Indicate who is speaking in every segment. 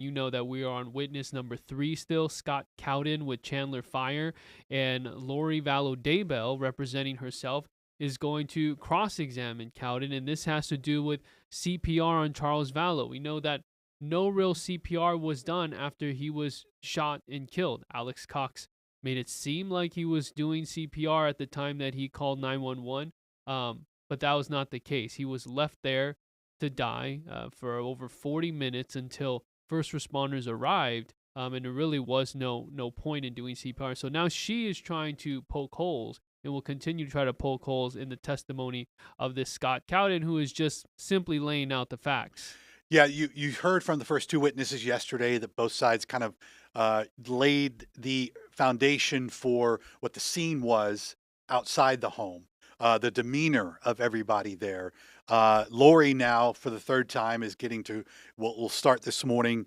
Speaker 1: You know that we are on witness number 3 still, Scott Cowden with Chandler Fire, and Lori Vallow Daybell, representing herself, is going to cross-examine Cowden, and this has to do with CPR on Charles Vallow. We know that no real CPR was done after he was shot and killed. Alex Cox made it seem like he was doing CPR at the time that he called 911, but that was not the case. He was left there to die for over 40 minutes until first responders arrived, and there really was no point in doing CPR. So now she is trying to poke holes and will continue to try to poke holes in the testimony of this Scott Cowden, who is just simply laying out the facts.
Speaker 2: Yeah, you heard from the first two witnesses yesterday that both sides kind of laid the foundation for what the scene was outside the home, the demeanor of everybody there. Lori now, for the third time, is getting to, we'll start this morning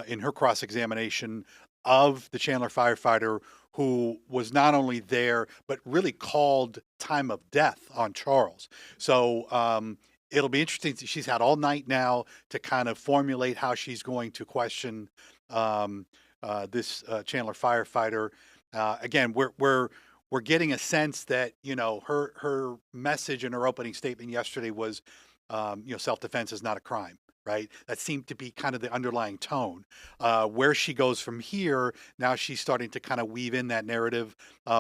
Speaker 2: in her cross-examination of the Chandler firefighter who was not only there, but really called time of death on Charles. So it'll be interesting. She's had all night now to kind of formulate how she's going to question this Chandler firefighter. Again, we're getting a sense that, you know, her message in her opening statement yesterday was, you know, self-defense is not a crime, right? That seemed to be kind of the underlying tone. Where she goes from here, now she's starting to kind of weave in that narrative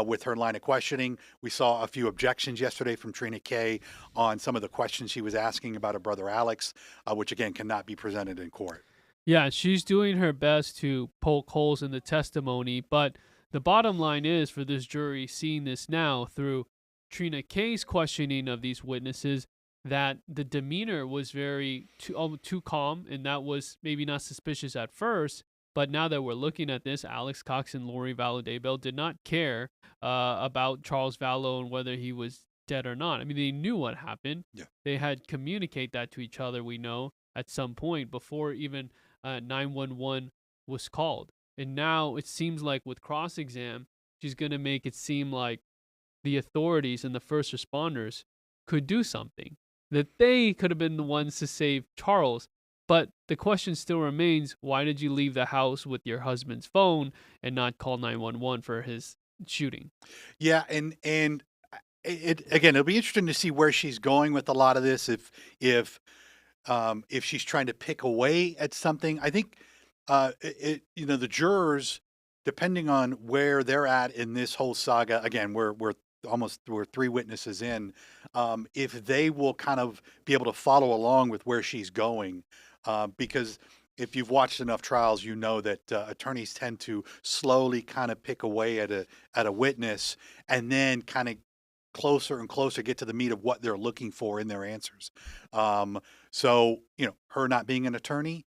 Speaker 2: with her line of questioning. We saw a few objections yesterday from Trina Kay on some of the questions she was asking about her brother Alex, which again cannot be presented in court.
Speaker 1: Yeah, she's doing her best to poke holes in the testimony, but the bottom line is for this jury seeing this now through Trina Kay's questioning of these witnesses that the demeanor was very too calm, and that was maybe not suspicious at first. But now that we're looking at this, Alex Cox and Lori Vallow Daybell did not care about Charles Vallow and whether he was dead or not. I mean, they knew what happened.
Speaker 2: Yeah.
Speaker 1: They had communicate that to each other, we know, at some point before even 911 was called. And now it seems like with cross-exam, she's going to make it seem like the authorities and the first responders could do something, that they could have been the ones to save Charles. But the question still remains, why did you leave the house with your husband's phone and not call 911 for his shooting?
Speaker 2: Yeah, and it again, it'll be interesting to see where she's going with a lot of this. If she's trying to pick away at something, I think you know, the jurors, depending on where they're at in this whole saga. Again, we're 3 witnesses in. If they will kind of be able to follow along with where she's going, because if you've watched enough trials, you know that attorneys tend to slowly kind of pick away at a witness, and then kind of closer and closer get to the meat of what they're looking for in their answers. So, you know, her not being an attorney,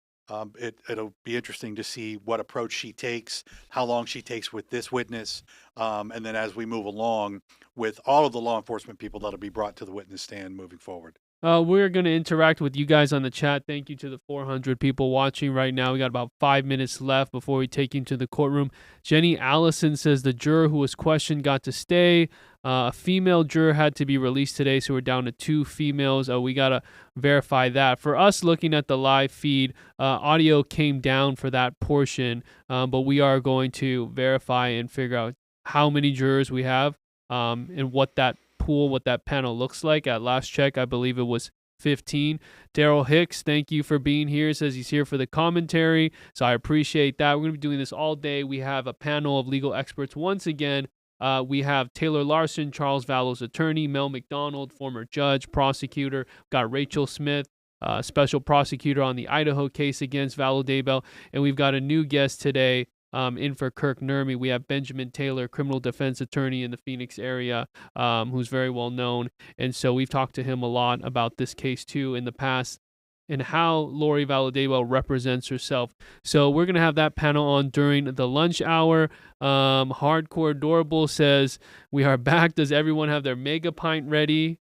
Speaker 2: it'll be interesting to see what approach she takes, how long she takes with this witness, and then as we move along with all of the law enforcement people that'll be brought to the witness stand moving forward.
Speaker 1: We're going to interact with you guys on the chat. Thank you to the 400 people watching right now. We got about 5 minutes left before we take you to the courtroom. Jenny Allison says the juror who was questioned got to stay. A female juror had to be released today, so we're down to 2 females. We got to verify that. For us looking at the live feed, audio came down for that portion, but we are going to verify and figure out how many jurors we have and what that pool, what that panel looks like. At last check, I believe it was 15. Daryl Hicks, thank you for being here. Says he's here for the commentary, so I appreciate that. We're going to be doing this all day. We have a panel of legal experts once again. We have Taylor Larson, Charles Vallow's attorney, Mel McDonald, former judge, prosecutor. We've got Rachel Smith, special prosecutor on the Idaho case against Vallow Daybell, and we've got a new guest today. In for Kirk Nurmi, we have Benjamin Taylor, criminal defense attorney in the Phoenix area, who's very well known. And so we've talked to him a lot about this case too in the past and how Lori Vallow Daybell represents herself. So we're going to have that panel on during the lunch hour. Hardcore Adorable says, we are back. Does everyone have their mega pint ready?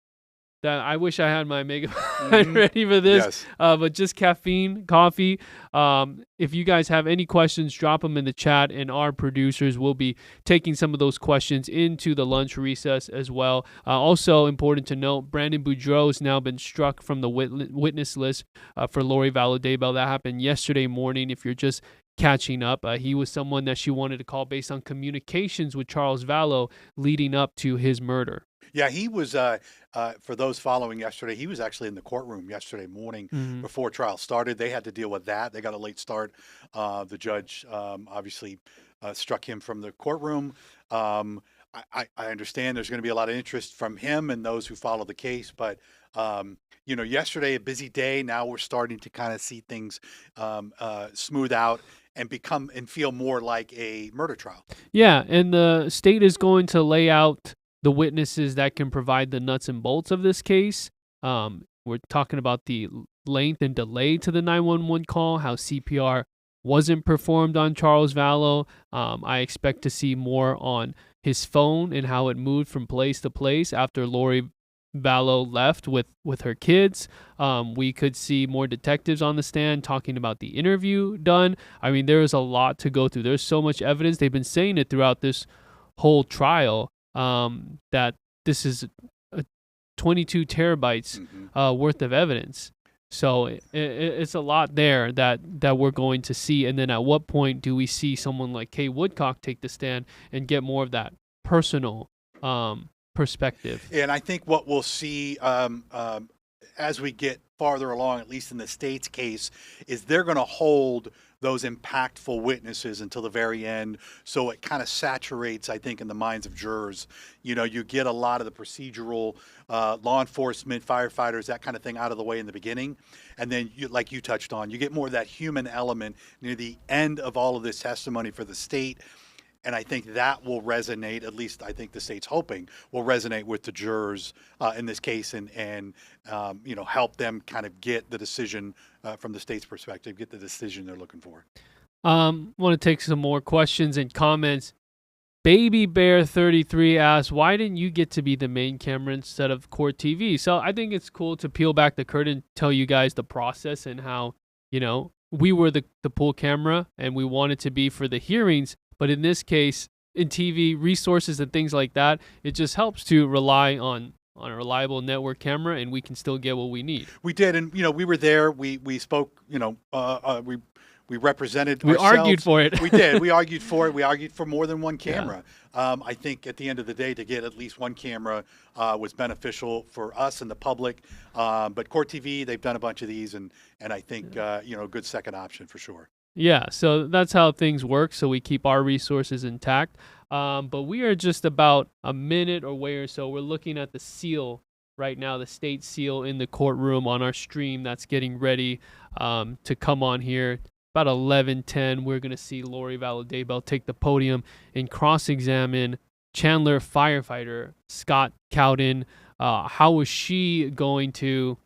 Speaker 1: that I wish I had my Mega ready for this.
Speaker 2: Yes.
Speaker 1: But just caffeine, coffee. If you guys have any questions, drop them in the chat, and our producers will be taking some of those questions into the lunch recess as well. Also important to note, Brandon Boudreaux has now been struck from the witness list for Lori Vallow Daybell. That happened yesterday morning. If you're just catching up, he was someone that she wanted to call based on communications with Charles Vallow leading up to his murder.
Speaker 2: Yeah, he was, for those following yesterday, he was actually in the courtroom yesterday morning before trial started. They had to deal with that. They got a late start. The judge obviously struck him from the courtroom. I understand there's going to be a lot of interest from him and those who follow the case, but yesterday, a busy day. Now we're starting to kind of see things smooth out and feel more like a murder trial.
Speaker 1: Yeah, and the state is going to lay out the witnesses that can provide the nuts and bolts of this case. We're talking about the length and delay to the 911 call, how CPR wasn't performed on Charles Vallow. I expect to see more on his phone and how it moved from place to place after Lori Vallow left with her kids. We could see more detectives on the stand talking about the interview done. I mean, there is a lot to go through. There's so much evidence. They've been saying it throughout this whole trial. That this is 22 terabytes worth of evidence. So it's a lot there that we're going to see. And then at what point do we see someone like Kay Woodcock take the stand and get more of that personal perspective?
Speaker 2: And I think what we'll see as we get farther along, at least in the state's case, is they're going to hold those impactful witnesses until the very end. So it kind of saturates, I think, in the minds of jurors. You get a lot of the procedural law enforcement, firefighters, that kind of thing out of the way in the beginning. And then, like you touched on, you get more of that human element near the end of all of this testimony for the state. And I think that will resonate, at least I think the state's hoping, will resonate with the jurors in this case and help them kind of get the decision from the state's perspective, get the decision they're looking for.
Speaker 1: Want to take some more questions and comments. Baby Bear 33 asks, why didn't you get to be the main camera instead of Court TV? So I think it's cool to peel back the curtain, tell you guys the process and how, we were the pull camera and we wanted to be for the hearings. But in this case, in TV, resources and things like that, it just helps to rely on a reliable network camera, and we can still get what we need.
Speaker 2: We did, and we were there. We spoke. We represented.
Speaker 1: We
Speaker 2: ourselves.
Speaker 1: Argued for it.
Speaker 2: We did. We argued for it. We argued for more than one camera. Yeah. I think at the end of the day, to get at least one camera was beneficial for us and the public. But Court TV, they've done a bunch of these, and I think a good second option for sure.
Speaker 1: Yeah, so that's how things work. So we keep our resources intact. But we are just about a minute away or so. We're looking at the seal right now, the state seal in the courtroom on our stream that's getting ready to come on here. About 11:10, we're going to see Lori Vallow Daybell take the podium and cross-examine Chandler firefighter Scott Cowden. How is she going to,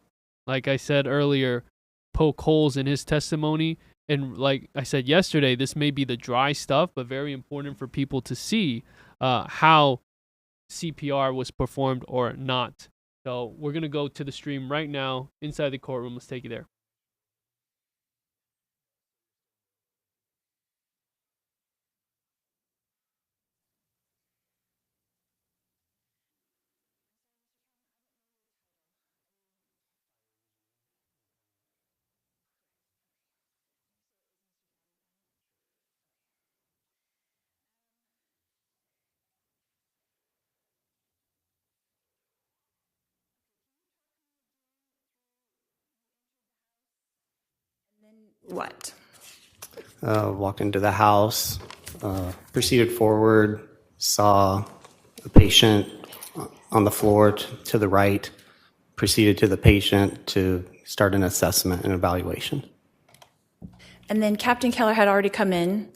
Speaker 1: like I said earlier, poke holes in his testimony? And like I said yesterday, this may be the dry stuff, but very important for people to see how CPR was performed or not. So we're going to go to the stream right now inside the courtroom. Let's take you there.
Speaker 3: What?
Speaker 4: Walked into the house, proceeded forward, saw a patient on the floor to the right, proceeded to the patient to start an assessment and evaluation.
Speaker 3: And then Captain Keller had already come in?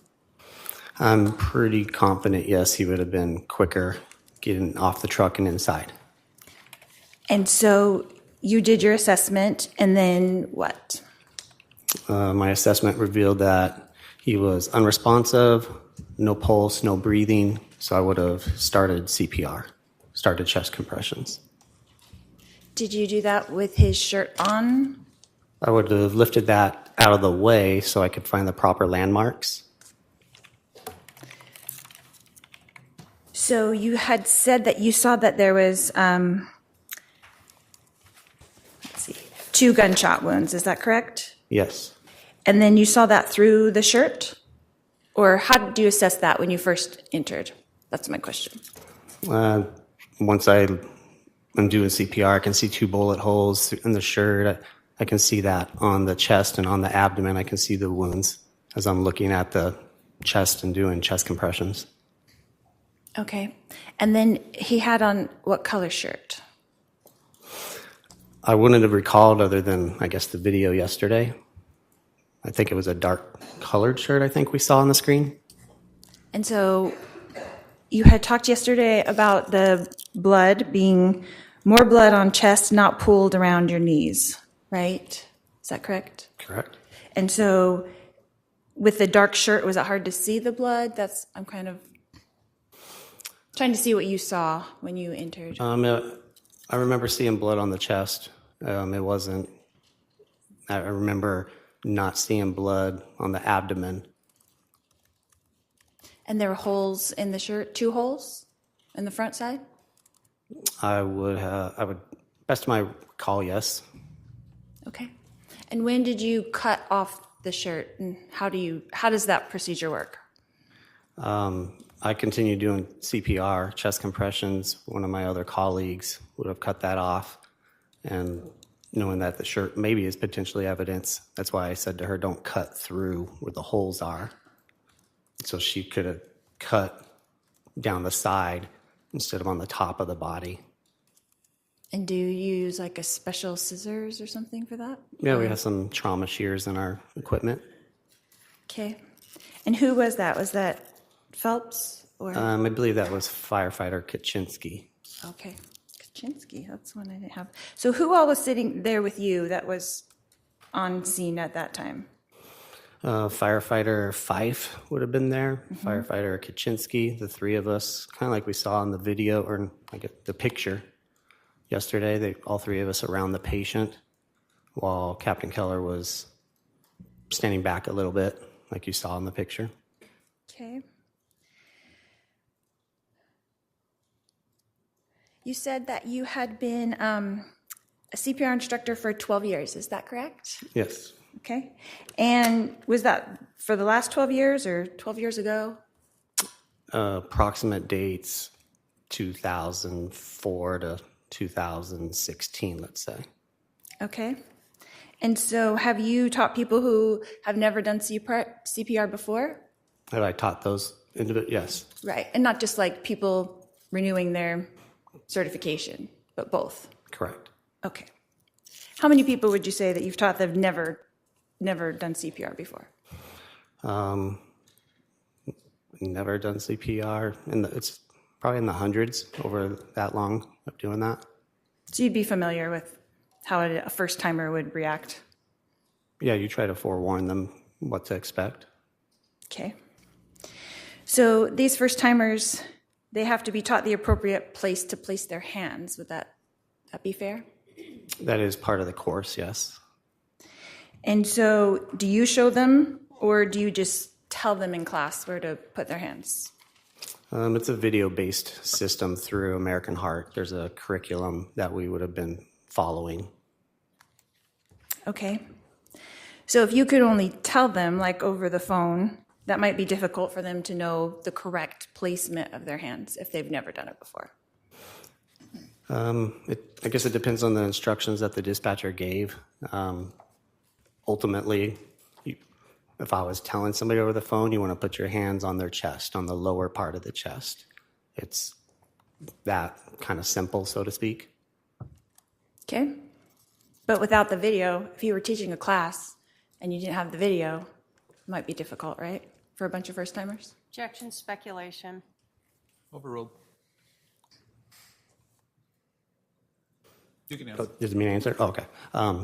Speaker 4: I'm pretty confident, yes, he would have been quicker getting off the truck and inside.
Speaker 3: And so you did your assessment, and then what?
Speaker 4: My assessment revealed that he was unresponsive, no pulse, no breathing, so I would have started CPR, started chest compressions.
Speaker 3: Did you do that with his shirt on?
Speaker 4: I would have lifted that out of the way so I could find the proper landmarks.
Speaker 3: So you had said that you saw that there was, let's see, 2 gunshot wounds. Is that correct?
Speaker 4: Yes.
Speaker 3: And then you saw that through the shirt? Or how did you assess that when you first entered? That's my question.
Speaker 4: Once I'm doing CPR, I can see 2 bullet holes in the shirt. I can see that on the chest and on the abdomen. I can see the wounds as I'm looking at the chest and doing chest compressions.
Speaker 3: Okay. And then he had on what color shirt?
Speaker 4: I wouldn't have recalled other than, I guess, the video yesterday. I think it was a dark colored shirt I think we saw on the screen.
Speaker 3: And so you had talked yesterday about the blood being more blood on chest, not pooled around your knees, right? Is that correct?
Speaker 4: Correct.
Speaker 3: And so with the dark shirt, was it hard to see the blood? I'm kind of trying to see what you saw when you entered.
Speaker 4: I remember seeing blood on the chest. It wasn't, I remember not seeing blood on the abdomen.
Speaker 3: And there were holes in the shirt, 2 holes in the front side?
Speaker 4: I would, best of my recall, yes.
Speaker 3: Okay. And when did you cut off the shirt, and how does that procedure work?
Speaker 4: I continued doing CPR, chest compressions. One of my other colleagues would have cut that off, and knowing that the shirt maybe is potentially evidence, that's why I said to her, don't cut through where the holes are. So she could have cut down the side instead of on the top of the body.
Speaker 3: And do you use like a special scissors or something for that?
Speaker 4: Yeah, we have some trauma shears in our equipment.
Speaker 3: Okay. And who was that? Was that Phelps or?
Speaker 4: I believe that was Firefighter Kaczynski.
Speaker 3: Okay. Kaczynski, that's one I didn't have. So who all was sitting there with you that was on scene at that time?
Speaker 4: Firefighter Fife would have been there. Mm-hmm. Firefighter Kaczynski, the 3 of us, kind of like we saw in the video or like the picture yesterday. All 3 of us around the patient, while Captain Keller was standing back a little bit, like you saw in the picture.
Speaker 3: Okay. You said that you had been a CPR instructor for 12 years. Is that correct?
Speaker 4: Yes.
Speaker 3: Okay. And was that for the last 12 years or 12 years ago?
Speaker 4: Approximate dates 2004 to 2016, let's say.
Speaker 3: Okay. And so have you taught people who have never done CPR before?
Speaker 4: Have I taught those individuals? Yes.
Speaker 3: Right. And not just like people renewing their certification, but both?
Speaker 4: Correct.
Speaker 3: Okay. How many people would you say that you've taught that have never done CPR before?
Speaker 4: Never done CPR. It's probably in the hundreds over that long of doing that.
Speaker 3: So you'd be familiar with how a first-timer would react?
Speaker 4: Yeah, you try to forewarn them what to expect.
Speaker 3: Okay. So these first-timers, they have to be taught the appropriate place to place their hands. Would that be fair?
Speaker 4: That is part of the course, yes.
Speaker 3: And so do you show them, or do you just tell them in class where to put their hands?
Speaker 4: It's a video-based system through American Heart. There's a curriculum that we would have been following.
Speaker 3: Okay. So if you could only tell them, like over the phone, that might be difficult for them to know the correct placement of their hands if they've never done it before.
Speaker 4: I guess it depends on the instructions that the dispatcher gave. Ultimately, if I was telling somebody over the phone, you want to put your hands on their chest, on the lower part of the chest. It's that kind of simple, so to speak.
Speaker 3: Okay. But without the video, if you were teaching a class and you didn't have the video, it might be difficult, right? For a bunch of first-timers?
Speaker 5: Objection, speculation.
Speaker 6: Overruled. You can answer.
Speaker 4: Did me answer? Oh, okay.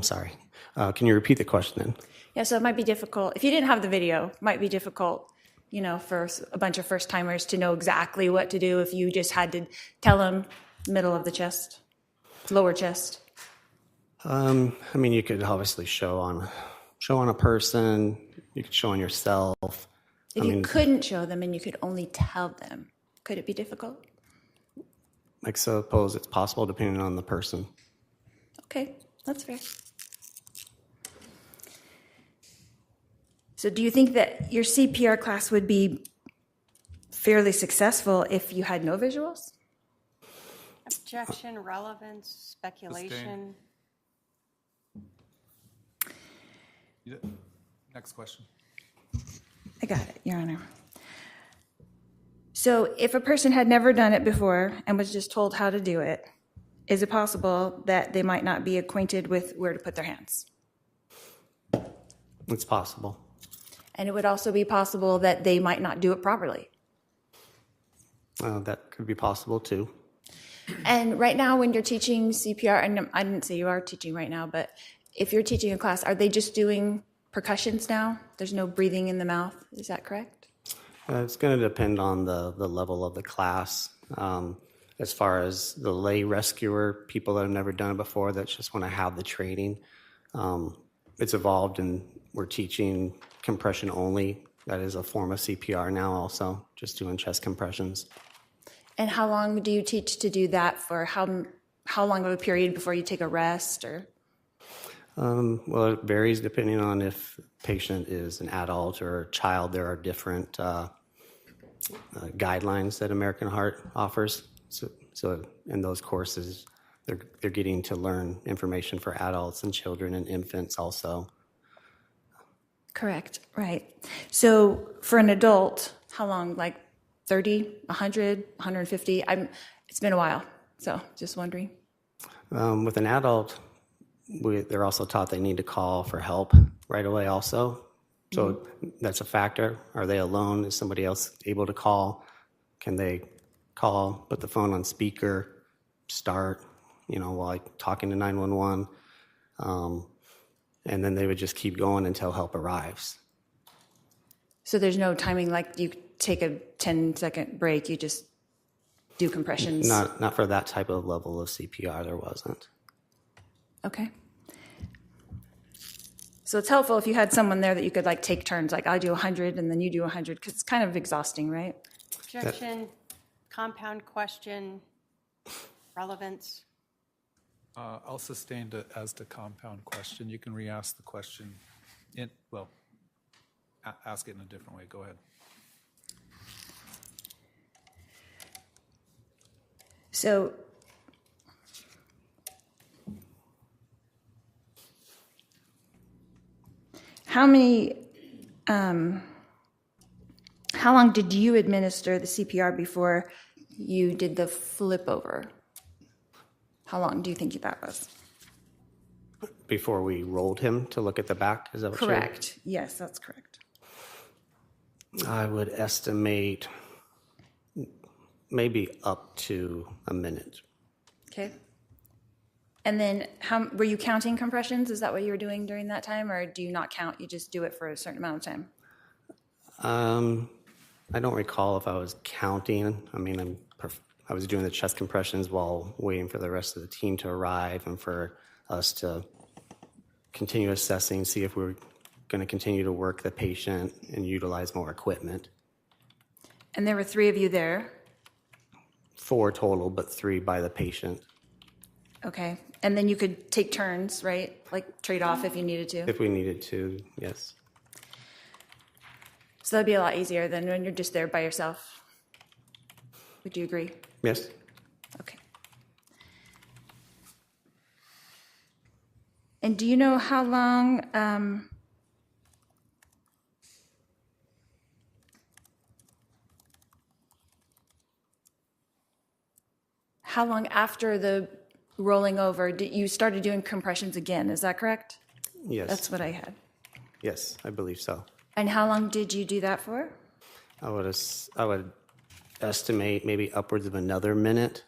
Speaker 4: Sorry. Can you repeat the question then?
Speaker 3: Yeah, so it might be difficult. If you didn't have the video, it might be difficult, for a bunch of first-timers to know exactly what to do if you just had to tell them middle of the chest, lower chest.
Speaker 4: I mean, you could obviously show on a person. You could show on yourself.
Speaker 3: If you couldn't show them and you could only tell them, could it be difficult?
Speaker 4: I suppose it's possible depending on the person.
Speaker 3: Okay, that's fair. So do you think that your CPR class would be fairly successful if you had no visuals?
Speaker 5: Objection, relevance, speculation.
Speaker 6: Next question.
Speaker 3: I got it, Your Honor. So if a person had never done it before and was just told how to do it, is it possible that they might not be acquainted with where to put their hands?
Speaker 4: It's possible.
Speaker 3: And it would also be possible that they might not do it properly.
Speaker 4: That could be possible too.
Speaker 3: And right now when you're teaching CPR, and I didn't say you are teaching right now, but if you're teaching a class, are they just doing percussions now? There's no breathing in the mouth, is that correct?
Speaker 4: It's going to depend on the level of the class. As far as the lay rescuer, people that have never done it before that just want to have the training, it's evolved and we're teaching compression only. That is a form of CPR now also, just doing chest compressions.
Speaker 3: And how long do you teach to do that for? How long of a period before you take a rest? Or
Speaker 4: Well, it varies depending on if the patient is an adult or a child. There are different guidelines that American Heart offers. So in those courses, they're getting to learn information for adults and children and infants also.
Speaker 3: Correct, right. So for an adult, how long, like 30, 100, 150? It's been a while, so just wondering.
Speaker 4: With an adult, they're also taught they need to call for help right away also. So that's a factor. Are they alone? Is somebody else able to call? Can they call, put the phone on speaker, start, while talking to 911? And then they would just keep going until help arrives.
Speaker 3: So there's no timing, like you take a 10-second break, you just do compressions?
Speaker 4: Not for that type of level of CPR, there wasn't.
Speaker 3: Okay. So it's helpful if you had someone there that you could take turns, like I do 100 and then you do 100, because it's kind of exhausting, right?
Speaker 5: Objection, compound question, relevance.
Speaker 6: I'll sustain as to compound question. You can re-ask the question. Ask it in a different way. Go ahead.
Speaker 3: So how long did you administer the CPR before you did the flip over? How long do you think that was?
Speaker 4: Before we rolled him to look at the back, is that what
Speaker 3: Correct. Yes, that's correct.
Speaker 4: I would estimate maybe up to a minute.
Speaker 3: Okay. And then were you counting compressions? Is that what you were doing during that time, or do you not count? You just do it for a certain amount of time?
Speaker 4: I don't recall if I was counting. I mean, I was doing the chest compressions while waiting for the rest of the team to arrive and for us to continue assessing, see if we're going to continue to work the patient and utilize more equipment.
Speaker 3: And there were 3 of you there?
Speaker 4: 4 total, but 3 by the patient.
Speaker 3: Okay. And then you could take turns, right? Like trade off if you needed to?
Speaker 4: If we needed to, yes.
Speaker 3: So that'd be a lot easier than when you're just there by yourself. Would you agree?
Speaker 4: Yes.
Speaker 3: Okay. And do you know how long after the rolling over you started doing compressions again? Is that correct?
Speaker 4: Yes.
Speaker 3: That's what I had.
Speaker 4: Yes, I believe so.
Speaker 3: And how long did you do that for?
Speaker 4: I would estimate maybe upwards of another minute.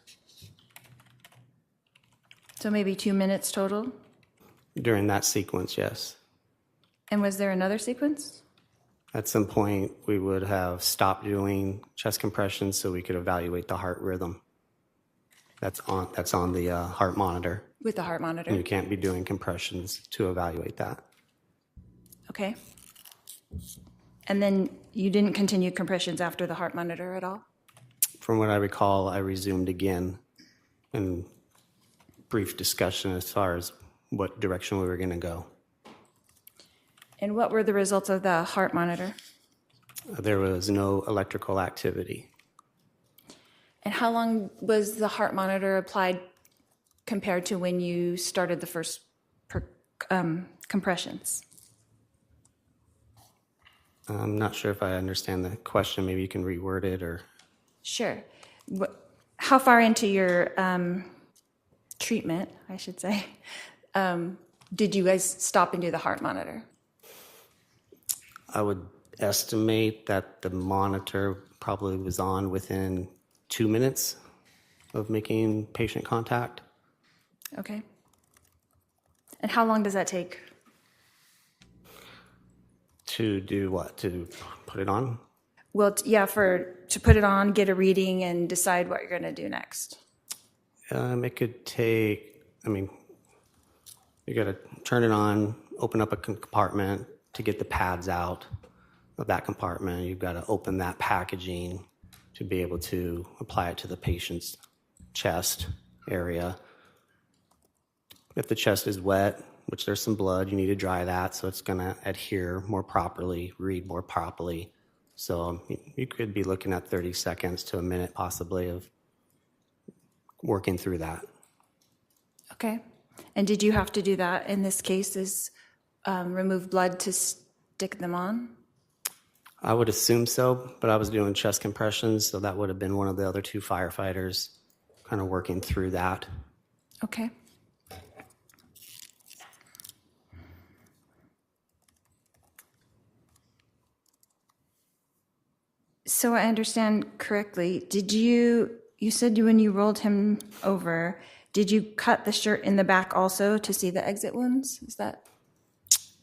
Speaker 3: So maybe 2 minutes total?
Speaker 4: During that sequence, yes.
Speaker 3: And was there another sequence?
Speaker 4: At some point, we would have stopped doing chest compressions so we could evaluate the heart rhythm. That's on the heart monitor.
Speaker 3: With the heart monitor?
Speaker 4: And you can't be doing compressions to evaluate that.
Speaker 3: Okay. And then you didn't continue compressions after the heart monitor at all?
Speaker 4: From what I recall, I resumed again in brief discussion as far as what direction we were going to go.
Speaker 3: And what were the results of the heart monitor?
Speaker 4: There was no electrical activity.
Speaker 3: And how long was the heart monitor applied compared to when you started the first compressions?
Speaker 4: I'm not sure if I understand the question. Maybe you can reword it or...
Speaker 3: Sure. How far into your treatment, I should say, did you guys stop and do the heart monitor?
Speaker 4: I would estimate that the monitor probably was on within 2 minutes of making patient contact.
Speaker 3: Okay. And how long does that take?
Speaker 4: To do what? To put it on?
Speaker 3: Well, yeah, to put it on, get a reading, and decide what you're going to do next.
Speaker 4: It could take, you got to turn it on, open up a compartment to get the pads out of that compartment. You've got to open that packaging to be able to apply it to the patient's chest area. If the chest is wet, which there's some blood, you need to dry that so it's going to adhere more properly, read more properly. So you could be looking at 30 seconds to a minute possibly of working through that.
Speaker 3: Okay. And did you have to do that in this case, is remove blood to stick them on?
Speaker 4: I would assume so, but I was doing chest compressions, so that would have been one of the other two firefighters kind of working through that.
Speaker 3: Okay. So I understand correctly, you said when you rolled him over, did you cut the shirt in the back also to see the exit wounds? Is that?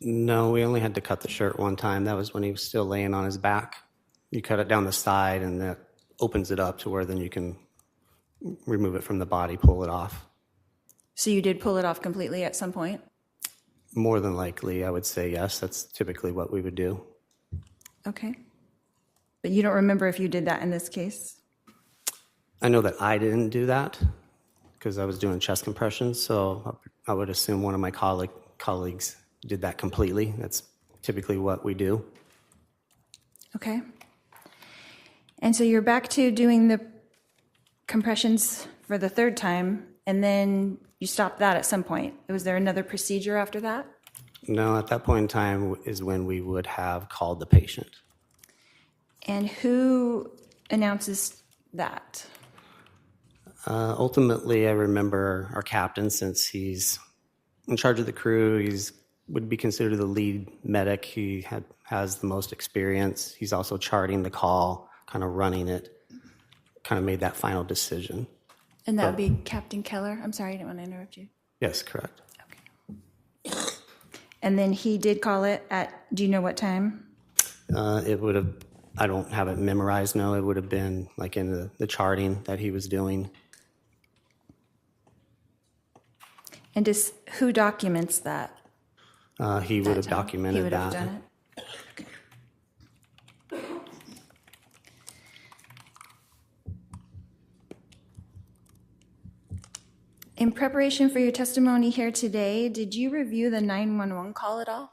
Speaker 4: No, we only had to cut the shirt one time. That was when he was still laying on his back. You cut it down the side and that opens it up to where then you can remove it from the body, pull it off.
Speaker 3: So you did pull it off completely at some point?
Speaker 4: More than likely, I would say yes. That's typically what we would do.
Speaker 3: Okay. But you don't remember if you did that in this case?
Speaker 4: I know that I didn't do that because I was doing chest compressions, so I would assume one of my colleagues did that completely. That's typically what we do.
Speaker 3: Okay. And so you're back to doing the compressions for the third time, and then you stopped that at some point. Was there another procedure after that?
Speaker 4: No, at that point in time is when we would have called the patient.
Speaker 3: And who announces that?
Speaker 4: Ultimately, I remember our captain, since he's in charge of the crew, would be considered the lead medic. He has the most experience. He's also charting the call, kind of running it, kind of made that final decision.
Speaker 3: And that would be Captain Keller? I'm sorry, I didn't want to interrupt you.
Speaker 4: Yes, correct.
Speaker 3: Okay. And then he did call it at, do you know what time?
Speaker 4: It would have, I don't have it memorized, no. It would have been like in the charting that he was doing.
Speaker 3: And who documents that?
Speaker 4: He would have documented
Speaker 3: He would
Speaker 4: that.
Speaker 3: have done it? Okay. In preparation for your testimony here today, did you review the 911 call at all?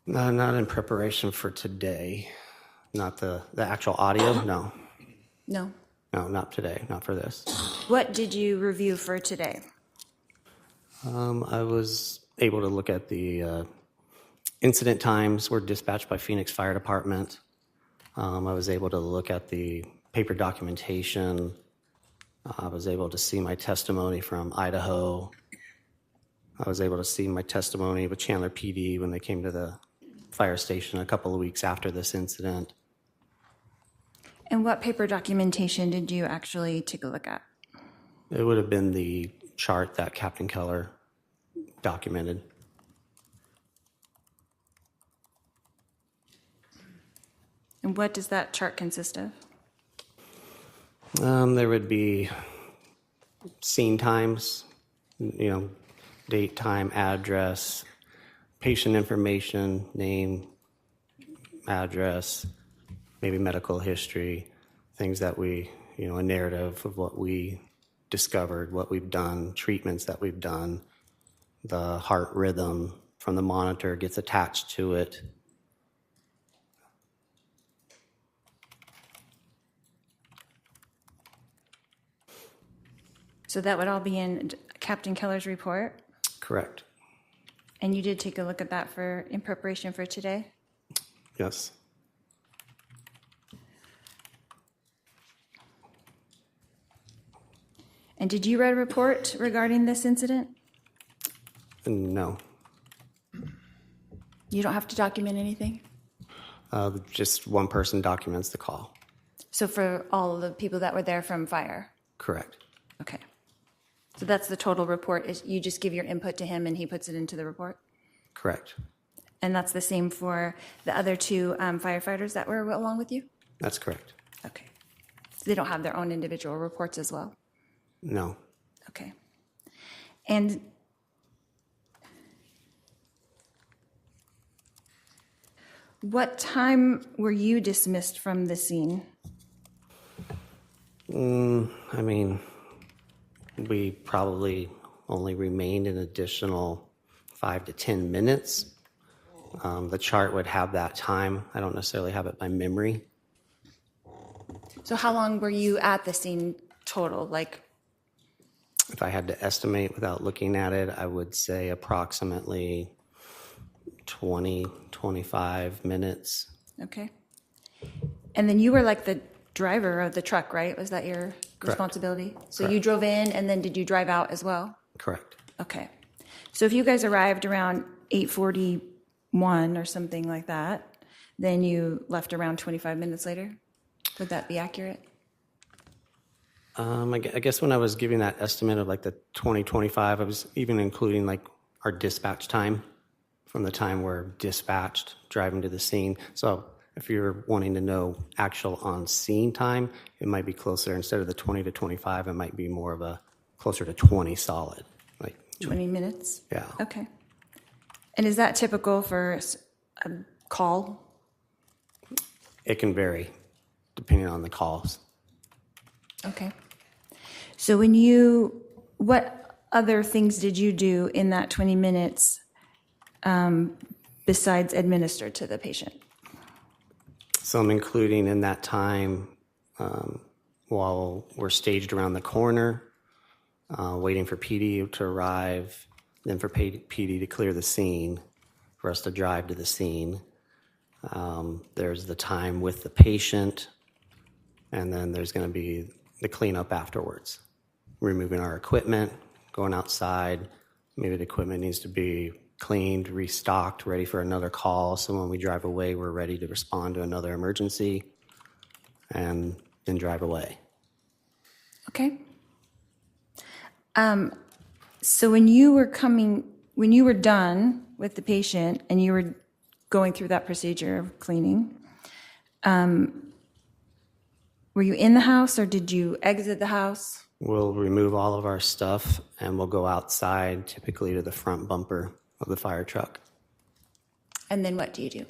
Speaker 4: No, not in preparation for today. Not the actual audio, no.
Speaker 3: No.
Speaker 4: No, not today, not for this.
Speaker 3: What did you review for today?
Speaker 4: I was able to look at the incident times were dispatched by Phoenix Fire Department. I was able to look at the paper documentation. I was able to see my testimony from Idaho. I was able to see my testimony with Chandler PD when they came to the fire station a couple of weeks after this incident.
Speaker 3: And what paper documentation did you actually take a look at?
Speaker 4: It would have been the chart that Captain Keller documented.
Speaker 3: And what does that chart consist of?
Speaker 4: There would be scene times, date, time, address, patient information, name, address, maybe medical history, things that we, a narrative of what we discovered, what we've done, treatments that we've done. The heart rhythm from the monitor gets attached to it.
Speaker 3: So that would all be in Captain Keller's report?
Speaker 4: Correct.
Speaker 3: And you did take a look at that in preparation for today?
Speaker 4: Yes.
Speaker 3: And did you write a report regarding this incident?
Speaker 4: No.
Speaker 3: You don't have to document anything?
Speaker 4: Just one person documents the call.
Speaker 3: So for all of the people that were there from fire?
Speaker 4: Correct.
Speaker 3: Okay. So that's the total report. You just give your input to him and he puts it into the report?
Speaker 4: Correct.
Speaker 3: And that's the same for the other two firefighters that were along with you?
Speaker 4: That's correct.
Speaker 3: Okay. So they don't have their own individual reports as well?
Speaker 4: No.
Speaker 3: Okay. And what time were you dismissed from the scene?
Speaker 4: We probably only remained an additional 5 to 10 minutes. The chart would have that time. I don't necessarily have it by memory.
Speaker 3: So how long were you at the scene total?
Speaker 4: If I had to estimate without looking at it, I would say approximately 20, 25 minutes.
Speaker 3: Okay. And then you were like the driver of the truck, right? Was that your responsibility? So you drove in and then did you drive out as well?
Speaker 4: Correct.
Speaker 3: Okay. So if you guys arrived around 8:41 or something like that, then you left around 25 minutes later? Would that be accurate?
Speaker 4: I guess when I was giving that estimate of the 2025, I was even including our dispatch time from the time we're dispatched driving to the scene. So if you're wanting to know actual on scene time, it might be closer. Instead of the 20 to 25, it might be more of a closer to 20 solid.
Speaker 3: 20 minutes?
Speaker 4: Yeah.
Speaker 3: Okay. And is that typical for a call?
Speaker 4: It can vary depending on the calls.
Speaker 3: Okay. So what other things did you do in that 20 minutes besides administer to the patient?
Speaker 4: So I'm including in that time while we're staged around the corner, waiting for PD to arrive, then for PD to clear the scene, for us to drive to the scene. There's the time with the patient, and then there's going to be the cleanup afterwards. Removing our equipment, going outside. Maybe the equipment needs to be cleaned, restocked, ready for another call. So when we drive away, we're ready to respond to another emergency and then drive away.
Speaker 3: Okay. So when you were done with the patient and you were going through that procedure of cleaning, were you in the house or did you exit the house?
Speaker 4: We'll remove all of our stuff and we'll go outside, typically to the front bumper of the fire truck.
Speaker 3: And then what do you do?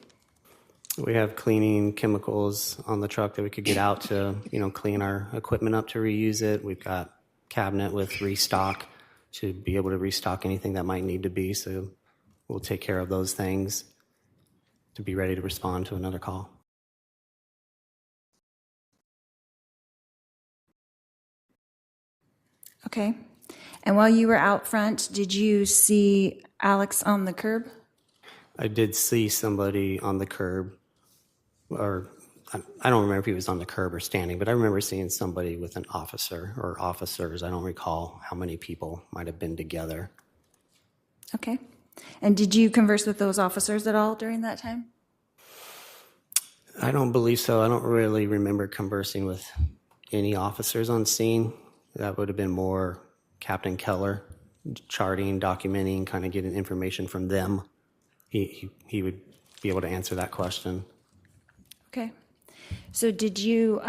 Speaker 4: We have cleaning chemicals on the truck that we could get out to, clean our equipment up to reuse it. We've got a cabinet with restock to be able to restock anything that might need to be. So we'll take care of those things to be ready to respond to another call.
Speaker 3: Okay. And while you were out front, did you see Alex on the curb?
Speaker 4: I did see somebody on the curb, or I don't remember if he was on the curb or standing, but I remember seeing somebody with an officer or officers. I don't recall how many people might have been together.
Speaker 3: Okay. And did you converse with those officers at all during that time?
Speaker 4: I don't believe so. I don't really remember conversing with any officers on scene. That would have been more Captain Keller, charting, documenting, kind of getting information from them. He would be able to answer that question.
Speaker 3: Okay. So did you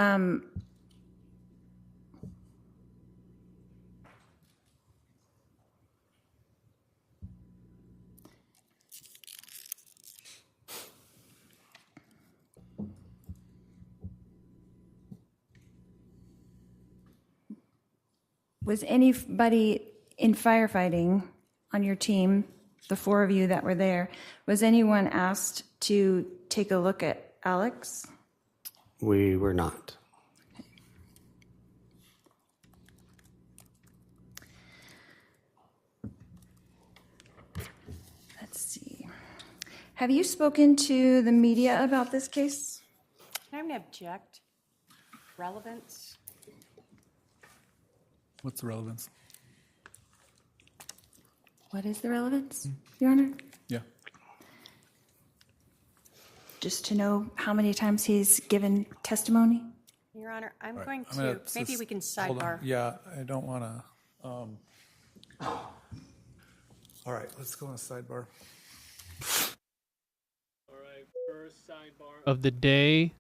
Speaker 3: Was anybody in firefighting on your team, the four of you that were there, was anyone asked to take a look at Alex?
Speaker 4: We were not.
Speaker 3: Let's see. Have you spoken to the media about this case?
Speaker 5: Can I object? Relevance?
Speaker 6: What's the relevance?
Speaker 3: What is the relevance, Your Honor?
Speaker 6: Yeah.
Speaker 3: Just to know how many times he's given testimony?
Speaker 5: Your Honor, I'm
Speaker 6: Right.
Speaker 5: going
Speaker 6: I'm gonna
Speaker 5: to, maybe we can
Speaker 6: hold on.
Speaker 5: sidebar.
Speaker 6: Yeah, I don't want to. All right, let's go on a sidebar.
Speaker 1: All right, first sidebar of the day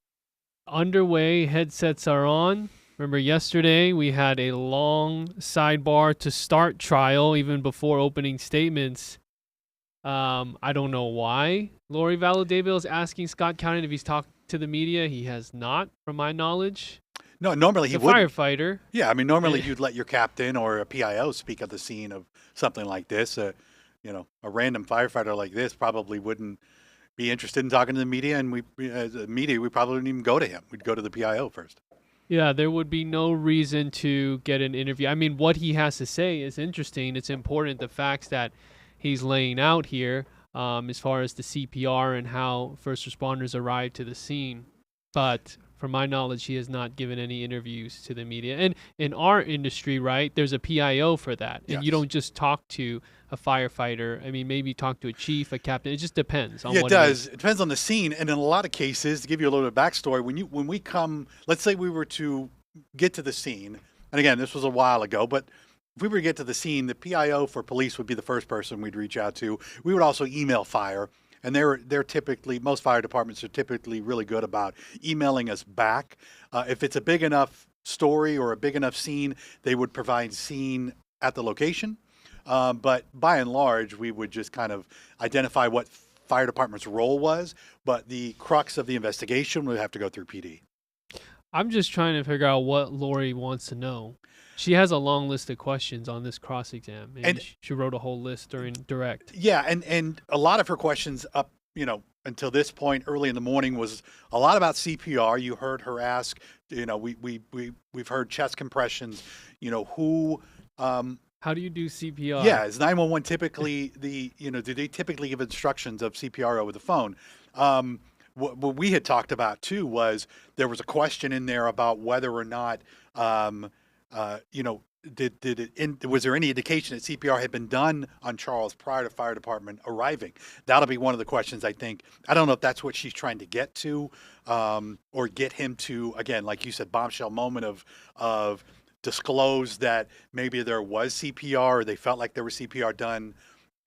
Speaker 1: underway. Headsets are on. Remember yesterday we had a long sidebar to start trial even before opening statements. I don't know why Lori Vallow Daybell is asking Scott County if he's talked to the media. He has not, from my knowledge.
Speaker 2: No, normally he
Speaker 1: The
Speaker 2: wouldn't.
Speaker 1: firefighter.
Speaker 2: Yeah, I mean, normally you'd let your captain or a PIO speak at the scene of something like this. A random firefighter like this probably wouldn't be interested in talking to the media, and as a media, we probably wouldn't even go to him. We'd go to the PIO first.
Speaker 1: Yeah, there would be no reason to get an interview. I mean, what he has to say is interesting. It's important, the facts that he's laying out here, as far as the CPR and how first responders arrived to the scene. But from my knowledge, he has not given any interviews to the media. And in our industry, right, there's a PIO for that. And you
Speaker 2: Yes.
Speaker 1: don't just talk to a firefighter. I mean, maybe talk to a chief, a captain. It just depends on
Speaker 2: Yeah,
Speaker 1: what
Speaker 2: it
Speaker 1: it
Speaker 2: does.
Speaker 1: is.
Speaker 2: It depends on the scene, and in a lot of cases, to give you a little bit of backstory, when we come, let's say we were to get to the scene, and again, this was a while ago, but if we were to get to the scene, the PIO for police would be the first person we'd reach out to. We would also email fire, and they're typically, most fire departments are typically really good about emailing us back. If it's a big enough story or a big enough scene, they would provide scene at the location. But by and large, we would just kind of identify what fire department's role was, but the crux of the investigation would have to go through PD.
Speaker 1: I'm just trying to figure out what Lori wants to know. She has a long list of questions on this cross-exam. Maybe
Speaker 2: And-
Speaker 1: she wrote a whole list during direct.
Speaker 2: Yeah, and a lot of her questions up, until this point early in the morning was a lot about CPR. You heard her ask, we've heard chest compressions, who
Speaker 1: How do you do CPR?
Speaker 2: yeah, is 911 typically do they typically give instructions of CPR over the phone? What we had talked about too was there was a question in there about whether or not, was there any indication that CPR had been done on Charles prior to fire department arriving? That'll be one of the questions, I think. I don't know if that's what she's trying to get to, or get him to, again, like you said, bombshell moment of disclose that maybe there was CPR, or they felt like there was CPR done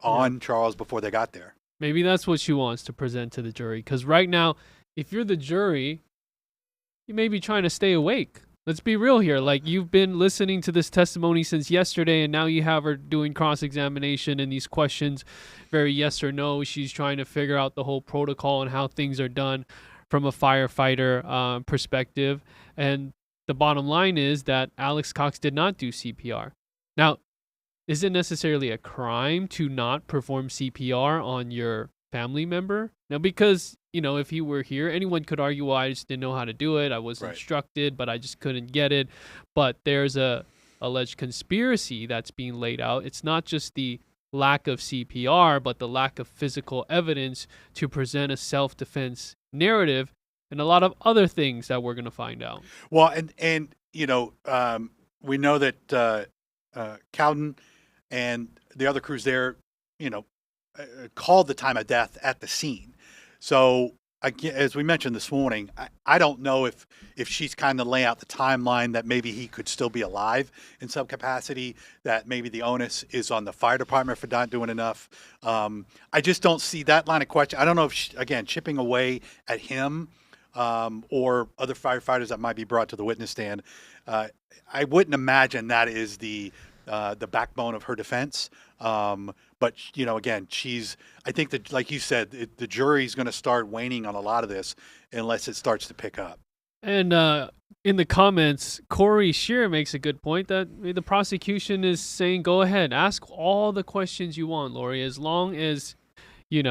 Speaker 2: on Charles before they got there.
Speaker 1: Maybe that's what she wants to present to the jury. Because right now, if you're the jury, you may be trying to stay awake. Let's be real here. Like, you've been listening to this testimony since yesterday, and now you have her doing cross-examination and these questions, very yes or no. She's trying to figure out the whole protocol and how things are done from a firefighter perspective. And the bottom line is that Alex Cox did not do CPR. Now, is it necessarily a crime to not perform CPR on your family member? Now, because, if he were here, anyone could argue, well, I just didn't know how to do it. I was
Speaker 2: Right.
Speaker 1: instructed, but I just couldn't get it. But there's a alleged conspiracy that's being laid out. It's not just the lack of CPR, but the lack of physical evidence to present a self-defense narrative and a lot of other things that we're going to find out.
Speaker 2: Well, and we know that Cowden and the other crews there, called the time of death at the scene. So, as we mentioned this morning, I don't know if she's kind of laying out the timeline that maybe he could still be alive in some capacity, that maybe the onus is on the fire department for not doing enough. I just don't see that line of question. I don't know if, again, chipping away at him or other firefighters that might be brought to the witness stand, I wouldn't imagine that is the backbone of her defense. But again, I think that, like you said, the jury's going to start waning on a lot of this unless it starts to pick up.
Speaker 1: And in the comments, Corey Shearer makes a good point that the prosecution is saying, go ahead, ask all the questions you want, Lori, as long as, as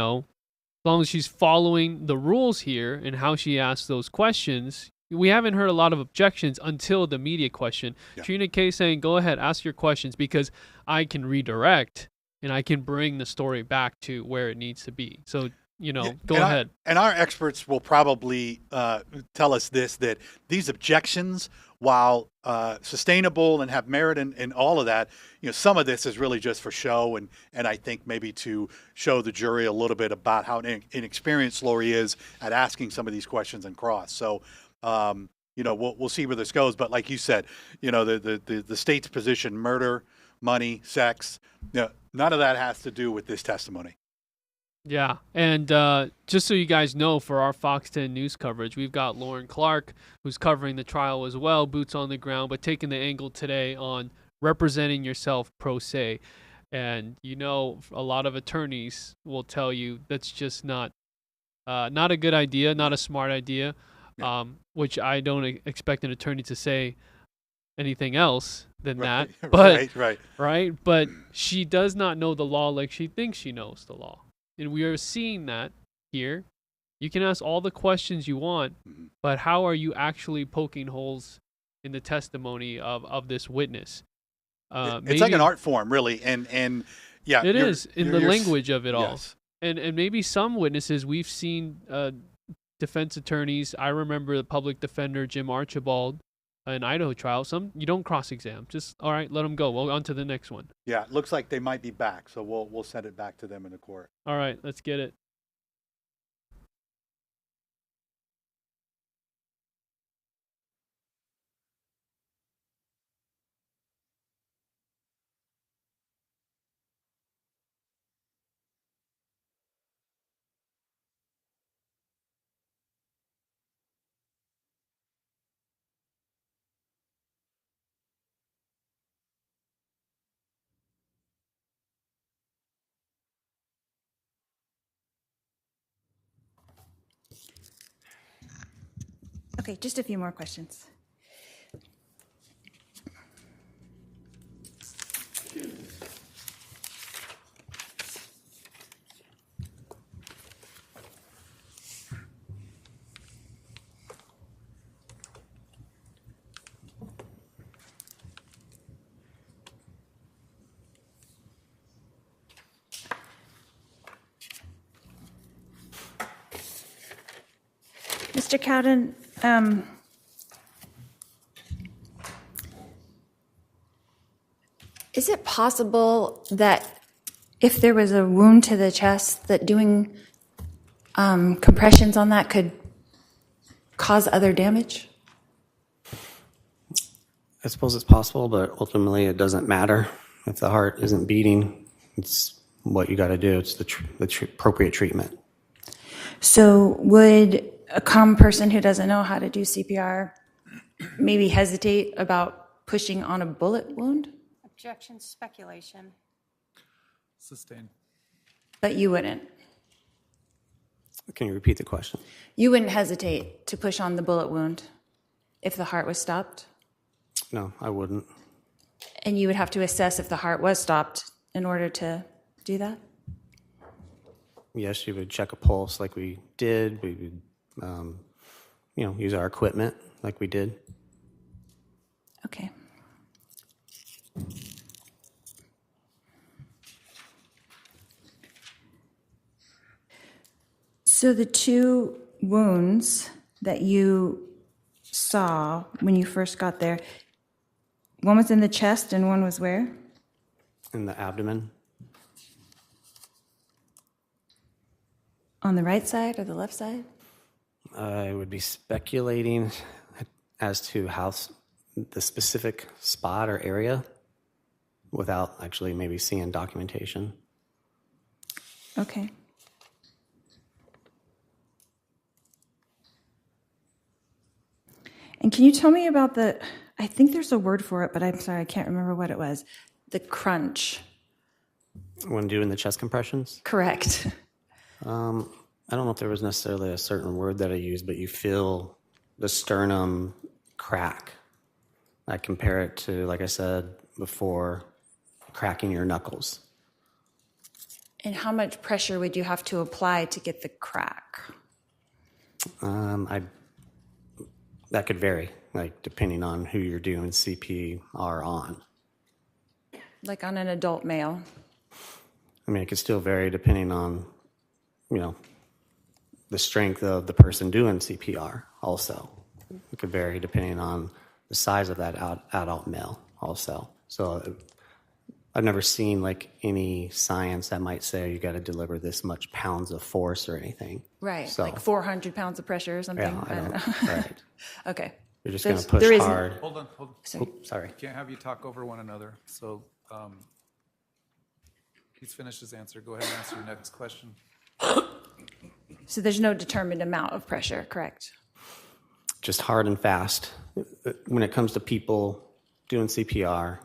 Speaker 1: long as she's following the rules here and how she asks those questions. We haven't heard a lot of objections until the media question.
Speaker 2: Yeah.
Speaker 1: Trina K saying, go ahead, ask your questions because I can redirect and I can bring the story back to where it needs to be. So, go ahead.
Speaker 2: And our experts will probably tell us that these objections, while sustainable and have merit and all of that, some of this is really just for show and I think maybe to show the jury a little bit about how inexperienced Lori is at asking some of these questions in cross. So, we'll see where this goes. But like you said, the state's position, murder, money, sex, none of that has to do with this testimony.
Speaker 1: Yeah, and just so you guys know, for our Fox 10 news coverage, we've got Lauren Clark, who's covering the trial as well, boots on the ground, but taking the angle today on representing yourself pro se. And a lot of attorneys will tell you that's just not a good idea, not a smart idea, which I don't expect an attorney to say anything else than that. But, right. But she does not know the law like she thinks she knows the law. And we are seeing that here. You can ask all the questions you want, but how are you actually poking holes in the testimony of this witness?
Speaker 2: It's like an art form, really. And yeah,
Speaker 1: it is in the language of it all.
Speaker 2: Yes.
Speaker 1: And maybe some witnesses we've seen defense attorneys. I remember the public defender, Jim Archibald, an Idaho trial. Some you don't cross-exam. Just, all right, let them go. Well, on to the next one.
Speaker 2: Yeah, it looks like they might be back, so we'll send it back to them in the court.
Speaker 1: All right, let's get it.
Speaker 3: Okay, just a few more questions. Mr. Cowden, is it possible that if there was a wound to the chest, that doing compressions on that could cause other damage?
Speaker 4: I suppose it's possible, but ultimately it doesn't matter. If the heart isn't beating, it's what you got to do. It's the appropriate treatment.
Speaker 3: So would a common person who doesn't know how to do CPR maybe hesitate about pushing on a bullet wound?
Speaker 5: Objection, speculation.
Speaker 6: Sustained.
Speaker 3: But you wouldn't.
Speaker 4: Can you repeat the question?
Speaker 3: You wouldn't hesitate to push on the bullet wound if the heart was stopped?
Speaker 4: No, I wouldn't.
Speaker 3: And you would have to assess if the heart was stopped in order to do that?
Speaker 4: Yes, you would check a pulse like we did. We would, use our equipment like we did.
Speaker 3: Okay. So the two wounds that you saw when you first got there, one was in the chest and one was where?
Speaker 4: In the abdomen.
Speaker 3: On the right side or the left side?
Speaker 4: I would be speculating as to how the specific spot or area without actually maybe seeing documentation.
Speaker 3: Okay. And can you tell me about I think there's a word for it, but I'm sorry, I can't remember what it was. The crunch.
Speaker 4: When doing the chest compressions?
Speaker 3: Correct.
Speaker 4: I don't know if there was necessarily a certain word that I used, but you feel the sternum crack. I compare it to, like I said before, cracking your knuckles.
Speaker 3: And how much pressure would you have to apply to get the crack?
Speaker 4: That could vary, like depending on who you're doing CPR on.
Speaker 3: Like on an adult male?
Speaker 4: I mean, it could still vary depending on, the strength of the person doing CPR also. It could vary depending on the size of that adult male also. So I've never seen like any science that might say you got to deliver this much pounds of force or anything.
Speaker 3: Right,
Speaker 4: So,
Speaker 3: like 400 pounds of pressure or something?
Speaker 4: yeah,
Speaker 3: I don't know.
Speaker 4: Right.
Speaker 3: Okay.
Speaker 4: You're just
Speaker 3: So
Speaker 4: going to push
Speaker 3: there isn't-
Speaker 4: hard.
Speaker 6: Hold on.
Speaker 3: Sorry.
Speaker 4: Sorry.
Speaker 6: Can't have you talk over one another. So he's finished his answer. Go ahead and answer your next question.
Speaker 3: So there's no determined amount of pressure, correct?
Speaker 4: Just hard and fast. When it comes to people doing CPR,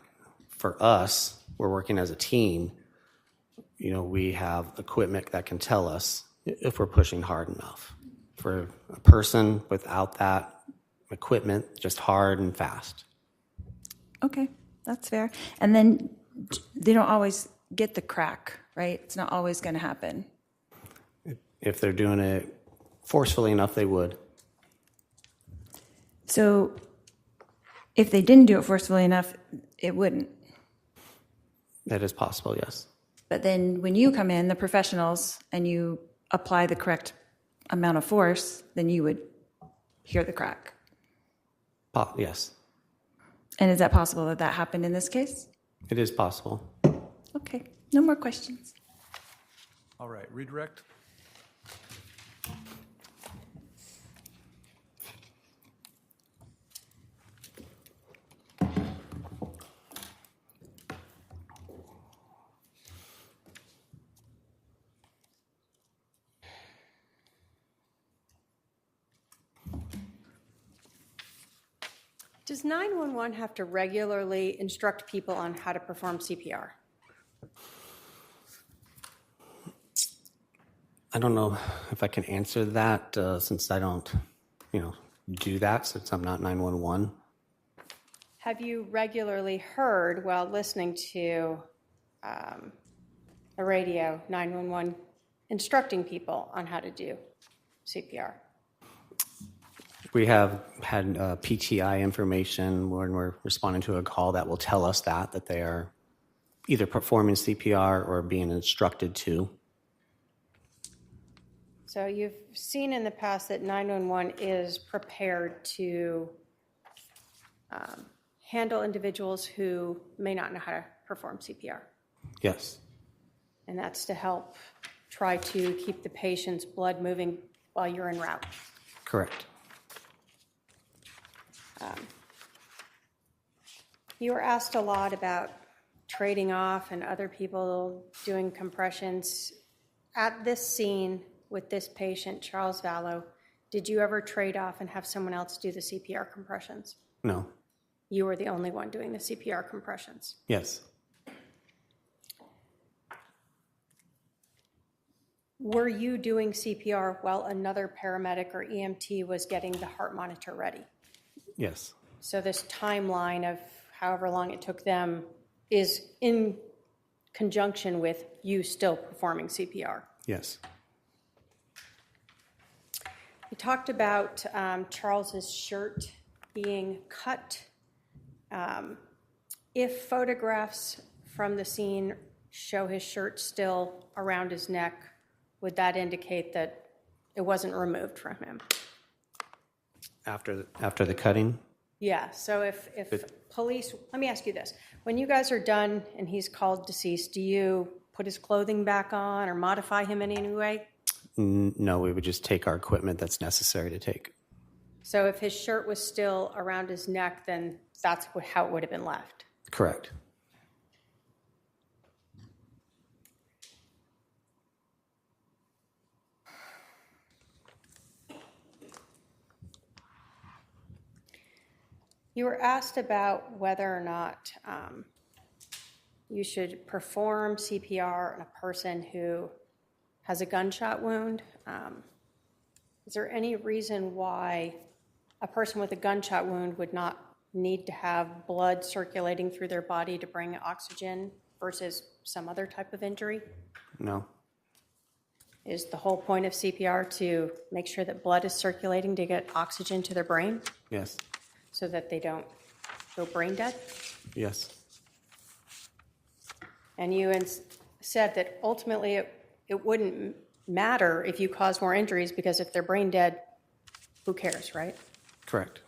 Speaker 4: for us, we're working as a team. We have equipment that can tell us if we're pushing hard enough. For a person without that equipment, just hard and fast.
Speaker 3: Okay, that's fair. And then they don't always get the crack, right? It's not always going to happen.
Speaker 4: If they're doing it forcefully enough, they would.
Speaker 3: So if they didn't do it forcefully enough, it wouldn't.
Speaker 4: That is possible, yes.
Speaker 3: But then when you come in, the professionals, and you apply the correct amount of force, then you would hear the crack.
Speaker 4: Yes,
Speaker 3: And is that possible that that happened in this case?
Speaker 4: it is possible.
Speaker 3: Okay, no more questions.
Speaker 6: All right, redirect.
Speaker 5: Does 911 have to regularly instruct people on how to perform CPR?
Speaker 4: I don't know if I can answer that since I don't, do that since I'm not 911.
Speaker 5: Have you regularly heard while listening to a radio 911 instructing people on how to do CPR?
Speaker 4: We have had PTI information when we're responding to a call that will tell us that they are either performing CPR or being instructed to.
Speaker 5: So you've seen in the past that 911 is prepared to handle individuals who may not know how to perform CPR.
Speaker 4: Yes,
Speaker 5: And that's to help try to keep the patient's blood moving while you're en route.
Speaker 4: correct.
Speaker 5: You were asked a lot about trading off and other people doing compressions. At this scene with this patient, Charles Vallow, did you ever trade off and have someone else do the CPR compressions?
Speaker 4: No,
Speaker 5: You were the only one doing the CPR compressions.
Speaker 4: yes,
Speaker 5: Were you doing CPR while another paramedic or EMT was getting the heart monitor ready?
Speaker 4: yes,
Speaker 5: So this timeline of however long it took them is in conjunction with you still performing CPR.
Speaker 4: yes,
Speaker 5: You talked about Charles's shirt being cut. If photographs from the scene show his shirt still around his neck, would that indicate that it wasn't removed from him?
Speaker 4: After the cutting,
Speaker 5: Yeah, so if police, let me ask you this. When you guys are done and he's called deceased, do you put his clothing back on or modify him in any way?
Speaker 4: no, we would just take our equipment that's necessary to take.
Speaker 5: So if his shirt was still around his neck, then that's how it would have been left.
Speaker 4: Correct.
Speaker 5: You were asked about whether or not you should perform CPR on a person who has a gunshot wound. Is there any reason why a person with a gunshot wound would not need to have blood circulating through their body to bring oxygen versus some other type of injury?
Speaker 4: No.
Speaker 5: Is the whole point of CPR to make sure that blood is circulating to get oxygen to their brain
Speaker 4: Yes.
Speaker 5: so that they don't go brain dead?
Speaker 4: Yes.
Speaker 5: And you said that ultimately it wouldn't matter if you cause more injuries because if they're brain dead, who cares, right?
Speaker 4: Correct.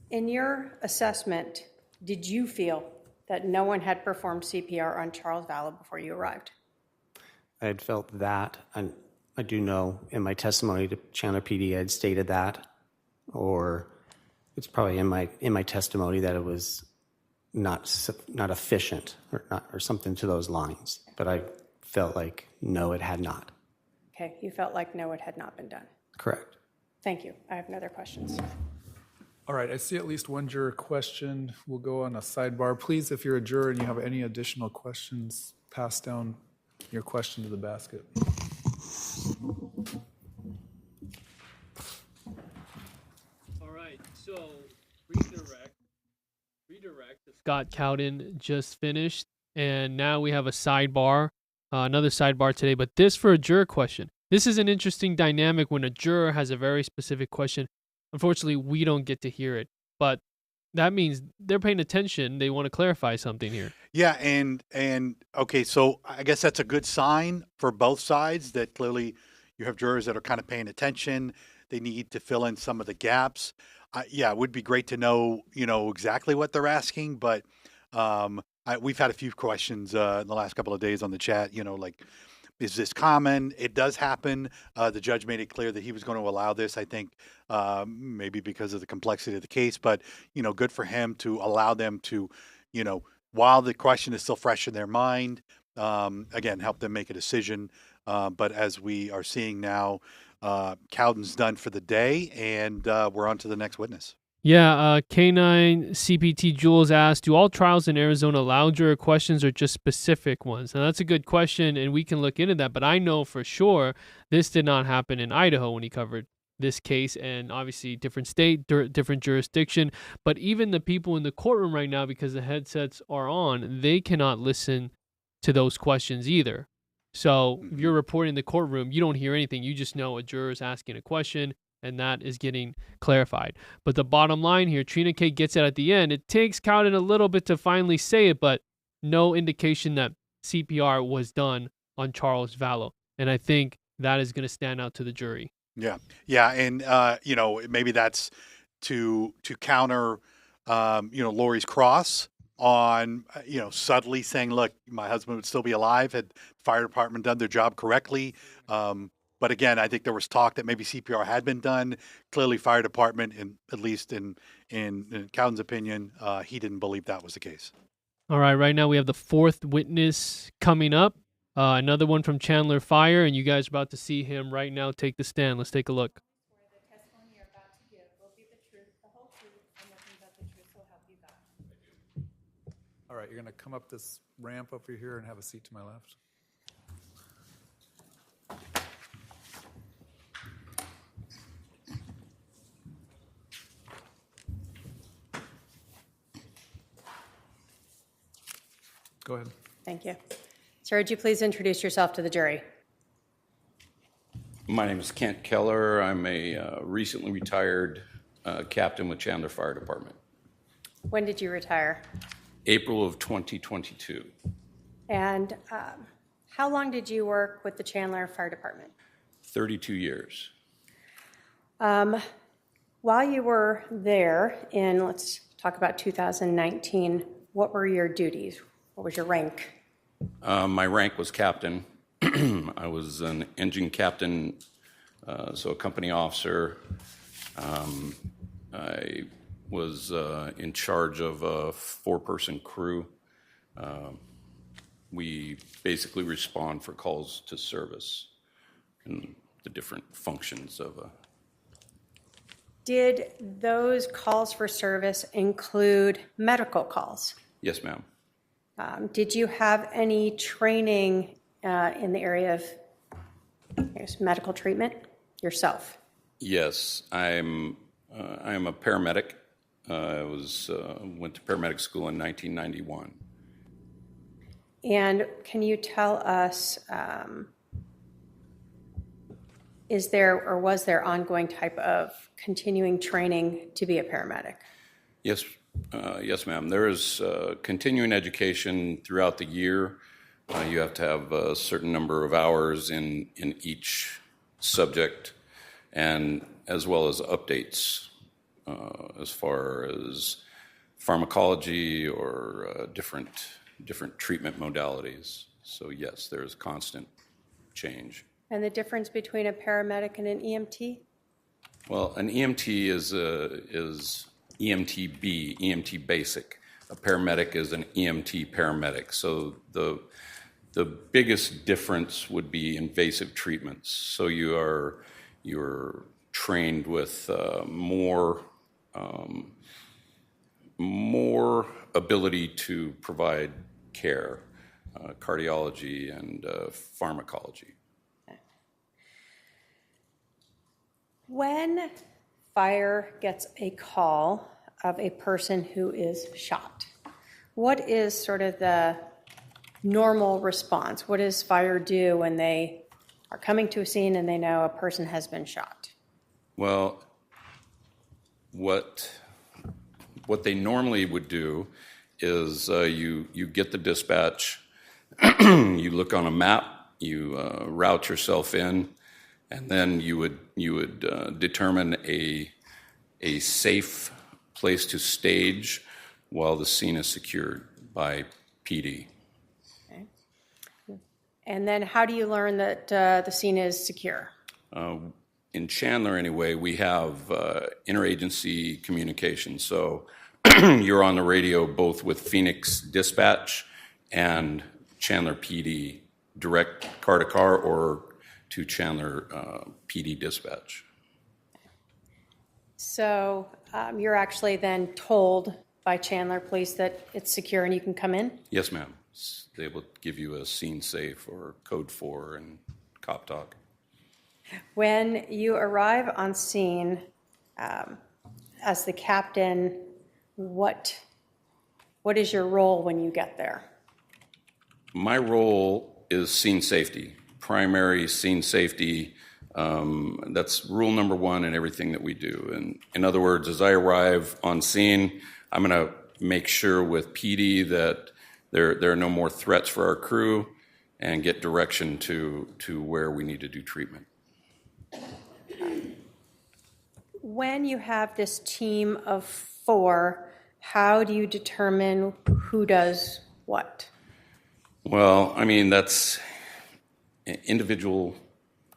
Speaker 5: In your assessment, did you feel that no one had performed CPR on Charles Vallow before you arrived?
Speaker 4: I had felt that, and I do know in my testimony to Chandler PD I had stated that, or it's probably in my testimony that it was not efficient or something to those lines. But I felt like no, it had not.
Speaker 5: Okay, you felt like no, it had not been done.
Speaker 4: Correct.
Speaker 5: Thank you. I have no other questions.
Speaker 6: All right, I see at least one juror question. We'll go on a sidebar. Please, if you're a juror and you have any additional questions, pass down your question to the basket.
Speaker 1: All right, so redirect. Scott Cowden just finished, and now we have a sidebar, another sidebar today, but this for a juror question. This is an interesting dynamic when a juror has a very specific question. Unfortunately, we don't get to hear it, but that means they're paying attention. They want to clarify something here.
Speaker 2: Yeah, and okay, so I guess that's a good sign for both sides that clearly you have jurors that are kind of paying attention. They need to fill in some of the gaps. Yeah, it would be great to know, exactly what they're asking, but we've had a few questions in the last couple of days on the chat, like, is this common? It does happen. The judge made it clear that he was going to allow this, I think, maybe because of the complexity of the case, but, good for him to allow them to, while the question is still fresh in their mind, again, help them make a decision. But as we are seeing now, Cowden's done for the day, and we're on to the next witness.
Speaker 1: Yeah, K9 CPT Jules asked, do all trials in Arizona allow juror questions or just specific ones? Now, that's a good question, and we can look into that, but I know for sure this did not happen in Idaho when he covered this case, and obviously different state, different jurisdiction, but even the people in the courtroom right now, because the headsets are on, they cannot listen to those questions either. So if you're reporting the courtroom, you don't hear anything. You just know a juror is asking a question, and that is getting clarified. But the bottom line here, Trina K gets it at the end. It takes Cowden a little bit to finally say it, but no indication that CPR was done on Charles Vallow. And I think that is going to stand out to the jury.
Speaker 2: Yeah. And, maybe that's to counter, Lori's cross on, subtly saying, look, my husband would still be alive had the fire department done their job correctly. But again, I think there was talk that maybe CPR had been done. Clearly, fire department, at least in Cowden's opinion, he didn't believe that was the case.
Speaker 1: All right, right now we have the fourth witness coming up. Another one from Chandler Fire, and you guys are about to see him right now take the stand. Let's take a look.
Speaker 5: The testimony you're about to give will be the truth, the whole truth, and nothing but the truth will help you God.
Speaker 6: All right, you're going to come up this ramp over here and have a seat to my left. Go ahead.
Speaker 5: Thank you. Sir, would you please introduce yourself to the jury?
Speaker 7: My name is Kent Keller. I'm a recently retired captain with Chandler Fire Department.
Speaker 5: When did you retire?
Speaker 7: April of 2022.
Speaker 5: And how long did you work with the Chandler Fire Department?
Speaker 7: 32 years.
Speaker 5: While you were there in, let's talk about 2019, what were your duties? What was your rank?
Speaker 7: My rank was captain. I was an engine captain, so a company officer. I was in charge of a 4-person crew. We basically respond for calls to service and the different functions of a...
Speaker 5: Did those calls for service include medical calls?
Speaker 7: Yes, ma'am.
Speaker 5: Did you have any training in the area of There's medical treatment yourself.
Speaker 7: Yes, I'm a paramedic. I went to paramedic school in 1991.
Speaker 5: And can you tell us, is there or was there ongoing type of continuing training to be a paramedic?
Speaker 7: Yes, yes, ma'am. There is continuing education throughout the year. You have to have a certain number of hours in each subject, and as well as updates as far as pharmacology or different treatment modalities. So yes, there's constant change.
Speaker 5: And the difference between a paramedic and an EMT?
Speaker 7: Well, an EMT is EMT-B, EMT basic. A paramedic is an EMT paramedic. So the biggest difference would be invasive treatments. So you're trained with more ability to provide care, cardiology and pharmacology.
Speaker 5: When fire gets a call of a person who is shot, what is sort of the normal response? What does fire do when they are coming to a scene and they know a person has been shot?
Speaker 7: Well, what they normally would do is you get the dispatch, you look on a map, you route yourself in, and then you would determine a safe place to stage while the scene is secured by PD.
Speaker 5: Okay. And then how do you learn that the scene is secure?
Speaker 7: In Chandler, anyway, we have interagency communication. So you're on the radio both with Phoenix Dispatch and Chandler PD, direct car to car or to Chandler PD Dispatch.
Speaker 5: So you're actually then told by Chandler Police that it's secure and you can come in?
Speaker 7: Yes, ma'am. They will give you a scene safe or code 4 and cop talk.
Speaker 5: When you arrive on scene as the captain, what is your role when you get there?
Speaker 7: My role is scene safety, primary scene safety. That's rule number 1 in everything that we do. And in other words, as I arrive on scene, I'm going to make sure with PD that there are no more threats for our crew and get direction to where we need to do treatment.
Speaker 5: When you have this team of 4, how do you determine who does what?
Speaker 7: Well, I mean, that's individual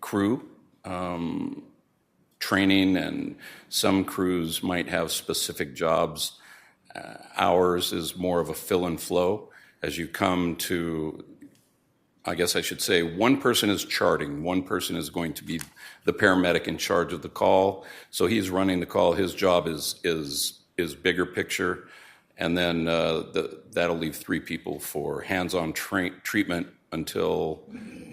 Speaker 7: crew training, and some crews might have specific jobs. Ours is more of a fill and flow. As you come to, I guess I should say, one person is charting, one person is going to be the paramedic in charge of the call. So he's running the call. His job is bigger picture, and then that'll leave 3 people for hands-on treatment until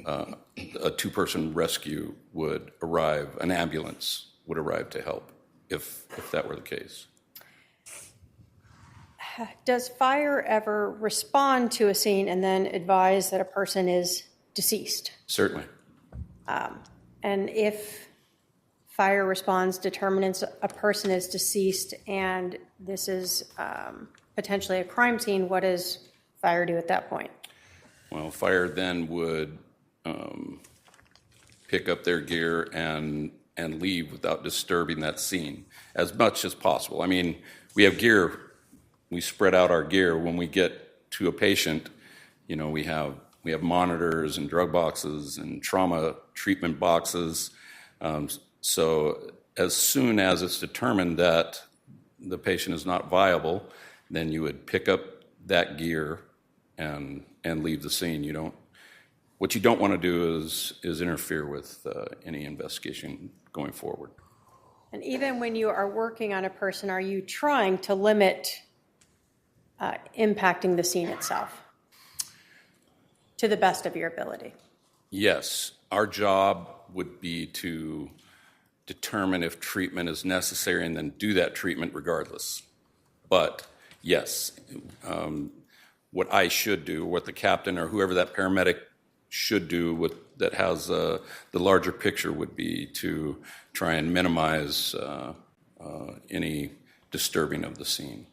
Speaker 7: a 2-person rescue would arrive, an ambulance would arrive to help, if that were the case.
Speaker 5: Does fire ever respond to a scene and then advise that a person is deceased?
Speaker 7: Certainly.
Speaker 5: And if fire responds, determines a person is deceased, and this is potentially a crime scene, what does fire do at that point?
Speaker 7: Well, fire then would pick up their gear and leave without disturbing that scene as much as possible. I mean, we have gear. We spread out our gear. When we get to a patient, you know, we have monitors and drug boxes and trauma treatment boxes. So as soon as it's determined that the patient is not viable, then you would pick up that gear and leave the scene. What you don't want to do is interfere with any investigation going forward.
Speaker 5: And even when you are working on a person, are you trying to limit impacting the scene itself to the best of your ability?
Speaker 7: Yes, our job would be to determine if treatment is necessary and then do that treatment regardless. But yes, what I should do, what the captain or whoever that paramedic should do that has the larger picture would be to try and minimize any disturbing of the scene.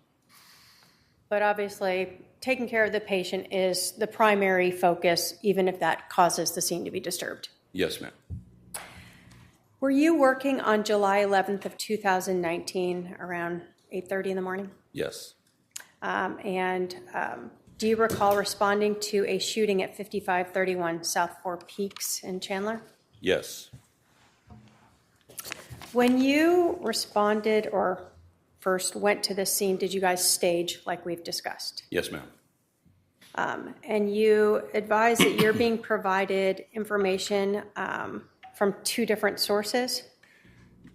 Speaker 5: But obviously, taking care of the patient is the primary focus, even if that causes the scene to be disturbed.
Speaker 7: Yes, ma'am.
Speaker 5: Were you working on July 11th of 2019 around 8:30 in the morning?
Speaker 7: Yes.
Speaker 5: Do you recall responding to a shooting at 5531 South Four Peaks in Chandler?
Speaker 7: Yes.
Speaker 5: When you responded or first went to the scene, did you guys stage like we've discussed?
Speaker 7: Yes, ma'am.
Speaker 5: And you advise that you're being provided information from two different sources?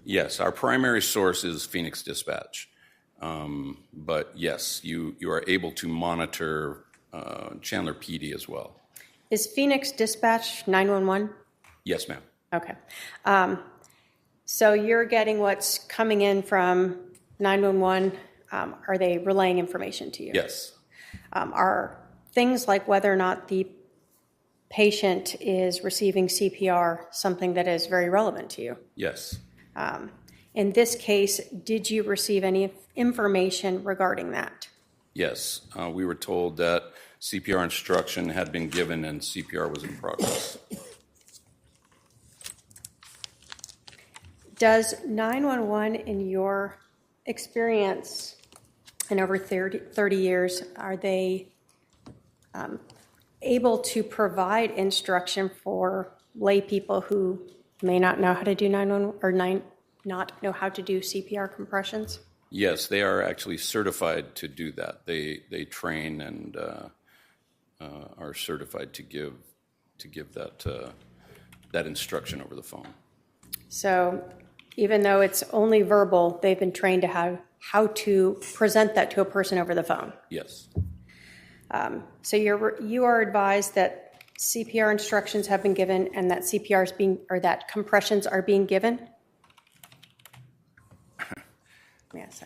Speaker 7: Yes, our primary source is Phoenix Dispatch. But yes, you are able to monitor Chandler PD as well.
Speaker 5: Is Phoenix Dispatch 911?
Speaker 7: Yes, ma'am.
Speaker 5: Okay. So you're getting what's coming in from 911. Are they relaying information to you?
Speaker 7: Yes.
Speaker 5: Are things like whether or not the patient is receiving CPR something that is very relevant to you?
Speaker 7: Yes.
Speaker 5: In this case, did you receive any information regarding that?
Speaker 7: Yes. We were told that CPR instruction had been given and CPR was in progress.
Speaker 5: Does 911, in your experience in over 30 years, are they able to provide instruction for lay people who may not know how to do 911 or not know how to do CPR compressions?
Speaker 7: Yes, they are actually certified to do that. They train and are certified to give that instruction over the phone.
Speaker 5: So even though it's only verbal, they've been trained to how to present that to a person over the phone.
Speaker 7: Yes.
Speaker 5: So you are advised that CPR instructions have been given and that that compressions are being given? Yes.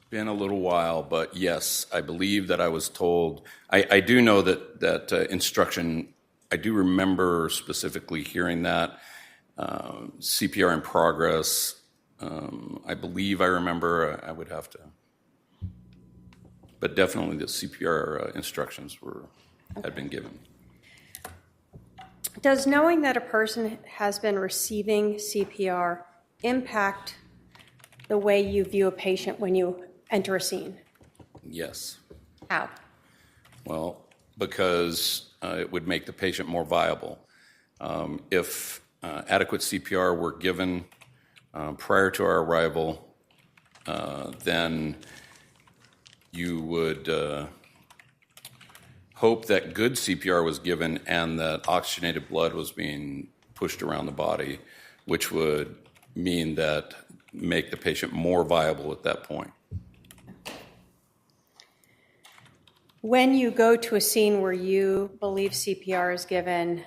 Speaker 7: Been a little while, but yes, I believe that I was told. I do know that instruction. I do remember specifically hearing that CPR in progress. I believe I remember. I would have to, but definitely the CPR instructions had been given.
Speaker 5: Does knowing that a person has been receiving CPR impact the way you view a patient when you enter a scene?
Speaker 7: Yes.
Speaker 5: How?
Speaker 7: Well, because it would make the patient more viable. If adequate CPR were given prior to our arrival, then you would hope that good CPR was given and that oxygenated blood was being pushed around the body, which would mean that make the patient more viable at that point.
Speaker 5: When you go to a scene where you believe CPR is given,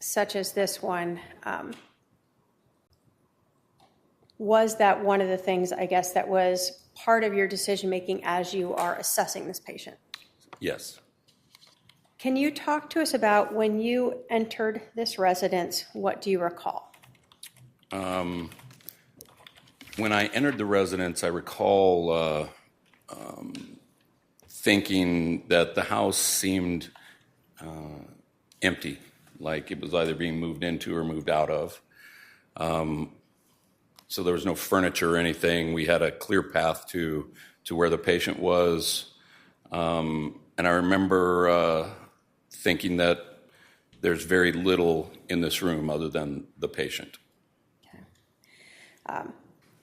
Speaker 5: such as this one, was that one of the things, I guess, that was part of your decision making as you are assessing this patient?
Speaker 7: Yes.
Speaker 5: Can you talk to us about when you entered this residence, what do you recall?
Speaker 7: When I entered the residence, I recall thinking that the house seemed empty, like it was either being moved into or moved out of. So there was no furniture or anything. We had a clear path to where the patient was. And I remember thinking that there's very little in this room other than the patient.
Speaker 5: Okay.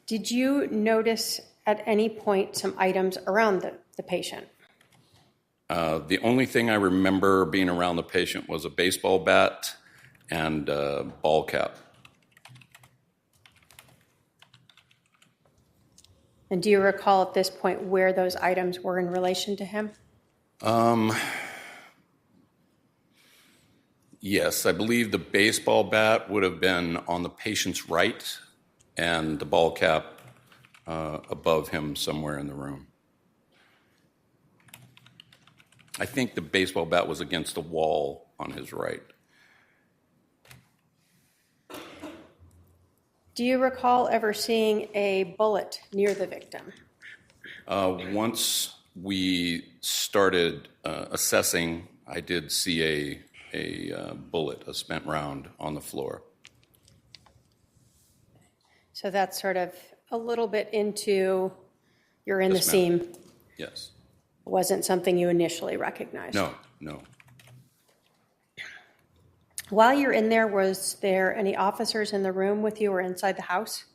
Speaker 5: Did you notice at any point some items around the patient?
Speaker 7: The only thing I remember being around the patient was a baseball bat and a ball cap.
Speaker 5: And do you recall at this point where those items were in relation to him?
Speaker 7: Yes, I believe the baseball bat would have been on the patient's right and the ball cap above him somewhere in the room. I think the baseball bat was against the wall on his right.
Speaker 5: Do you recall ever seeing a bullet near the victim?
Speaker 7: Once we started assessing, I did see a bullet, a spent round on the floor.
Speaker 5: So that's sort of a little bit into you're in
Speaker 7: Yes,
Speaker 5: the
Speaker 7: ma'am.
Speaker 5: scene.
Speaker 7: Yes.
Speaker 5: Wasn't something you initially recognized.
Speaker 7: No.
Speaker 5: While you're in there, was there any officers in the room with you or inside the house?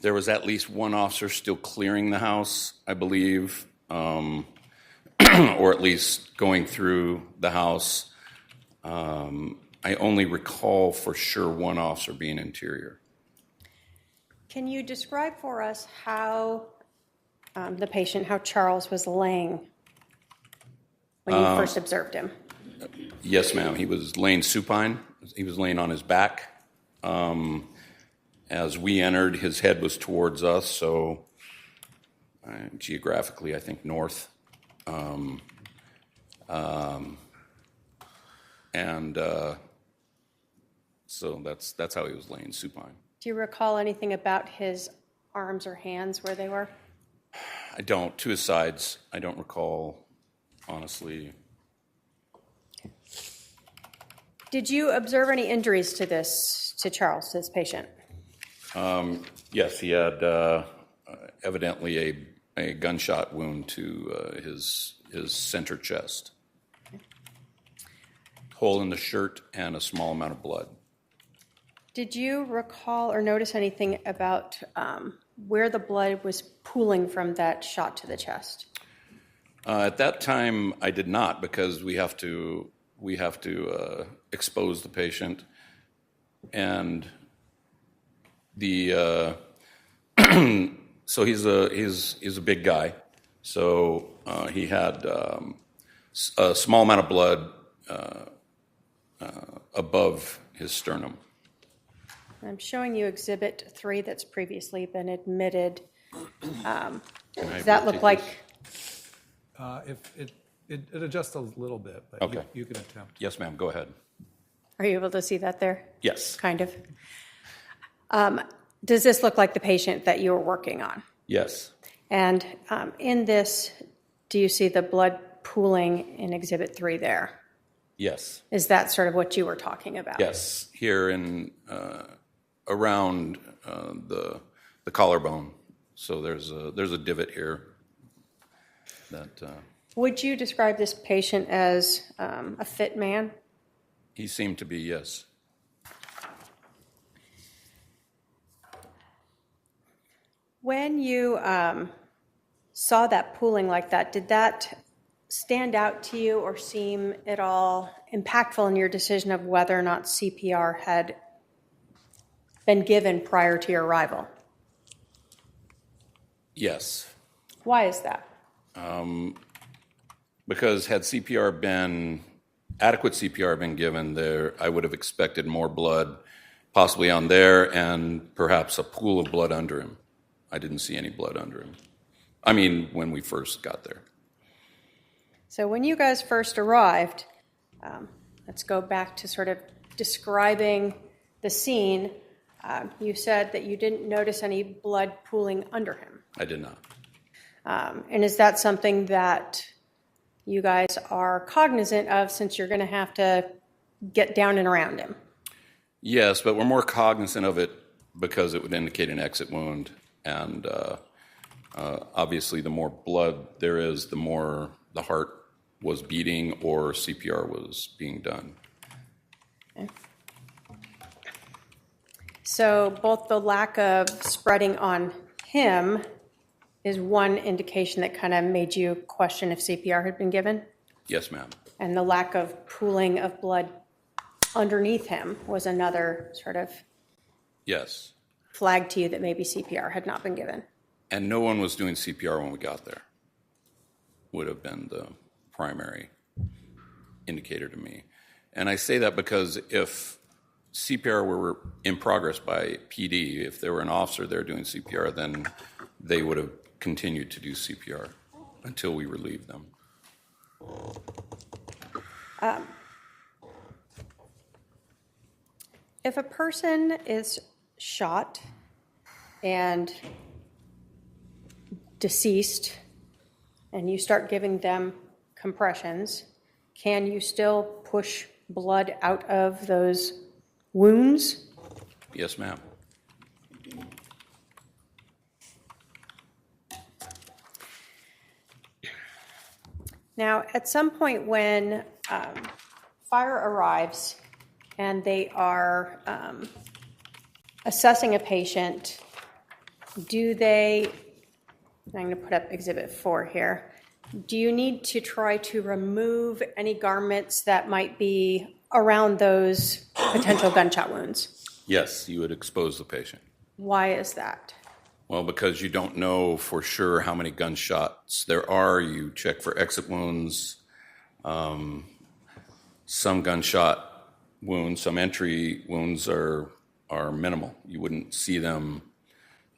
Speaker 7: There was at least one officer still clearing the house, I believe, or at least going through the house. I only recall for sure one officer being interior.
Speaker 5: Can you describe for us how the patient, how Charles was laying when you first observed him?
Speaker 7: Yes, ma'am. He was laying supine. He was laying on his back. As we entered, his head was towards us, so geographically, I think north. So that's how he was laying supine.
Speaker 5: Do you recall anything about his arms or hands where they were?
Speaker 7: I don't. To his sides, I don't recall, honestly.
Speaker 5: Did you observe any injuries to Charles, to this patient?
Speaker 7: Yes, he had evidently a gunshot wound to his center chest. Hole in the shirt and a small amount of blood.
Speaker 5: Did you recall or notice anything about where the blood was pooling from that shot to the chest?
Speaker 7: At that time, I did not, because we have to expose the patient, and the so he's a big guy, so he had a small amount of blood above his sternum.
Speaker 5: I'm showing you Exhibit 3 that's previously been admitted. Does that look like?
Speaker 6: If it adjusts a little bit, but
Speaker 7: Okay.
Speaker 6: you can attempt.
Speaker 7: Yes, ma'am. Go ahead.
Speaker 5: Are you able to see that there?
Speaker 7: Yes.
Speaker 5: Kind of. Does this look like the patient that you were working on?
Speaker 7: Yes.
Speaker 5: And in this, do you see the blood pooling in Exhibit 3 there?
Speaker 7: Yes.
Speaker 5: Is that sort of what you were talking about?
Speaker 7: Yes. Here in around the collarbone. So there's a divot here. That
Speaker 5: Would you describe this patient as a fit man?
Speaker 7: he seemed to be. Yes.
Speaker 5: When you saw that pooling like that, did that stand out to you or seem at all impactful in your decision of whether or not CPR had been given prior to your arrival?
Speaker 7: Yes.
Speaker 5: Why is that?
Speaker 7: Because had adequate CPR been given there, I would have expected more blood, possibly on there, and perhaps a pool of blood under him. I didn't see any blood under him. I mean, when we first got there.
Speaker 5: So when you guys first arrived, let's go back to sort of describing the scene. You said that you didn't notice any blood pooling under him.
Speaker 7: I did not.
Speaker 5: And is that something that you guys are cognizant of since you're going to have to get down and around him?
Speaker 7: Yes, but we're more cognizant of it because it would indicate an exit wound. And obviously, the more blood there is, the more the heart was beating or CPR was being done.
Speaker 5: Okay. So both the lack of spreading on him is one indication that kind of made you question if CPR had been given?
Speaker 7: Yes, ma'am.
Speaker 5: And the lack of pooling of blood underneath him was another sort of
Speaker 7: Yes.
Speaker 5: flag to you that maybe CPR had not been given?
Speaker 7: And no one was doing CPR when we got there. Would have been the primary indicator to me. And I say that because if CPR were in progress by PD, if there were an officer there doing CPR, then they would have continued to do CPR until we relieved them.
Speaker 5: If a person is shot and deceased, and you start giving them compressions, can you still push blood out of those wounds?
Speaker 7: Yes, ma'am.
Speaker 5: Now, at some point when fire arrives and they are assessing a patient, do they, I'm going to put up Exhibit 4 here, do you need to try to remove any garments that might be around those potential gunshot wounds?
Speaker 7: Yes, you would expose the patient.
Speaker 5: Why is that?
Speaker 7: Well, because you don't know for sure how many gunshots there are. You check for exit wounds. Some gunshot wounds, some entry wounds are minimal. You wouldn't see them.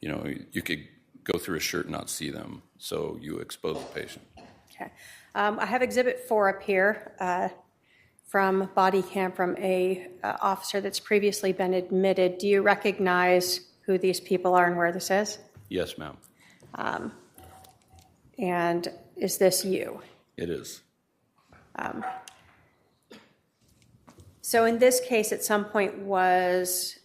Speaker 7: You know, you could go through a shirt and not see them. So you expose the patient.
Speaker 5: Okay. I have Exhibit 4 up here from body cam from a officer that's previously been admitted. Do you recognize who these people are and where this is?
Speaker 7: Yes, ma'am.
Speaker 5: And is this you?
Speaker 7: It is.
Speaker 5: So in this case, at some point, was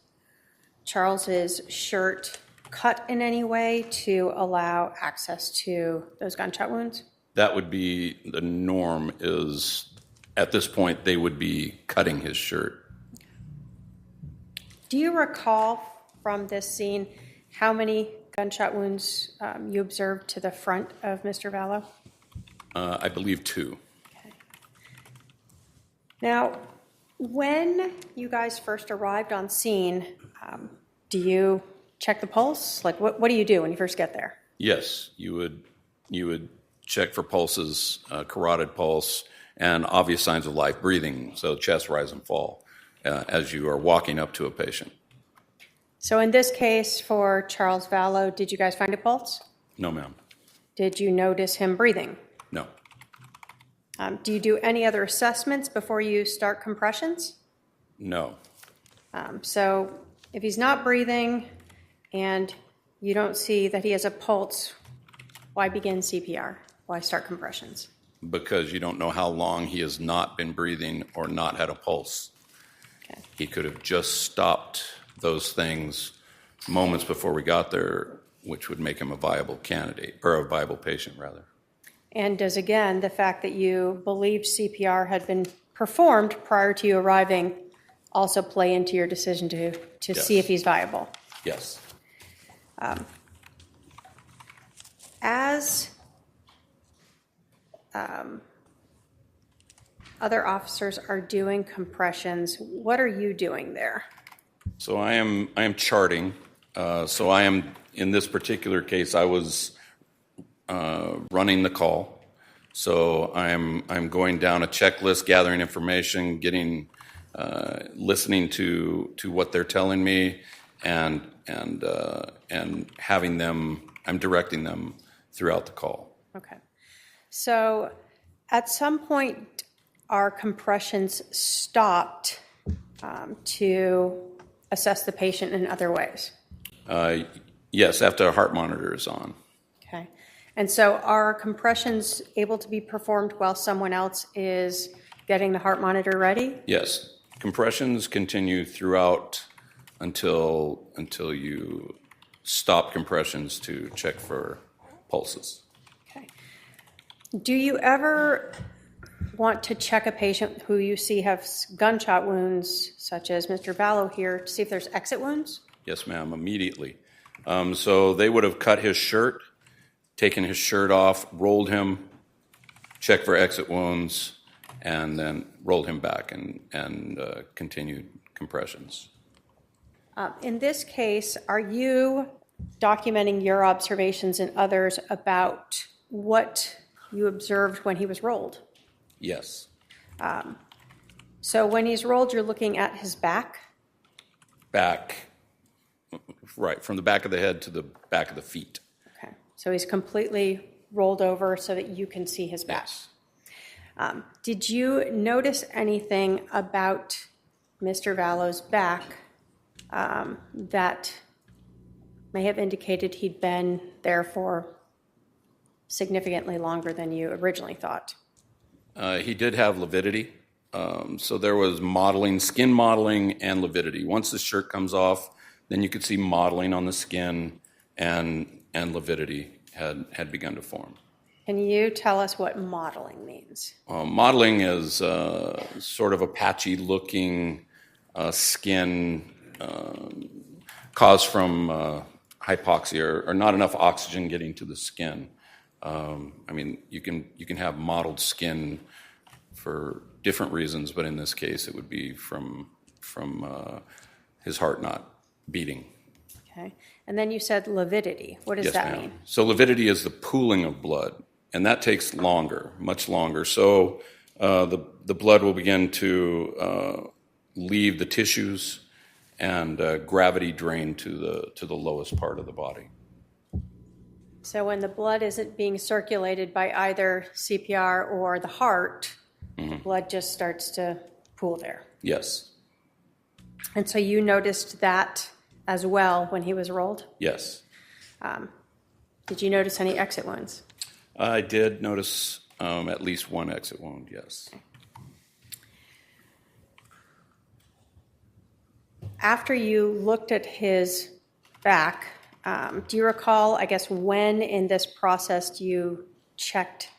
Speaker 5: Charles's shirt cut in any way to allow access to those gunshot wounds?
Speaker 7: That would be the norm. Is at this point they would be cutting his shirt.
Speaker 5: Do you recall from this scene how many gunshot wounds you observed to the front of Mr. Vallow?
Speaker 7: I believe 2.
Speaker 5: Okay. Now, when you guys first arrived on scene, do you check the pulse? Like, what do you do when you first get there?
Speaker 7: Yes, you would check for pulses, carotid pulse, and obvious signs of life breathing, so chest rise and fall, as you are walking up to a patient.
Speaker 5: So in this case, for Charles Vallow, did you guys find a pulse?
Speaker 7: No, ma'am.
Speaker 5: Did you notice him breathing?
Speaker 7: No.
Speaker 5: Do you do any other assessments before you start compressions?
Speaker 7: No.
Speaker 5: So if he's not breathing and you don't see that he has a pulse, why begin CPR? Why start compressions?
Speaker 7: Because you don't know how long he has not been breathing or not had a pulse.
Speaker 5: Okay.
Speaker 7: He could have just stopped those things moments before we got there, which would make him a viable candidate, or a viable patient, rather.
Speaker 5: And does, again, the fact that you believe CPR had been performed prior to you arriving also play into your decision to
Speaker 7: Yes.
Speaker 5: see if he's viable?
Speaker 7: Yes.
Speaker 5: As other officers are doing compressions, what are you doing there?
Speaker 7: So I am charting. So I am, in this particular case, I was running the call. So I'm going down a checklist, gathering information, getting listening to what they're telling me, and having them. I'm directing them throughout the call.
Speaker 5: Okay. So at some point, are compressions stopped to assess the patient in other ways?
Speaker 7: Yes, after a heart monitor is on.
Speaker 5: Okay. And so are compressions able to be performed while someone else is getting the heart monitor ready?
Speaker 7: Yes, compressions continue throughout until you stop compressions to check for pulses.
Speaker 5: Okay. Do you ever want to check a patient who you see have gunshot wounds, such as Mr. Vallow here, to see if there's exit wounds?
Speaker 7: Yes, ma'am, immediately. So they would have cut his shirt, taken his shirt off, rolled him, checked for exit wounds, and then rolled him back and continued compressions.
Speaker 5: In this case, are you documenting your observations and others about what you observed when he was rolled.
Speaker 7: Yes.
Speaker 5: So when he's rolled, you're looking at his back.
Speaker 7: Back, right, from the back of the head to the back of the feet.
Speaker 5: Okay. So he's completely rolled over so that you can see his back.
Speaker 7: Yes.
Speaker 5: Did you notice anything about Mr. Vallow's back that may have indicated he'd been there for significantly longer than you originally thought?
Speaker 7: He did have lividity. So there was modeling, skin modeling and lividity. Once the shirt comes off, then you could see modeling on the skin, and lividity had begun to form.
Speaker 5: Can you tell us what modeling means?
Speaker 7: Modeling is sort of a patchy-looking skin caused from hypoxia or not enough oxygen getting to the skin. I mean, you can have mottled skin for different reasons, but in this case, it would be from his heart not beating.
Speaker 5: Okay. And then you said lividity. What does
Speaker 7: Yes,
Speaker 5: that
Speaker 7: ma'am.
Speaker 5: mean?
Speaker 7: So lividity is the pooling of blood, and that takes longer, much longer. So the blood will begin to leave the tissues and gravity drain to the lowest part of the body.
Speaker 5: So when the blood isn't being circulated by either CPR or the heart, the blood just starts to pool there.
Speaker 7: Yes.
Speaker 5: And so you noticed that as well when he was rolled?
Speaker 7: Yes.
Speaker 5: Did you notice any exit wounds?
Speaker 7: I did notice at least one exit wound, yes.
Speaker 5: After you looked at his back, do you recall, I guess, when in this process you checked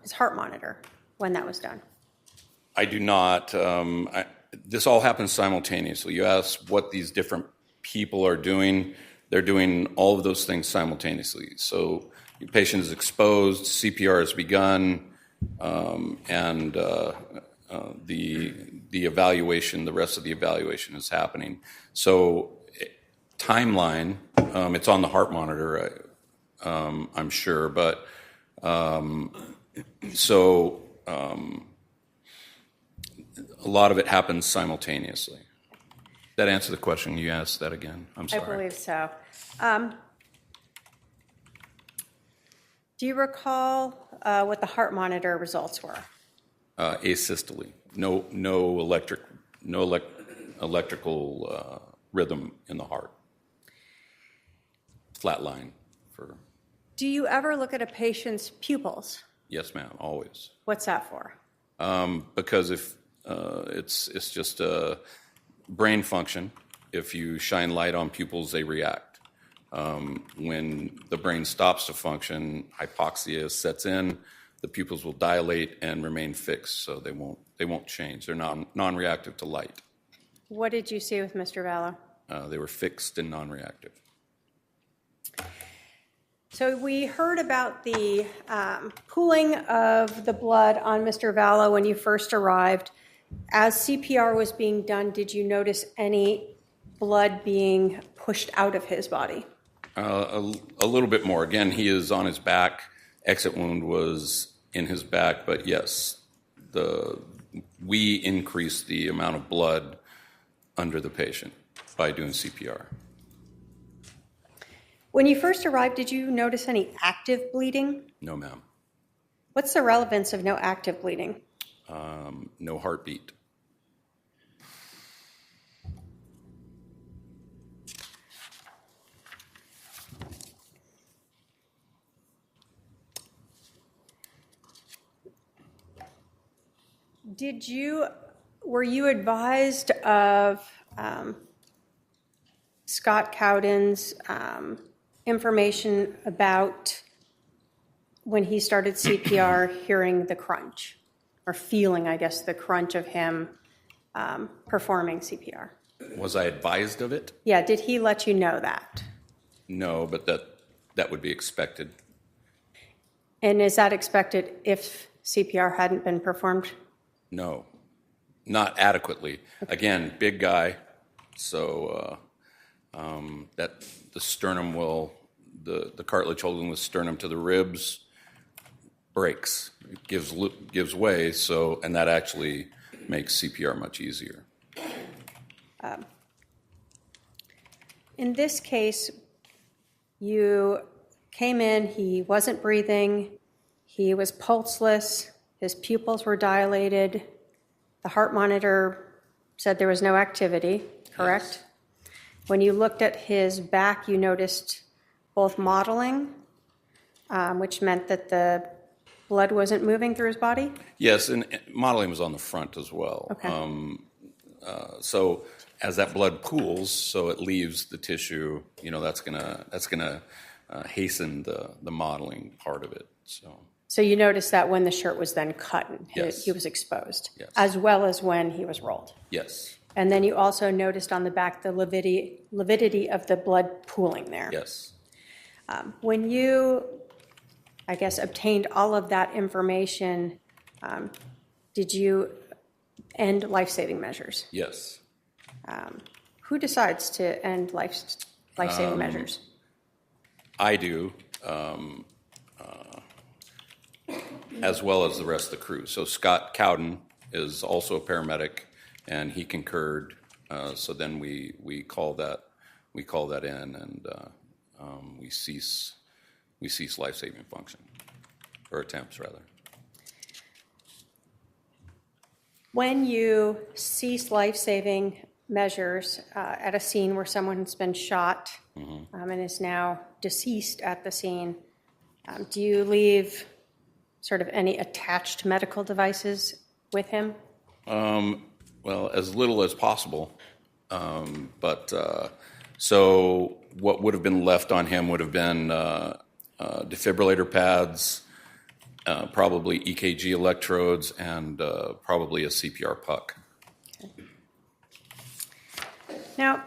Speaker 5: his heart monitor, when that was done?
Speaker 7: I do not. This all happens simultaneously. You ask what these different people are doing. They're doing all of those things simultaneously. So the patient is exposed, CPR has begun, and the evaluation, the rest of the evaluation is happening. So timeline, it's on the heart monitor, I'm sure, but a lot of it happens simultaneously. That answer the question? You asked that again. I'm sorry.
Speaker 5: I believe so. Do you recall what the heart monitor results were?
Speaker 7: Asystole. No electrical rhythm in the heart. Flat line for.
Speaker 5: Do you ever look at a patient's pupils?
Speaker 7: Yes, ma'am. Always.
Speaker 5: What's that for?
Speaker 7: Because if it's just a brain function. If you shine light on pupils, they react. When the brain stops to function, hypoxia sets in. The pupils will dilate and remain fixed, so they won't change. They're non-reactive to light.
Speaker 5: What did you see with Mr. Vallow?
Speaker 7: They were fixed and non-reactive.
Speaker 5: So we heard about the pooling of the blood on Mr. Vallow when you first arrived. As CPR was being done, did you notice any blood being pushed out of his body?
Speaker 7: A little bit more. Again, he is on his back. Exit wound was in his back, but yes, we increased the amount of blood under the patient by doing CPR.
Speaker 5: When you first arrived, did you notice any active bleeding?
Speaker 7: No, ma'am.
Speaker 5: What's the relevance of no active bleeding?
Speaker 7: No heartbeat.
Speaker 5: Were you advised of Scott Cowden's information about when he started CPR, hearing the crunch, or feeling, I guess, the crunch of him performing CPR?
Speaker 7: Was I advised of it?
Speaker 5: Yeah, did he let you know that?
Speaker 7: No, but that would be expected.
Speaker 5: And is that expected if CPR hadn't been performed?
Speaker 7: No, not adequately. Again, big guy, so that the sternum will, the cartilage holding the sternum to the ribs breaks. It gives way, so, and that actually makes CPR much easier.
Speaker 5: In this case, you came in, he wasn't breathing, he was pulseless, his pupils were dilated, the heart monitor said there was no activity, correct? Yes. When you looked at his back, you noticed both mottling, which meant that the blood wasn't moving through his body?
Speaker 7: Yes, and mottling was on the front as well.
Speaker 5: Okay.
Speaker 7: So as that blood pools, so it leaves the tissue, that's gonna hasten the mottling part of it.
Speaker 5: So you noticed that when the shirt was then cut,
Speaker 7: yes.
Speaker 5: He was exposed,
Speaker 7: yes.
Speaker 5: as well as when he was rolled.
Speaker 7: Yes.
Speaker 5: And then you also noticed on the back the lividity of the blood pooling there.
Speaker 7: Yes.
Speaker 5: When you, I guess, obtained all of that information, did you end life-saving measures?
Speaker 7: Yes.
Speaker 5: Who decides to end life-saving measures?
Speaker 7: I do, as well as the rest of the crew. So Scott Cowden is also a paramedic, and he concurred. So then we call that in, and we cease life-saving function, or attempts rather.
Speaker 5: When you cease life-saving measures at a scene where someone's been shot and is now deceased at the scene, do you leave sort of any attached medical devices with him?
Speaker 7: Well, as little as possible. So what would have been left on him would have been defibrillator pads, probably EKG electrodes, and probably a CPR puck.
Speaker 5: Okay. Now,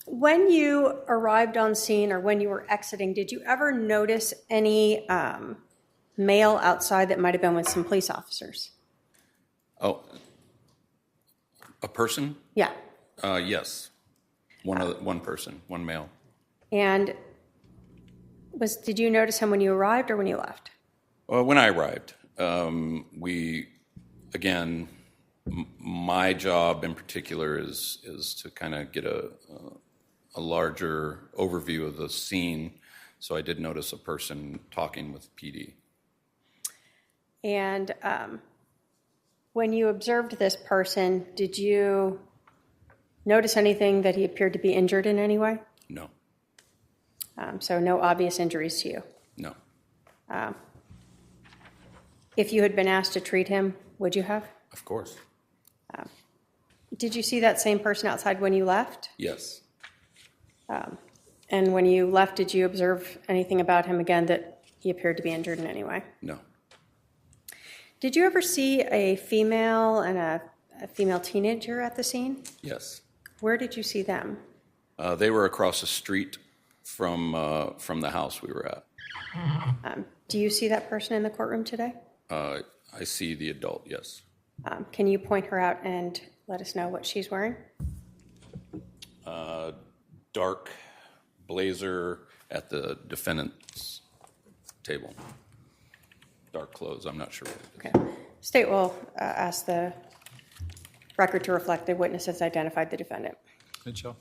Speaker 5: when you arrived on scene or when you were exiting, did you ever notice any male outside that might have been with some police officers?
Speaker 7: Oh, a person?
Speaker 5: Yeah.
Speaker 7: Yes. One person, one male.
Speaker 5: And did you notice him when you arrived or when you left?
Speaker 7: When I arrived, my job in particular is to kind of get a larger overview of the scene. So I did notice a person talking with PD.
Speaker 5: And when you observed this person, did you notice anything that he appeared to be injured in any way?
Speaker 7: No.
Speaker 5: So no obvious injuries to you?
Speaker 7: No.
Speaker 5: If you had been asked to treat him, would you have?
Speaker 7: Of course.
Speaker 5: Did you see that same person outside when you left?
Speaker 7: Yes.
Speaker 5: And when you left, did you observe anything about him again that he appeared to be injured in any way?
Speaker 7: No.
Speaker 5: Did you ever see a female and a female teenager at the scene?
Speaker 7: Yes.
Speaker 5: Where did you see them?
Speaker 7: They were across the street from the house we were at.
Speaker 5: Do you see that person in the courtroom today?
Speaker 7: I see the adult, yes.
Speaker 5: Can you point her out and let us know what she's wearing?
Speaker 7: Dark blazer at the defendant's table. Dark clothes, I'm not sure what it is.
Speaker 5: Okay. State will ask the record to reflect the witness has identified the defendant.
Speaker 6: Mitchell.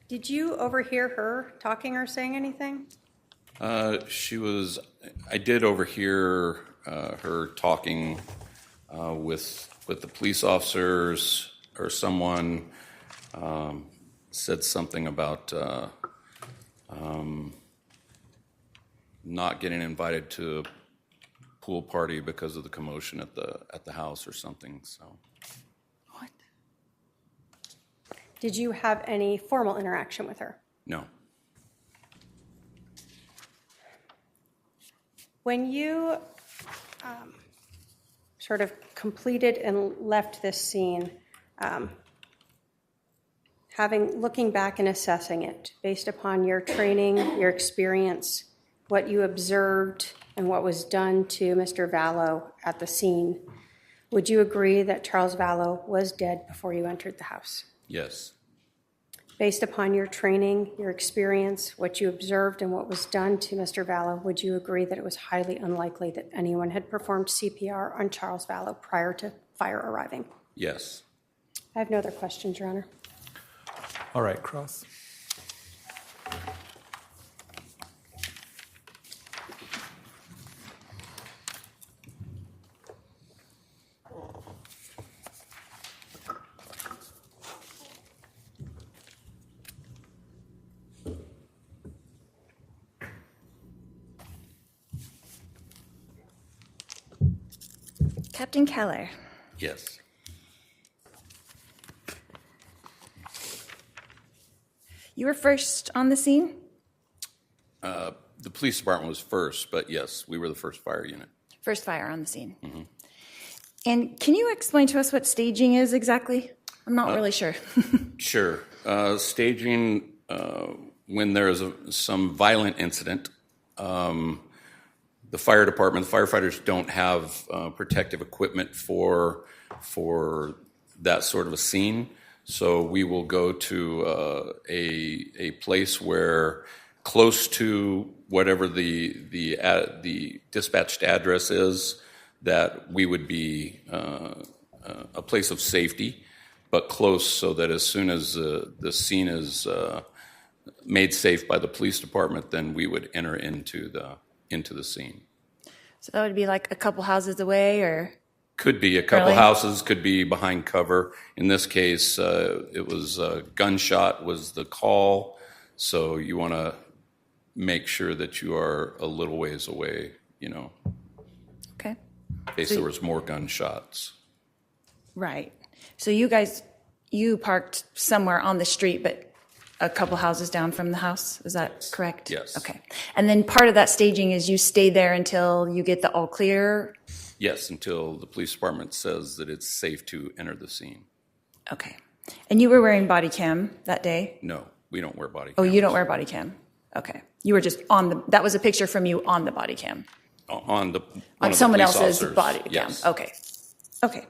Speaker 5: Did you overhear her talking or saying anything?
Speaker 7: I did overhear her talking with the police officers, or someone said something about not getting invited to a pool party because of the commotion at the house or something. So.
Speaker 5: What? Did you have any formal interaction with her?
Speaker 7: No.
Speaker 5: When you sort of completed and left this scene, looking back and assessing it based upon your training, your experience, what you observed, and what was done to Mr. Vallow at the scene, would you agree that Charles Vallow was dead before you entered the house?
Speaker 7: Yes.
Speaker 5: Based upon your training, your experience, what you observed, and what was done to Mr. Vallow, would you agree that it was highly unlikely that anyone had performed CPR on Charles Vallow prior to fire arriving?
Speaker 7: Yes.
Speaker 5: I have no other questions, Your Honor.
Speaker 6: All right, Cross.
Speaker 3: Captain Keller.
Speaker 7: Yes.
Speaker 3: You were first on the scene?
Speaker 7: The police department was first, but yes, we were the first fire unit.
Speaker 3: First fire on the scene. Mm-hmm. And can you explain to us what staging is exactly? I'm not really sure.
Speaker 7: Sure. Staging, when there is some violent incident, the fire department, the firefighters don't have protective equipment for that sort of a scene. So we will go to a place where close to whatever the dispatched address is, that we would be a place of safety, but close, so that as soon as the scene is made safe by the police department, then we would enter into the scene.
Speaker 3: So that would be like a couple houses away, or?
Speaker 7: Could be a couple
Speaker 3: Really?
Speaker 7: houses, could be behind cover. In this case, it was gunshot was the call, so you want to make sure that you are a little ways away,
Speaker 3: Okay.
Speaker 7: in case there was more gunshots.
Speaker 3: Right. So you parked somewhere on the street, but a couple houses down from the house. Is that correct?
Speaker 7: Yes.
Speaker 3: Okay. And then part of that staging is you stay there until you get the all clear?
Speaker 7: Yes, until the police department says that it's safe to enter the scene.
Speaker 3: Okay. And you were wearing body cam that day?
Speaker 7: No, we don't wear body
Speaker 3: Oh,
Speaker 7: cams.
Speaker 3: you don't wear body cam? Okay. You were just that was a picture from you on the body cam?
Speaker 7: On the one
Speaker 3: On
Speaker 7: of the
Speaker 3: someone
Speaker 7: police
Speaker 3: else's
Speaker 7: officers,
Speaker 3: body cam?
Speaker 7: yes.
Speaker 3: Okay. Okay.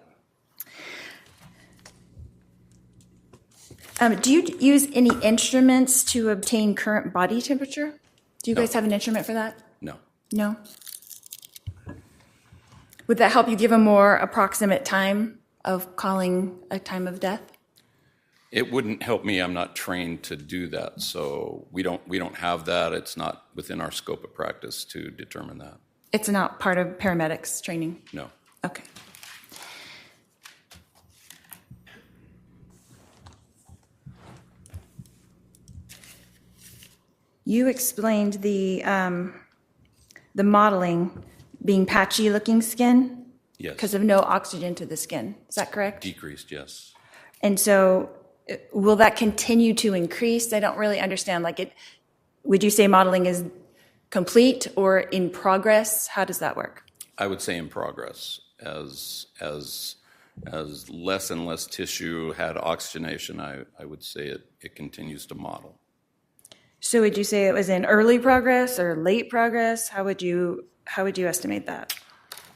Speaker 3: Do you use any instruments to obtain current body temperature? Do you guys have an instrument for that?
Speaker 7: No.
Speaker 3: No? Would that help you give a more approximate time of calling a time of death?
Speaker 7: It wouldn't help me. I'm not trained to do that, so we don't have that. It's not within our scope of practice to determine that.
Speaker 3: It's not part of paramedics training?
Speaker 7: No.
Speaker 3: Okay. You explained the modeling being patchy looking skin
Speaker 7: Yes.
Speaker 3: because of no oxygen to the skin. Is that correct?
Speaker 7: Decreased, yes.
Speaker 3: And so will that continue to increase? I don't really understand. Would you say modeling is complete or in progress? How does that work?
Speaker 7: I would say in progress. As less and less tissue had oxygenation, I would say it continues to model.
Speaker 3: So would you say it was in early progress or late progress? How would you estimate that?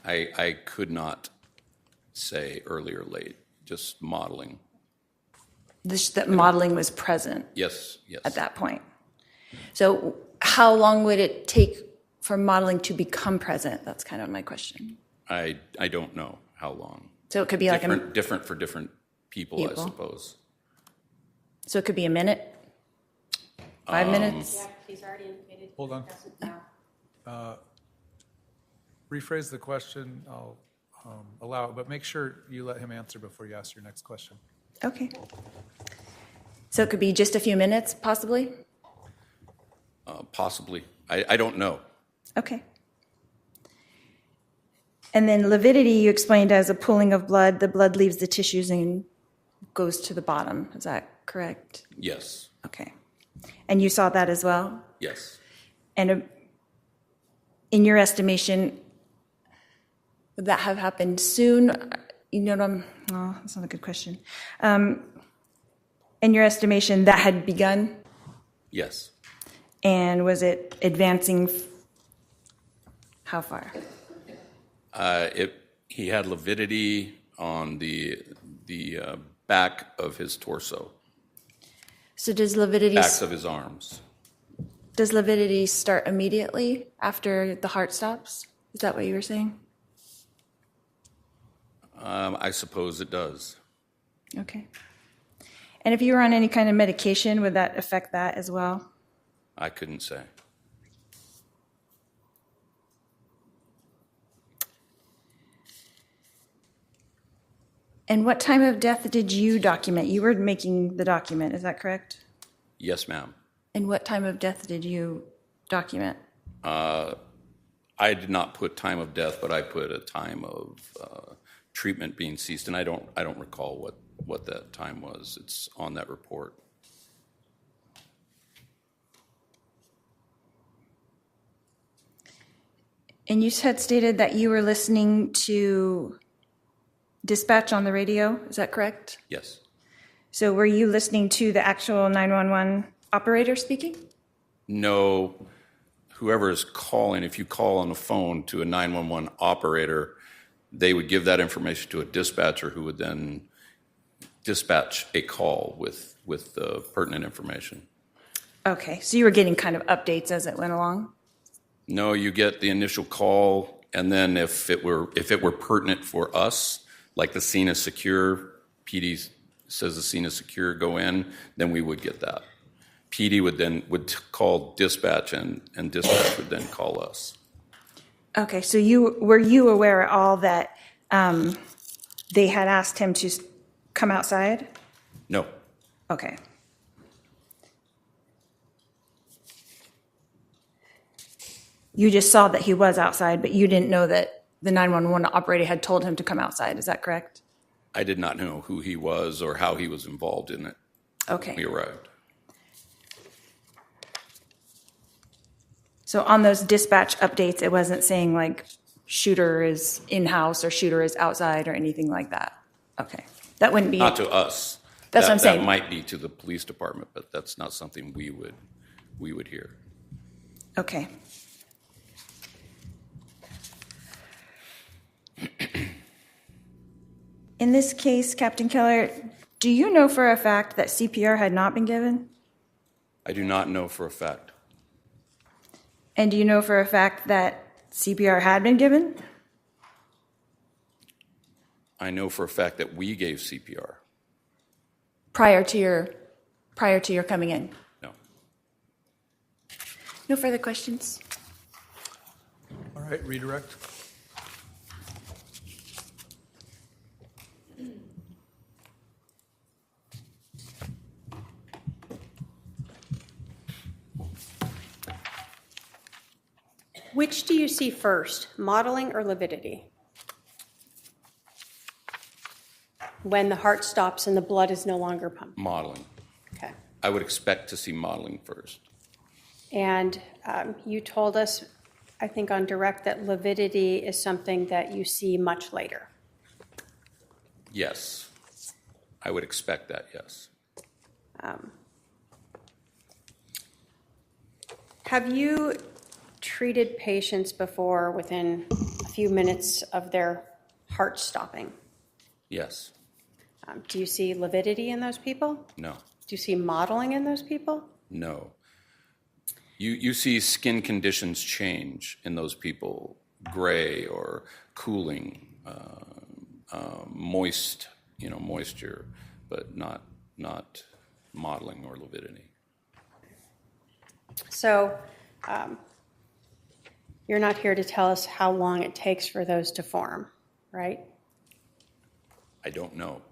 Speaker 7: I could not say early or late, just modeling.
Speaker 3: That modeling was present
Speaker 7: Yes.
Speaker 3: at that point. So how long would it take for modeling to become present? That's kind of my question.
Speaker 7: I don't know how long.
Speaker 3: So it could be
Speaker 7: different for different people, I suppose.
Speaker 3: So it could be a minute? 5 minutes?
Speaker 5: Yeah, he's already indicated.
Speaker 6: Hold on. Rephrase the question. I'll allow it, but make sure you let him answer before you ask your next question.
Speaker 3: Okay. So it could be just a few minutes, possibly?
Speaker 7: Possibly. I don't know.
Speaker 3: Okay. And then lividity you explained as a pooling of blood. The blood leaves the tissues and goes to the bottom. Is that correct?
Speaker 7: Yes.
Speaker 3: Okay. And you saw that as well?
Speaker 7: Yes.
Speaker 3: And in your estimation, would that have happened soon? That's not a good question. In your estimation, that had begun?
Speaker 7: Yes.
Speaker 3: And was it advancing how far?
Speaker 7: He had lividity on the back of his torso.
Speaker 3: So does lividity,
Speaker 7: backs of his arms.
Speaker 3: does lividity start immediately after the heart stops? Is that what you were saying?
Speaker 7: I suppose it does.
Speaker 3: Okay. And if you were on any kind of medication, would that affect that as well?
Speaker 7: I couldn't say.
Speaker 3: And what time of death did you document? You were making the document, is that correct?
Speaker 7: Yes, ma'am.
Speaker 3: And what time of death did you document?
Speaker 7: I did not put time of death, but I put a time of treatment being ceased, and I don't recall what that time was. It's on that report.
Speaker 3: And you had stated that you were listening to dispatch on the radio, is that correct?
Speaker 7: Yes.
Speaker 3: So were you listening to the actual 911 operator speaking?
Speaker 7: No, whoever is calling, if you call on the phone to a 911 operator, they would give that information to a dispatcher who would then dispatch a call with the pertinent information.
Speaker 3: Okay, so you were getting kind of updates as it went along?
Speaker 7: No, you get the initial call, and then if it were pertinent for us, like the scene is secure, PD says the scene is secure, go in, then we would get that. PD would call dispatch, and dispatch would then call us.
Speaker 3: Okay, so were you aware at all that they had asked him to come outside?
Speaker 7: No,
Speaker 3: Okay. You just saw that he was outside, but you didn't know that the 911 operator had told him to come outside, is that correct?
Speaker 7: I did not know who he was or how he was involved in it
Speaker 3: Okay.
Speaker 7: when we arrived.
Speaker 3: So on those dispatch updates, it wasn't saying like shooter is in-house or shooter is outside or anything like that? Okay. That wouldn't be...
Speaker 7: Not to us.
Speaker 3: That's what I'm saying.
Speaker 7: That might be to the police department, but that's not something we would hear.
Speaker 3: Okay. In this case, Captain Keller, do you know for a fact that CPR had not been given?
Speaker 7: I do not know for a fact.
Speaker 3: And do you know for a fact that CPR had been given?
Speaker 7: I know for a fact that we gave CPR.
Speaker 3: Prior to your coming in?
Speaker 7: No.
Speaker 3: No further questions?
Speaker 6: All right, redirect.
Speaker 5: Which do you see first, modeling or lividity? When the heart stops and the blood is no longer pumping.
Speaker 7: Modeling.
Speaker 5: Okay.
Speaker 7: I would expect to see modeling first.
Speaker 5: And you told us, I think on direct, that lividity is something that you see much later.
Speaker 7: Yes. I would expect that, yes.
Speaker 5: Have you treated patients before within a few minutes of their heart stopping?
Speaker 7: Yes.
Speaker 5: Do you see lividity in those people?
Speaker 7: No.
Speaker 5: Do you see modeling in those people?
Speaker 7: No. You see skin conditions change in those people, gray or cooling, moist, moisture, but not modeling or lividity.
Speaker 5: So you're not here to tell us how long it takes for those to form, right?
Speaker 7: I don't know.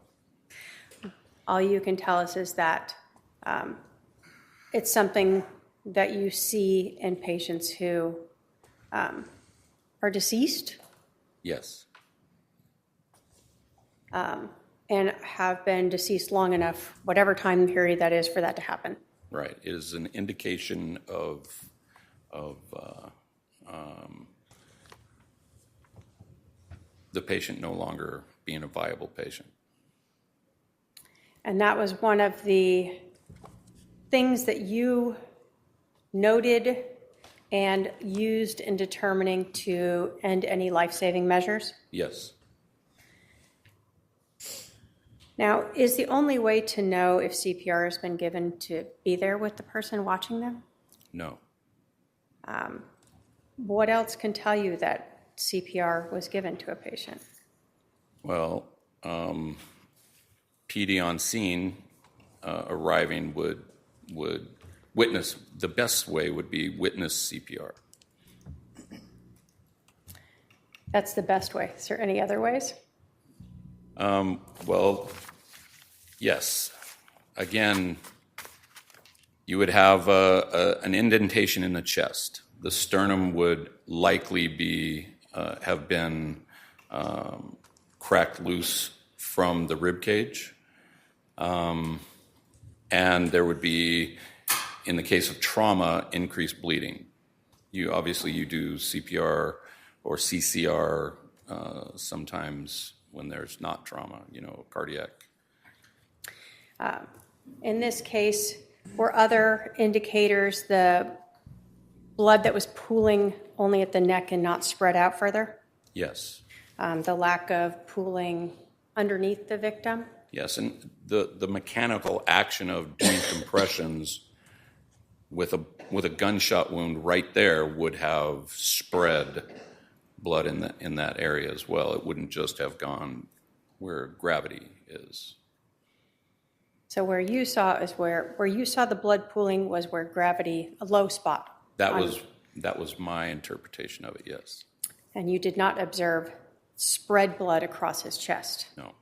Speaker 5: All you can tell us is that it's something that you see in patients who are deceased
Speaker 7: Yes.
Speaker 5: and have been deceased long enough, whatever time period that is, for that to happen.
Speaker 7: Right. It is an indication of the patient no longer being a viable patient.
Speaker 5: And that was one of the things that you noted and used in determining to end any life-saving measures?
Speaker 7: Yes.
Speaker 5: Now, is the only way to know if CPR has been given to be there with the person watching them?
Speaker 7: No.
Speaker 5: What else can tell you that CPR was given to a patient?
Speaker 7: Well, PD on scene arriving would witness, the best way would be witness CPR.
Speaker 5: That's the best way. Is there any other ways?
Speaker 7: Well, yes. Again, you would have an indentation in the chest. The sternum would likely be have been cracked loose from the rib cage, and there would be, in the case of trauma, increased bleeding. You do CPR or CCR sometimes when there's not trauma, cardiac.
Speaker 5: In this case, were other indicators the blood that was pooling only at the neck and not spread out further?
Speaker 7: Yes.
Speaker 5: The lack of pooling underneath the victim?
Speaker 7: Yes, and the mechanical action of doing compressions with a gunshot wound right there would have spread blood in that area as well. It wouldn't just have gone where gravity is.
Speaker 5: So where you saw the blood pooling was where gravity, a low spot.
Speaker 7: That was my interpretation of it, yes.
Speaker 5: And you did not observe spread blood across his chest.
Speaker 7: No.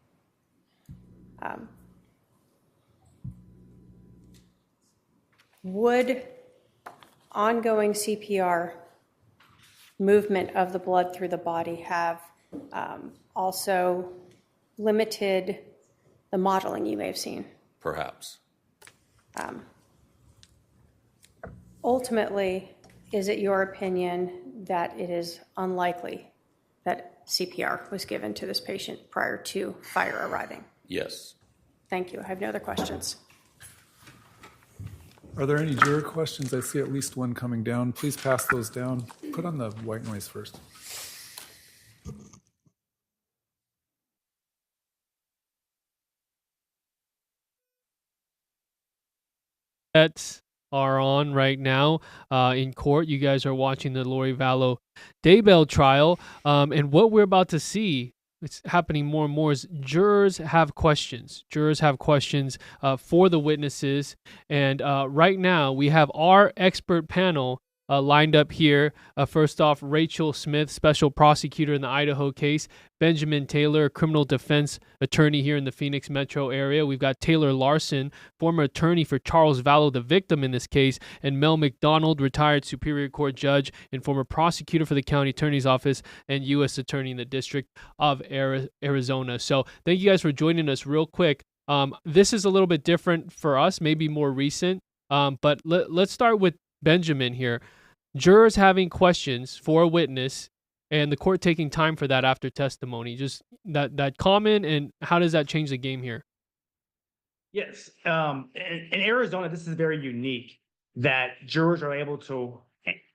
Speaker 5: Would ongoing CPR movement of the blood through the body have also limited the modeling you may have seen?
Speaker 7: Perhaps.
Speaker 5: Ultimately, is it your opinion that it is unlikely that CPR was given to this patient prior to fire arriving?
Speaker 7: Yes.
Speaker 5: Thank you. I have no other questions.
Speaker 6: Are there any juror questions? I see at least one coming down. Please pass those down. Put on the white noise first.
Speaker 1: That are on right now in court. You guys are watching the Lori Vallow Daybell trial. And what we're about to see, it's happening more and more, is jurors have questions. Jurors have questions for the witnesses. And right now, we have our expert panel lined up here. First off, Rachel Smith, special prosecutor in the Idaho case. Benjamin Taylor, criminal defense attorney here in the Phoenix metro area. We've got Taylor Larson, former attorney for Charles Vallow, the victim in this case, and Mel McDonald, retired Superior Court judge and former prosecutor for the county attorney's office and U.S. attorney in the District of Arizona. So thank you guys for joining us real quick. This is a little bit different for us, maybe more recent, but let's start with Benjamin here. Jurors having questions for a witness and the court taking time for that after testimony. Just that common, and how does that change the game here?
Speaker 8: Yes. In Arizona, this is very unique that jurors are able to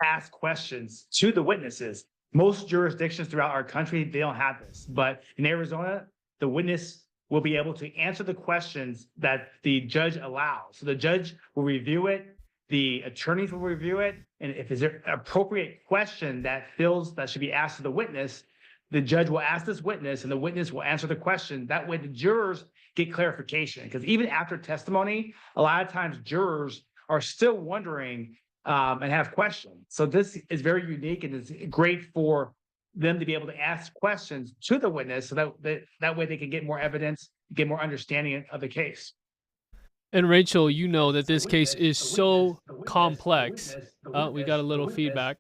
Speaker 8: ask questions to the witnesses. Most jurisdictions throughout our country, they don't have this. But in Arizona, the witness will be able to answer the questions that the judge allows. So the judge will review it, the attorneys will review it, and if there's an appropriate question that feels that should be asked to the witness, the judge will ask this witness and the witness will answer the question. That way the jurors get clarification. Because even after testimony, a lot of times jurors are still wondering and have questions. So this is very unique and it's great for them to be able to ask questions to the witness so that way they can get more evidence, get more understanding of the case.
Speaker 1: And Rachel, you know that this case is so complex. We got a little feedback.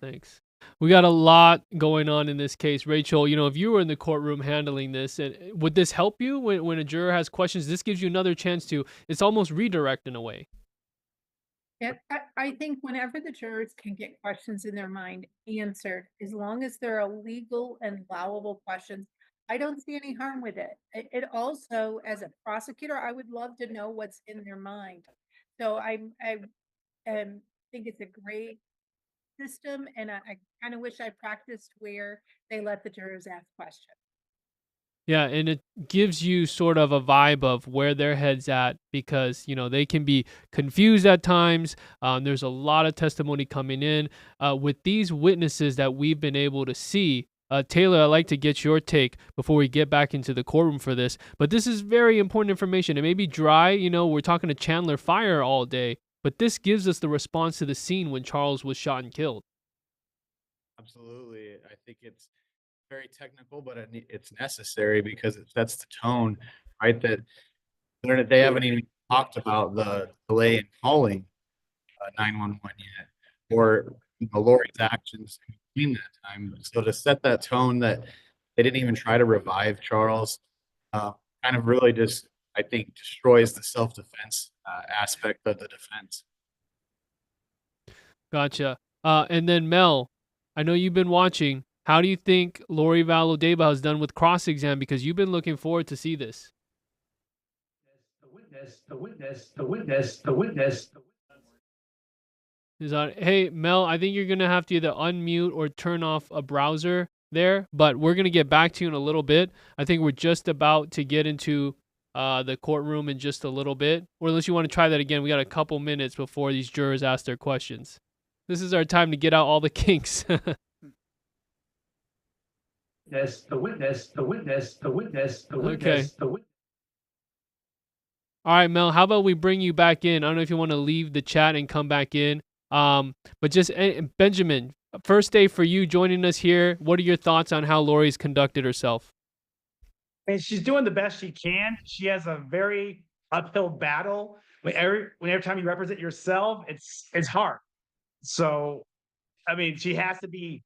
Speaker 1: Thanks. We got a lot going on in this case. Rachel, if you were in the courtroom handling this, and would this help you when a juror has questions? This gives you another chance to, it's almost redirect in a way.
Speaker 9: Yeah, I think whenever the jurors can get questions in their mind answered, as long as they're legal and allowable questions, I don't see any harm with it. It also, as a prosecutor, I would love to know what's in their mind. So I think it's a great system, and I kind of wish I practiced where they let the jurors ask questions.
Speaker 1: Yeah, and it gives you sort of a vibe of where their head's at because, they can be confused at times. There's a lot of testimony coming in. With these witnesses that we've been able to see, Taylor, I'd like to get your take before we get back into the courtroom for this. But this is very important information. It may be dry. We're talking to Chandler Fire all day, but this gives us the response to the scene when Charles was shot and killed.
Speaker 10: Absolutely. I think it's very technical, but it's necessary because it sets the tone, right? That they haven't even talked about the delay in calling 911 yet, or Lori's actions in that time. So to set that tone that they didn't even try to revive Charles, kind of really just, I think, destroys the self-defense aspect of the defense.
Speaker 1: Gotcha. And then Mel, I know you've been watching. How do you think Lori Vallow Daybell has done with cross-exam? Because you've been looking forward to see this.
Speaker 8: The witness.
Speaker 1: Hey, Mel, I think you're going to have to either unmute or turn off a browser there, but we're going to get back to you in a little bit. I think we're just about to get into the courtroom in just a little bit, or unless you want to try that again, we got a couple minutes before these jurors ask their questions. This is our time to get out all the kinks.
Speaker 8: The witness.
Speaker 1: Okay. All right, Mel, how about we bring you back in? I don't know if you want to leave the chat and come back in. But just Benjamin, first day for you joining us here. What are your thoughts on how Lori's conducted herself?
Speaker 8: And she's doing the best she can. She has a very uphill battle. Every time you represent yourself, it's hard. So, she has to be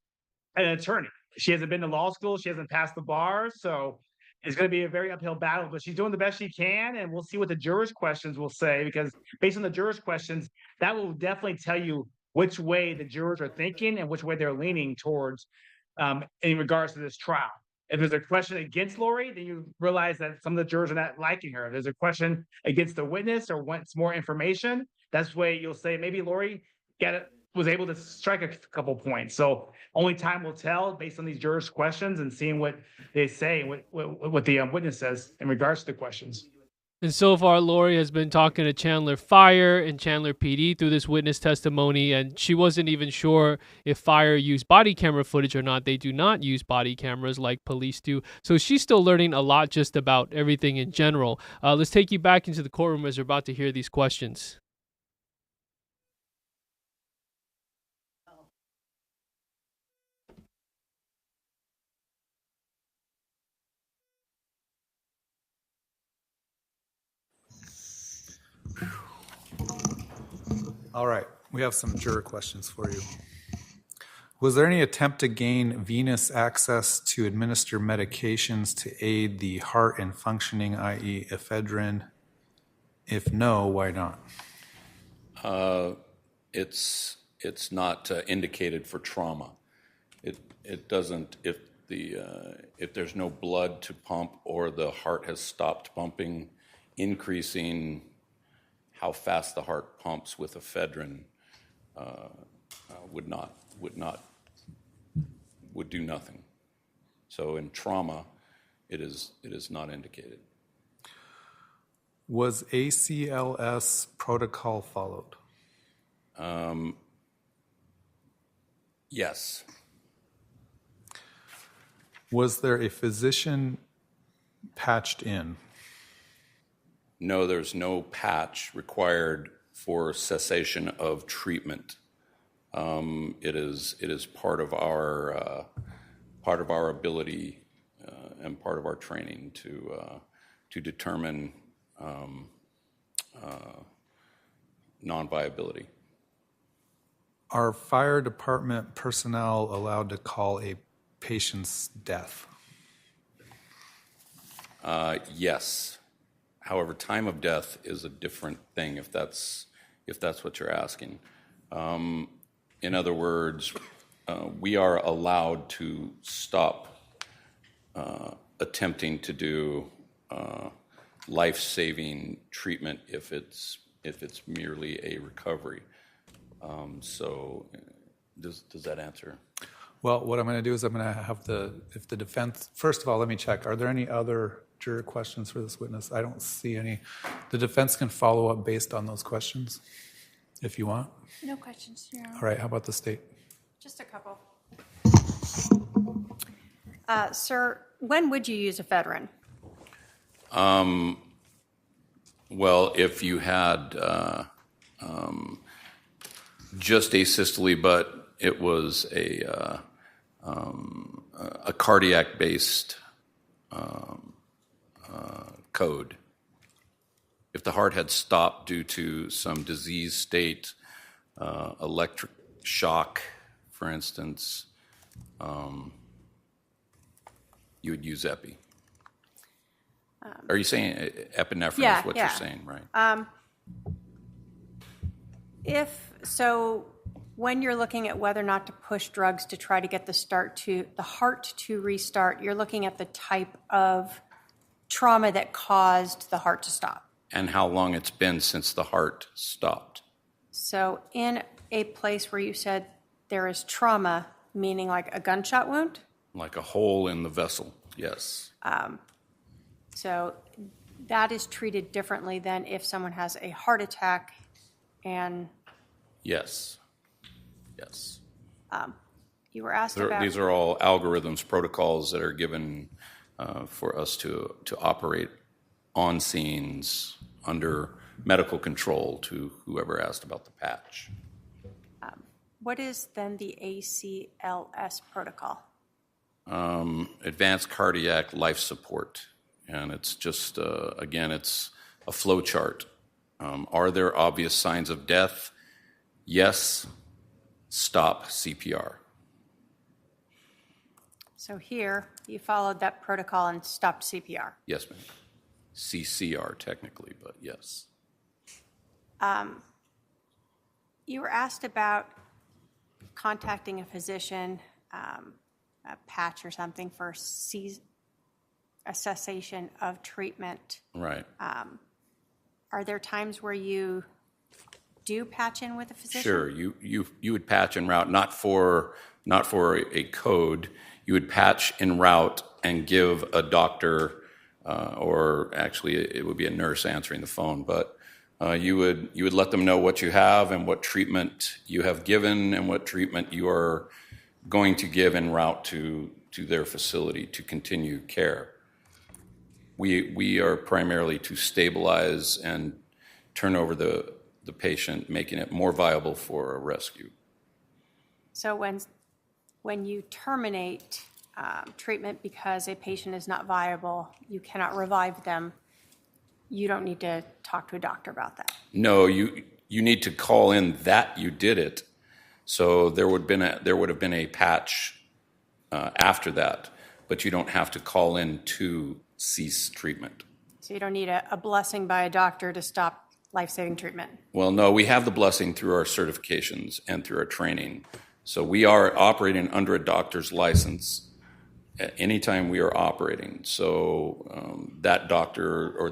Speaker 8: an attorney. She hasn't been to law school. She hasn't passed the bar. So it's going to be a very uphill battle, but she's doing the best she can. And we'll see what the jurors' questions will say, because based on the jurors' questions, that will definitely tell you which way the jurors are thinking and which way they're leaning towards in regards to this trial. If there's a question against Lori, then you realize that some of the jurors are not liking her. If there's a question against the witness or wants more information, that's where you'll say maybe Lori was able to strike a couple points. So only time will tell based on these jurors' questions and seeing what they say, what the witness says in regards to the questions.
Speaker 1: And so far, Lori has been talking to Chandler Fire and Chandler PD through this witness testimony, and she wasn't even sure if Fire used body camera footage or not. They do not use body cameras like police do. So she's still learning a lot just about everything in general. Let's take you back into the courtroom as we're about to hear these questions.
Speaker 6: All right, we have some juror questions for you. Was there any attempt to gain venous access to administer medications to aid the heart and functioning, i.e. ephedrine? If no, why not?
Speaker 7: It's not indicated for trauma. It doesn't, if there's no blood to pump or the heart has stopped pumping, increasing how fast the heart pumps with ephedrine would do nothing. So in trauma, it is not indicated.
Speaker 6: Was ACLS protocol followed?
Speaker 7: Yes.
Speaker 6: Was there a physician patched in?
Speaker 7: No, there's no patch required for cessation of treatment. It is part of our ability and part of our training to determine non-viability.
Speaker 6: Are fire department personnel allowed to call a patient's death?
Speaker 7: Yes. However, time of death is a different thing if that's what you're asking. In other words, we are allowed to stop attempting to do life-saving treatment if it's merely a recovery. So does that answer?
Speaker 6: Well, what I'm going to do is I'm going to have if the defense, first of all, let me check. Are there any other juror questions for this witness? I don't see any. The defense can follow up based on those questions if you want.
Speaker 5: No questions, Your Honor.
Speaker 6: All right, how about the state?
Speaker 5: Just a couple. Sir, when would you use ephedrine?
Speaker 7: Well, if you had just asystole, but it was a cardiac-based code. If the heart had stopped due to some disease state, electric shock, for instance, you would use epi. Are you saying epinephrine is what you're saying, right?
Speaker 5: When you're looking at whether or not to push drugs to try to get the heart to restart, you're looking at the type of trauma that caused the heart to stop.
Speaker 7: And how long it's been since the heart stopped.
Speaker 5: So in a place where you said there is trauma, meaning like a gunshot wound?
Speaker 7: Like a hole in the vessel, yes.
Speaker 5: So that is treated differently than if someone has a heart attack and...
Speaker 7: Yes. Yes.
Speaker 5: You were asked about...
Speaker 7: These are all algorithms, protocols that are given for us to operate on scenes under medical control to whoever asked about the patch.
Speaker 5: What is then the ACLS protocol?
Speaker 7: Advanced cardiac life support. And it's just, again, it's a flow chart. Are there obvious signs of death? Yes. Stop CPR.
Speaker 5: So here, you followed that protocol and stopped CPR.
Speaker 7: Yes, ma'am. CCR technically, but yes.
Speaker 5: You were asked about contacting a physician, a patch or something for a cessation of treatment.
Speaker 7: Right.
Speaker 5: Are there times where you do patch in with a physician?
Speaker 7: Sure. You would patch en route, not for a code. You would patch en route and give a doctor, or actually it would be a nurse answering the phone, but you would let them know what you have and what treatment you have given and what treatment you are going to give en route to their facility to continue care. We are primarily to stabilize and turn over the patient, making it more viable for a rescue.
Speaker 5: So when you terminate treatment because a patient is not viable, you cannot revive them, you don't need to talk to a doctor about that.
Speaker 7: No, you need to call in that you did it. So there would have been a patch after that, but you don't have to call in to cease treatment.
Speaker 5: So you don't need a blessing by a doctor to stop life-saving treatment?
Speaker 7: Well, no, we have the blessing through our certifications and through our training. So we are operating under a doctor's license at any time we are operating. So that doctor or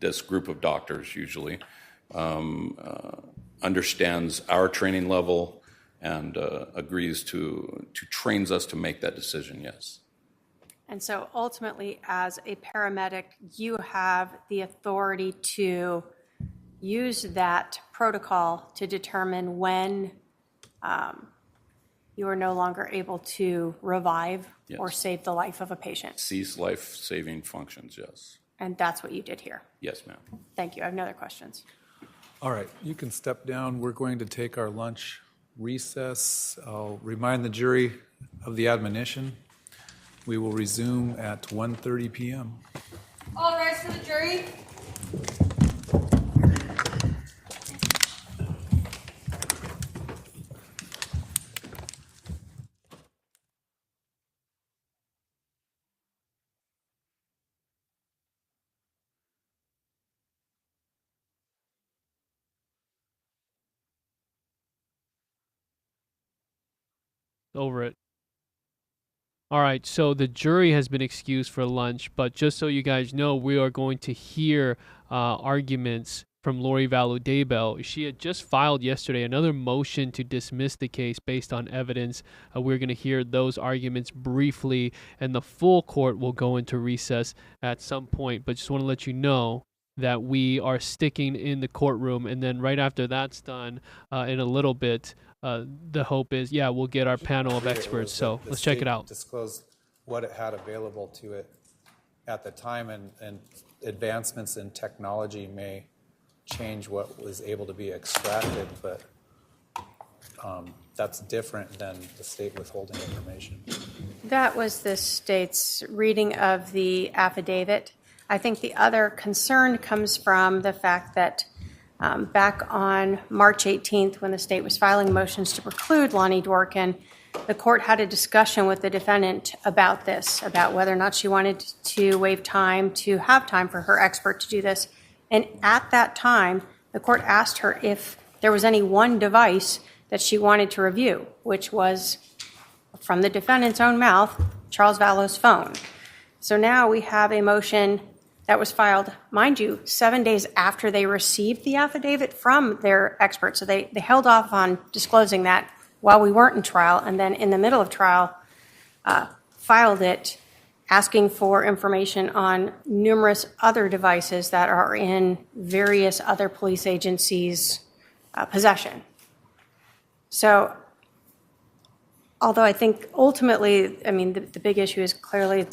Speaker 7: this group of doctors usually understands our training level and agrees to trains us to make that decision, yes.
Speaker 5: And so ultimately, as a paramedic, you have the authority to use that protocol to determine when you are no longer able to revive or save the life of a patient.
Speaker 7: Cease life-saving functions, yes.
Speaker 5: And that's what you did here.
Speaker 7: Yes, ma'am.
Speaker 5: Thank you. I have no other questions.
Speaker 6: All right, you can step down. We're going to take our lunch recess. I'll remind the jury of the admonition. We will resume at 1:30 p.m.
Speaker 5: All rise for the jury.
Speaker 1: Over it. All right, so the jury has been excused for lunch, but just so you guys know, we are going to hear arguments from Lori Vallow Daybell. She had just filed yesterday another motion to dismiss the case based on evidence. We're going to hear those arguments briefly, and the full court will go into recess at some point. But just want to let you know that we are sticking in the courtroom, and then right after that's done, in a little bit, the hope is, we'll get our panel of experts. So let's check it out.
Speaker 6: Disclose what it had available to it at the time, and advancements in technology may change what was able to be extracted, but that's different than the state withholding information.
Speaker 5: That was the state's reading of the affidavit. I think the other concern comes from the fact that back on March 18th, when the state was filing motions to preclude Lonnie Dworkin, the court had a discussion with the defendant about this, about whether or not she wanted to waive time to have time for her expert to do this. And at that time, the court asked her if there was any one device that she wanted to review, which was, from the defendant's own mouth, Charles Vallow's phone. So now we have a motion that was filed, mind you, 7 days after they received the affidavit from their expert. So they held off on disclosing that while we weren't in trial, and then in the middle of trial, filed it, asking for information on numerous other devices that are in various other police agencies' possession. So, although I think ultimately, the big issue is clearly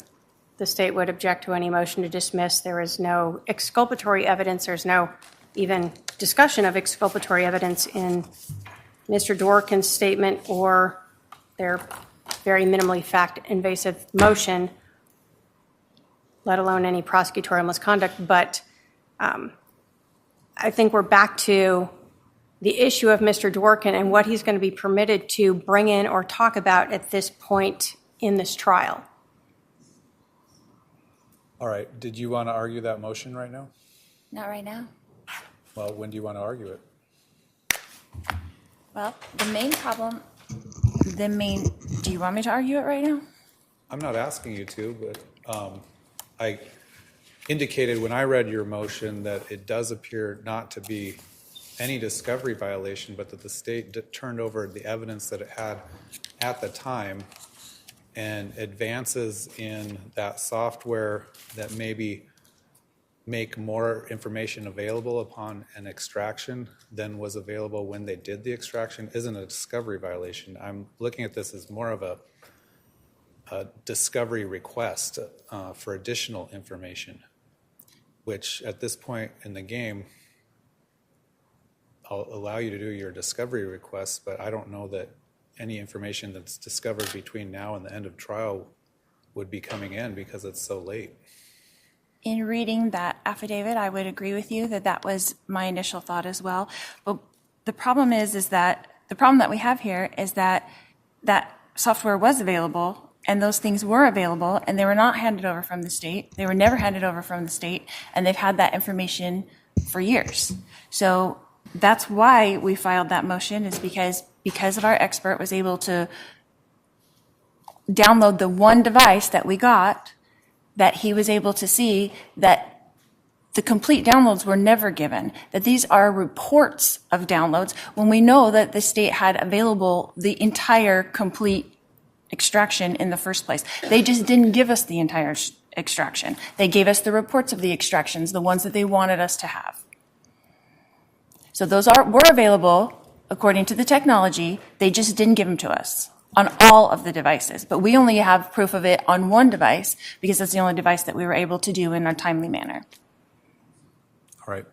Speaker 5: the state would object to any motion to dismiss. There is no exculpatory evidence. There's no even discussion of exculpatory evidence in Mr. Dworkin's statement or their very minimally fact-invasive motion, let alone any prosecutorial misconduct. But I think we're back to the issue of Mr. Dworkin and what he's going to be permitted to bring in or talk about at this point in this trial.
Speaker 6: All right. Did you want to argue that motion right now?
Speaker 3: Not right now.
Speaker 6: Well, when do you want to argue it?
Speaker 3: Well, the main problem, do you want me to argue it right now?
Speaker 6: I'm not asking you to, but I indicated when I read your motion that it does appear not to be any discovery violation, but that the state turned over the evidence that it had at the time, and advances in that software that maybe make more information available upon an extraction than was available when they did the extraction isn't a discovery violation. I'm looking at this as more of a discovery request for additional information, which at this point in the game, I'll allow you to do your discovery requests, but I don't know that any information that's discovered between now and the end of trial would be coming in because it's so late.
Speaker 3: In reading that affidavit, I would agree with you that that was my initial thought as well. But the problem is that the problem that we have here is that that software was available and those things were available and they were not handed over from the state. They were never handed over from the state, and they've had that information for years. So that's why we filed that motion, is because of our expert was able to download the one device that we got, that he was able to see that the complete downloads were never given, that these are reports of downloads when we know that the state had available the entire complete extraction in the first place. They just didn't give us the entire extraction. They gave us the reports of the extractions, the ones that they wanted us to have. So those were available according to the technology. They just didn't give them to us on all of the devices. But we only have proof of it on one device because that's the only device that we were able to do in a timely manner.
Speaker 6: All right.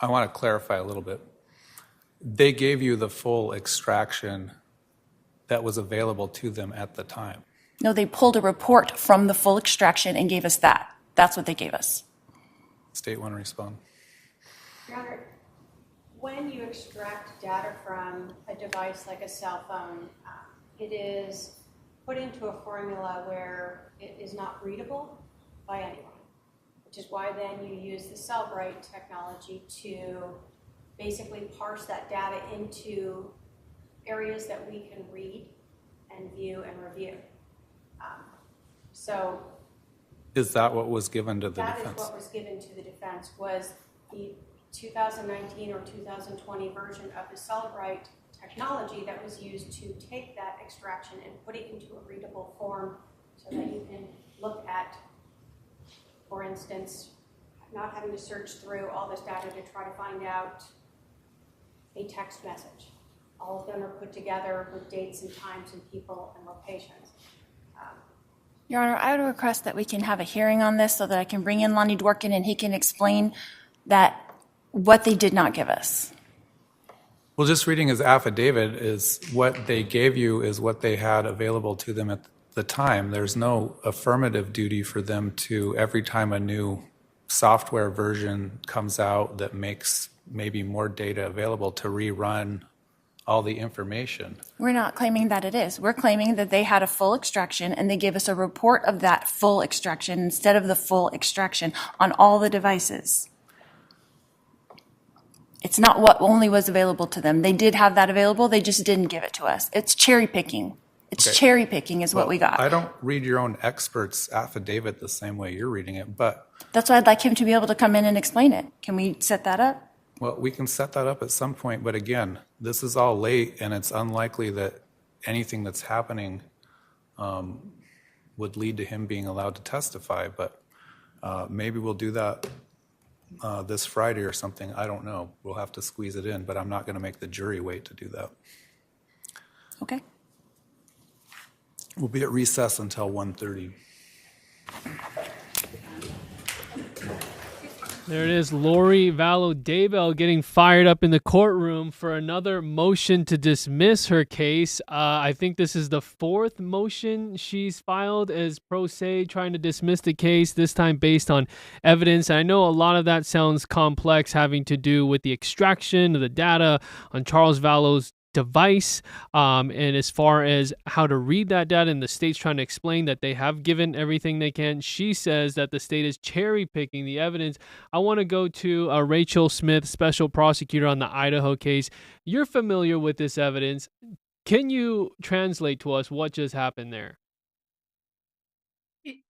Speaker 6: I want to clarify a little bit. They gave you the full extraction that was available to them at the time.
Speaker 3: No, they pulled a report from the full extraction and gave us that. That's what they gave us.
Speaker 6: State want to respond?
Speaker 5: Your Honor, when you extract data from a device like a cell phone, it is put into a formula where it is not readable by anyone, which is why then you use the Cellbrite technology to basically parse that data into areas that we can read and view and review.
Speaker 6: Is that what was given to the
Speaker 5: That is
Speaker 6: defense?
Speaker 5: what was given to the defense, was the 2019 or 2020 version of the Celebrite technology that was used to take that extraction and put it into a readable form so that you can look at, for instance, not having to search through all this data to try to find out a text message. All of them are put together with dates and times and people and locations.
Speaker 3: Your Honor, I would request that we can have a hearing on this so that I can bring in Lonnie Dworkin and he can explain that what they did not give us.
Speaker 6: Well, just reading his affidavit is what they gave you is what they had available to them at the time. There's no affirmative duty for them to, every time a new software version comes out that makes maybe more data available, to rerun all the information.
Speaker 3: We're not claiming that it is. We're claiming that they had a full extraction and they gave us a report of that full extraction instead of the full extraction on all the devices. It's not what only was available to them. They did have that available, they just didn't give it to us. It's cherry picking. It's
Speaker 6: Okay.
Speaker 3: cherry picking is what we got.
Speaker 6: I don't read your own expert's affidavit the same way you're reading it, but,
Speaker 3: That's why I'd like him to be able to come in and explain it. Can we set that up?
Speaker 6: well, we can set that up at some point, but again, this is all late, and it's unlikely that anything that's happening would lead to him being allowed to testify, but maybe we'll do that this Friday or something. I don't know. We'll have to squeeze it in, but I'm not going to make the jury wait to do that.
Speaker 3: Okay.
Speaker 6: We'll be at recess until 1:30.
Speaker 1: There it is, Lori Vallow Daybell getting fired up in the courtroom for another motion to dismiss her case. I think this is the fourth motion she's filed as pro se, trying to dismiss the case, this time based on evidence. And I know a lot of that sounds complex, having to do with the extraction of the data on Charles Vallow's device, and as far as how to read that data, and the state's trying to explain that they have given everything they can. She says that the state is cherry picking the evidence. I want to go to Rachel Smith, special prosecutor on the Idaho case. You're familiar with this evidence. Can you translate to us what just happened there?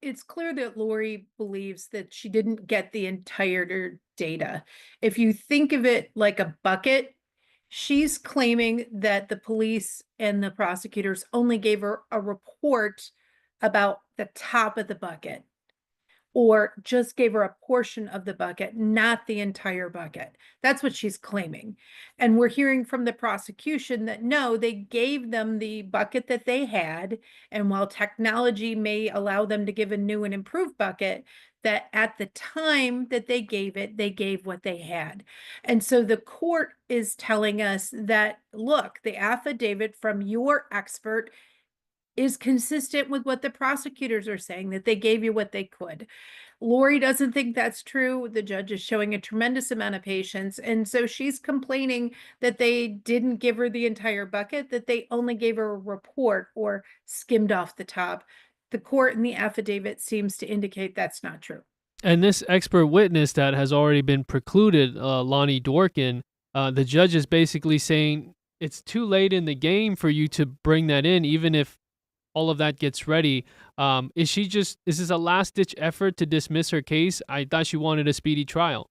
Speaker 9: It's clear that Lori believes that she didn't get the entire data. If you think of it like a bucket, she's claiming that the police and the prosecutors only gave her a report about the top of the bucket, or just gave her a portion of the bucket, not the entire bucket. That's what she's claiming. And we're hearing from the prosecution that no, they gave them the bucket that they had. And while technology may allow them to give a new and improved bucket, that at the time that they gave it, they gave what they had. And so the court is telling us that, look, the affidavit from your expert is consistent with what the prosecutors are saying, that they gave you what they could. Lori doesn't think that's true. The judge is showing a tremendous amount of patience. And so she's complaining that they didn't give her the entire bucket, that they only gave her a report or skimmed off the top. The court in the affidavit seems to indicate that's not true.
Speaker 1: And this expert witness that has already been precluded, Lonnie Dworkin, the judge is basically saying it's too late in the game for you to bring that in, even if all of that gets ready. Is this a last-ditch effort to dismiss her case? I thought she wanted a speedy trial.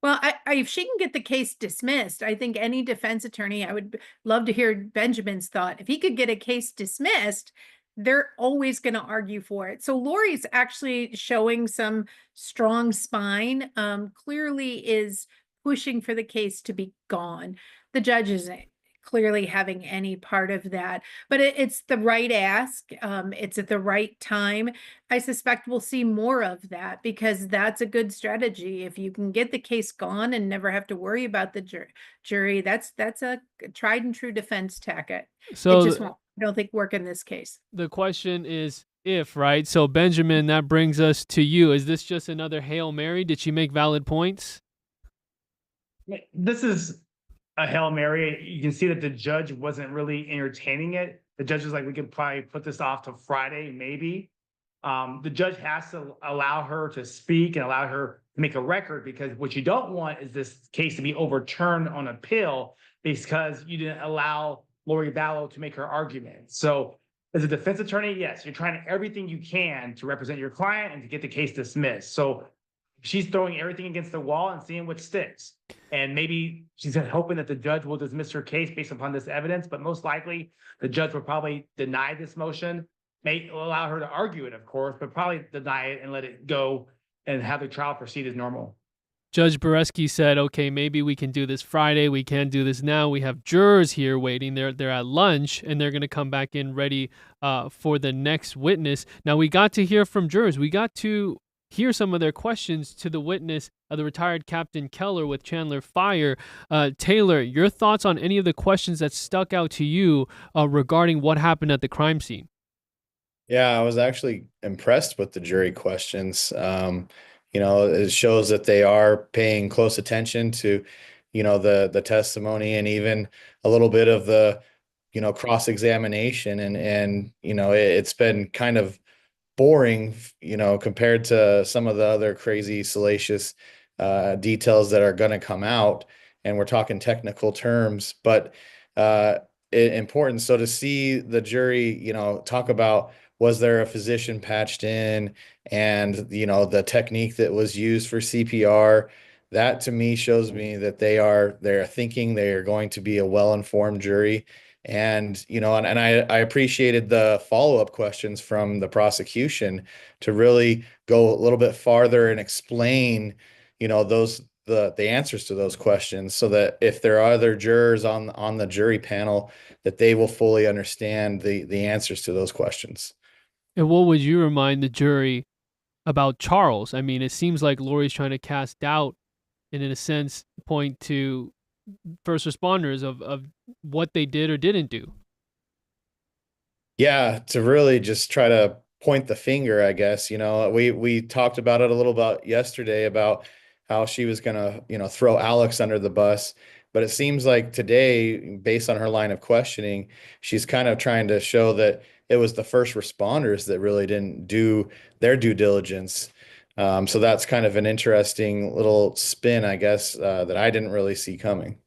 Speaker 9: Well, if she can get the case dismissed, I think any defense attorney, I would love to hear Benjamin's thought. If he could get a case dismissed, they're always going to argue for it. So Lori's actually showing some strong spine, clearly is pushing for the case to be gone. The judge isn't clearly having any part of that, but it's the right ask. It's at the right time. I suspect we'll see more of that, because that's a good strategy. If you can get the case gone and never have to worry about the jury, that's a tried and true defense tactic.
Speaker 1: So
Speaker 9: it just won't, I don't think, work in this case.
Speaker 1: the question is if, right? So Benjamin, that brings us to you. Is this just another Hail Mary? Did she make valid points?
Speaker 8: This is a Hail Mary. You can see that the judge wasn't really entertaining it. The judge was like, we could probably put this off to Friday, maybe. The judge has to allow her to speak and allow her to make a record, because what you don't want is this case to be overturned on appeal because you didn't allow Lori Vallow to make her argument. So As a defense attorney, yes, you're trying everything you can to represent your client and to get the case dismissed. So she's throwing everything against the wall and seeing what sticks. And maybe she's hoping that the judge will dismiss her case based upon this evidence, but most likely the judge will probably deny this motion, may allow her to argue it, of course, but probably deny it and let it go and have the trial proceed as normal.
Speaker 1: Judge Boreski said, okay, maybe we can do this Friday. We can't do this now. We have jurors here waiting. They're at lunch, and they're going to come back in ready for the next witness. Now, we got to hear from jurors. We got to hear some of their questions to the witness, the retired Captain Keller with Chandler Fire. Taylor, your thoughts on any of the questions that stuck out to you regarding what happened at the crime scene?
Speaker 10: Yeah, I was actually impressed with the jury questions. It shows that they are paying close attention to, the testimony and even a little bit of the, cross-examination. And it's been kind of boring, compared to some of the other crazy, salacious details that are going to come out. And we're talking technical terms, but important. So to see the jury, talk about, was there a physician patched in, and the technique that was used for CPR, that to me shows me that they're thinking they are going to be a well-informed jury. And I appreciated the follow-up questions from the prosecution to really go a little bit farther and explain the answers to those questions, so that if there are other jurors on the jury panel, that they will fully understand the answers to those questions.
Speaker 1: And what would you remind the jury about Charles? I mean, it seems like Lori's trying to cast doubt and, in a sense, point to first responders of what they did or didn't do.
Speaker 10: Yeah, to really just try to point the finger, I guess. We talked about it a little bit yesterday about how she was going to, throw Alex under the bus. But it seems like today, based on her line of questioning, she's kind of trying to show that it was the first responders that really didn't do their due diligence. So that's kind of an interesting little spin, I guess, that I didn't really see coming.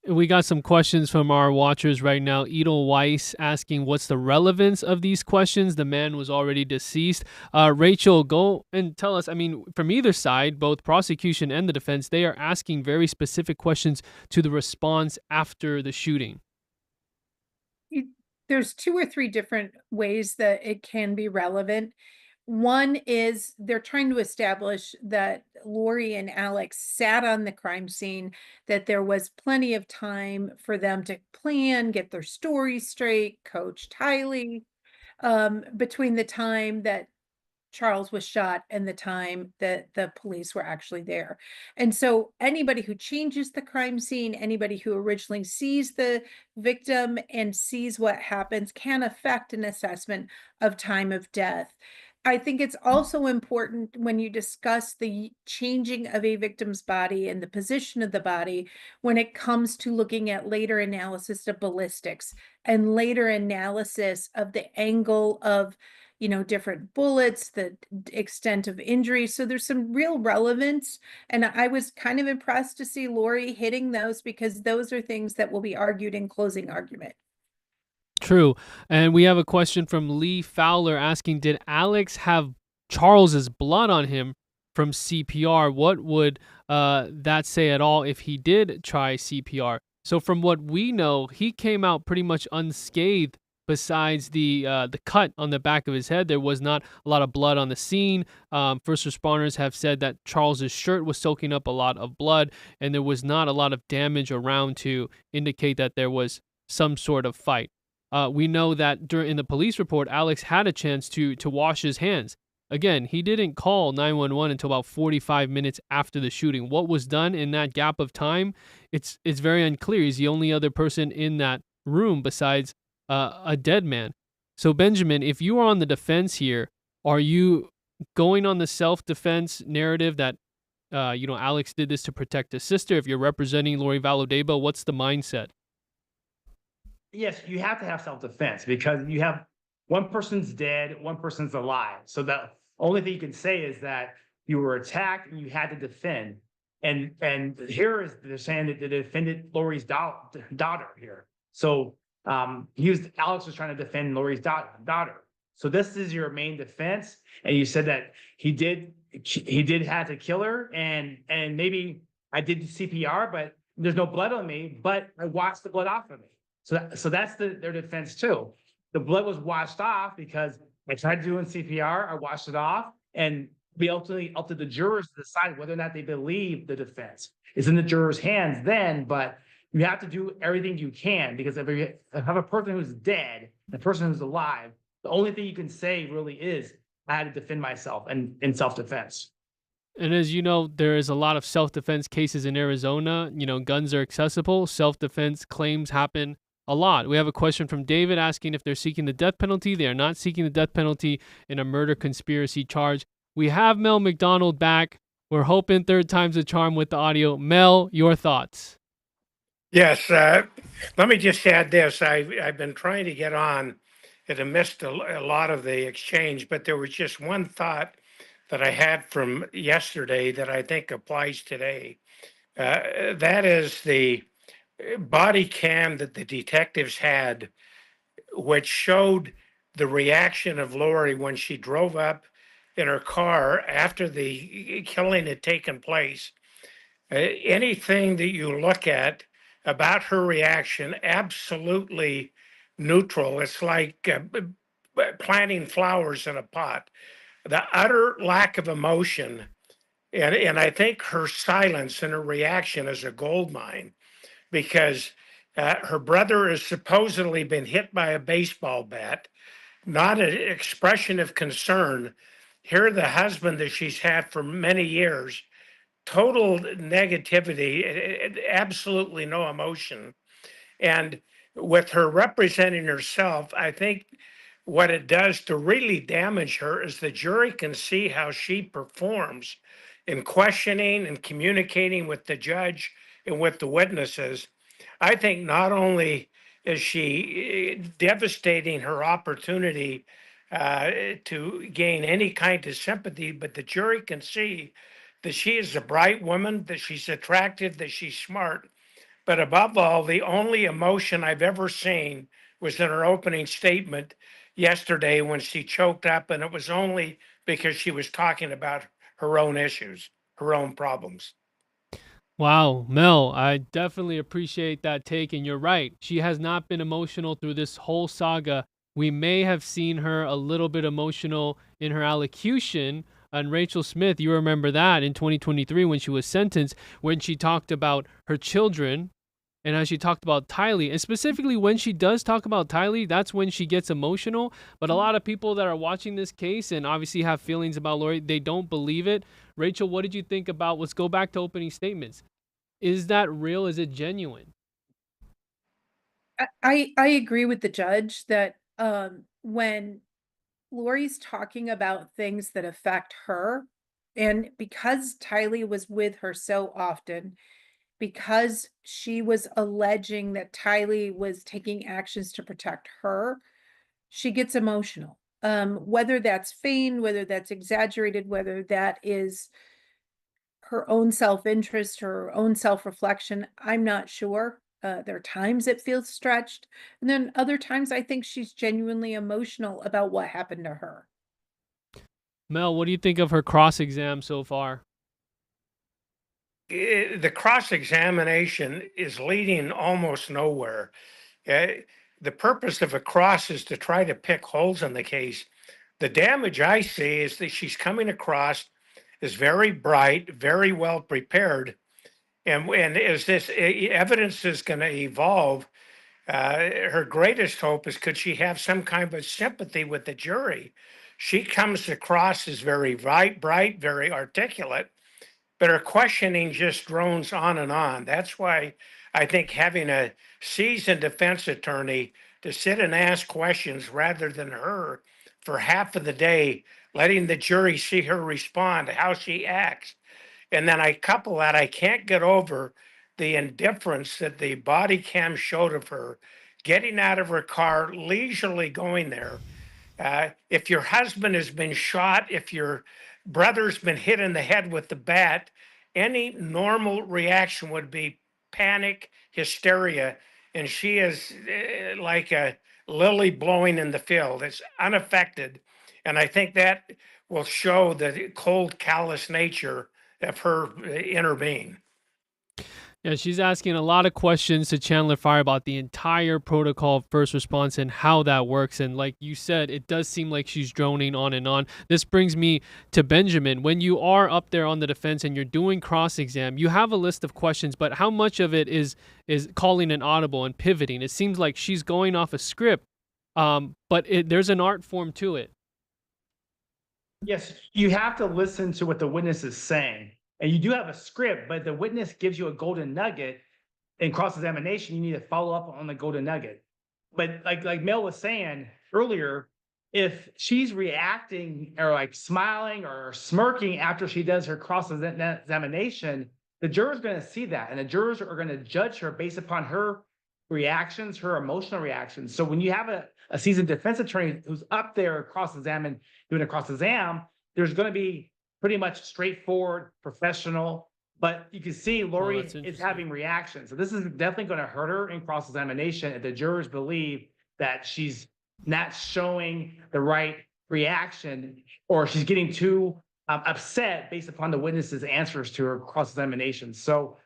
Speaker 1: We got some questions from our watchers right now. Edel Weiss asking, what's the relevance of these questions? The man was already deceased. Rachel, go and tell us. I mean, from either side, both prosecution and the defense, they are asking very specific questions to the response after the shooting.
Speaker 9: There's 2 or 3 different ways that it can be relevant. One is they're trying to establish that Lori and Alex sat on the crime scene, that there was plenty of time for them to plan, get their stories straight, coach highly, between the time that Charles was shot and the time that the police were actually there. And so anybody who changes the crime scene, anybody who originally sees the victim and sees what happens, can affect an assessment of time of death. I think it's also important when you discuss the changing of a victim's body and the position of the body, when it comes to looking at later analysis of ballistics and later analysis of the angle of different bullets, the extent of injury. So there's some real relevance. And I was kind of impressed to see Lori hitting those, because those are things that will be argued in closing argument.
Speaker 1: True. And we have a question from Lee Fowler asking, did Alex have Charles's blood on him from CPR? What would that say at all if he did try CPR? So from what we know, he came out pretty much unscathed. Besides the cut on the back of his head, there was not a lot of blood on the scene. First responders have said that Charles's shirt was soaking up a lot of blood, and there was not a lot of damage around to indicate that there was some sort of fight. We know that in the police report, Alex had a chance to wash his hands. Again, he didn't call 911 until about 45 minutes after the shooting. What was done in that gap of time, it's very unclear. He's the only other person in that room besides a dead man. So Benjamin, if you are on the defense here, are you going on the self-defense narrative that Alex did this to protect his sister? If you're representing Lori Vallow Daybell, what's the mindset?
Speaker 8: Yes, you have to have self-defense, because you have one person's dead, one person's alive. So the only thing you can say is that you were attacked and you had to defend. And here is they're saying that they defended Lori's daughter here. So Alex was trying to defend Lori's daughter. So this is your main defense, and you said that he did have to kill her, and maybe I did CPR, but there's no blood on me, but I washed the blood off of me. So that's their defense too. The blood was washed off because I tried doing CPR, I washed it off, and we ultimately up to the jurors to decide whether or not they believe the defense. It's in the jurors' hands then, but you have to do everything you can, because if you have a person who's dead, a person who's alive, the only thing you can say really is, I had to defend myself and in self-defense.
Speaker 1: And as you know, there is a lot of self-defense cases in Arizona. You know, guns are accessible. Self-defense claims happen a lot. We have a question from David asking if they're seeking the death penalty. They are not seeking the death penalty in a murder conspiracy charge. We have Mel McDonald back. We're hoping third time's a charm with the audio. Mel, your thoughts?
Speaker 11: Yes, let me just add this. I've been trying to get on and I missed a lot of the exchange, but there was just one thought that I had from yesterday that I think applies today. That is the body cam that the detectives had, which showed the reaction of Lori when she drove up in her car after the killing had taken place. Anything that you look at about her reaction, absolutely neutral. It's like planting flowers in a pot. The utter lack of emotion, and I think her silence and her reaction is a gold mine, because her brother has supposedly been hit by a baseball bat, not an expression of concern. Here, the husband that she's had for many years, total negativity, absolutely no emotion. And with her representing herself, I think what it does to really damage her is the jury can see how she performs in questioning and communicating with the judge and with the witnesses. I think not only is she devastating her opportunity to gain any kind of sympathy, but the jury can see that she is a bright woman, that she's attractive, that she's smart. But above all, the only emotion I've ever seen was in her opening statement yesterday when she choked up, and it was only because she was talking about her own issues, her own problems.
Speaker 1: Wow, Mel, I definitely appreciate that take, and you're right. She has not been emotional through this whole saga. We may have seen her a little bit emotional in her allocution. And Rachel Smith, you remember that in 2023 when she was sentenced, when she talked about her children and how she talked about Tylee. And specifically when she does talk about Tylee, that's when she gets emotional. But a lot of people that are watching this case and obviously have feelings about Lori, they don't believe it. Rachel, what did you think about, let's go back to opening statements. Is that real? Is it genuine?
Speaker 9: I agree with the judge that when Lori's talking about things that affect her, and because Tylee was with her so often, because she was alleging that Tylee was taking actions to protect her, she gets emotional. Whether that's feigned, whether that's exaggerated, whether that is her own self-interest, her own self-reflection, I'm not sure. There are times it feels stretched, and then other times I think she's genuinely emotional about what happened to her.
Speaker 1: Mel, what do you think of her cross-exam so far?
Speaker 11: The cross-examination is leading almost nowhere. The purpose of a cross is to try to pick holes in the case. The damage I see is that she's coming across as very bright, very well prepared. And as this evidence is going to evolve, her greatest hope is, could she have some kind of sympathy with the jury? She comes across as very bright, very articulate, but her questioning just drones on and on. That's why I think having a seasoned defense attorney to sit and ask questions rather than her for half of the day, letting the jury see her respond, how she acts. And then I couple that, I can't get over the indifference that the body cam showed of her getting out of her car, leisurely going there. If your husband has been shot, if your brother's been hit in the head with the bat, any normal reaction would be panic, hysteria. and she is like a lily blowing in the field. It's unaffected. And I think that will show the cold, callous nature of her inner being.
Speaker 1: Yeah, she's asking a lot of questions to Chandler Fire about the entire protocol of first response and how that works. And like you said, it does seem like she's droning on and on. This brings me to Benjamin. When you are up there on the defense and you're doing cross-exam, you have a list of questions, but how much of it is calling an audible and pivoting? It seems like she's going off a script, but there's an art form to it.
Speaker 8: Yes, you have to listen to what the witness is saying. And you do have a script, but the witness gives you a golden nugget in cross-examination. You need to follow up on the golden nugget. But like Mel was saying earlier, if she's reacting or like smiling or smirking after she does her cross-examination, the juror's going to see that, and the jurors are going to judge her based upon her reactions, her emotional reactions. So when you have a seasoned defense attorney who's up there doing a cross-exam, there's going to be pretty much straightforward, professional, but you can see Lori is having reactions. So this is definitely going to hurt her in cross-examination if the jurors believe that she's not showing the right reaction, or she's getting too upset based upon the witness's answers to her cross-examination. So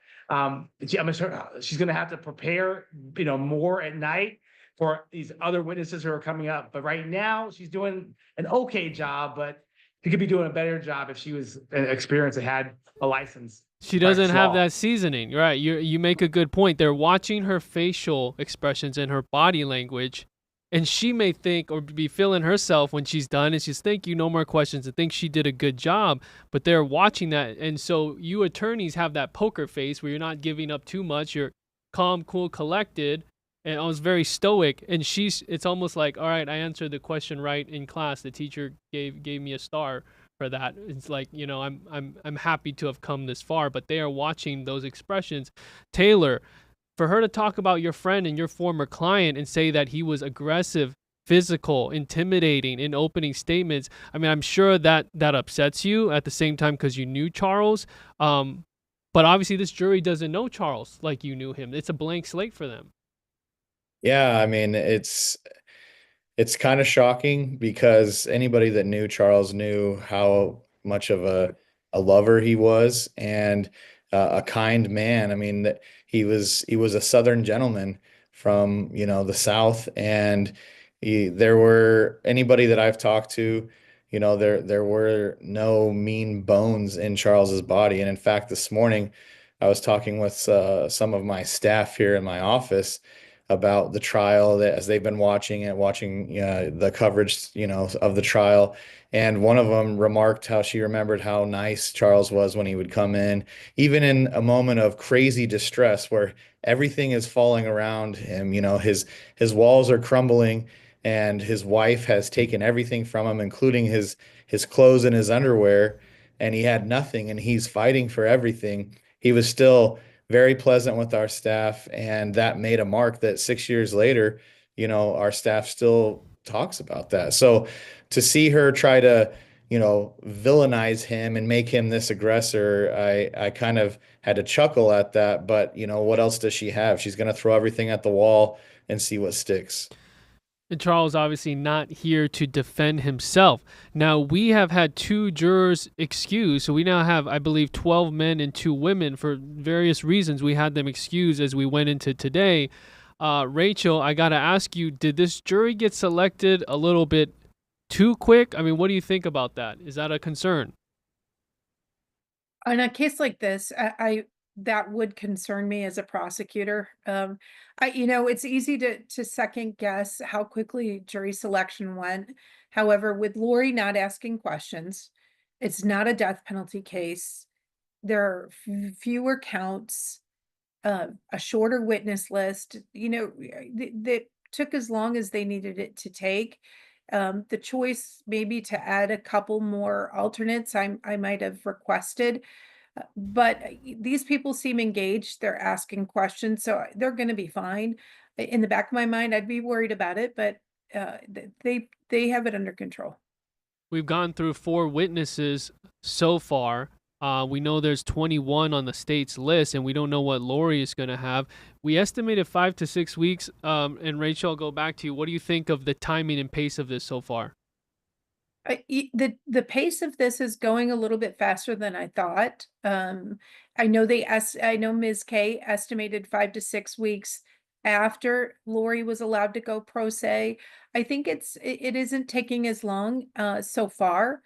Speaker 8: she's going to have to prepare, more at night for these other witnesses who are coming up. But right now she's doing an okay job, but she could be doing a better job if she was experienced and had a license.
Speaker 1: She doesn't have that seasoning, right? You make a good point. They're watching her facial expressions and her body language, and she may think or be feeling herself when she's done, and she's thank you, no more questions, and think she did a good job. But they're watching that, and so you attorneys have that poker face where you're not giving up too much. You're calm, cool, collected, and I was very stoic. And it's almost like, all right, I answered the question right in class. The teacher gave me a star for that. It's like, I'm happy to have come this far, but they are watching those expressions. Taylor, for her to talk about your friend and your former client and say that he was aggressive, physical, intimidating in opening statements, I mean, I'm sure that upsets you at the same time because you knew Charles. But obviously this jury doesn't know Charles like you knew him. It's a blank slate for them.
Speaker 10: Yeah, I mean, it's kind of shocking because anybody that knew Charles knew how much of a lover he was, and a kind man. I mean, he was a Southern gentleman from, the South, and there were anybody that I've talked to, there were no mean bones in Charles's body. And in fact, this morning I was talking with some of my staff here in my office about the trial, that as they've been watching the coverage, of the trial. And one of them remarked how she remembered how nice Charles was when he would come in, even in a moment of crazy distress where everything is falling around him. His walls are crumbling, and his wife has taken everything from him, including his clothes and his underwear, and he had nothing, and he's fighting for everything. He was still very pleasant with our staff, and that made a mark that 6 years later, our staff still talks about that. So to see her try to, villainize him and make him this aggressor, I kind of had to chuckle at that. But, what else does she have? She's going to throw everything at the wall and see what sticks.
Speaker 1: And Charles obviously not here to defend himself. Now, we have had 2 jurors excused. So we now have, I believe, 12 men and 2 women for various reasons. We had them excused as we went into today. Rachel, I got to ask you, did this jury get selected a little bit too quick? I mean, what do you think about that? Is that a concern?
Speaker 9: In a case like this, that would concern me as a prosecutor. It's easy to second guess how quickly jury selection went. However, with Lori not asking questions, it's not a death penalty case. There are fewer counts, a shorter witness list, that took as long as they needed it to take. The choice maybe to add a couple more alternates, I might have requested. But these people seem engaged. They're asking questions, so they're going to be fine. In the back of my mind, I'd be worried about it, but they have it under control.
Speaker 1: We've gone through 4 witnesses so far. We know there's 21 on the state's list, and we don't know what Lori is going to have. We estimated 5 to 6 weeks. And Rachel, I'll go back to you. What do you think of the timing and pace of this so far?
Speaker 9: The pace of this is going a little bit faster than I thought. I know I know Ms. K estimated 5 to 6 weeks after Lori was allowed to go pro se. I think it isn't taking as long so far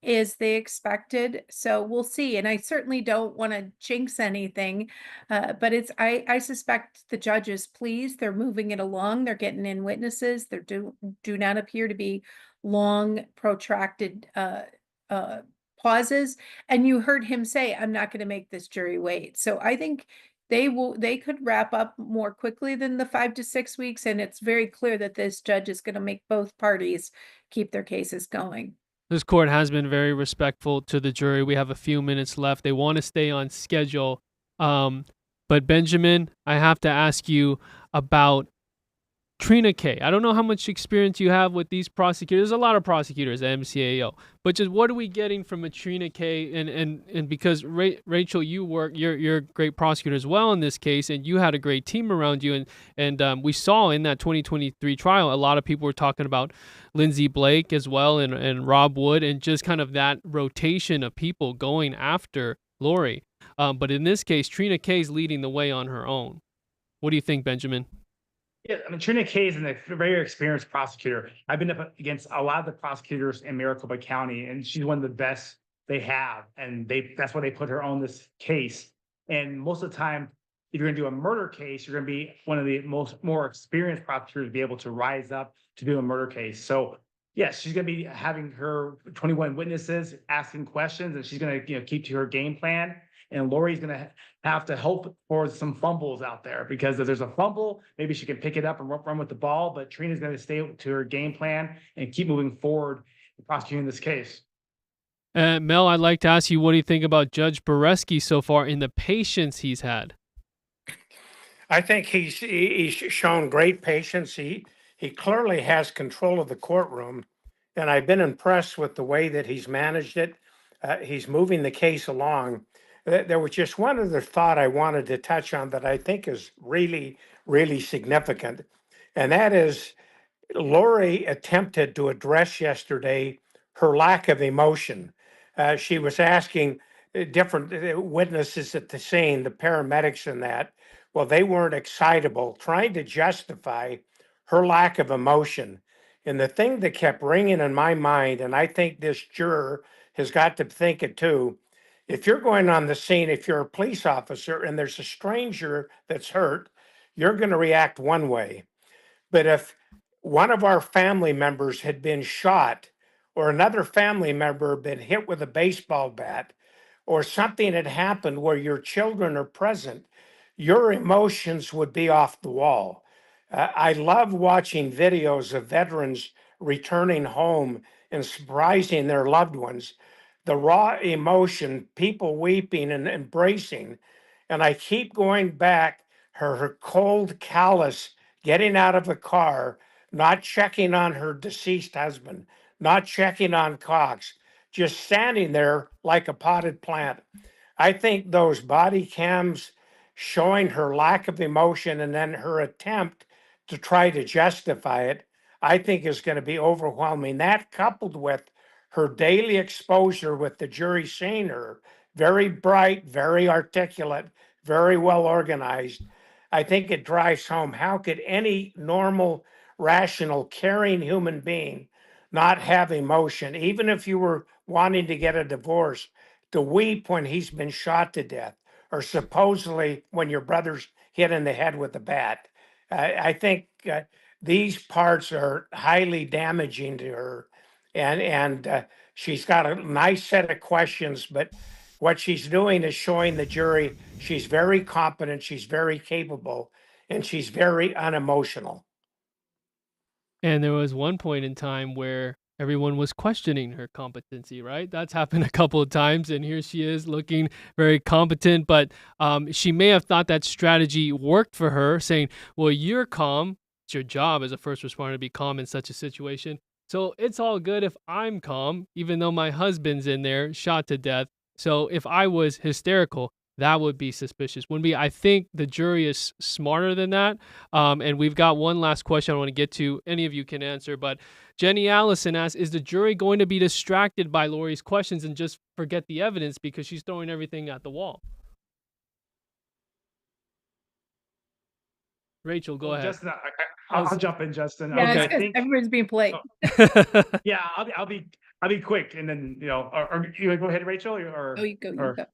Speaker 9: as they expected. So we'll see. And I certainly don't want to jinx anything, but I suspect the judge is pleased. They're moving it along. They're getting in witnesses. There do not appear to be long protracted pauses, and you heard him say, I'm not going to make this jury wait. So I think they could wrap up more quickly than the 5 to 6 weeks, and it's very clear that this judge is going to make both parties keep their cases going.
Speaker 1: This court has been very respectful to the jury. We have a few minutes left. They want to stay on schedule. But Benjamin, I have to ask you about Trina K. I don't know how much experience you have with these prosecutors. There's a lot of prosecutors at MCAO, but just what are we getting from a Trina K? And because Rachel, you're a great prosecutor as well in this case, and you had a great team around you. And we saw in that 2023 trial, a lot of people were talking about Lindsey Blake as well, and Rob Wood, and just kind of that rotation of people going after Lori. But in this case, Trina K is leading the way on her own. What do you think, Benjamin?
Speaker 8: Yeah, I mean, Trina Kay is a very experienced prosecutor. I've been up against a lot of the prosecutors in Maricopa County, and she's one of the best they have. And that's why they put her on this case. And most of the time, if you're going to do a murder case, you're going to be one of the more experienced prosecutors to be able to rise up to do a murder case. So yes, she's going to be having her 21 witnesses asking questions, and she's going to keep to her game plan. And Lori's going to have to hope for some fumbles out there, because if there's a fumble, maybe she can pick it up and run with the ball. But Trina's going to stay to her game plan and keep moving forward in prosecuting this case.
Speaker 1: Mel, I'd like to ask you, what do you think about Judge Boreski so far in the patience he's had?
Speaker 11: I think he's shown great patience. He clearly has control of the courtroom, and I've been impressed with the way that he's managed it. He's moving the case along. There was just one other thought I wanted to touch on that I think is really, really significant, and that is Lori attempted to address yesterday her lack of emotion. She was asking different witnesses at the scene, the paramedics and that. Well, they weren't excitable, trying to justify her lack of emotion. And the thing that kept ringing in my mind, and I think this juror has got to think it too, if you're going on the scene, if you're a police officer and there's a stranger that's hurt, you're going to react one way. But if one of our family members had been shot, or another family member had been hit with a baseball bat, or something had happened where your children are present, your emotions would be off the wall. I love watching videos of veterans returning home and surprising their loved ones. The raw emotion, people weeping and embracing. And I keep going back, her cold, callous, getting out of the car, not checking on her deceased husband, not checking on Cox, just standing there like a potted plant. I think those body cams showing her lack of emotion and then her attempt to try to justify it, I think is going to be overwhelming. That coupled with her daily exposure with the jury seeing her, very bright, very articulate, very well organized, I think it drives home how could any normal, rational, caring human being not have emotion, even if you were wanting to get a divorce, to weep when he's been shot to death, or supposedly when your brother's hit in the head with a bat. I think these parts are highly damaging to her, and she's got a nice set of questions, but what she's doing is showing the jury she's very competent, she's very capable, and she's very unemotional.
Speaker 1: And there was one point in time where everyone was questioning her competency, right? That's happened a couple of times, and here she is looking very competent, but she may have thought that strategy worked for her, saying, well, you're calm. It's your job as a first responder to be calm in such a situation. So it's all good if I'm calm, even though my husband's in there, shot to death. So if I was hysterical, that would be suspicious. Wouldn't be. I think the jury is smarter than that. And we've got one last question I want to get to. Any of you can answer, but Jenny Allison asks, is the jury going to be distracted by Lori's questions and just forget the evidence because she's throwing everything at the wall? Rachel, go ahead.
Speaker 8: Justin, I'll jump in, Justin.
Speaker 9: Yeah,
Speaker 8: I
Speaker 9: it's 'cause
Speaker 8: think,
Speaker 9: everyone's being played.
Speaker 8: yeah, I'll be quick, and then or you wanna go ahead, Rachel, or
Speaker 9: Oh, you go, you
Speaker 8: or
Speaker 9: go.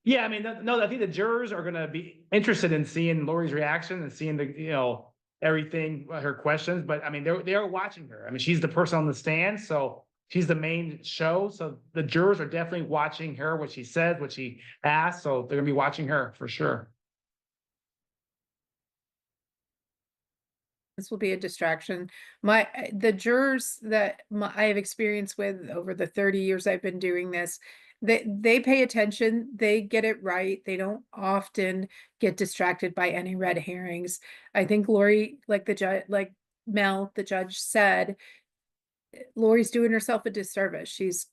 Speaker 8: yeah, I mean, no, I think the jurors are gonna be interested in seeing Lori's reaction and seeing everything, her questions. But I mean, they are watching her. I mean, she's the person on the stand, so she's the main show. So the jurors are definitely watching her, what she says, what she asks. So they're gonna be watching her for sure.
Speaker 9: This will be a distraction. The jurors that I have experience with over the 30 years I've been doing this, they pay attention, they get it right. They don't often get distracted by any red herrings. I think Lori, like the judge, like Mel, the judge said, Lori's doing herself a disservice. She's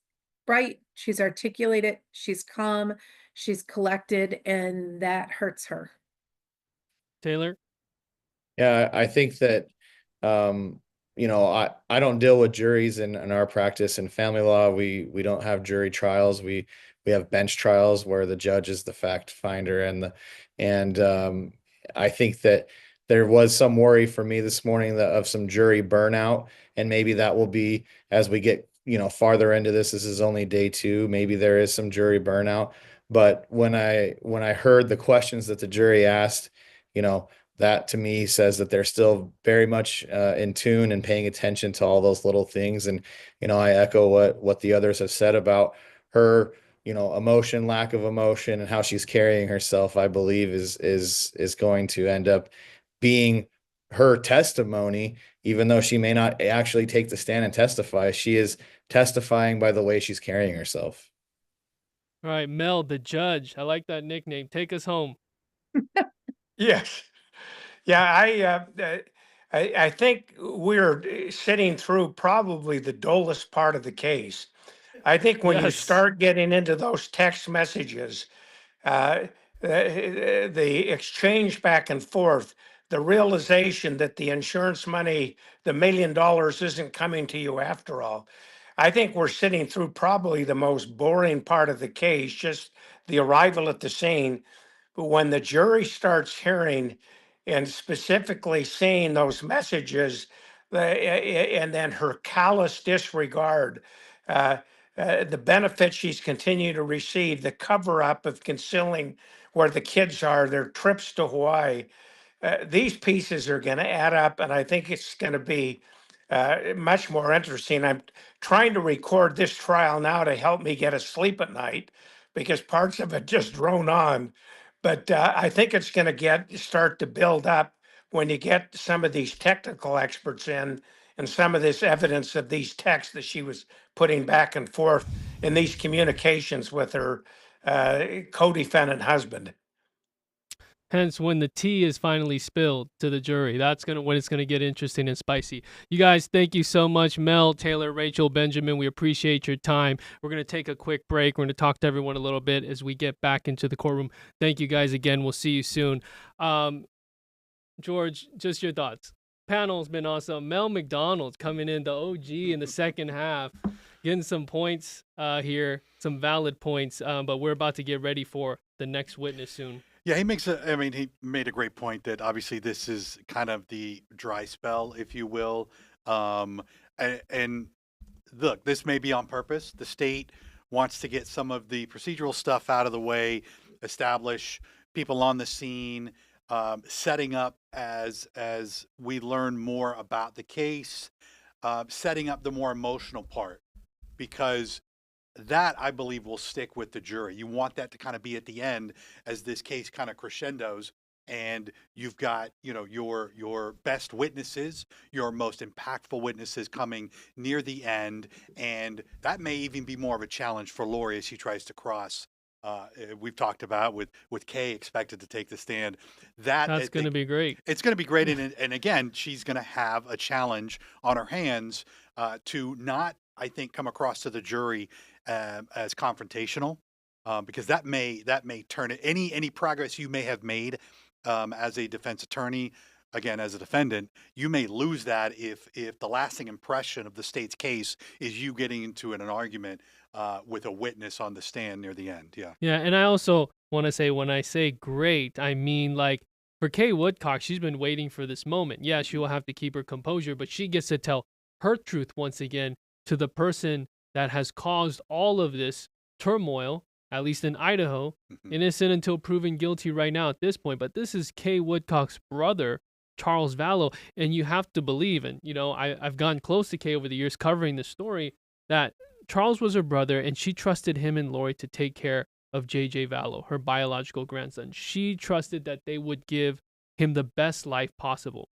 Speaker 9: bright, she's articulated, she's calm, she's collected, and that hurts her.
Speaker 1: Taylor?
Speaker 10: Yeah, I think that, I don't deal with juries in our practice in family law. We don't have jury trials. We have bench trials where the judge is the fact finder and I think that there was some worry for me this morning of some jury burnout, and maybe that will be as we get, farther into this. This is only day 2. Maybe there is some jury burnout. But when I heard the questions that the jury asked, that to me says that they're still very much in tune and paying attention to all those little things. And, I echo what the others have said about her, emotion, lack of emotion, and how she's carrying herself. I believe is going to end up being her testimony, even though she may not actually take the stand and testify. She is testifying by the way she's carrying herself.
Speaker 1: All right, Mel, the judge. I like that nickname. Take us home.
Speaker 11: Yes. Yeah, I think we're sitting through probably the dullest part of the case. I think when you
Speaker 1: Yes.
Speaker 11: start getting into those text messages, uh, the exchange back and forth, the realization that the insurance money, the $1 million, isn't coming to you after all. I think we're sitting through probably the most boring part of the case, just the arrival at the scene. But when the jury starts hearing and specifically seeing those messages, and then her callous disregard, uh, the benefits she's continued to receive, the cover up of concealing where the kids are, their trips to Hawaii, these pieces are going to add up, and I think it's going to be much more interesting. I'm trying to record this trial now to help me get asleep at night because parts of it just drone on. But I think it's going to start to build up when you get some of these technical experts in and some of this evidence of these texts that she was putting back and forth in these communications with her co-defendant husband.
Speaker 1: Hence, when the tea is finally spilled to the jury, that's when it's gonna get interesting and spicy. You guys, thank you so much, Mel, Taylor, Rachel, Benjamin. We appreciate your time. We're gonna take a quick break. We're gonna talk to everyone a little bit as we get back into the courtroom. Thank you guys again. We'll see you soon. George, just your thoughts. Panel's been awesome. Mel McDonald coming in, the OG in the second half, getting some points here, some valid points. But we're about to get ready for the next witness soon.
Speaker 2: Yeah, he made a great point that obviously this is kind of the dry spell, if you will. And look, this may be on purpose. The state wants to get some of the procedural stuff out of the way, establish people on the scene, setting up as we learn more about the case, setting up the more emotional part, because that I believe will stick with the jury. You want that to kind of be at the end as this case kind of crescendos, and you've got, your best witnesses, your most impactful witnesses coming near the end, and that may even be more of a challenge for Lori as she tries to cross. We've talked about with Kay expected to take the stand.
Speaker 1: That's going to be great.
Speaker 2: It's going to be great, and again, she's going to have a challenge on her hands to not, I think, come across to the jury as confrontational, because that may turn it. Any progress you may have made as a defense attorney, again as a defendant, you may lose that if the lasting impression of the state's case is you getting into an argument with a witness on the stand near the end. Yeah.
Speaker 1: Yeah, and I also want to say when I say great, I mean like for Kay Woodcock, she's been waiting for this moment. Yeah, she will have to keep her composure, but she gets to tell her truth once again to the person that has caused all of this turmoil, at least in Idaho, innocent until proven guilty right now at this point. But this is Kay Woodcock's brother, Charles Vallow, and you have to believe, and you know, I've gotten close to Kay over the years covering this story, that Charles was her brother, and she trusted him and Lori to take care of JJ Vallow, her biological grandson. She trusted that they would give him the best life possible.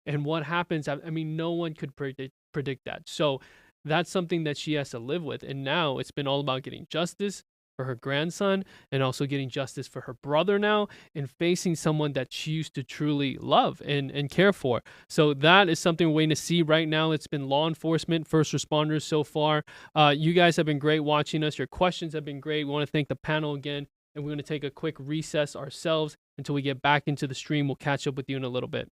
Speaker 1: And what happens, I mean, no one could predict that. So that's something that she has to live with. And now it's been all about getting justice for her grandson and also getting justice for her brother now and facing someone that she used to truly love and care for. So that is something we're waiting to see right now. It's been law enforcement, first responders so far. You guys have been great watching us. Your questions have been great. We want to thank the panel again. And we're going to take a quick recess ourselves until we get back into the stream. We'll catch up with you in a little bit.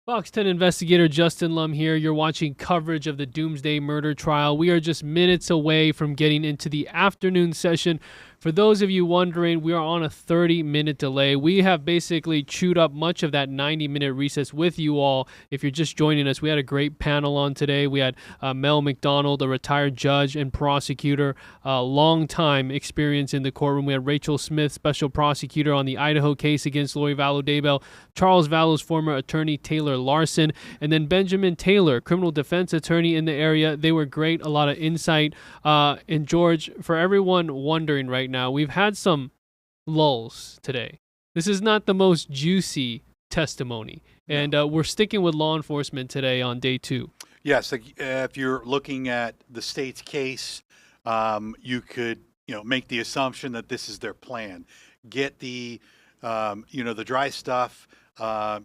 Speaker 1: Fox 10 investigator Justin Lum here. You're watching coverage of the Doomsday murder trial. We are just minutes away from getting into the afternoon session. For those of you wondering, we are on a 30-minute delay. We have basically chewed up much of that 90-minute recess with you all. If you're just joining us, we had a great panel on today. We had Mel McDonald, a retired judge and prosecutor, long time experience in the courtroom. We had Rachel Smith, special prosecutor on the Idaho case against Lori Vallow Daybell, Charles Vallow's former attorney Taylor Larson, and then Benjamin Taylor, criminal defense attorney in the area. They were great, a lot of insight. And George, for everyone wondering right now, we've had some lulls today. This is not the most juicy testimony, and we're sticking with law enforcement today on day 2.
Speaker 2: Yes, if you're looking at the state's case, you could make the assumption that this is their plan. Get the the dry stuff,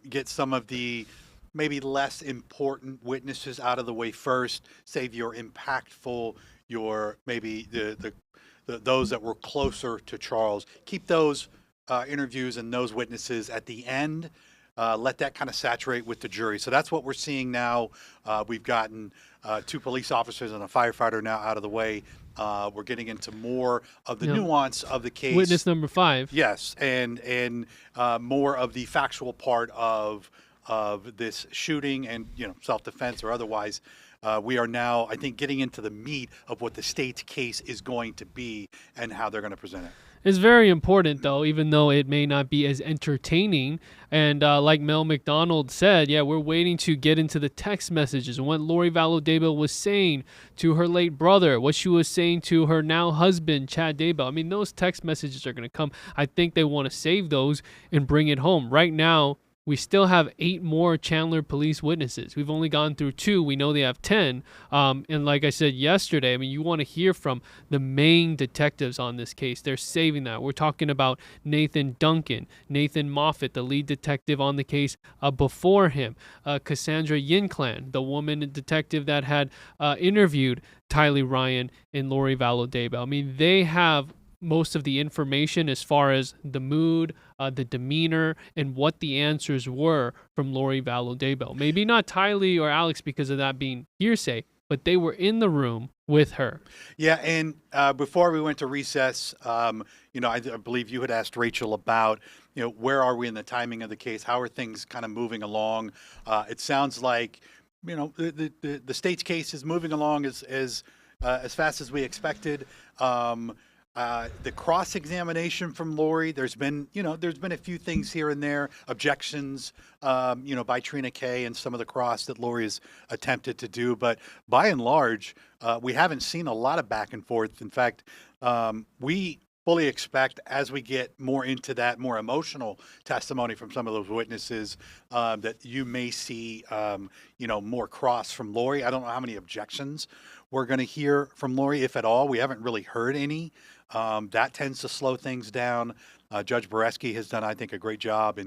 Speaker 2: get some of the maybe less important witnesses out of the way first, save your impactful, your maybe the those that were closer to Charles. Keep those interviews and those witnesses at the end. Let that kind of saturate with the jury. So that's what we're seeing now. We've gotten 2 police officers and a firefighter now out of the way. We're getting into more of the nuance of the case.
Speaker 1: Witness number 5.
Speaker 2: Yes, and more of the factual part of this shooting and self-defense or otherwise. We are now, I think, getting into the meat of what the state's case is going to be and how they're going to present it.
Speaker 1: It's very important, though, even though it may not be as entertaining. And like Mel McDonald said, we're waiting to get into the text messages and what Lori Vallow Daybell was saying to her late brother, what she was saying to her now husband, Chad Daybell. I mean, those text messages are going to come. I think they want to save those and bring it home. Right now, we still have 8 more Chandler police witnesses. We've only gone through 2. We know they have 10. And like I said yesterday, I mean, you want to hear from the main detectives on this case. They're saving that. We're talking about Nathan Duncan, Nathan Moffat, the lead detective on the case before him, Cassandra Yinclan, the woman detective that had interviewed Tylee Ryan and Lori Vallow Daybell. I mean, they have most of the information as far as the mood, the demeanor, and what the answers were from Lori Vallow Daybell. Maybe not Tylee or Alex because of that being hearsay, but they were in the room with her.
Speaker 2: Yeah, and before we went to recess, I believe you had asked Rachel about, where are we in the timing of the case? How are things kind of moving along? It sounds like, the state's case is moving along as fast as we expected. The cross-examination from Lori, there's been a few things here and there, objections, by Trina Kay and some of the cross that Lori has attempted to do. But by and large, we haven't seen a lot of back and forth. In fact, we fully expect as we get more into that more emotional testimony from some of those witnesses that you may see, more cross from Lori. I don't know how many objections we're going to hear from Lori, if at all. We haven't really heard any. That tends to slow things down. Judge Boreski has done, I think, a great job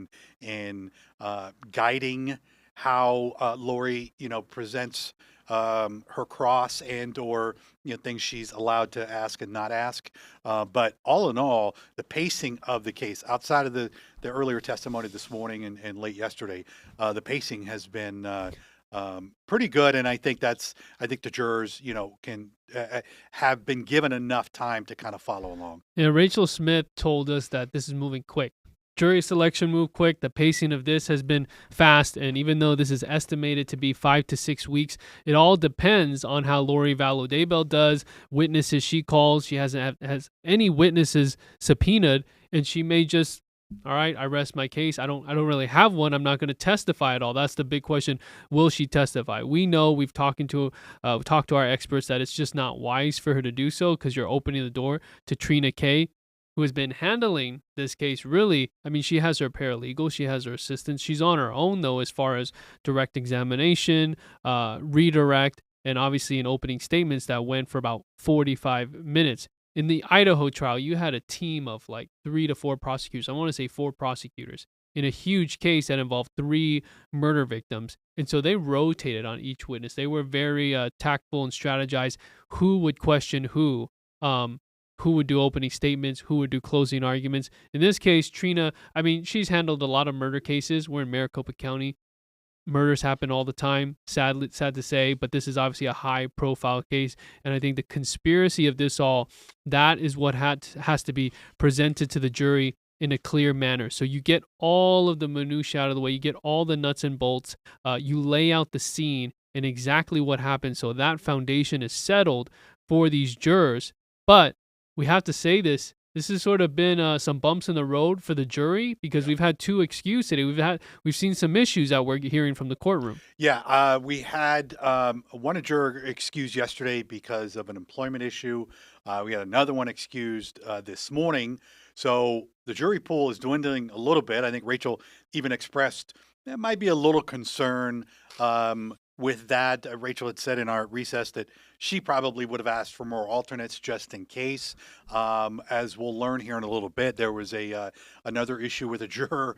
Speaker 2: in guiding how Lori, presents her cross and or things she's allowed to ask and not ask. But all in all, the pacing of the case, outside of the earlier testimony this morning and late yesterday, the pacing has been pretty good, and I think the jurors, can have been given enough time to kind of follow along.
Speaker 1: Yeah, Rachel Smith told us that this is moving quick. Jury selection moved quick. The pacing of this has been fast, and even though this is estimated to be 5 to 6 weeks, it all depends on how Lori Vallow Daybell does, witnesses she calls. She has any witnesses subpoenaed, and she may just, all right, I rest my case. I don't really have one. I'm not going to testify at all. That's the big question. Will she testify? We know we've talked to our experts that it's just not wise for her to do so because you're opening the door to Trina Kay, who has been handling this case really. I mean, she has her paralegal, she has her assistant. She's on her own, though, as far as direct examination, redirect, and obviously in opening statements that went for about 45 minutes. In the Idaho trial, you had a team of like 3 to 4 prosecutors. I want to say 4 prosecutors in a huge case that involved 3 murder victims. And so they rotated on each witness. They were very tactful and strategized who would question who would do opening statements, who would do closing arguments. In this case, Trina, I mean, she's handled a lot of murder cases. We're in Maricopa County. murders happen all the time, sad to say, but this is obviously a high profile case. And I think the conspiracy of this all, that is what has to be presented to the jury in a clear manner. So you get all of the minutiae out of the way, you get all the nuts and bolts, you lay out the scene and exactly what happened. So that foundation is settled for these jurors. But we have to say this has sort of been some bumps in the road for the jury because we've had 2 excused today. We've seen some issues that we're hearing from the courtroom.
Speaker 2: Yeah, we had one juror excused yesterday because of an employment issue. We had another one excused this morning. So the jury pool is dwindling a little bit. I think Rachel even expressed there might be a little concern with that. Rachel had said in our recess that she probably would have asked for more alternates just in case. As we'll learn here in a little bit, there was another issue with a juror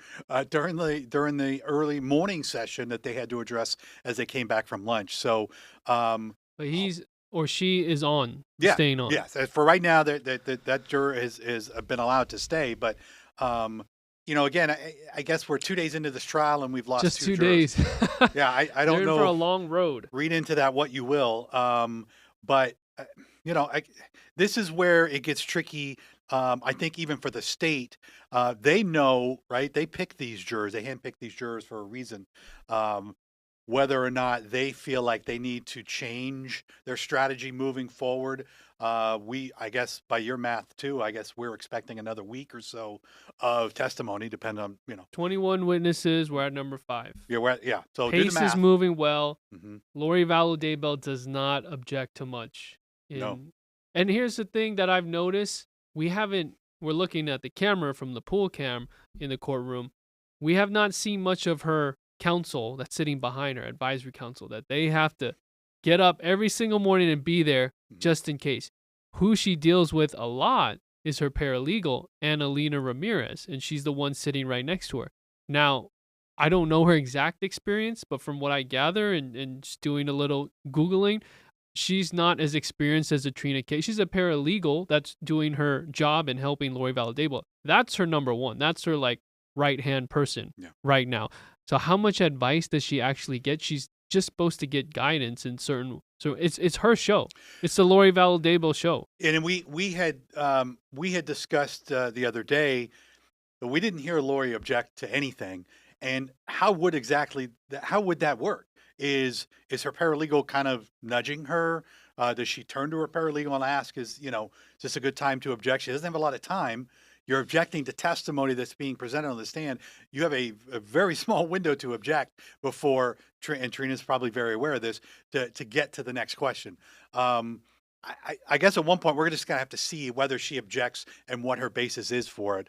Speaker 2: during the early morning session that they had to address as they came back from lunch. So,
Speaker 1: but he's or she is staying on.
Speaker 2: Yes, for right now, that juror has been allowed to stay, but. Again, I guess we're 2 days into this trial and we've lost
Speaker 1: just
Speaker 2: 2
Speaker 1: days.
Speaker 2: Yeah, I don't know.
Speaker 1: For a long road.
Speaker 2: Read into that what you will. But this is where it gets tricky. I think even for the state, they know, right? They pick these jurors. They handpick these jurors for a reason. Whether or not they feel like they need to change their strategy moving forward. I guess by your math too, I guess we're expecting another week or so of testimony, depending on,
Speaker 1: 21 witnesses. We're at number 5.
Speaker 2: Yeah. So
Speaker 1: pace is moving well.
Speaker 2: Mm-hmm.
Speaker 1: Lori Vallow Daybell does not object to much.
Speaker 2: No.
Speaker 1: And here's the thing that I've noticed. We're looking at the camera from the pool cam in the courtroom. We have not seen much of her counsel that's sitting behind her, advisory counsel, that they have to get up every single morning and be there just in case. Who she deals with a lot is her paralegal, Annalena Ramirez, and she's the one sitting right next to her. Now, I don't know her exact experience, but from what I gather and just doing a little Googling, she's not as experienced as a Trina K. She's a paralegal that's doing her job and helping Lori Vallow Daybell. That's her number one. That's her right-hand person right now. So how much advice does she actually get? She's just supposed to get guidance in certain. So it's her show. It's the Lori Vallow Daybell show.
Speaker 2: And we had discussed the other day that we didn't hear Lori object to anything. And how would that work? Is her paralegal kind of nudging her? Does she turn to her paralegal and ask, is this a good time to object? She doesn't have a lot of time. You're objecting to testimony that's being presented on the stand. You have a very small window to object before, and Trina's probably very aware of this, to get to the next question. I guess at one point we're just going to have to see whether she objects and what her basis is for it.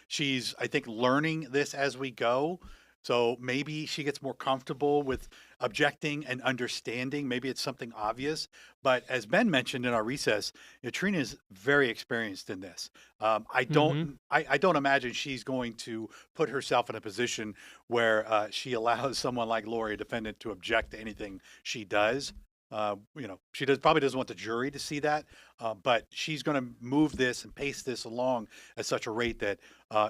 Speaker 2: She's, I think, learning this as we go. So maybe she gets more comfortable with objecting and understanding. Maybe it's something obvious. But as Ben mentioned in our recess, Trina is very experienced in this. I don't imagine she's going to put herself in a position where she allows someone like Lori, a defendant, to object to anything she does. She probably doesn't want the jury to see that, but she's going to move this and pace this along at such a rate that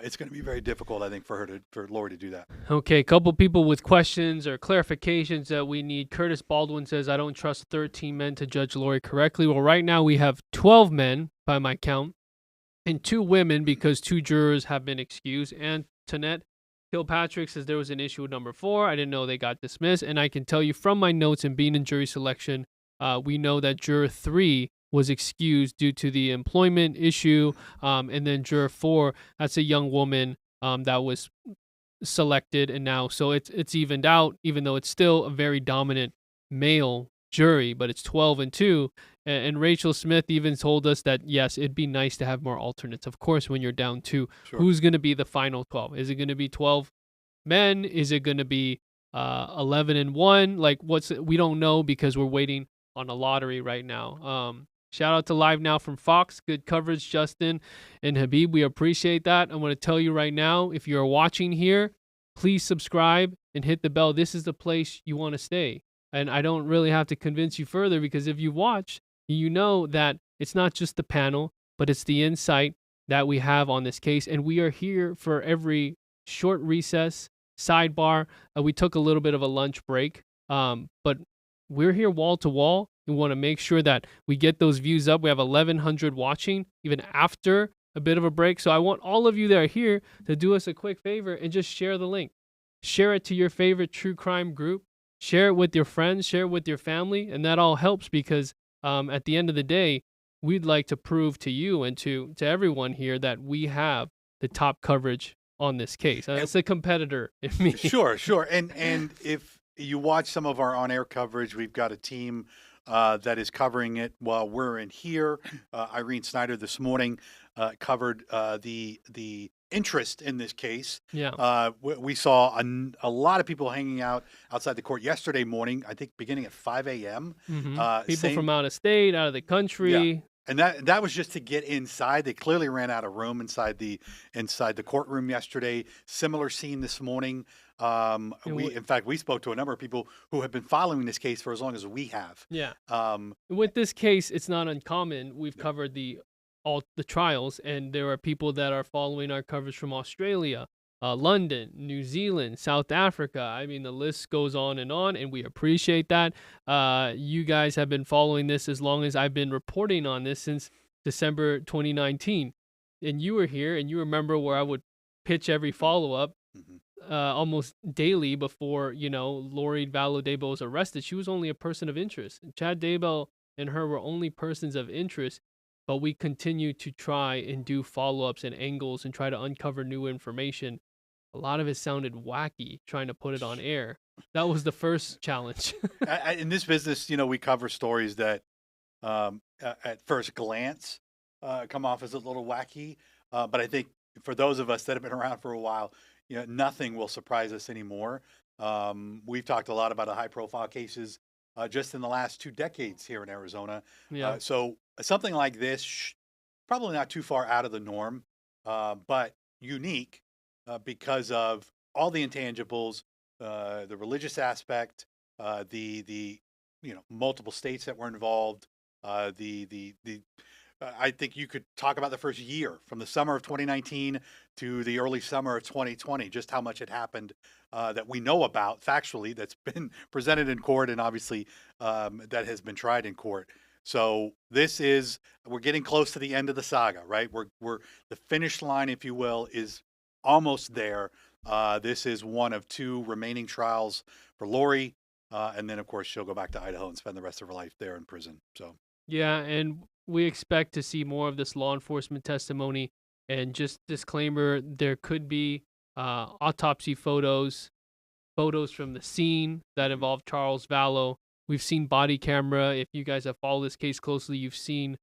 Speaker 2: it's going to be very difficult, I think, for Lori to do that.
Speaker 1: Okay, a couple people with questions or clarifications that we need. Curtis Baldwin says, I don't trust 13 men to judge Lori correctly. Well, right now we have 12 men by my count and 2 women because 2 jurors have been excused. And Tonette Kilpatrick says there was an issue with number 4. I didn't know they got dismissed. And I can tell you from my notes and being in jury selection, we know that juror 3 was excused due to the employment issue. And then juror 4, that's a young woman that was selected. And now, so it's evened out, even though it's still a very dominant male jury, but it's 12-2. And Rachel Smith even told us that, yes, it'd be nice to have more alternates. Of course, when you're down 2,
Speaker 2: Sure.
Speaker 1: Who's going to be the final 12? Is it going to be 12 men? Is it going to be 11-1? We don't know because we're waiting on a lottery right now. Shout out to Live Now from Fox. Good coverage, Justin and Habib. We appreciate that. I want to tell you right now, if you're watching here, please subscribe and hit the bell. This is the place you want to stay. And I don't really have to convince you further because if you watch, you know that it's not just the panel, but it's the insight that we have on this case. And we are here for every short recess, Sidebar. We took a little bit of a lunch break, but we're here wall to wall. We want to make sure that we get those views up. We have 1,100 watching even after a bit of a break. So I want all of you that are here to do us a quick favor and just share the link. Share it to your favorite true crime group. Share it with your friends. Share it with your family. And that all helps because at the end of the day, we'd like to prove to you and to everyone here that we have the top coverage on this case. It's a competitor in me.
Speaker 2: Sure. And if you watch some of our on-air coverage, we've got a team that is covering it while we're in here. Irene Snyder this morning covered the interest in this case.
Speaker 1: Yeah.
Speaker 2: We saw a lot of people hanging out outside the court yesterday morning, I think beginning at 5 a.m.
Speaker 1: People from out of state, out of the country.
Speaker 2: Yeah. And that was just to get inside. They clearly ran out of room inside the courtroom yesterday. Similar scene this morning. In fact, we spoke to a number of people who have been following this case for as long as we have.
Speaker 1: Yeah. With this case, it's not uncommon. We've covered all the trials, and there are people that are following our coverage from Australia, London, New Zealand, South Africa. I mean, the list goes on, and we appreciate that. You guys have been following this as long as I've been reporting on this since December 2019. And you were here, and you remember where I would pitch every follow-up almost daily before, Lori Vallow Daybell was arrested. She was only a person of interest. Chad Daybell and her were only persons of interest. But we continue to try and do follow-ups and angles and try to uncover new information. A lot of it sounded wacky trying to put it on air. That was the first challenge.
Speaker 2: In this business, we cover stories that at first glance come off as a little wacky. But I think for those of us that have been around for a while, nothing will surprise us anymore. We've talked a lot about high-profile cases just in the last 2 decades here in Arizona.
Speaker 1: Yeah.
Speaker 2: So something like this, probably not too far out of the norm, but unique because of all the intangibles, the religious aspect, the multiple states that were involved, I think you could talk about the first year from the summer of 2019 to the early summer of 2020, just how much had happened that we know about factually that's been presented in court and obviously that has been tried in court. So we're getting close to the end of the saga, right? We're the finish line, if you will, is almost there. This is one of 2 remaining trials for Lori. And then of course she'll go back to Idaho and spend the rest of her life there in prison. So
Speaker 1: yeah, and we expect to see more of this law enforcement testimony. And just disclaimer, there could be autopsy photos from the scene that involved Charles Vallow. We've seen body camera. If you guys have followed this case closely, you've seen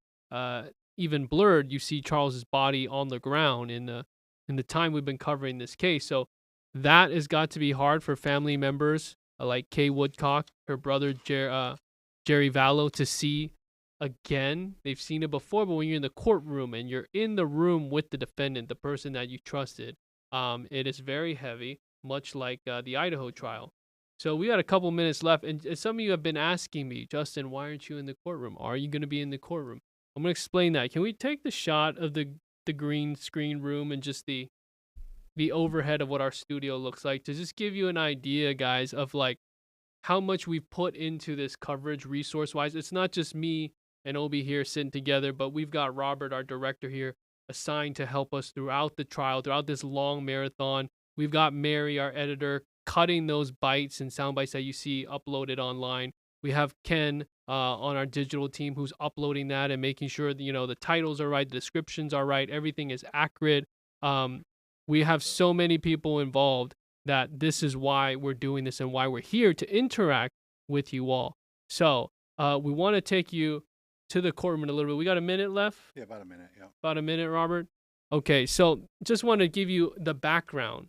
Speaker 1: even blurred, you see Charles's body on the ground in the time we've been covering this case. So that has got to be hard for family members like Kay Woodcock, her brother Jerry Vallow, to see again. They've seen it before, but when you're in the courtroom and you're in the room with the defendant, the person that you trusted, it is very heavy, much like the Idaho trial. So we got a couple minutes left, and some of you have been asking me, Justin, why aren't you in the courtroom? Are you going to be in the courtroom? I'm going to explain that. Can we take the shot of the green screen room and just the overhead of what our studio looks like to just give you an idea, guys, of like how much we've put into this coverage resource-wise. It's not just me and Obi here sitting together, but we've got Robert, our director here, assigned to help us throughout the trial, throughout this long marathon. We've got Mary, our editor, cutting those bites and sound bites that you see uploaded online. We have Ken on our digital team who's uploading that and making sure that, the titles are right, the descriptions are right, everything is accurate. We have so many people involved that this is why we're doing this and why we're here to interact with you all. So we want to take you to the courtroom in a little bit. We got a minute left?
Speaker 2: Yeah, about a minute, yeah.
Speaker 1: About a minute, Robert? Okay, so just want to give you the background.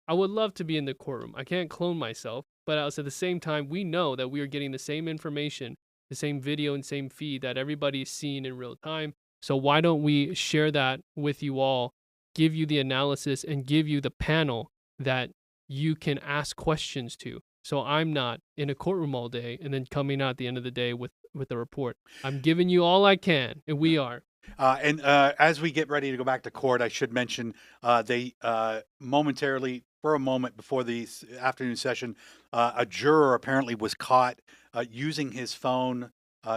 Speaker 1: I would love to be in the courtroom. I can't clone myself, but at the same time, we know that we are getting the same information, the same video and same feed that everybody's seeing in real time. So why don't we share that with you all, give you the analysis, and give you the panel that you can ask questions to. So I'm not in a courtroom all day and then coming out at the end of the day with a report. I'm giving you all I can, and we are.
Speaker 2: And as we get ready to go back to court, I should mention they momentarily for a moment before the afternoon session. A juror apparently was caught using his phone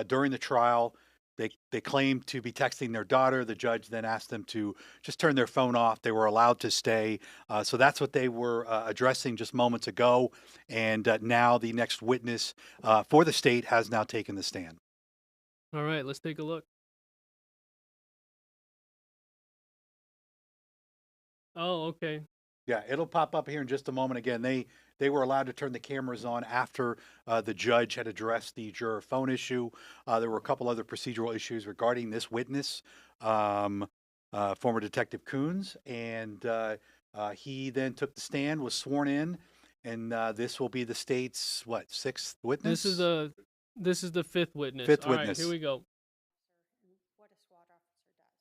Speaker 2: during the trial. They claimed to be texting their daughter. The judge then asked them to just turn their phone off. They were allowed to stay. So that's what they were addressing just moments ago. And now the next witness for the state has now taken the stand.
Speaker 1: All right, let's take a look. Oh, okay.
Speaker 2: Yeah, it'll pop up here in just a moment. Again, they were allowed to turn the cameras on after the judge had addressed the juror phone issue. There were a couple other procedural issues regarding this witness, former Detective Coons, and he then took the stand, was sworn in, and this will be the state's sixth witness?
Speaker 1: This is the fifth witness.
Speaker 2: Fifth
Speaker 1: All right,
Speaker 2: witness.
Speaker 1: here we go.
Speaker 5: What a SWAT officer does.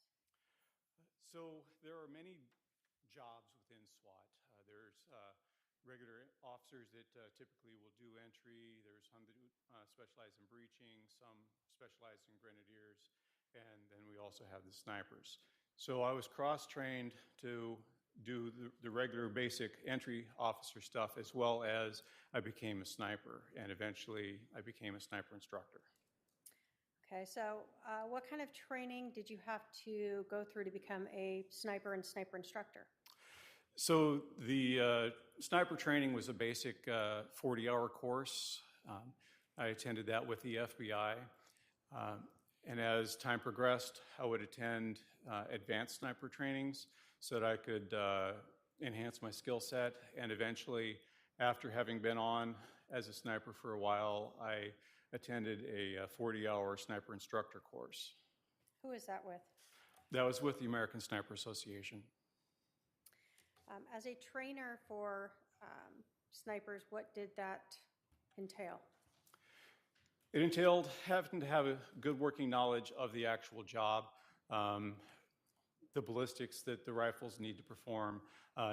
Speaker 12: So there are many jobs within SWAT. There's regular officers that typically will do entry. There's some that specialize in breaching, some specialize in grenadiers, and then we also have the snipers. So I was cross-trained to do the regular basic entry officer stuff, as well as I became a sniper, and eventually I became a sniper instructor.
Speaker 5: Okay, so what kind of training did you have to go through to become a sniper and sniper instructor?
Speaker 12: So the sniper training was a basic 40-hour course. I attended that with the FBI. And as time progressed, I would attend advanced sniper trainings so that I could enhance my skill set. And eventually, after having been on as a sniper for a while, I attended a 40-hour sniper instructor course.
Speaker 5: Who is that with?
Speaker 12: That was with the American Sniper Association.
Speaker 5: As a trainer for snipers, what did that entail?
Speaker 12: It entailed having to have a good working knowledge of the actual job, the ballistics that the rifles need to perform,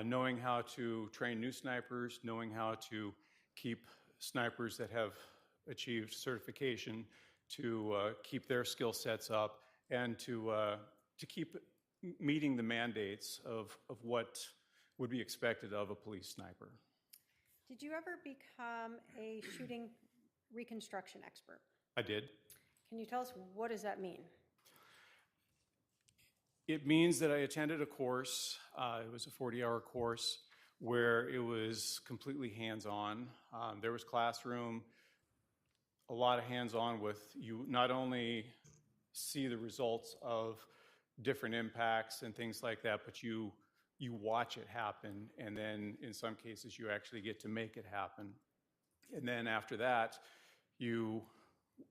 Speaker 12: knowing how to train new snipers, knowing how to keep snipers that have achieved certification to keep their skill sets up, and to keep meeting the mandates of what would be expected of a police sniper.
Speaker 5: Did you ever become a shooting reconstruction expert?
Speaker 12: I did.
Speaker 5: Can you tell us, what does that mean?
Speaker 12: It means that I attended a course, it was a 40-hour course, where it was completely hands-on. There was classroom, a lot of hands-on with you not only see the results of different impacts and things like that, but you watch it happen, and then in some cases you actually get to make it happen. And then after that, you,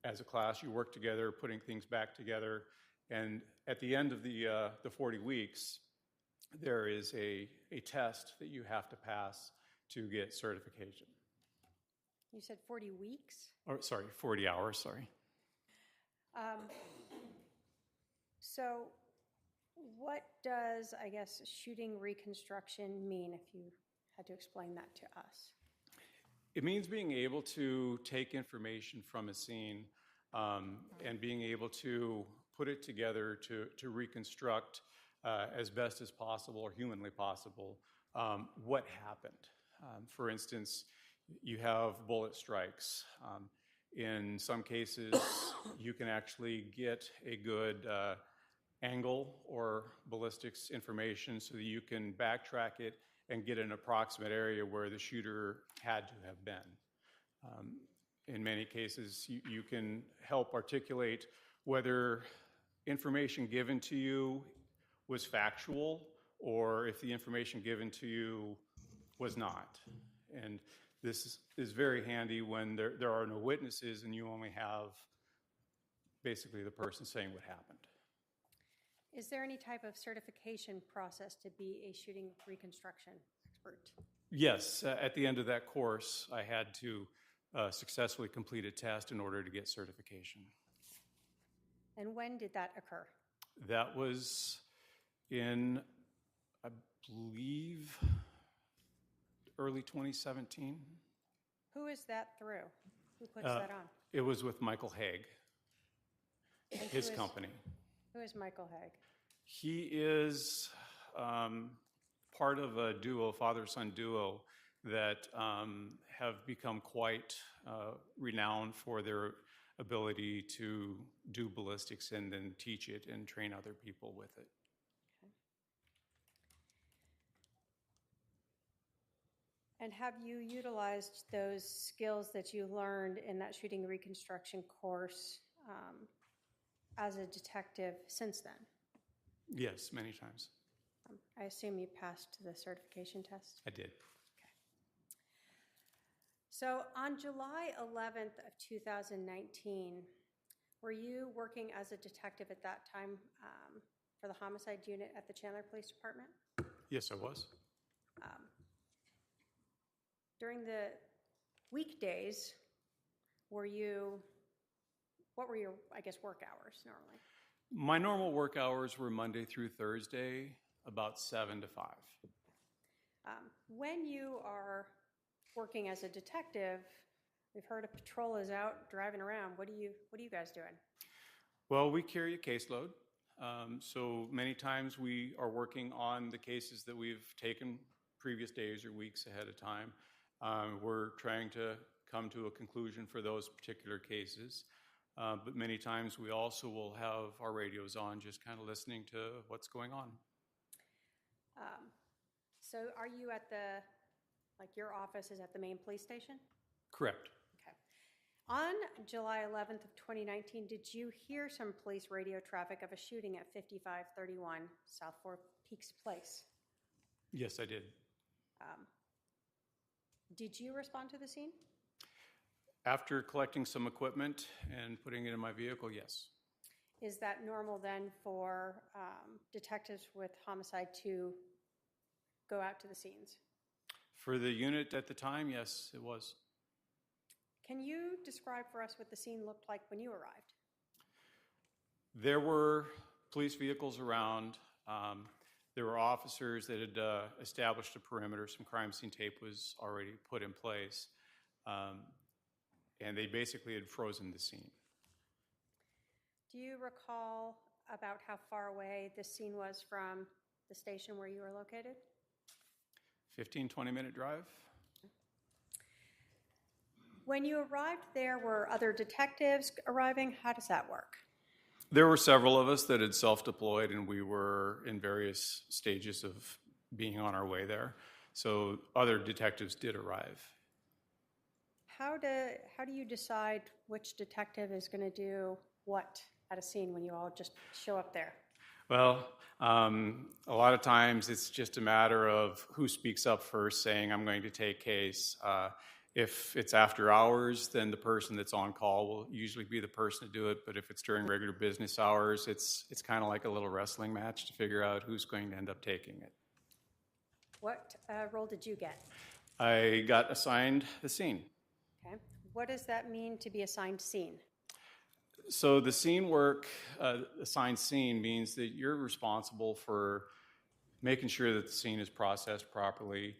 Speaker 12: as a class, you work together, putting things back together, and at the end of the 40 weeks, there is a test that you have to pass to get certification.
Speaker 5: You said 40 weeks?
Speaker 12: Or, sorry, 40 hours, sorry.
Speaker 5: So what does, I guess, shooting reconstruction mean, if you had to explain that to us?
Speaker 12: It means being able to take information from a scene and being able to put it together to reconstruct as best as possible or humanly possible what happened. For instance, you have bullet strikes. In some cases, you can actually get a good angle or ballistics information so that you can backtrack it and get an approximate area where the shooter had to have been. In many cases, you can help articulate whether information given to you was factual or if the information given to you was not. And this is very handy when there are no witnesses and you only have basically the person saying what happened.
Speaker 5: Is there any type of certification process to be a shooting reconstruction expert?
Speaker 12: Yes, at the end of that course, I had to successfully complete a test in order to get certification.
Speaker 5: And when did that occur?
Speaker 12: That was in, I believe, early 2017.
Speaker 5: Who is that through? Who puts that on?
Speaker 12: It was with Michael Haig, his company.
Speaker 5: Who is Michael Haig?
Speaker 12: He is part of a duo, father-son duo, that have become quite renowned for their ability to do ballistics and then teach it and train other people with it.
Speaker 5: And have you utilized those skills that you learned in that shooting reconstruction course as a detective since then?
Speaker 12: Yes, many times.
Speaker 5: I assume you passed the certification test?
Speaker 12: I did.
Speaker 5: Okay. So on July 11th of 2019, were you working as a detective at that time for the homicide unit at the Chandler Police Department?
Speaker 12: Yes, I was.
Speaker 5: During the weekdays, what were your, I guess, work hours normally?
Speaker 12: My normal work hours were Monday through Thursday, about 7 to 5.
Speaker 5: When you are working as a detective, we've heard a patrol is out driving around. What are you guys doing?
Speaker 12: Well, we carry a caseload. So many times we are working on the cases that we've taken previous days or weeks ahead of time. We're trying to come to a conclusion for those particular cases. But many times we also will have our radios on, just kind of listening to what's going on.
Speaker 5: So are you at your office is at the main police station?
Speaker 12: Correct.
Speaker 5: Okay. On July 11th of 2019, did you hear some police radio traffic of a shooting at 5531 South Four Peaks Place?
Speaker 12: Yes, I did.
Speaker 5: Did you respond to the scene?
Speaker 12: After collecting some equipment and putting it in my vehicle, yes.
Speaker 5: Is that normal then for detectives with homicide to go out to the scenes?
Speaker 12: For the unit at the time, yes, it was.
Speaker 5: Can you describe for us what the scene looked like when you arrived?
Speaker 12: There were police vehicles around. There were officers that had established a perimeter. Some crime scene tape was already put in place. And they basically had frozen the scene.
Speaker 5: Do you recall about how far away this scene was from the station where you were located?
Speaker 12: 15, 20-minute drive.
Speaker 5: When you arrived there, were other detectives arriving? How does that work?
Speaker 12: There were several of us that had self-deployed, and we were in various stages of being on our way there. So other detectives did arrive.
Speaker 5: How do you decide which detective is going to do what at a scene when you all just show up there?
Speaker 12: Well, a lot of times it's just a matter of who speaks up first saying, I'm going to take case. If it's after hours, then the person that's on call will usually be the person to do it. But if it's during regular business hours, it's kind of like a little wrestling match to figure out who's going to end up taking it.
Speaker 5: What role did you get?
Speaker 12: I got assigned the scene.
Speaker 5: Okay. What does that mean to be assigned scene?
Speaker 12: So the scene work, assigned scene, means that you're responsible for making sure that the scene is processed properly,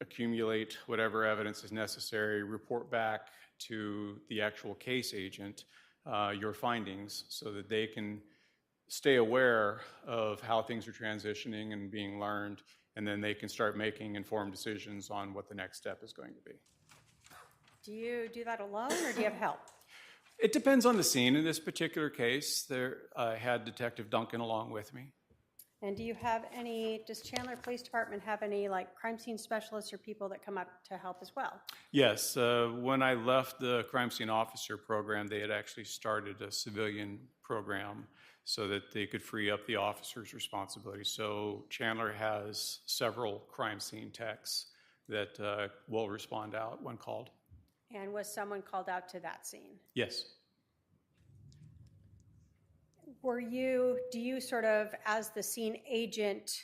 Speaker 12: accumulate whatever evidence is necessary, report back to the actual case agent your findings so that they can stay aware of how things are transitioning and being learned, and then they can start making informed decisions on what the next step is going to be.
Speaker 5: Do you do that alone or do you have help?
Speaker 12: It depends on the scene. In this particular case, I had Detective Duncan along with me.
Speaker 5: And does Chandler Police Department have any crime scene specialists or people that come up to help as well?
Speaker 12: Yes. When I left the crime scene officer program, they had actually started a civilian program so that they could free up the officer's responsibility. So Chandler has several crime scene techs that will respond out when called.
Speaker 5: And was someone called out to that scene?
Speaker 12: Yes.
Speaker 5: Do you sort of, as the scene agent,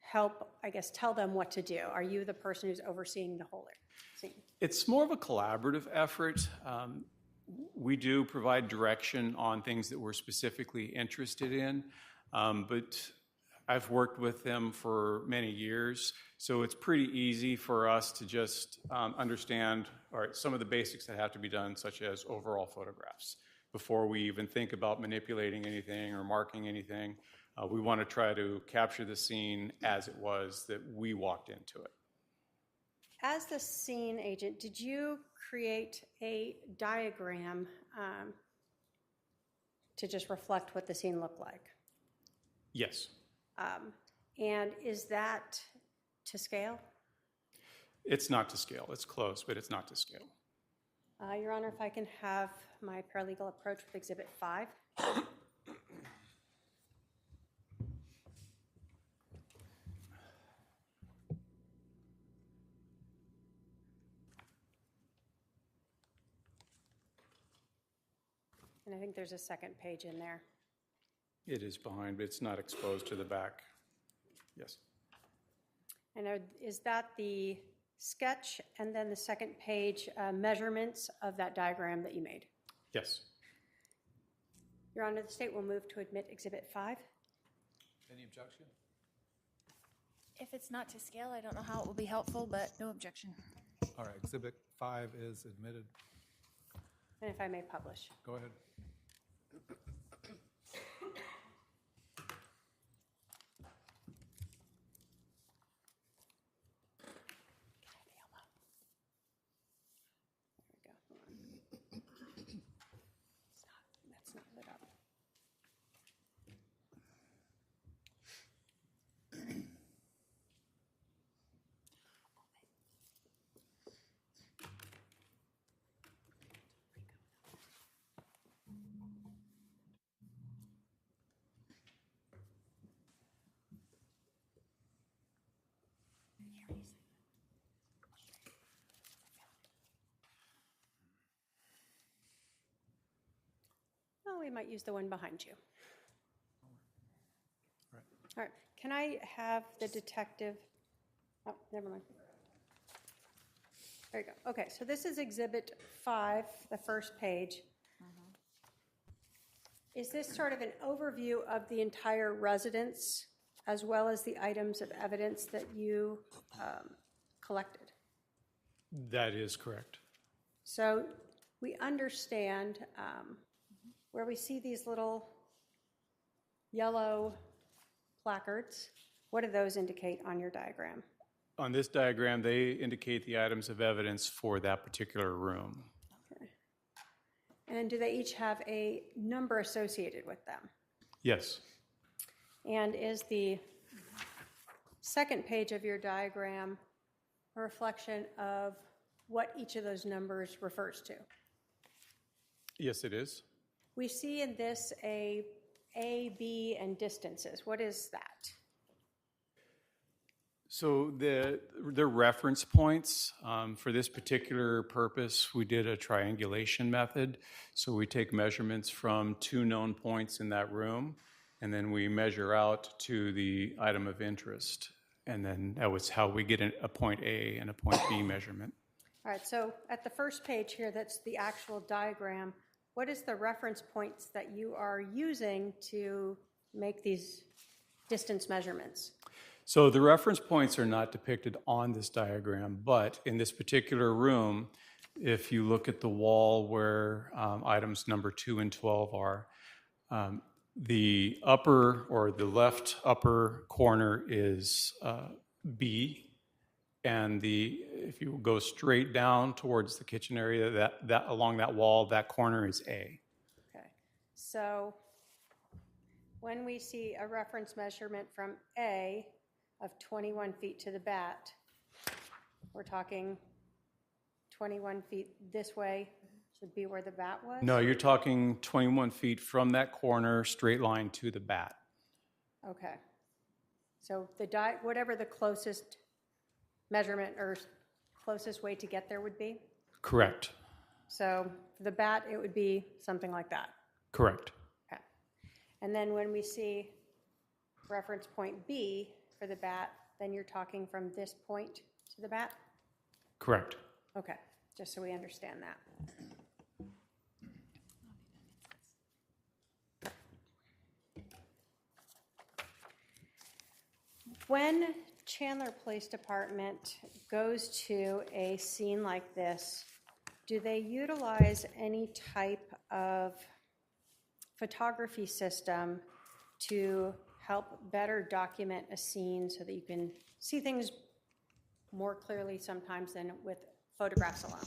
Speaker 5: help, I guess, tell them what to do? Are you the person who's overseeing the whole scene?
Speaker 12: It's more of a collaborative effort. We do provide direction on things that we're specifically interested in, but I've worked with them for many years, so it's pretty easy for us to just understand some of the basics that have to be done, such as overall photographs. Before we even think about manipulating anything or marking anything, We want to try to capture the scene as it was that we walked into it.
Speaker 5: As the scene agent, did you create a diagram to just reflect what the scene looked like?
Speaker 12: Yes.
Speaker 5: And is that to scale?
Speaker 12: It's not to scale. It's close, but it's not to scale.
Speaker 5: Your Honor, if I can have my paralegal approach with Exhibit 5. And I think there's a second page in there.
Speaker 12: It is behind, but it's not exposed to the back. Yes.
Speaker 5: And is that the sketch and then the second page measurements of that diagram that you made?
Speaker 12: Yes.
Speaker 5: Your Honor, the state will move to admit Exhibit 5.
Speaker 6: Any objection?
Speaker 13: If it's not to scale, I don't know how it will be helpful, but no objection.
Speaker 6: All right, Exhibit 5 is admitted.
Speaker 5: And if I may publish.
Speaker 6: Go ahead.
Speaker 5: That's not lit up. Oh, we might use the one behind you.
Speaker 6: All right.
Speaker 5: All right. Can I have the detective? Oh, never mind. There you go. Okay, so this is Exhibit 5, the first page. Is this sort of an overview of the entire residence as well as the items of evidence that you collected?
Speaker 12: That is correct.
Speaker 5: So we understand where we see these little yellow placards. What do those indicate on your diagram?
Speaker 12: On this diagram, they indicate the items of evidence for that particular room.
Speaker 5: Okay. And do they each have a number associated with them?
Speaker 12: Yes.
Speaker 5: And is the second page of your diagram a reflection of what each of those numbers refers to?
Speaker 12: Yes, it is.
Speaker 5: We see in this A, B, and distances. What is that?
Speaker 12: So the reference points for this particular purpose, we did a triangulation method. So we take measurements from 2 known points in that room, and then we measure out to the item of interest. And then that was how we get a point A and a point B measurement.
Speaker 5: All right, so at the first page here, that's the actual diagram. What is the reference points that you are using to make these distance measurements?
Speaker 12: So the reference points are not depicted on this diagram, but in this particular room, if you look at the wall where items number 2 and 12 are, the upper or the left upper corner is B, and if you go straight down towards the kitchen area, that along that wall, that corner is A.
Speaker 5: Okay, so when we see a reference measurement from A of 21 feet to the bat, we're talking 21 feet this way should be where the bat was?
Speaker 12: No, you're talking 21 feet from that corner, straight line to the bat.
Speaker 5: Okay. So whatever the closest measurement or closest way to get there would be?
Speaker 12: Correct.
Speaker 5: So for the bat, it would be something like that?
Speaker 12: Correct.
Speaker 5: Okay. And then when we see reference point B for the bat, then you're talking from this point to the bat?
Speaker 12: Correct.
Speaker 5: Okay, just so we understand that. When Chandler Police Department goes to a scene like this, do they utilize any type of photography system to help better document a scene so that you can see things more clearly sometimes than with photographs alone?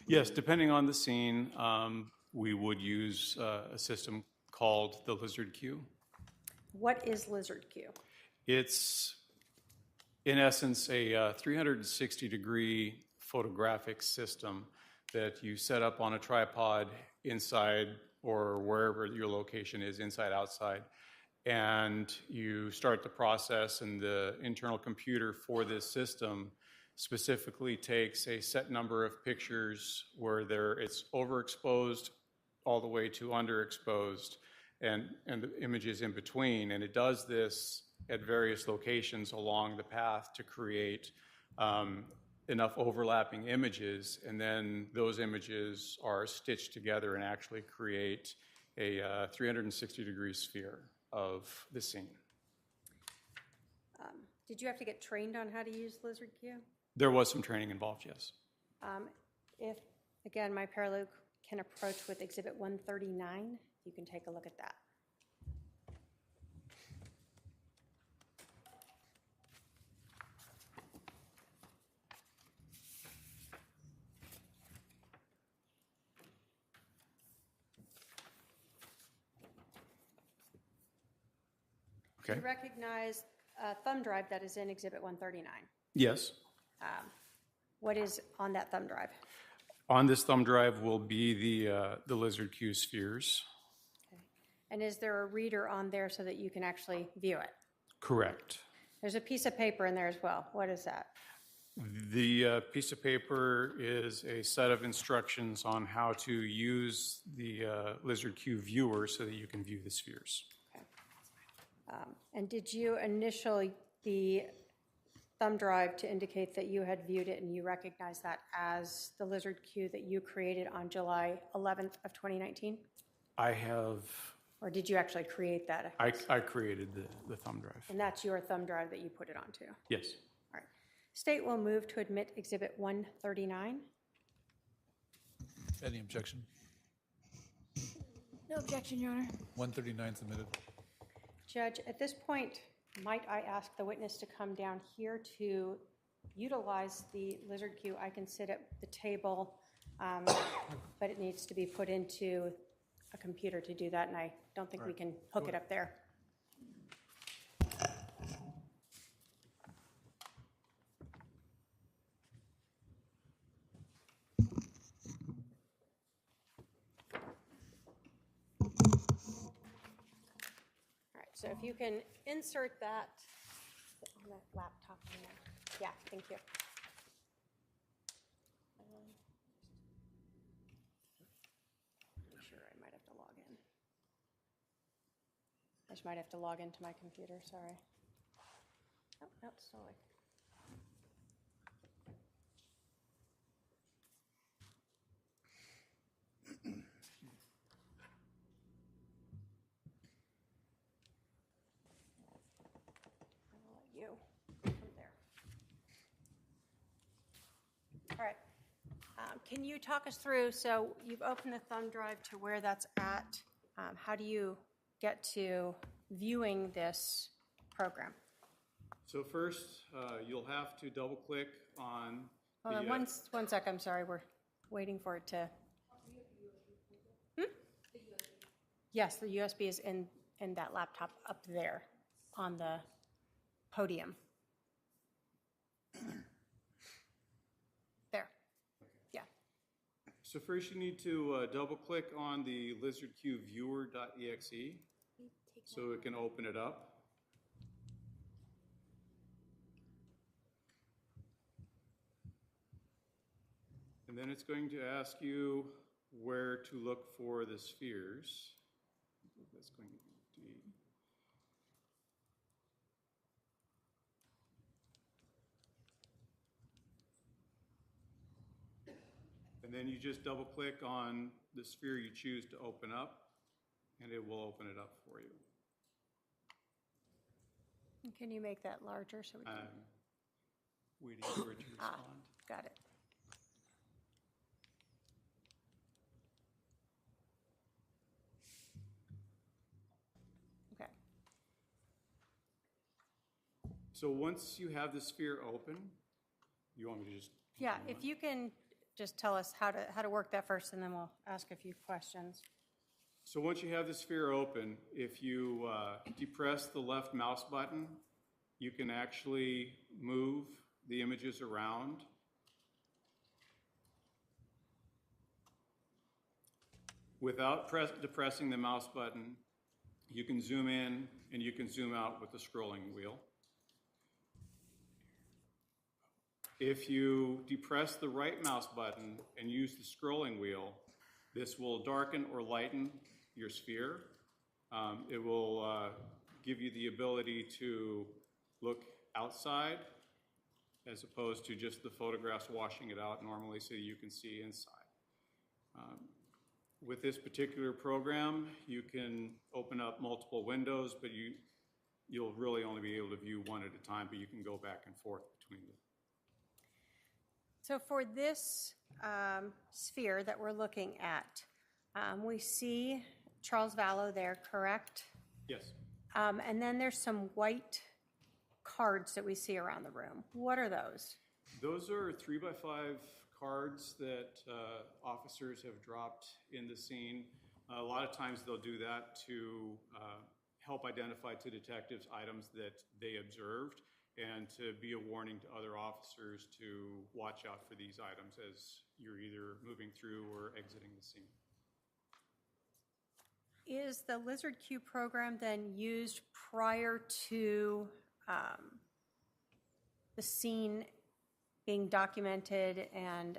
Speaker 12: Yes, depending on the scene, we would use a system called the Lizard Q.
Speaker 5: What is Lizard Q?
Speaker 12: It's, in essence, a 360-degree photographic system that you set up on a tripod inside or wherever your location is, inside, outside, and you start the process, and the internal computer for this system specifically takes a set number of pictures where it's overexposed all the way to underexposed, and the images in between, and it does this at various locations along the path to create enough overlapping images, and then those images are stitched together and actually create a 360-degree sphere of the scene.
Speaker 5: Did you have to get trained on how to use Lizard Q?
Speaker 12: There was some training involved, yes.
Speaker 5: If, again, my paralegal can approach with Exhibit 139, you can take a look at that.
Speaker 12: Okay.
Speaker 5: You recognize a thumb drive that is in Exhibit 139.
Speaker 12: Yes.
Speaker 5: What is on that thumb drive?
Speaker 12: On this thumb drive will be the Lizard Q spheres.
Speaker 5: Okay. And is there a reader on there so that you can actually view it?
Speaker 12: Correct.
Speaker 5: There's a piece of paper in there as well. What is that?
Speaker 12: The piece of paper is a set of instructions on how to use the Lizard Q viewer so that you can view the spheres.
Speaker 5: Okay. And did you initial the thumb drive to indicate that you had viewed it and you recognize that as the Lizard Q that you created on July 11th of 2019?
Speaker 12: I have.
Speaker 5: Or did you actually create that?
Speaker 12: I created the thumb drive.
Speaker 5: And that's your thumb drive that you put it onto?
Speaker 12: Yes.
Speaker 5: All right. State will move to admit Exhibit 139.
Speaker 6: Any objection?
Speaker 13: No objection, Your Honor.
Speaker 6: 139 submitted.
Speaker 5: Judge, at this point, might I ask the witness to come down here to utilize the Lizard Q? I can sit at the table, but it needs to be put into a computer to do that, and I don't think we can hook it up there. So if you can insert that on that laptop in there. Yeah, thank you. Sure, I might have to log in. I just might have to log into my computer, sorry. Oh, no, sorry. You from there. All right. Can you talk us through, so you've opened the thumb drive to where that's at. How do you get to viewing this program?
Speaker 12: So first, you'll have to double click on
Speaker 5: Hold on, one sec, I'm sorry, we're waiting for it to. Yes, the USB is in that laptop up there on the podium. There. Yeah.
Speaker 12: So first you need to double click on the lizardqviewer.exe so it can open it up. And then it's going to ask you where to look for the spheres. That's going to be D. And then you just double click on the sphere you choose to open up, and it will open it up for you.
Speaker 5: Can you make that larger so we can?
Speaker 12: Waiting for it to respond.
Speaker 5: Got it. Okay.
Speaker 12: So once you have the sphere open, you want me to just?
Speaker 5: Yeah,
Speaker 12: continue
Speaker 5: if
Speaker 12: on?
Speaker 5: you can just tell us how to work that first, and then we'll ask a few questions.
Speaker 12: So once you have the sphere open, if you depress the left mouse button, you can actually move the images around. Without depressing the mouse button, you can zoom in and you can zoom out with the scrolling wheel. If you depress the right mouse button and use the scrolling wheel, this will darken or lighten your sphere. It will give you the ability to look outside as opposed to just the photographs washing it out normally so you can see inside. With this particular program, you can open up multiple windows, but you'll really only be able to view one at a time, but you can go back and forth between them.
Speaker 5: So for this sphere that we're looking at, we see Charles Vallow there, correct?
Speaker 12: Yes.
Speaker 5: And then there's some white cards that we see around the room. What are those?
Speaker 12: Those are 3x5 cards that officers have dropped in the scene. A lot of times they'll do that to help identify to detectives items that they observed and to be a warning to other officers to watch out for these items as you're either moving through or exiting the scene.
Speaker 5: Is the Lizard Q program then used prior to the scene being documented? And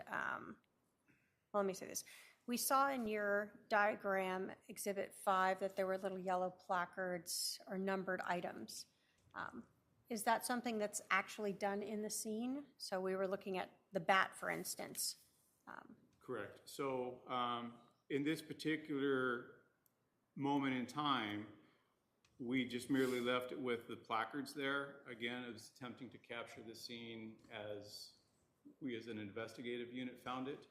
Speaker 5: let me say this. We saw in your diagram, Exhibit 5, that there were little yellow placards or numbered items. Is that something that's actually done in the scene? So we were looking at the bat, for instance.
Speaker 12: Correct. So in this particular moment in time, we just merely left it with the placards there. Again, it was attempting to capture the scene as we as an investigative unit found it.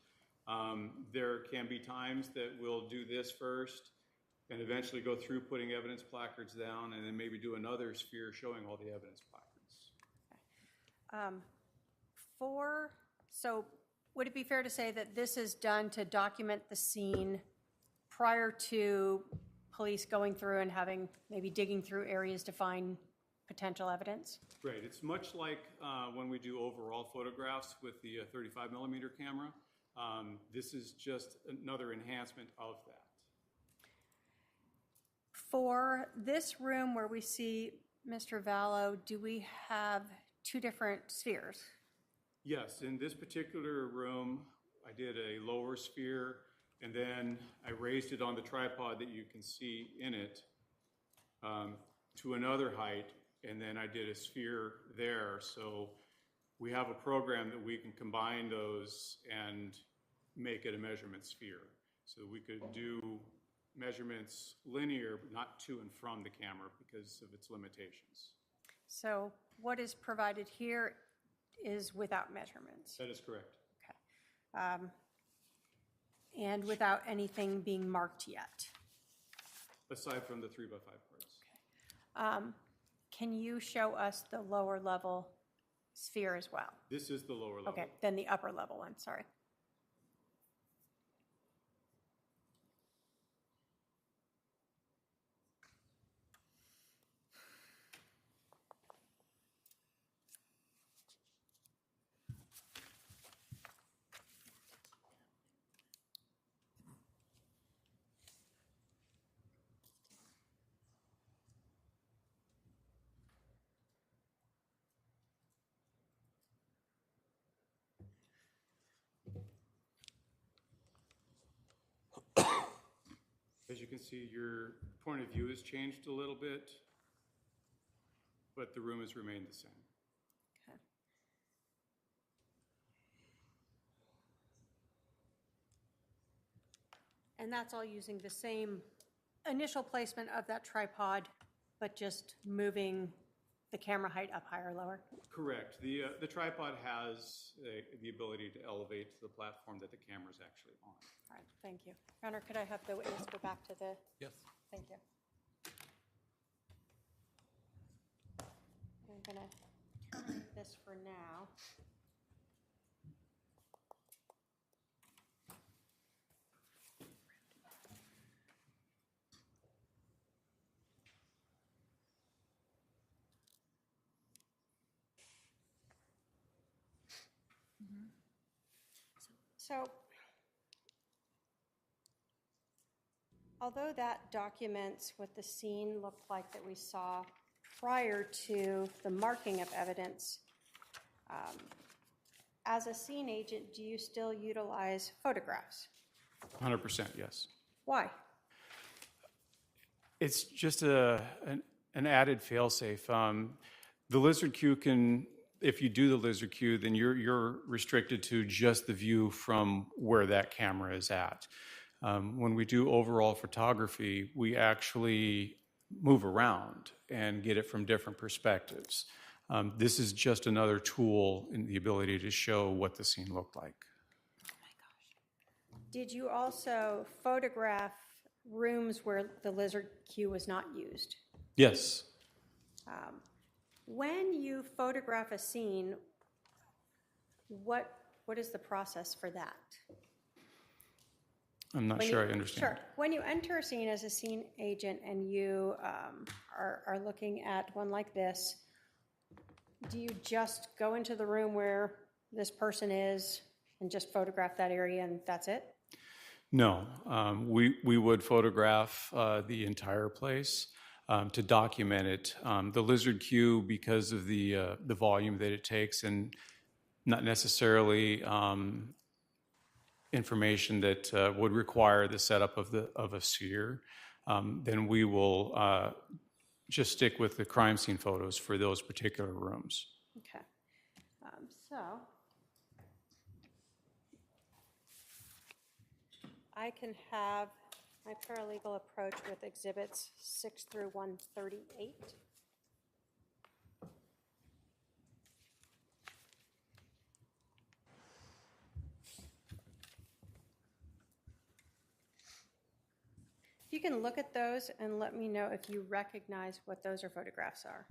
Speaker 12: There can be times that we'll do this first and eventually go through putting evidence placards down and then maybe do another sphere showing all the evidence placards.
Speaker 5: So would it be fair to say that this is done to document the scene prior to police going through and having, maybe digging through areas to find potential evidence?
Speaker 12: Right. It's much like when we do overall photographs with the 35 millimeter camera. This is just another enhancement of that.
Speaker 5: For this room where we see Mr. Vallow, do we have two different spheres?
Speaker 12: Yes, in this particular room, I did a lower sphere, and then I raised it on the tripod that you can see in it to another height, and then I did a sphere there. So we have a program that we can combine those and make it a measurement sphere. So we could do measurements linear, but not to and from the camera because of its limitations.
Speaker 5: So what is provided here is without measurements?
Speaker 12: That is correct.
Speaker 5: Okay. And without anything being marked yet?
Speaker 12: Aside from the 3x5 cards.
Speaker 5: Okay. Can you show us the lower level sphere as well?
Speaker 12: This is the lower level.
Speaker 5: Okay, then the upper level one, sorry.
Speaker 12: As you can see, your point of view has changed a little bit, but the room has remained the same.
Speaker 5: Okay. And that's all using the same initial placement of that tripod, but just moving the camera height up higher or lower?
Speaker 12: Correct. The tripod has the ability to elevate to the platform that the camera is actually on.
Speaker 5: All right, thank you. Your Honor, could I have the witness go back to the?
Speaker 6: Yes.
Speaker 5: Thank you. I'm gonna this for now. So, although that documents what the scene looked like that we saw prior to the marking of evidence, as a scene agent, do you still utilize photographs?
Speaker 12: 100%, yes.
Speaker 5: Why?
Speaker 12: It's just an added fail-safe. The lizard queue can, if you do the lizard queue, then you're restricted to just the view from where that camera is at. When we do overall photography, we actually move around and get it from different perspectives. This is just another tool in the ability to show what the scene looked like.
Speaker 5: Did you also photograph rooms where the lizard queue was not used?
Speaker 12: Yes.
Speaker 5: When you photograph a scene, what is the process for that?
Speaker 12: I'm not sure I understand.
Speaker 5: Sure. When you enter a scene as a scene agent and you are looking at one like this, do you just go into the room where this person is and just photograph that area and that's it?
Speaker 12: No, we would photograph the entire place to document it. The lizard queue, because of the volume that it takes, and not necessarily information that would require the setup of a sphere, then we will just stick with the crime scene photos for those particular rooms.
Speaker 5: Okay. So I can have my paralegal approach with exhibits 6 through 138. You can look at those and let me know if you recognize what those photographs are.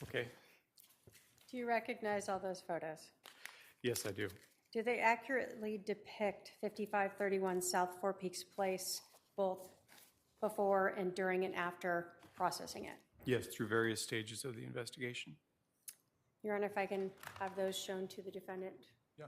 Speaker 12: Okay.
Speaker 5: Do you recognize all those photos?
Speaker 12: Yes, I do.
Speaker 5: Do they accurately depict 5531 South Four Peaks Place, both before and during and after processing it?
Speaker 12: Yes, through various stages of the investigation.
Speaker 5: Your Honor, if I can have those shown to the defendant.
Speaker 12: Yeah.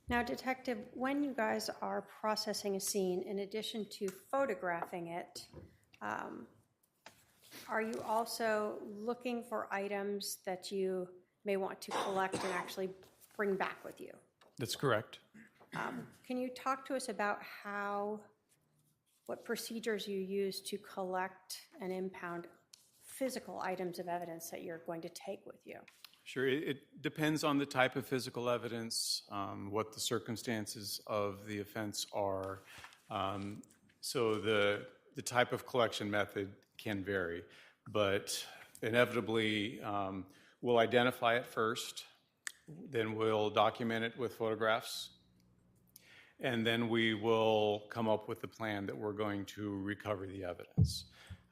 Speaker 5: Now, Detective, when you guys are processing a scene, in addition to photographing it, are you also looking for items that you may want to collect and actually bring back with you?
Speaker 12: That's correct.
Speaker 5: Can you talk to us about what procedures you use to collect and impound physical items of evidence that you're going to take with you?
Speaker 12: Sure. It depends on the type of physical evidence, what the circumstances of the offense are. So the type of collection method can vary, but inevitably we'll identify it first, then we'll document it with photographs, and then we will come up with the plan that we're going to recover the evidence.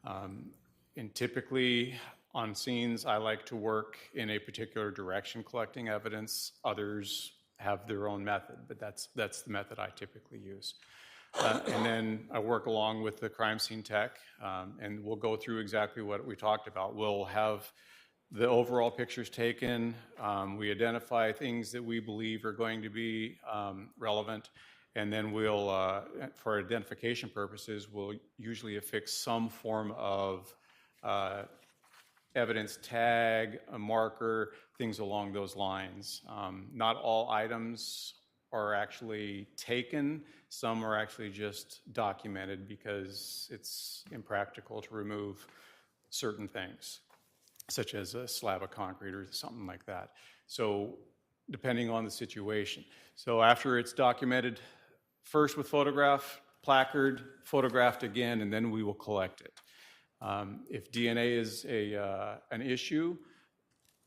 Speaker 12: And typically on scenes, I like to work in a particular direction collecting evidence. Others have their own method, but that's the method I typically use. And then I work along with the crime scene tech, and we'll go through exactly what we talked about. We'll have the overall pictures taken. We identify things that we believe are going to be relevant, and then we'll, for identification purposes, we'll usually affix some form of evidence tag, a marker, things along those lines. Not all items are actually taken. Some are actually just documented because it's impractical to remove certain things, such as a slab of concrete or something like that. So depending on the situation. So after it's documented, first with photograph, placard, photographed again, and then we will collect it. If DNA is an issue,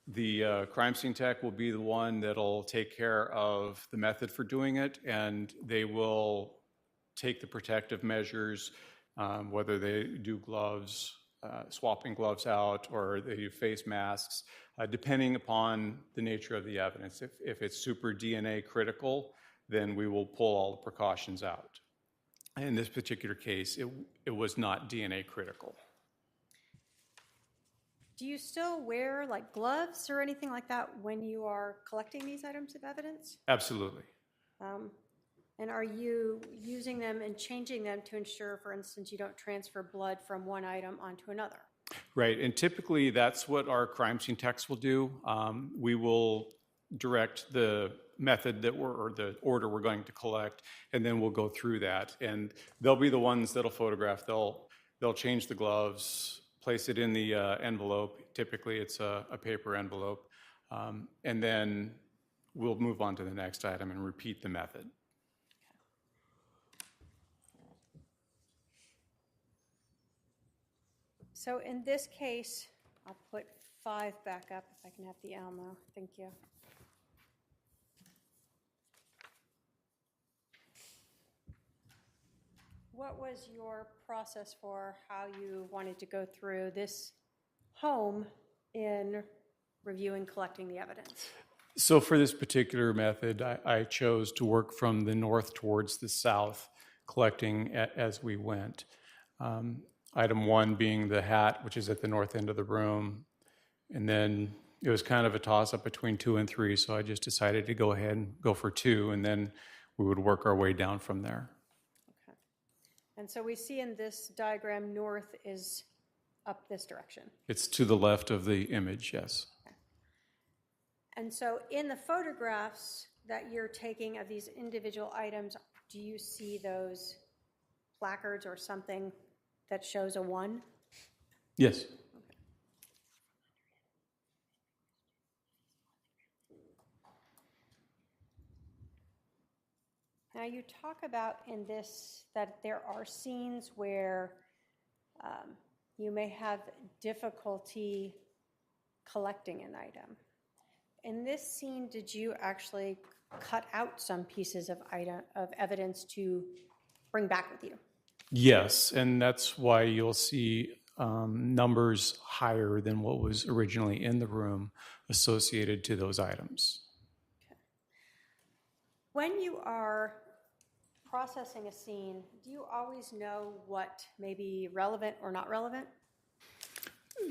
Speaker 12: the crime scene tech will be the one that'll take care of the method for doing it, and they will take the protective measures, whether they do gloves, swapping gloves out, or they do face masks, depending upon the nature of the evidence. If it's super DNA critical, then we will pull all the precautions out. In this particular case, it was not DNA critical.
Speaker 5: Do you still wear like gloves or anything like that when you are collecting these items of evidence?
Speaker 12: Absolutely.
Speaker 5: And are you using them and changing them to ensure, for instance, you don't transfer blood from one item onto another?
Speaker 12: Right, and typically that's what our crime scene techs will do. We will direct the method or the order we're going to collect, and then we'll go through that. And they'll be the ones that'll photograph. They'll change the gloves, place it in the envelope. Typically it's a paper envelope. And then we'll move on to the next item and repeat the method.
Speaker 5: So in this case, I'll put 5 back up if I can have the Alamo. Thank you. What was your process for how you wanted to go through this home in reviewing, collecting the evidence?
Speaker 12: So for this particular method, I chose to work from the north towards the south, collecting as we went. Item 1 being the hat, which is at the north end of the room. And then it was kind of a toss-up between 2 and 3, so I just decided to go ahead and go for 2, and then we would work our way down from there.
Speaker 5: Okay. And so we see in this diagram, north is up this direction.
Speaker 12: It's to the left of the image, yes.
Speaker 5: Okay. And so in the photographs that you're taking of these individual items, do you see those placards or something that shows a 1?
Speaker 12: Yes.
Speaker 5: Okay. Now you talk about in this that there are scenes where you may have difficulty collecting an item. In this scene, did you actually cut out some pieces of evidence to bring back with you.
Speaker 12: Yes, and that's why you'll see numbers higher than what was originally in the room associated to those items.
Speaker 5: When you are processing a scene, do you always know what may be relevant or not relevant?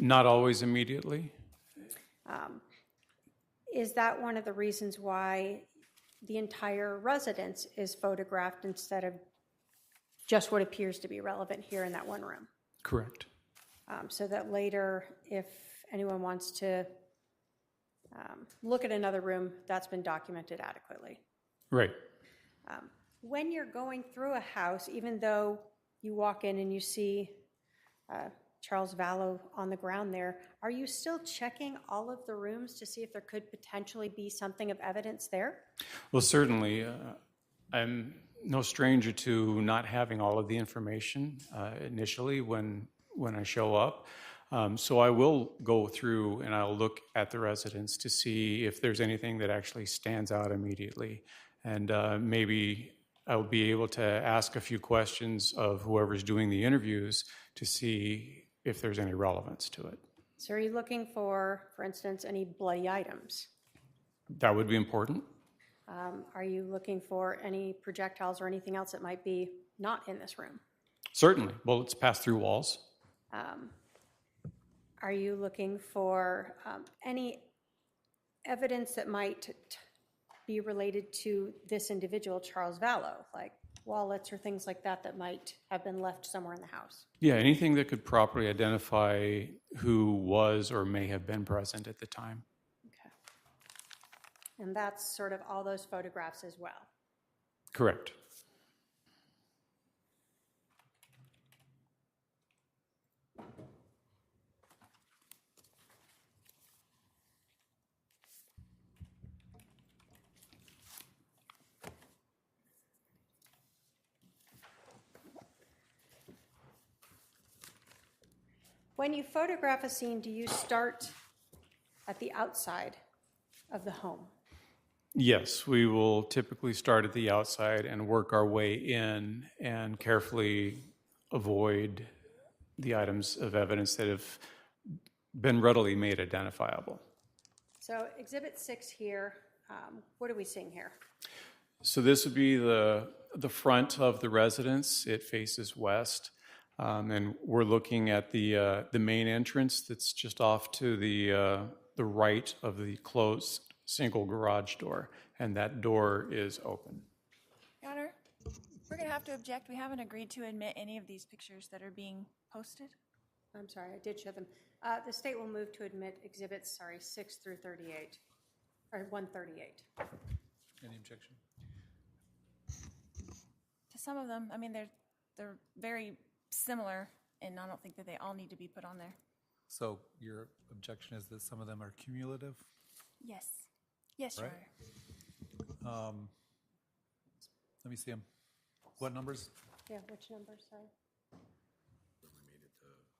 Speaker 12: Not always immediately.
Speaker 5: Is that one of the reasons why the entire residence is photographed instead of just what appears to be relevant here in that one room?
Speaker 12: Correct.
Speaker 5: So that later, if anyone wants to look at another room, that's been documented adequately.
Speaker 12: Right.
Speaker 5: When you're going through a house, even though you walk in and you see Charles Vallow on the ground there, are you still checking all of the rooms to see if there could potentially be something of evidence there?
Speaker 12: Well, certainly. I'm no stranger to not having all of the information initially when I show up. So I will go through and I'll look at the residence to see if there's anything that actually stands out immediately. And maybe I'll be able to ask a few questions of whoever's doing the interviews to see if there's any relevance to it.
Speaker 5: So are you looking for instance, any bloody items?
Speaker 12: That would be important.
Speaker 5: Are you looking for any projectiles or anything else that might be not in this room?
Speaker 12: Certainly. Bullets pass through walls.
Speaker 5: Are you looking for any evidence that might be related to this individual, Charles Vallow, like wallets or things like that that might have been left somewhere in the house?
Speaker 12: Yeah, anything that could properly identify who was or may have been present at the time.
Speaker 5: Okay. And that's sort of all those photographs as well?
Speaker 12: Correct.
Speaker 5: When you photograph a scene, do you start at the outside of the home?
Speaker 12: Yes, we will typically start at the outside and work our way in and carefully avoid the items of evidence that have been readily made identifiable.
Speaker 5: So Exhibit 6 here, what are we seeing here?
Speaker 12: So this would be the front of the residence. It faces west. And we're looking at the main entrance that's just off to the right of the closed single garage door, and that door is open.
Speaker 13: Your Honor, we're going to have to object. We haven't agreed to admit any of these pictures that are being posted.
Speaker 5: I'm sorry, I did show them. The state will move to admit exhibits, 6 through 38, or 138.
Speaker 6: Any objection?
Speaker 13: To some of them, I mean, they're very similar, and I don't think that they all need to be put on there.
Speaker 6: So your objection is that some of them are cumulative?
Speaker 13: Yes. Yes, Your
Speaker 6: Right.
Speaker 13: Honor.
Speaker 6: Let me see them. What numbers?
Speaker 5: Yeah, which number, sorry?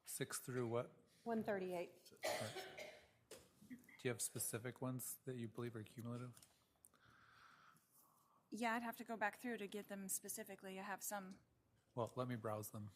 Speaker 6: 6 through what?
Speaker 5: 138.
Speaker 6: Do you have specific ones that you believe are cumulative?
Speaker 13: Yeah, I'd have to go back through to get them specifically. I have some.
Speaker 6: Well, let me browse them.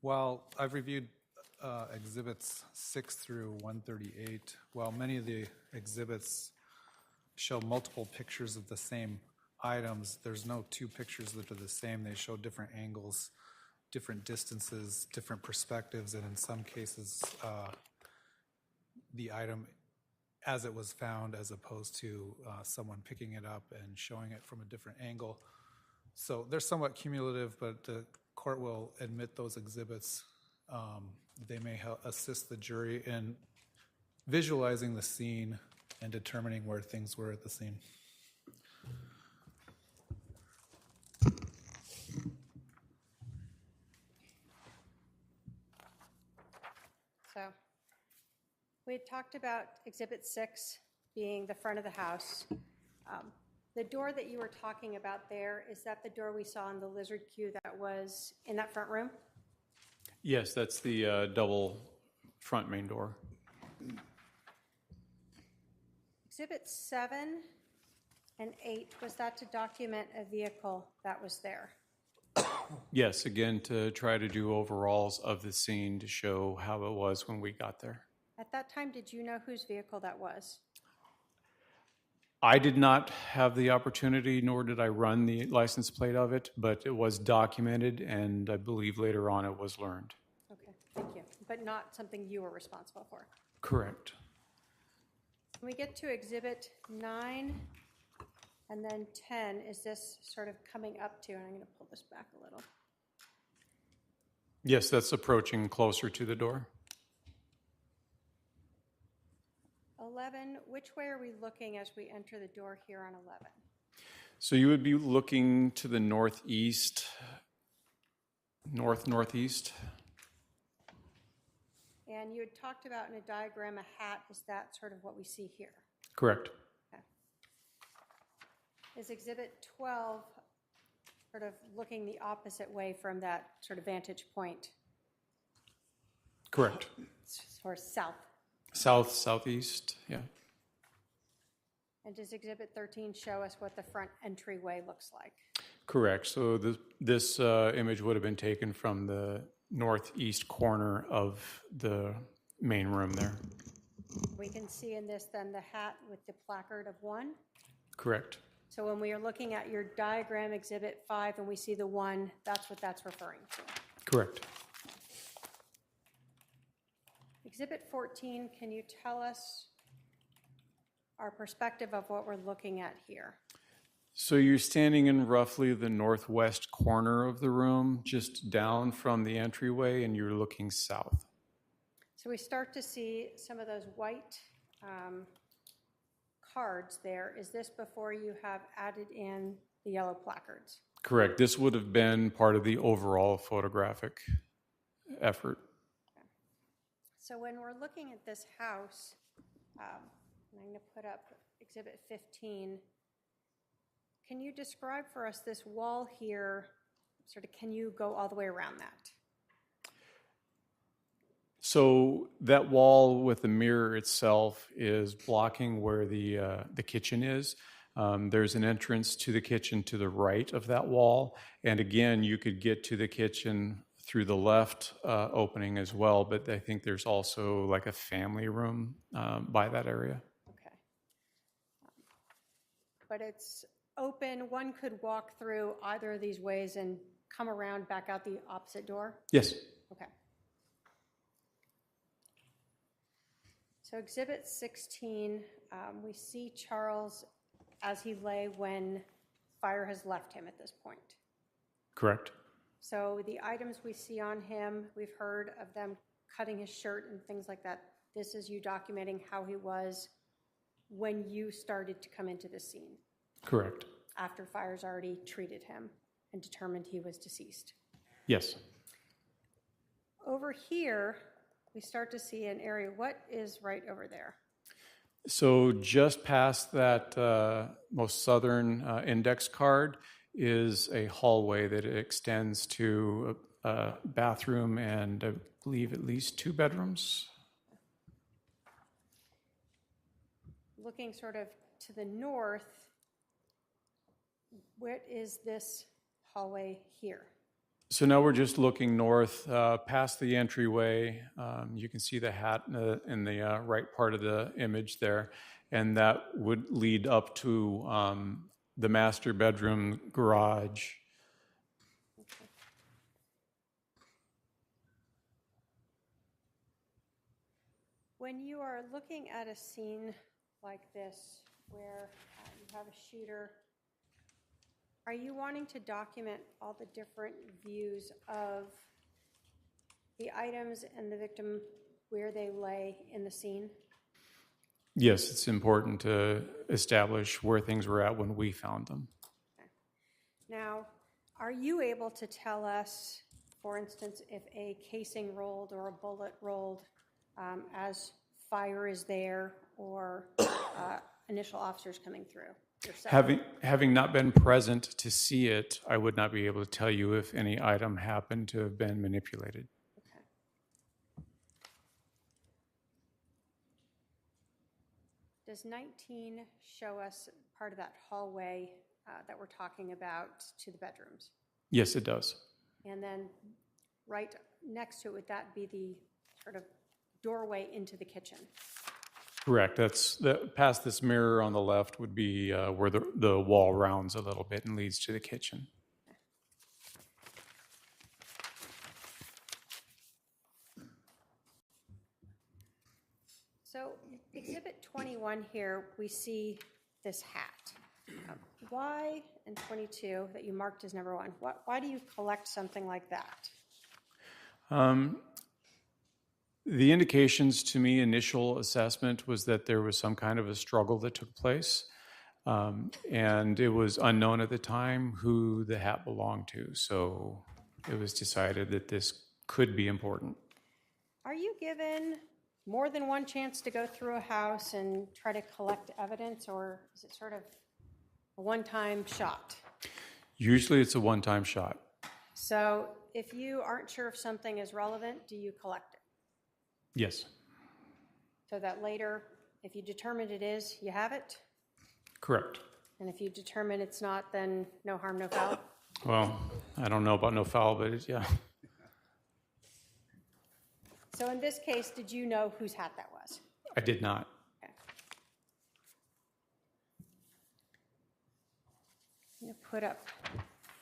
Speaker 6: While I've reviewed exhibits 6 through 138, while many of the exhibits show multiple pictures of the same items, there's no two pictures that are the same. They show different angles, different distances, different perspectives, and in some cases, the item as it was found as opposed to someone picking it up and showing it from a different angle. So they're somewhat cumulative, but the court will admit those exhibits. They may help assist the jury in visualizing the scene and determining where things were at the scene.
Speaker 5: So we had talked about Exhibit 6 being the front of the house. The door that you were talking about there, is that the door we saw in the lizard queue that was in that front room?
Speaker 12: Yes, that's the double front main door.
Speaker 5: Exhibit 7 and 8, was that to document a vehicle that was there?
Speaker 12: Yes, again, to try to do overalls of the scene to show how it was when we got there.
Speaker 5: At that time, did you know whose vehicle that was?
Speaker 12: I did not have the opportunity, nor did I run the license plate of it, but it was documented, and I believe later on it was learned.
Speaker 5: Okay, thank you. But not something you were responsible for?
Speaker 12: Correct.
Speaker 5: When we get to Exhibit 9 and then 10, is this sort of coming up to, and I'm going to pull this back a little.
Speaker 12: Yes, that's approaching closer to the door.
Speaker 5: 11, which way are we looking as we enter the door here on 11?
Speaker 12: So you would be looking to the northeast, northeast.
Speaker 5: And you had talked about in a diagram a hat. Is that sort of what we see here?
Speaker 12: Correct.
Speaker 5: Okay. Is Exhibit 12 sort of looking the opposite way from that sort of vantage point?
Speaker 12: Correct.
Speaker 5: Or south?
Speaker 12: South, southeast, yeah.
Speaker 5: And does Exhibit 13 show us what the front entryway looks like?
Speaker 12: Correct. So this image would have been taken from the northeast corner of the main room there.
Speaker 5: We can see in this then the hat with the placard of 1?
Speaker 12: Correct.
Speaker 5: So when we are looking at your diagram, Exhibit 5, and we see the 1, that's what that's referring to.
Speaker 12: Correct.
Speaker 5: Exhibit 14, can you tell us our perspective of what we're looking at here?
Speaker 12: So you're standing in roughly the northwest corner of the room, just down from the entryway, and you're looking south.
Speaker 5: So we start to see some of those white cards there. Is this before you have added in the yellow placards?
Speaker 12: Correct. This would have been part of the overall photographic effort.
Speaker 5: Okay. So when we're looking at this house, I'm going to put up Exhibit 15. Can you describe for us this wall here? Sort of, can you go all the way around that?
Speaker 12: So that wall with the mirror itself is blocking where the kitchen is. There's an entrance to the kitchen to the right of that wall. And again, you could get to the kitchen through the left opening as well, but I think there's also like a family room by that area.
Speaker 5: Okay. But it's open. One could walk through either of these ways and come around back out the opposite door?
Speaker 12: Yes.
Speaker 5: Okay. So Exhibit 16, we see Charles as he lay when fire has left him at this point.
Speaker 12: Correct.
Speaker 5: So the items we see on him, we've heard of them cutting his shirt and things like that. This is you documenting how he was when you started to come into the scene.
Speaker 12: Correct.
Speaker 5: After fire's already treated him and determined he was deceased.
Speaker 12: Yes.
Speaker 5: Over here, we start to see an area. What is right over there?
Speaker 12: So just past that most southern index card is a hallway that extends to a bathroom and I believe at least 2 bedrooms.
Speaker 5: Looking sort of to the north, what is this hallway here?
Speaker 12: So now we're just looking north past the entryway. You can see the hat in the right part of the image there, and that would lead up to the master bedroom garage.
Speaker 5: When you are looking at a scene like this where you have a shooter, are you wanting to document all the different views of the items and the victim where they lay in the scene?
Speaker 12: Yes, it's important to establish where things were at when we found them.
Speaker 5: Okay. Now, are you able to tell us, for instance, if a casing rolled or a bullet rolled as fire is there or initial officers coming through?
Speaker 12: Having not been present to see it, I would not be able to tell you if any item happened to have been manipulated.
Speaker 5: Okay. Does 19 show us part of that hallway that we're talking about to the bedrooms?
Speaker 12: Yes, it does.
Speaker 5: And then right next to it, would that be the sort of doorway into the kitchen?
Speaker 12: Correct. Past this mirror on the left would be where the wall rounds a little bit and leads to the kitchen.
Speaker 5: So exhibit 21 here, we see this hat. Why, and 22 that you marked as number 1, why do you collect something like that?
Speaker 12: The indications to me, initial assessment, was that there was some kind of a struggle that took place. And it was unknown at the time who the hat belonged to. So it was decided that this could be important.
Speaker 5: Are you given more than one chance to go through a house and try to collect evidence, or is it sort of a one-time shot?
Speaker 12: Usually it's a one-time shot.
Speaker 5: So if you aren't sure if something is relevant, do you collect it?
Speaker 12: Yes.
Speaker 5: So that later, if you determine it is, you have it?
Speaker 12: Correct.
Speaker 5: And if you determine it's not, then no harm, no foul?
Speaker 12: Well, I don't know about no foul, but yeah.
Speaker 5: So in this case, did you know whose hat that was?
Speaker 12: I did not.
Speaker 5: Okay. I'm going to put up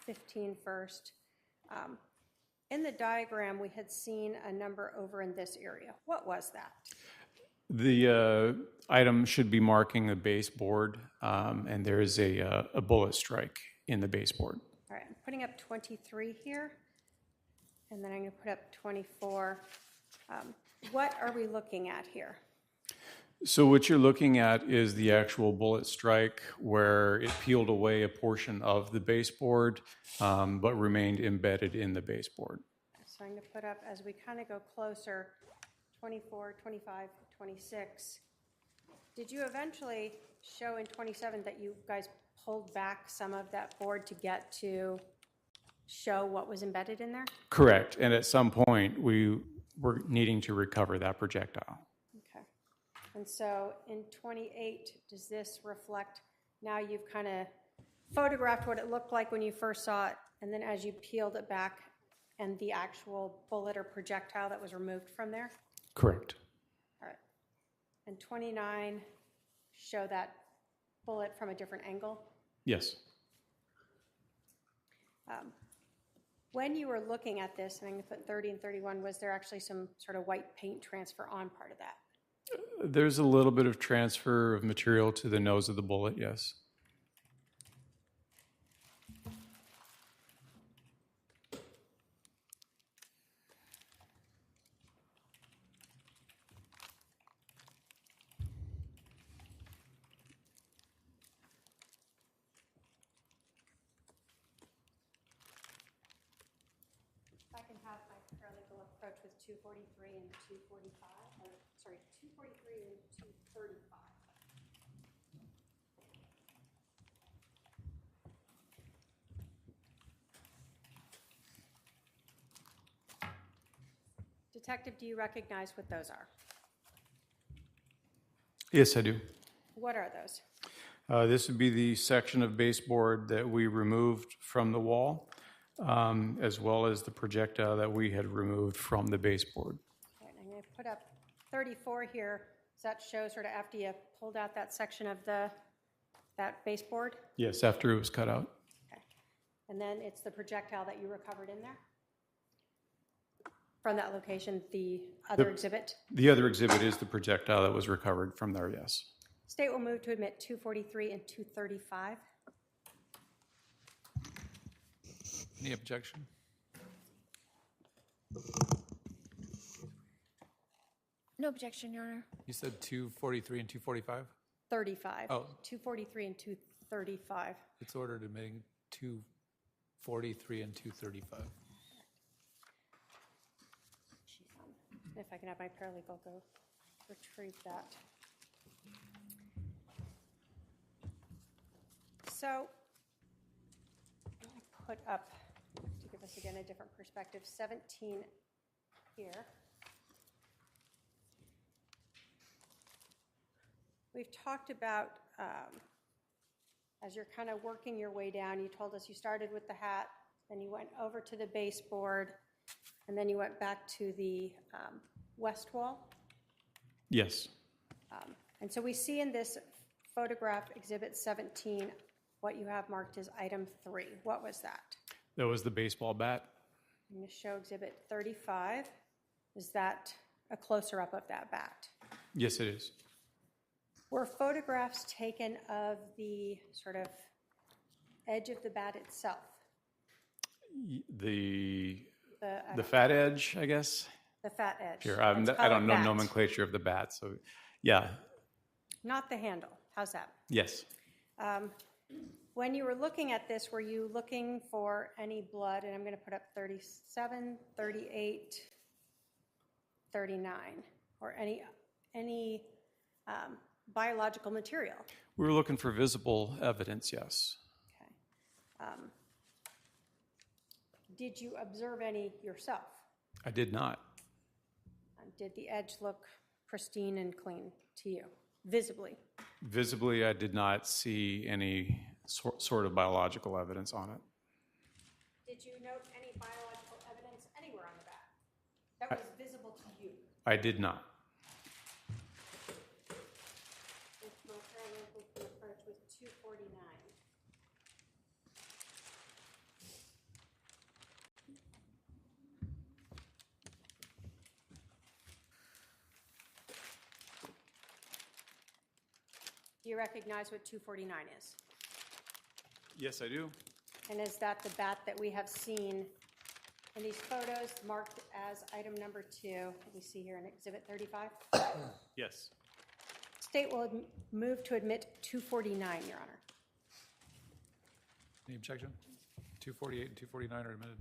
Speaker 5: 15 first. In the diagram, we had seen a number over in this area. What was that?
Speaker 12: The item should be marking a baseboard, and there is a bullet strike in the baseboard.
Speaker 5: All right, I'm putting up 23 here, and then I'm going to put up 24. What are we looking at here?
Speaker 12: So what you're looking at is the actual bullet strike where it peeled away a portion of the baseboard, but remained embedded in the baseboard.
Speaker 5: So I'm going to put up, as we kind of go closer, 24, 25, 26. Did you eventually show in 27 that you guys pulled back some of that board to get to show what was embedded in there?
Speaker 12: Correct. And at some point, we were needing to recover that projectile.
Speaker 5: Okay. And so in 28, does this reflect, now you've kind of photographed what it looked like when you first saw it, and then as you peeled it back, and the actual bullet or projectile that was removed from there?
Speaker 12: Correct.
Speaker 5: All right. And 29, show that bullet from a different angle?
Speaker 12: Yes.
Speaker 5: When you were looking at this, and I'm going to put 30 and 31, was there actually some sort of white paint transfer on part of that?
Speaker 12: There's a little bit of transfer of material to the nose of the bullet, yes.
Speaker 5: I can have my paralegal approach with 243 and 245, or sorry, 243 and 235. Detective, do you recognize what those are?
Speaker 12: Yes, I do.
Speaker 5: What are those?
Speaker 12: This would be the section of baseboard that we removed from the wall. as well as the projectile that we had removed from the baseboard.
Speaker 5: Okay, I'm going to put up 34 here. Does that show sort of after you pulled out that section of that baseboard?
Speaker 12: Yes, after it was cut out.
Speaker 5: Okay. And then it's the projectile that you recovered in there? From that location, the other exhibit?
Speaker 12: The other exhibit is the projectile that was recovered from there, yes.
Speaker 5: State will move to admit 243 and 235.
Speaker 6: Any objection?
Speaker 13: No objection, Your Honor.
Speaker 6: You said 243 and 245?
Speaker 5: 35.
Speaker 6: Oh.
Speaker 5: 243 and 235.
Speaker 6: It's ordered admitting 243 and 235.
Speaker 5: If I can have my paralegal go retrieve that. So, let me put up, to give us again a different perspective, 17 here. We've talked about, as you're kind of working your way down, you told us you started with the hat, then you went over to the baseboard, and then you went back to the west wall.
Speaker 12: Yes.
Speaker 5: And so we see in this photograph, Exhibit 17, what you have marked as item 3. What was that?
Speaker 12: That was the baseball bat.
Speaker 5: I'm going to show Exhibit 35. Is that a closer up of that bat?
Speaker 12: Yes, it is.
Speaker 5: Were photographs taken of the sort of edge of the bat itself?
Speaker 12: The fat edge, I guess.
Speaker 5: The fat edge.
Speaker 12: Here, I don't know nomenclature of the bat, so yeah.
Speaker 5: Not the handle. How's that?
Speaker 12: Yes.
Speaker 5: When you were looking at this, were you looking for any blood? And I'm going to put up 37, 38, 39, or any biological material?
Speaker 12: We were looking for visible evidence, yes.
Speaker 5: Okay. Did you observe any yourself?
Speaker 12: I did not.
Speaker 5: Did the edge look pristine and clean to you, visibly?
Speaker 12: Visibly, I did not see any sort of biological evidence on it.
Speaker 5: Did you note any biological evidence anywhere on the bat that was visible to you?
Speaker 12: I did not.
Speaker 5: If my paralegal can approach with 249. Do you recognize what 249 is?
Speaker 12: Yes, I do.
Speaker 5: And is that the bat that we have seen in these photos marked as item number 2 that we see here in Exhibit 35?
Speaker 12: Yes.
Speaker 5: State will move to admit 249, Your Honor.
Speaker 6: Any objection? 248 and 249 are admitted.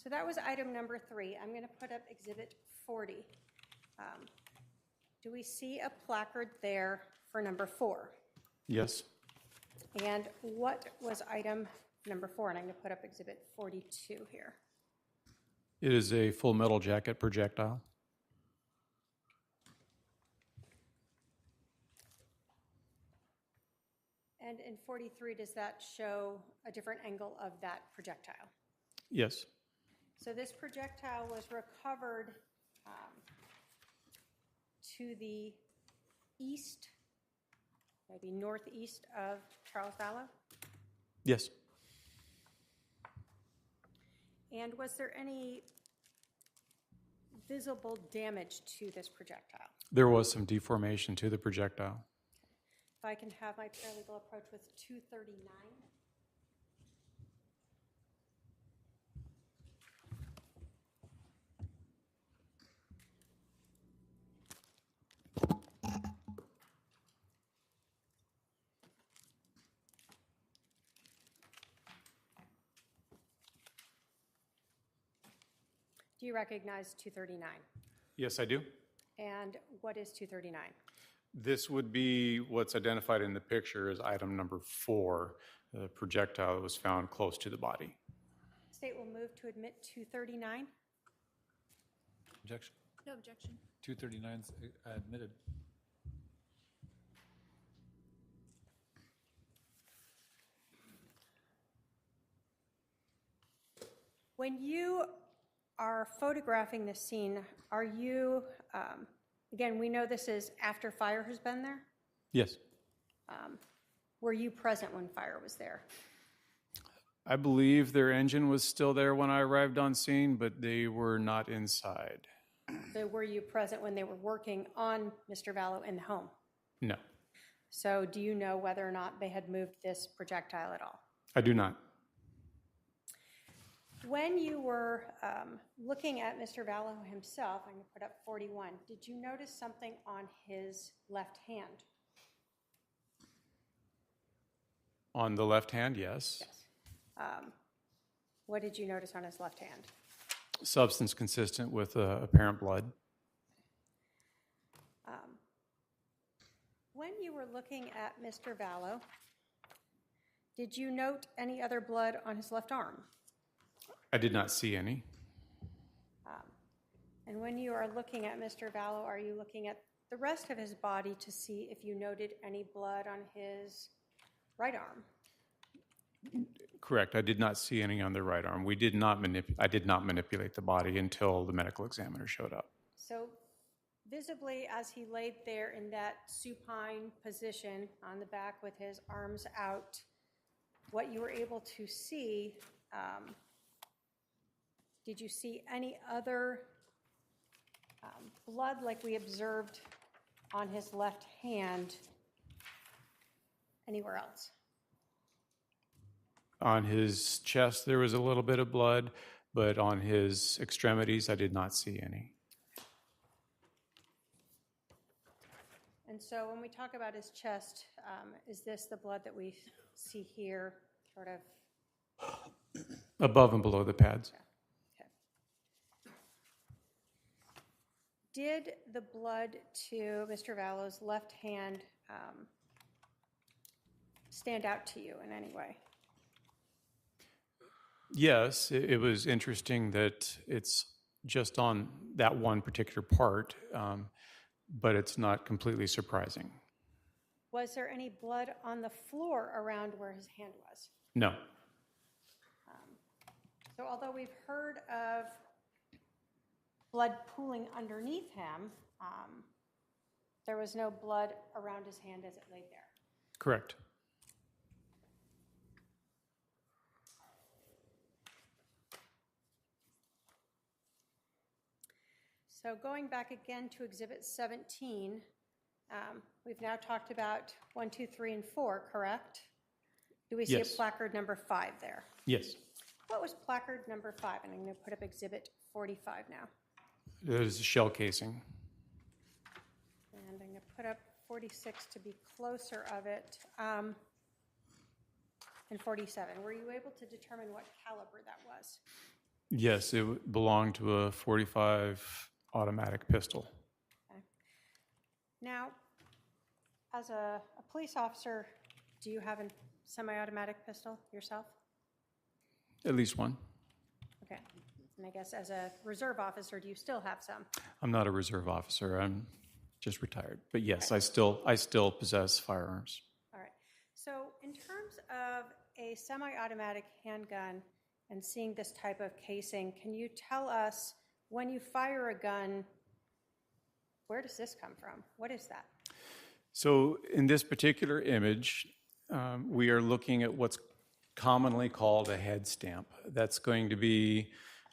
Speaker 5: So that was item number 3. I'm going to put up Exhibit 40. Do we see a placard there for number 4?
Speaker 12: Yes.
Speaker 5: And what was item number 4? And I'm going to put up Exhibit 42 here.
Speaker 12: It is a full metal jacket projectile.
Speaker 5: And in 43, does that show a different angle of that projectile?
Speaker 12: Yes.
Speaker 5: So this projectile was recovered to the east, maybe northeast of Charles Vallow?
Speaker 12: Yes.
Speaker 5: And was there any visible damage to this projectile?
Speaker 12: There was some deformation to the projectile.
Speaker 5: If I can have my paralegal approach with 239. Do you recognize 239?
Speaker 12: Yes, I do.
Speaker 5: And what is 239?
Speaker 12: This would be what's identified in the picture as item number 4. the projectile that was found close to the body.
Speaker 5: State will move to admit 239.
Speaker 6: Objection.
Speaker 13: No objection.
Speaker 6: 239 is admitted.
Speaker 5: When you are photographing the scene, are you, again, we know this is after fire has been there.
Speaker 12: Yes.
Speaker 5: Were you present when fire was there?
Speaker 12: I believe their engine was still there when I arrived on scene, but they were not inside.
Speaker 5: So were you present when they were working on Mr. Vallow in the home?
Speaker 12: No,
Speaker 5: So do you know whether or not they had moved this projectile at all?
Speaker 12: I do not.
Speaker 5: When you were looking at Mr. Vallow himself, I'm going to put up 41, did you notice something on his left hand?
Speaker 12: On the left hand, yes.
Speaker 5: What did you notice on his left hand?
Speaker 12: Substance consistent with apparent blood.
Speaker 5: When you were looking at Mr. Vallow, did you note any other blood on his left arm?
Speaker 12: I did not see any.
Speaker 5: And when you are looking at Mr. Vallow, are you looking at the rest of his body to see if you noted any blood on his right arm?
Speaker 12: Correct. I did not see any on the right arm. I did not manipulate the body until the medical examiner showed up.
Speaker 5: So visibly, as he laid there in that supine position on the back with his arms out, what you were able to see, did you see any other blood like we observed on his left hand anywhere else?
Speaker 12: On his chest, there was a little bit of blood, but on his extremities, I did not see any.
Speaker 5: And so when we talk about his chest, is this the blood that we see here, sort of?
Speaker 12: Above and below the pads.
Speaker 5: Okay. Did the blood to Mr. Vallow's left hand stand out to you in any way?
Speaker 12: Yes, it was interesting that it's just on that one particular part, but it's not completely surprising.
Speaker 5: Was there any blood on the floor around where his hand was?
Speaker 12: No.
Speaker 5: So although we've heard of blood pooling underneath him, there was no blood around his hand as it laid there.
Speaker 12: Correct.
Speaker 5: So going back again to Exhibit 17, we've now talked about 1, 2, 3, and 4, correct? Do we see
Speaker 12: Yes.
Speaker 5: a placard number 5 there?
Speaker 12: Yes.
Speaker 5: What was placard number 5? And I'm going to put up Exhibit 45 now.
Speaker 12: There's a shell casing.
Speaker 5: And I'm going to put up 46 to be closer of it. And 47. Were you able to determine what caliber that was?
Speaker 12: Yes, it belonged to a .45 automatic pistol.
Speaker 5: Okay. Now, as a police officer, do you have a semi-automatic pistol yourself?
Speaker 12: At least one.
Speaker 5: Okay. And I guess as a reserve officer, do you still have some?
Speaker 12: I'm not a reserve officer. I'm just retired. But yes, I still possess firearms.
Speaker 5: All right. So in terms of a semi-automatic handgun and seeing this type of casing, can you tell us, when you fire a gun, where does this come from? What is that?
Speaker 12: So in this particular image, we are looking at what's commonly called a head stamp. That's going to be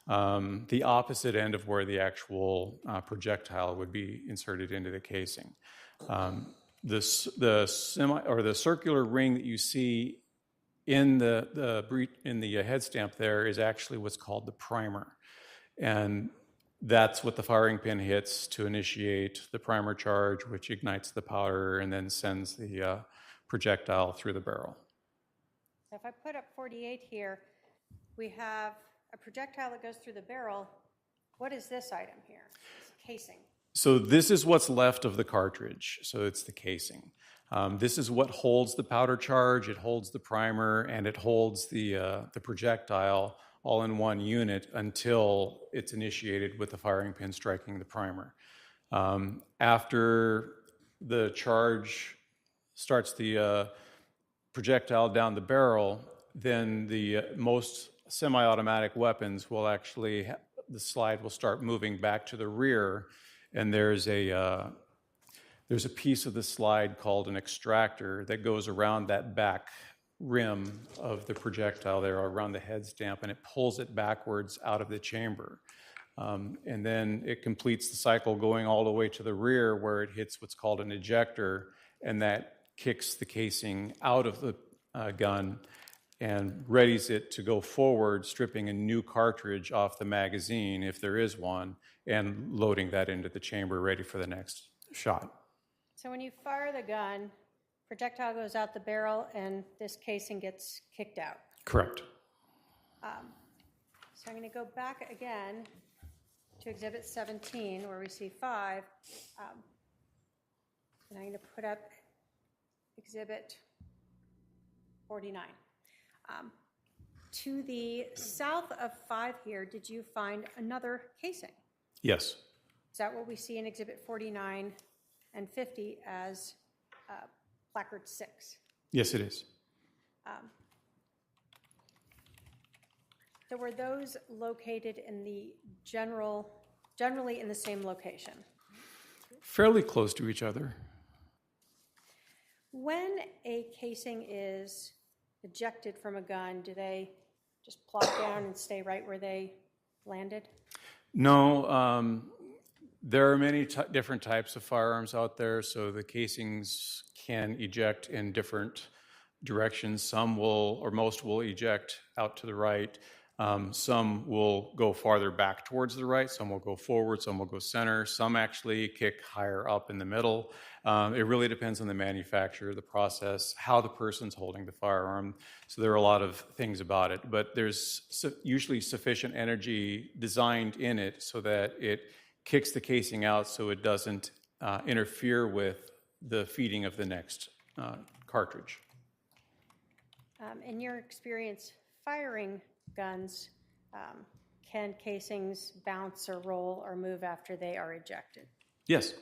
Speaker 12: the opposite end of where the actual projectile would be inserted into the casing. The circular ring that you see in the head stamp there is actually what's called the primer, and that's what the firing pin hits to initiate the primer charge, which ignites the powder and then sends the projectile through the barrel.
Speaker 5: So if I put up 48 here, we have a projectile that goes through the barrel. What is this item here? It's casing.
Speaker 12: So this is what's left of the cartridge. So it's the casing. This is what holds the powder charge, it holds the primer, and it holds the projectile all in one unit until it's initiated with the firing pin striking the primer. After the charge starts the projectile down the barrel, then the most semi-automatic weapons will actually, the slide will start moving back to the rear, and there's a piece of the slide called an extractor that goes around that back rim of the projectile there, around the head stamp, and it pulls it backwards out of the chamber. And then it completes the cycle going all the way to the rear where it hits what's called an ejector, and that kicks the casing out of the gun and readies it to go forward, stripping a new cartridge off the magazine, if there is one, and loading that into the chamber ready for the next shot.
Speaker 5: So when you fire the gun, projectile goes out the barrel and this casing gets kicked out.
Speaker 12: Correct.
Speaker 5: So I'm going to go back again to Exhibit 17 where we see 5. And I'm going to put up Exhibit 49. To the south of 5 here, did you find another casing?
Speaker 12: Yes.
Speaker 5: Is that what we see in Exhibit 49 and 50 as placard 6?
Speaker 12: Yes, it is.
Speaker 5: So were those located in the generally in the same location?
Speaker 12: Fairly close to each other.
Speaker 5: When a casing is ejected from a gun, do they just plop down and stay right where they landed?
Speaker 12: No, there are many different types of firearms out there, so the casings can eject in different directions. Some will, or most will eject out to the right. Some will go farther back towards the right, some will go forward, some will go center, some actually kick higher up in the middle. It really depends on the manufacturer, the process, how the person's holding the firearm. So there are a lot of things about it, but there's usually sufficient energy designed in it so that it kicks the casing out so it doesn't interfere with the feeding of the next cartridge.
Speaker 5: In your experience firing guns, can casings bounce or roll or move after they are ejected?
Speaker 12: Yes.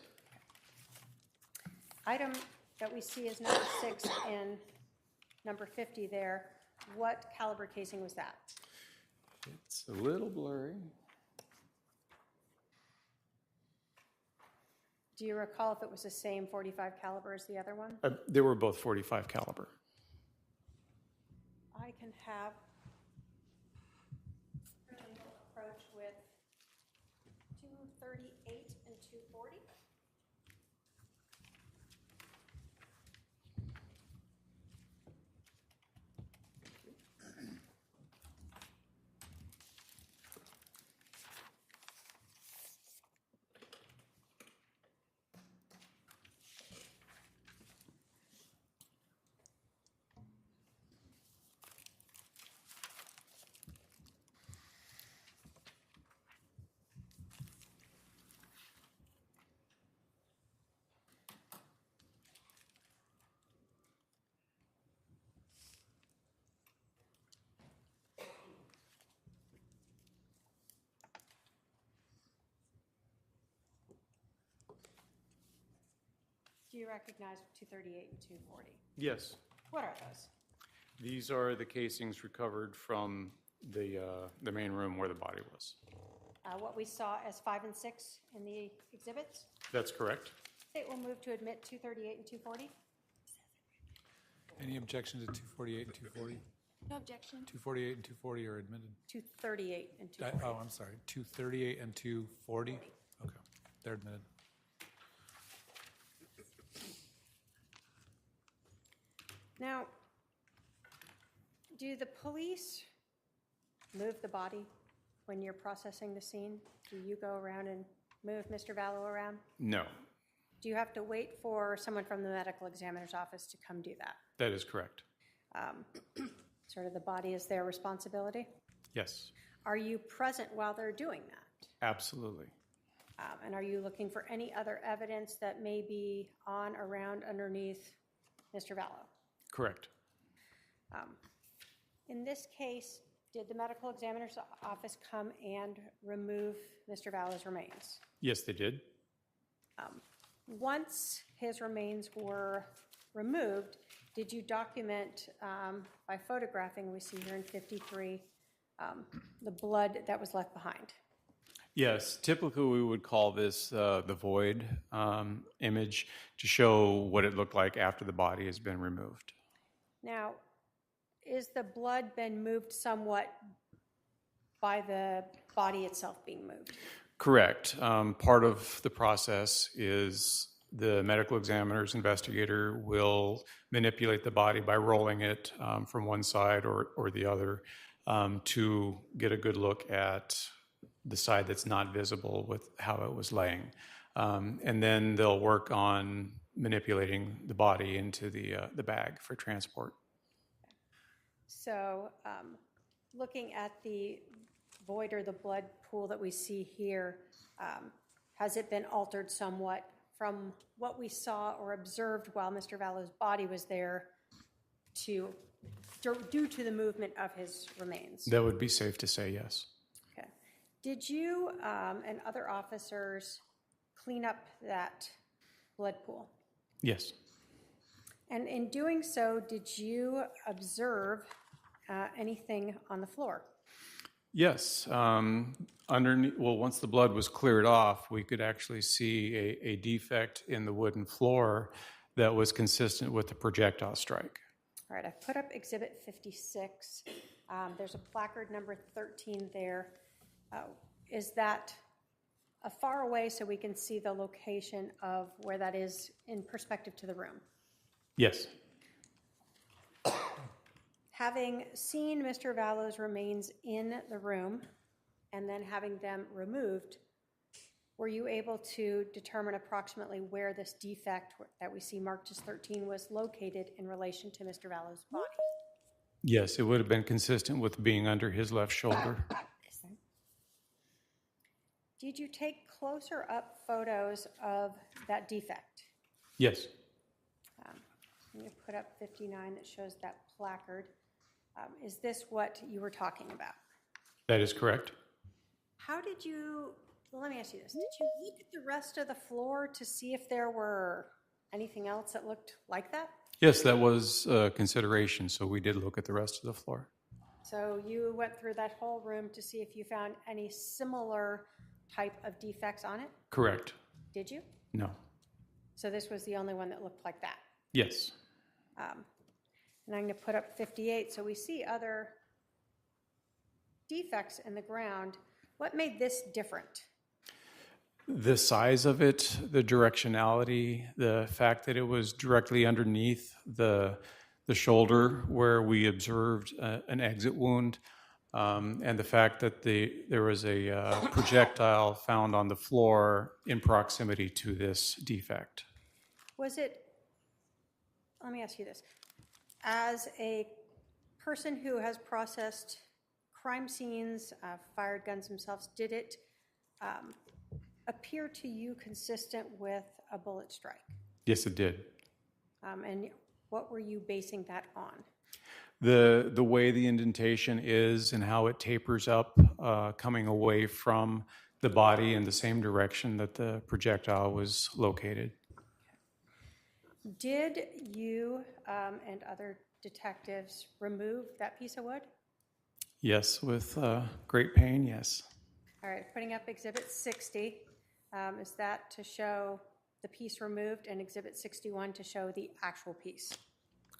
Speaker 5: Item that we see is number 6 in number 50 there. What caliber casing was that?
Speaker 12: It's a little blurry.
Speaker 5: Do you recall if it was the same 45 caliber as the other one?
Speaker 12: They were both 45 caliber.
Speaker 5: I can have approach with 238 and 240. Do you recognize 238 and 240?
Speaker 12: Yes.
Speaker 5: What are those?
Speaker 12: These are the casings recovered from the main room where the body was.
Speaker 5: What we saw as 5 and 6 in the exhibits?
Speaker 12: That's correct.
Speaker 5: State will move to admit 238 and 240.
Speaker 6: Any objection to 248 and 240?
Speaker 13: No objection.
Speaker 6: 248 and 240 are admitted.
Speaker 5: 238 and 240.
Speaker 6: Oh, I'm sorry. 238 and 240? Okay, they're admitted.
Speaker 5: Now, do the police move the body when you're processing the scene? Do you go around and move Mr. Vallow around?
Speaker 12: No,
Speaker 5: Do you have to wait for someone from the medical examiner's office to come do that?
Speaker 12: that is correct.
Speaker 5: Sort of the body is their responsibility?
Speaker 12: Yes,
Speaker 5: Are you present while they're doing that?
Speaker 12: absolutely.
Speaker 5: And are you looking for any other evidence that may be on, around, underneath Mr. Vallow.
Speaker 12: Correct.
Speaker 5: In this case, did the medical examiner's office come and remove Mr. Vallow's remains?
Speaker 12: Yes, they did.
Speaker 5: Once his remains were removed, did you document by photographing, we see here in 53, the blood that was left behind?
Speaker 12: Yes, typically we would call this the void image to show what it looked like after the body has been removed.
Speaker 5: Now, is the blood been moved somewhat by the body itself being moved?
Speaker 12: Correct. Part of the process is the medical examiner's investigator will manipulate the body by rolling it from one side or the other to get a good look at the side that's not visible with how it was laying. And then they'll work on manipulating the body into the bag for transport.
Speaker 5: So looking at the void or the blood pool that we see here, has it been altered somewhat from what we saw or observed while Mr. Vallow's body was there due to the movement of his remains?
Speaker 12: That would be safe to say, yes.
Speaker 5: Okay. Did you and other officers clean up that blood pool?
Speaker 12: Yes.
Speaker 5: And in doing so, did you observe anything on the floor?
Speaker 12: Yes. Underneath, well, once the blood was cleared off, we could actually see a defect in the wooden floor that was consistent with the projectile strike.
Speaker 5: All right, I've put up Exhibit 56. There's a placard number 13 there. Is that far away so we can see the location of where that is in perspective to the room?
Speaker 12: Yes.
Speaker 5: Having seen Mr. Vallow's remains in the room and then having them removed, were you able to determine approximately where this defect that we see marked as 13 was located in relation to Mr. Vallow's body?
Speaker 12: Yes, it would have been consistent with being under his left shoulder.
Speaker 5: Did you take closer up photos of that defect?
Speaker 12: Yes.
Speaker 5: I'm going to put up 59 that shows that placard. Is this what you were talking about?
Speaker 12: That is correct.
Speaker 5: How did you, well, let me ask you this. Did you look at the rest of the floor to see if there were anything else that looked like that?
Speaker 12: Yes, that was a consideration, so we did look at the rest of the floor.
Speaker 5: So you went through that whole room to see if you found any similar type of defects on it?
Speaker 12: Correct.
Speaker 5: Did you?
Speaker 12: No.
Speaker 5: So this was the only one that looked like that?
Speaker 12: Yes.
Speaker 5: And I'm going to put up 58. So we see other defects in the ground. What made this different?
Speaker 12: The size of it, the directionality, the fact that it was directly underneath the shoulder where we observed an exit wound, and the fact that there was a projectile found on the floor in proximity to this defect.
Speaker 5: Was it, let me ask you this. As a person who has processed crime scenes, fired guns themselves, did it appear to you consistent with a bullet strike?
Speaker 12: Yes, it did.
Speaker 5: And what were you basing that on?
Speaker 12: The way the indentation is and how it tapers up, coming away from the body in the same direction that the projectile was located.
Speaker 5: Did you and other detectives remove that piece of wood?
Speaker 12: Yes, with great pain, yes.
Speaker 5: All right, putting up Exhibit 60. Is that to show the piece removed, and Exhibit 61 to show the actual piece?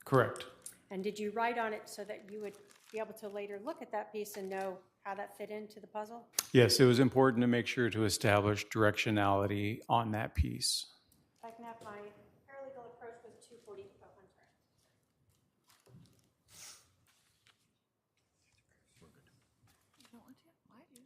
Speaker 12: Correct.
Speaker 5: And did you write on it so that you would be able to later look at that piece and know how that fit into the puzzle?
Speaker 12: Yes, it was important to make sure to establish directionality on that piece.
Speaker 5: If I can have my paralegal approach with 240. Oh, I'm sorry.
Speaker 13: You don't want to? Why do?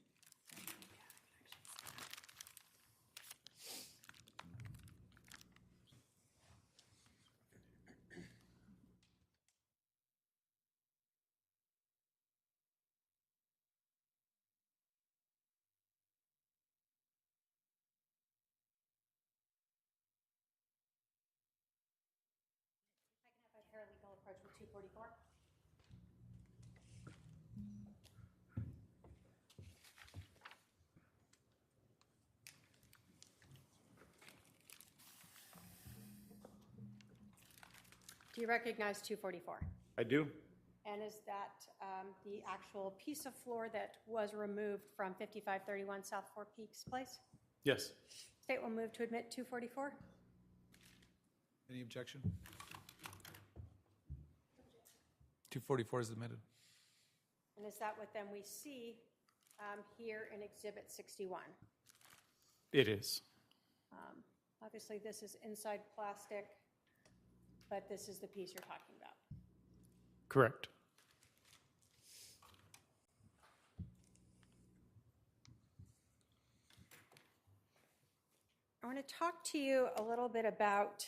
Speaker 5: 244. Do you recognize 244?
Speaker 12: I do.
Speaker 5: And is that the actual piece of floor that was removed from 5531 South Four Peaks Place?
Speaker 12: Yes.
Speaker 5: State will move to admit 244.
Speaker 6: Any objection? 244 is admitted.
Speaker 5: And is that what then we see here in Exhibit 61?
Speaker 12: It is.
Speaker 5: Obviously, this is inside plastic, but this is the piece you're talking about.
Speaker 12: Correct.
Speaker 5: I want to talk to you a little bit about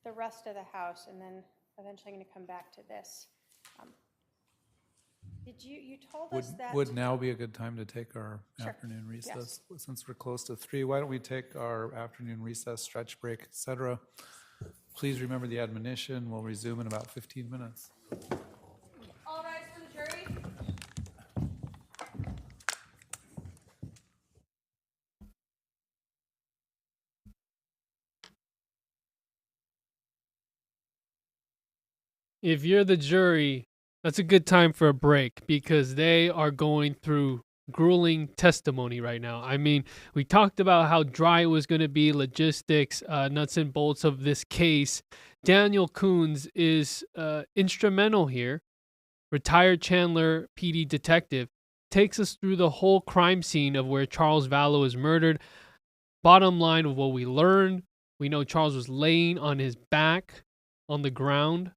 Speaker 5: the rest of the house, and then eventually I'm going to come back to this. You told us that...
Speaker 6: Would now be a good time to take our
Speaker 5: Sure.
Speaker 6: afternoon recess?
Speaker 5: Yes.
Speaker 6: Since we're close to 3, why don't we take our afternoon recess, stretch break, etc. Please remember the admonition. We'll resume in about 15 minutes.
Speaker 13: All rise for the jury.
Speaker 1: If you're the jury, that's a good time for a break because they are going through grueling testimony right now. I mean, we talked about how dry it was going to be, logistics, nuts and bolts of this case. Daniel Coons is instrumental here. Retired Chandler PD detective takes us through the whole crime scene of where Charles Vallow is murdered. Bottom line of what we learned, we know Charles was laying on his back on the ground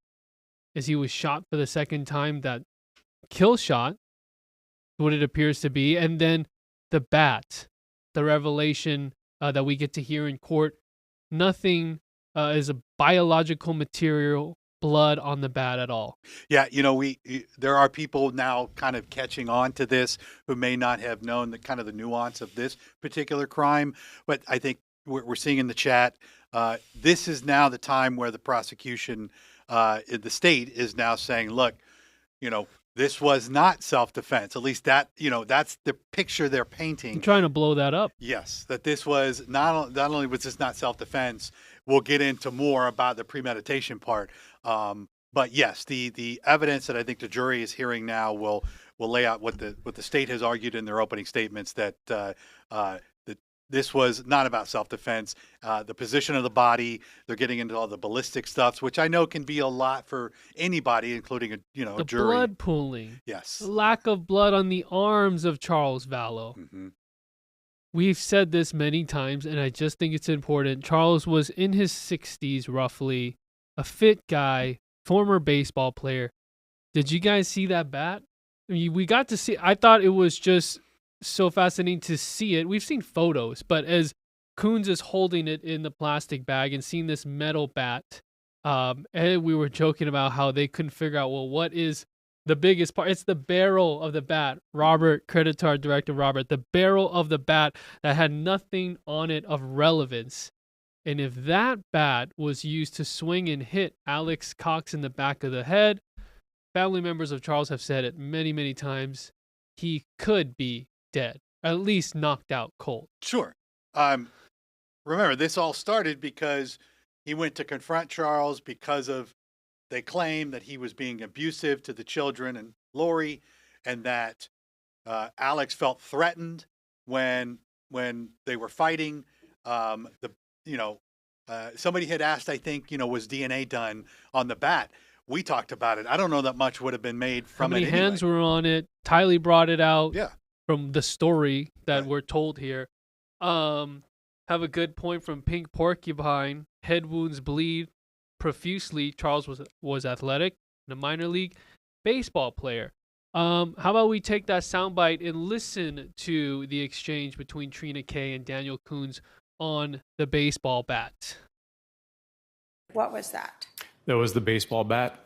Speaker 1: as he was shot for the second time. That kill shot, what it appears to be. And then the bat, the revelation that we get to hear in court. Nothing is a biological material, blood on the bat at all.
Speaker 2: Yeah, there are people now kind of catching on to this who may not have known the kind of the nuance of this particular crime. But I think we're seeing in the chat, this is now the time where the prosecution in the state is now saying, look, this was not self-defense. At least that, that's the picture they're painting.
Speaker 1: I'm trying to blow that up.
Speaker 2: Yes, that this was not only was this not self-defense. We'll get into more about the premeditation part. But yes, the evidence that I think the jury is hearing now will lay out what the state has argued in their opening statements, that this was not about self-defense. The position of the body, they're getting into all the ballistic stuff, which I know can be a lot for anybody, including a
Speaker 1: the
Speaker 2: jury.
Speaker 1: Blood pooling.
Speaker 2: Yes.
Speaker 1: The lack of blood on the arms of Charles Vallow.
Speaker 2: Mm-hmm.
Speaker 1: We've said this many times, and I just think it's important. Charles was in his 60s, roughly, a fit guy, former baseball player. Did you guys see that bat? I mean, we got to see. I thought it was just so fascinating to see it. We've seen photos, but as Coons is holding it in the plastic bag and seeing this metal bat, and we were joking about how they couldn't figure out, well, what is the biggest part? It's the barrel of the bat. Robert, credit to our director, Robert, the barrel of the bat that had nothing on it of relevance. And if that bat was used to swing and hit Alex Cox in the back of the head, family members of Charles have said it many, many times, he could be dead, at least knocked out cold.
Speaker 2: Sure. Remember, this all started because he went to confront Charles because of, they claim that he was being abusive to the children and Lori, and that Alex felt threatened when they were fighting. Somebody had asked, I think, was DNA done on the bat? We talked about it. I don't know that much would have been made from it.
Speaker 1: How many hands were on it? Tylee brought it out.
Speaker 2: Yeah.
Speaker 1: From the story that we're told here. Have a good point from Pink Porcupine. Head wounds bleed profusely. Charles was athletic in a minor league baseball player. How about we take that soundbite and listen to the exchange between Trina Kay and Daniel Coons on the baseball bat.
Speaker 5: What was that?
Speaker 12: That was the baseball bat.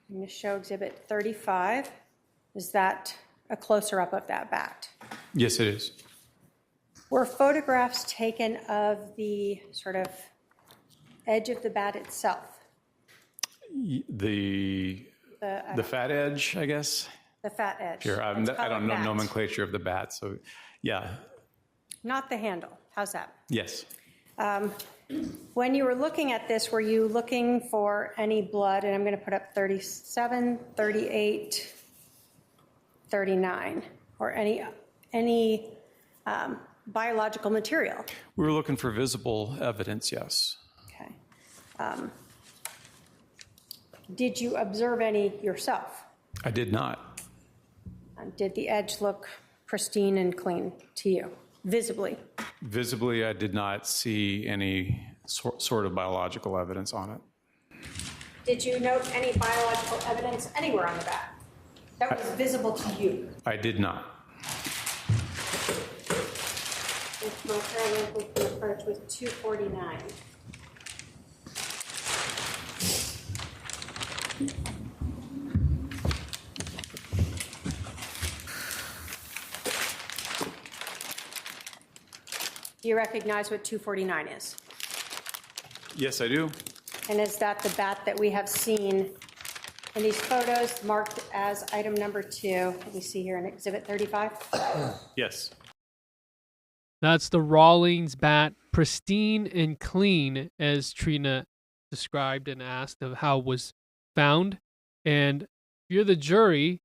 Speaker 5: I'm going to show Exhibit 35. Is that a closer up of that bat?
Speaker 12: Yes, it is.
Speaker 5: Were photographs taken of the sort of edge of the bat itself?
Speaker 12: The fat edge, I guess.
Speaker 5: The fat edge.
Speaker 12: Here, I
Speaker 5: It's
Speaker 12: don't
Speaker 5: colored
Speaker 12: know
Speaker 5: bat.
Speaker 12: nomenclature of the bat, so yeah,
Speaker 5: Not the handle. How's that?
Speaker 12: yes.
Speaker 5: When you were looking at this, were you looking for any blood? And I'm going to put up 37, 38, 39, or any biological material?
Speaker 12: We were looking for visible evidence, yes.
Speaker 5: Okay. Did you observe any yourself?
Speaker 12: I did not.
Speaker 5: Did the edge look pristine and clean to you, visibly?
Speaker 12: Visibly, I did not see any sort of biological evidence on it.
Speaker 5: Did you note any biological evidence anywhere on the bat that was visible to you?
Speaker 12: I did not.
Speaker 5: With my parallel, we can approach with 249. Do you recognize what 249 is?
Speaker 12: Yes, I do.
Speaker 5: And is that the bat that we have seen in these photos marked as item number 2 that we see here in Exhibit 35?
Speaker 12: Yes.
Speaker 1: That's the Rawlings bat, pristine and clean, as Trina described and asked of how it was found. And if you're the jury,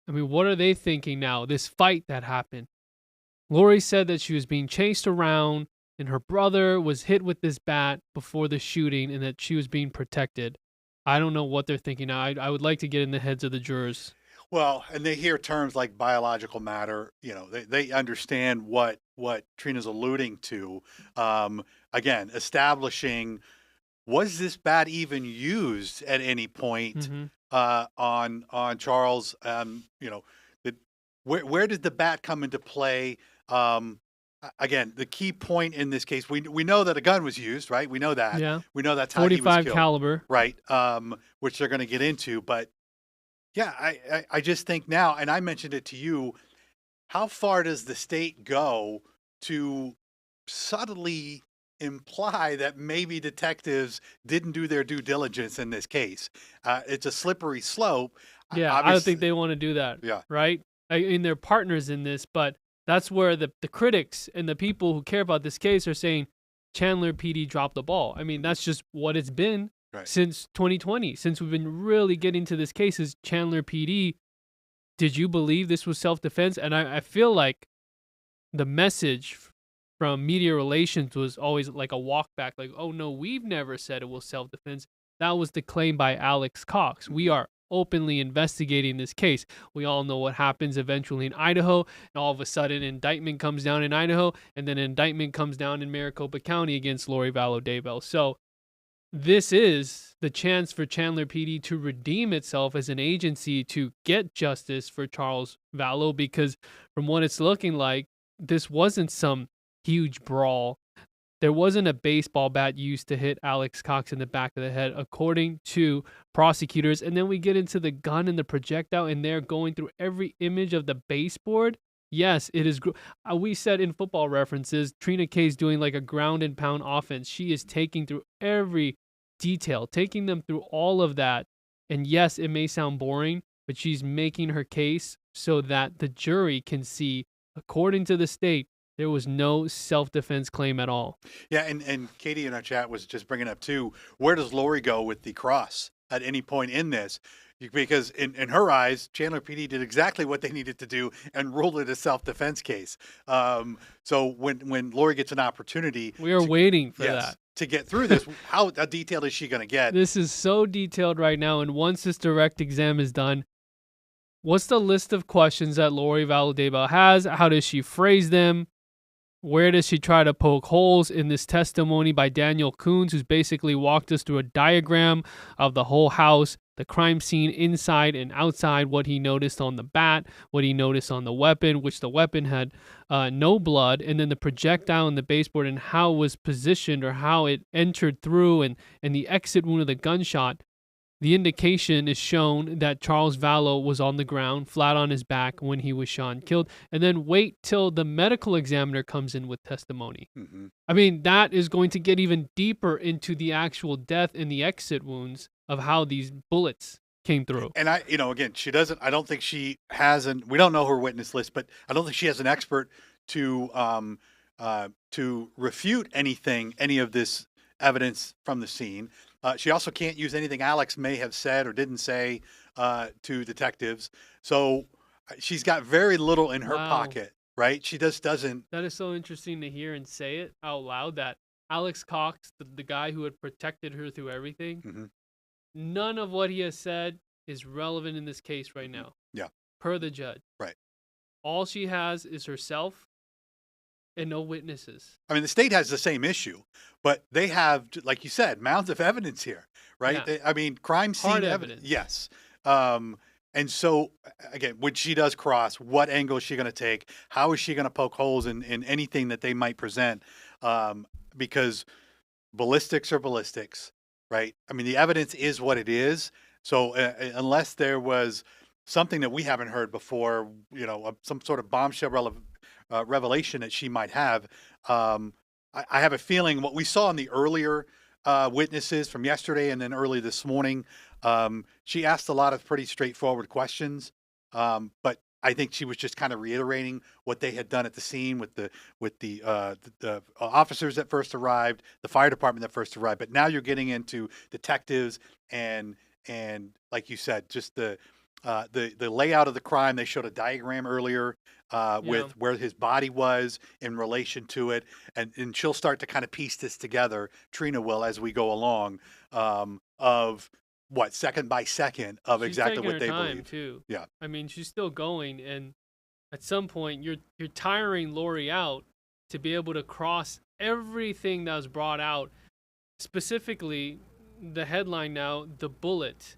Speaker 1: I mean, what are they thinking now? This fight that happened. Lori said that she was being chased around and her brother was hit with this bat before the shooting and that she was being protected. I don't know what they're thinking now. I would like to get in the heads of the jurors.
Speaker 2: Well, and they hear terms like biological matter. You know, they understand what Trina's alluding to. Again, establishing, was this bat even used at any point on Charles? You know, where did the bat come into play? Again, the key point in this case, we know that a gun was used, right? We know that.
Speaker 1: Yeah.
Speaker 2: We know that's how he was
Speaker 1: 45
Speaker 2: killed.
Speaker 1: caliber.
Speaker 2: Right. Which they're going to get into. But yeah, I just think now, and I mentioned it to you, how far does the state go to subtly imply that maybe detectives didn't do their due diligence in this case? It's a slippery slope.
Speaker 1: Yeah, I don't think they want to do that.
Speaker 2: Yeah.
Speaker 1: Right? I mean, they're partners in this, but that's where the critics and the people who care about this case are saying Chandler PD dropped the ball. I mean, that's just what it's been since 2020, since we've been really getting to this case is Chandler PD. Did you believe this was self-defense? And I feel like the message from media relations was always like a walk back, like, oh no, we've never said it was self-defense. That was the claim by Alex Cox. We are openly investigating this case. We all know what happens eventually in Idaho, and all of a sudden an indictment comes down in Idaho, and then an indictment comes down in Maricopa County against Lori Vallow Daybell. So this is the chance for Chandler PD to redeem itself as an agency to get justice for Charles Vallow, because from what it's looking like, this wasn't some huge brawl. There wasn't a baseball bat used to hit Alex Cox in the back of the head, according to prosecutors. And then we get into the gun and the projectile, and they're going through every image of the baseboard. Yes, it is. We said in Football References, Trina Kay's doing like a ground and pound offense. She is taking through every detail, taking them through all of that. And yes, it may sound boring, but she's making her case so that the jury can see, according to the state, there was no self-defense claim at all.
Speaker 2: Yeah, and Katie in our chat was just bringing up too, where does Lori go with the cross at any point in this? Because in her eyes, Chandler PD did exactly what they needed to do and ruled it a self-defense case. So when Lori gets an opportunity...
Speaker 1: We are waiting for that.
Speaker 2: To get through this, how detailed is she going to get?
Speaker 1: This is so detailed right now, and once this direct exam is done, what's the list of questions that Lori Vallow Daybell has? How does she phrase them? Where does she try to poke holes in this testimony by Daniel Coons, who's basically walked us through a diagram of the whole house, the crime scene inside and outside, what he noticed on the bat, what he noticed on the weapon, which the weapon had no blood, and then the projectile in the baseboard and how it was positioned or how it entered through and the exit wound of the gunshot. The indication is shown that Charles Vallow was on the ground, flat on his back when he was shot and killed, and then wait till the medical examiner comes in with testimony. I mean, that is going to get even deeper into the actual death and the exit wounds of how these bullets came through.
Speaker 2: And again, she doesn't. I don't think she has an. We don't know her witness list, but I don't think she has an expert to refute any of this evidence from the scene. She also can't use anything Alex may have said or didn't say to detectives. So she's got very little in her pocket, right? She just doesn't.
Speaker 1: That is so interesting to hear and say it out loud, that Alex Cox, the guy who had protected her through everything, none of what he has said is relevant in this case right now.
Speaker 2: Yeah.
Speaker 1: Per the judge.
Speaker 2: Right.
Speaker 1: All she has is herself and no witnesses.
Speaker 2: I mean, the state has the same issue, but they have, like you said, mounds of evidence here, right?
Speaker 1: Yeah.
Speaker 2: I mean, crime scene
Speaker 1: Hard evidence.
Speaker 2: Yes. And so, again, when she does cross, what angle is she going to take? How is she going to poke holes in anything that they might present? Because ballistics are ballistics, right? I mean, the evidence is what it is. So unless there was something that we haven't heard before, some sort of bombshell revelation that she might have, I have a feeling what we saw in the earlier witnesses from yesterday and then early this morning, she asked a lot of pretty straightforward questions, but I think she was just kind of reiterating what they had done at the scene with the officers that first arrived, the fire department that first arrived. But now you're getting into detectives and like you said, just the layout of the crime. They showed a diagram earlier with where his body was in relation to it, and she'll start to kind of piece this together. Trina will, as we go along, of what second by second of
Speaker 1: She's
Speaker 2: exactly
Speaker 1: taking
Speaker 2: what
Speaker 1: her
Speaker 2: they
Speaker 1: time,
Speaker 2: believe.
Speaker 1: too.
Speaker 2: Yeah.
Speaker 1: I mean, she's still going, and at some point you're tiring Lori out to be able to cross everything that was brought out. Specifically, the headline now, the bullet,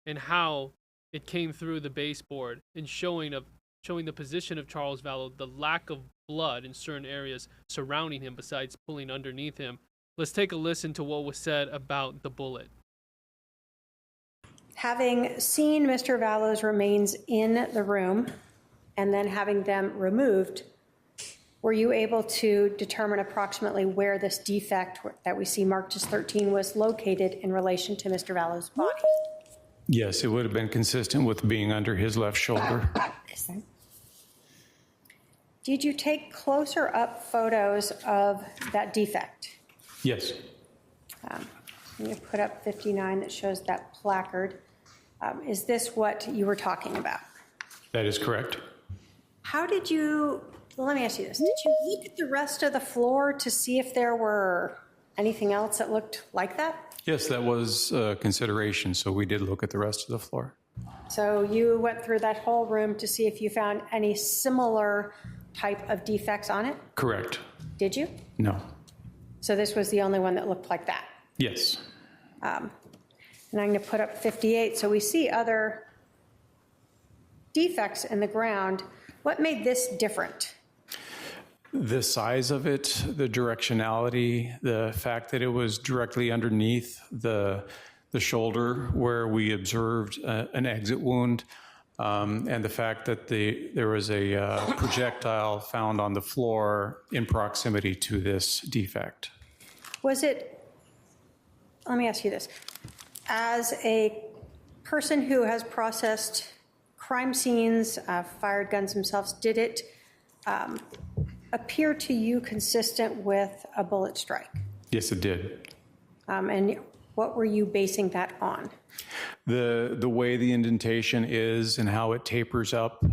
Speaker 1: and how it came through the baseboard, and showing the position of Charles Vallow, the lack of blood in certain areas surrounding him besides pulling underneath him. Let's take a listen to what was said about the bullet.
Speaker 5: Having seen Mr. Vallow's remains in the room and then having them removed, were you able to determine approximately where this defect that we see marked as 13 was located in relation to Mr. Vallow's body?
Speaker 12: Yes, it would have been consistent with being under his left shoulder.
Speaker 5: Okay. Did you take closer up photos of that defect?
Speaker 12: Yes.
Speaker 5: I'm going to put up 59 that shows that placard. Is this what you were talking about?
Speaker 12: That is correct.
Speaker 5: How did you, well, let me ask you this. Did you look at the rest of the floor to see if there were anything else that looked like that?
Speaker 12: Yes, that was a consideration, so we did look at the rest of the floor.
Speaker 5: So you went through that whole room to see if you found any similar type of defects on it?
Speaker 12: Correct.
Speaker 5: Did you?
Speaker 12: No.
Speaker 5: So this was the only one that looked like that?
Speaker 12: Yes.
Speaker 5: And I'm going to put up 58. So we see other defects in the ground. What made this different?
Speaker 12: The size of it, the directionality, the fact that it was directly underneath the shoulder where we observed an exit wound, and the fact that there was a projectile found on the floor in proximity to this defect.
Speaker 5: Was it, let me ask you this. As a person who has processed crime scenes, fired guns themselves, did it appear to you consistent with a bullet strike?
Speaker 12: Yes, it did.
Speaker 5: And what were you basing that on?
Speaker 12: The way the indentation is and how it tapers up,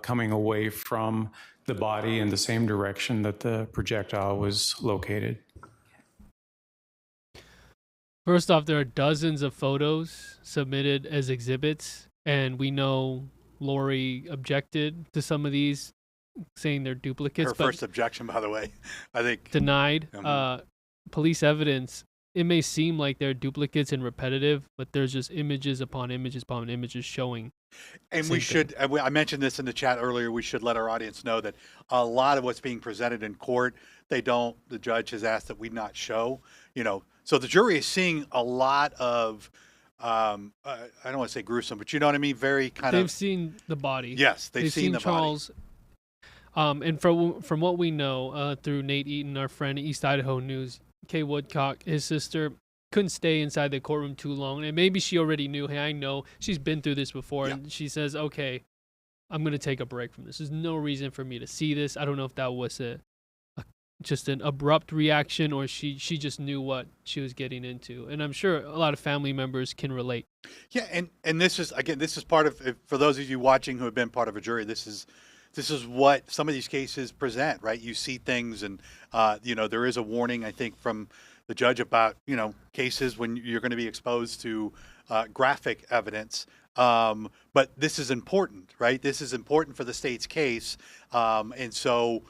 Speaker 12: coming away from the body in the same direction that the projectile was located.
Speaker 1: First off, there are dozens of photos submitted as exhibits, and we know Lori objected to some of these, saying they're duplicates.
Speaker 2: Her first objection, by the way, I think.
Speaker 1: Denied. Police evidence, it may seem like they're duplicates and repetitive, but there's just images upon images upon images showing.
Speaker 2: And we should, I mentioned this in the chat earlier, we should let our audience know that a lot of what's being presented in court, the judge has asked that we not show, so the jury is seeing a lot of, I don't want to say gruesome, but you know what I mean? Very
Speaker 1: They've seen the body.
Speaker 2: Yes, they've seen the
Speaker 1: Charles. And from what we know through Nate Eaton, our friend at East Idaho News, Kay Woodcock, his sister, couldn't stay inside the courtroom too long. And maybe she already knew, hey, I know she's been through this before. And she says, okay, I'm going to take a break from this. There's no reason for me to see this. I don't know if that was just an abrupt reaction or she just knew what she was getting into. And I'm sure a lot of family members can relate.
Speaker 2: Yeah, and this is, again, this is part of, for those of you watching who have been part of a jury, this is what some of these cases present, right? You see things and, there is a warning, I think, from the judge about, cases when you're going to be exposed to graphic evidence. But this is important, right? This is important for the state's case. And so,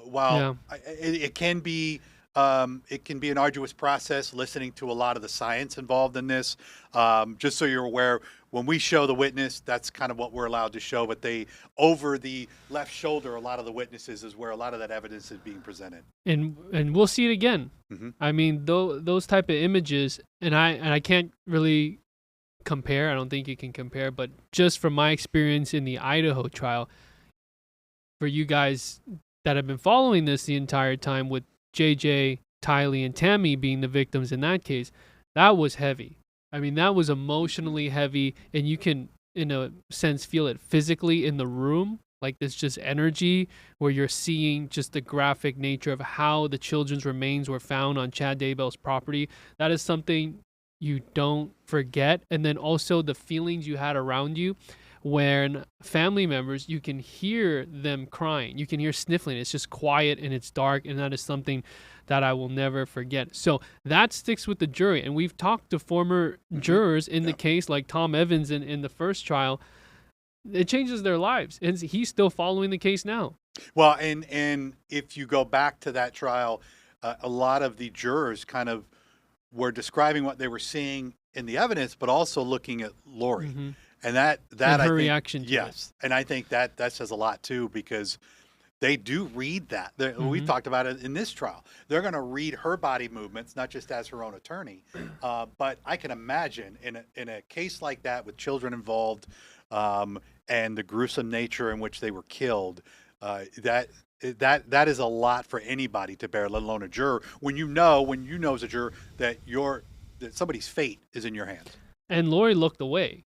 Speaker 2: while it can be an arduous process listening to a lot of the science involved in this. Just so you're aware, when we show the witness, that's kind of what we're allowed to show. But over the left shoulder, a lot of the witnesses is where a lot of that evidence is being presented.
Speaker 1: And we'll see it again.
Speaker 2: Mm-hmm.
Speaker 1: I mean, those type of images, and I can't really compare. I don't think you can compare, but just from my experience in the Idaho trial, for you guys that have been following this the entire time with JJ, Tylee, and Tammy being the victims in that case, that was heavy. I mean, that was emotionally heavy, and you can, in a sense, feel it physically in the room. Like there's just energy where you're seeing just the graphic nature of how the children's remains were found on Chad Daybell's property. That is something you don't forget. And then also the feelings you had around you. When family members, you can hear them crying. You can hear sniffling. It's just quiet and it's dark, and that is something that I will never forget. So that sticks with the jury. And we've talked to former jurors in the case, like Tom Evans in the first trial. It changes their lives, and he's still following the case now.
Speaker 2: Well, and if you go back to that trial, a lot of the jurors kind of were describing what they were seeing in the evidence, but also looking at Lori.
Speaker 1: Mm-hmm.
Speaker 2: And that
Speaker 1: and
Speaker 2: I
Speaker 1: her
Speaker 2: think,
Speaker 1: reaction to
Speaker 2: yes, and I think that says a lot too, because they do read that. We've talked about it in this trial. They're going to read her body movements, not just as her own attorney, but I can imagine in a case like that with children involved, and the gruesome nature in which they were killed, that is a lot for anybody to bear, let alone a juror. When you know as a juror that somebody's fate is in your hands.
Speaker 1: And Lori looked away.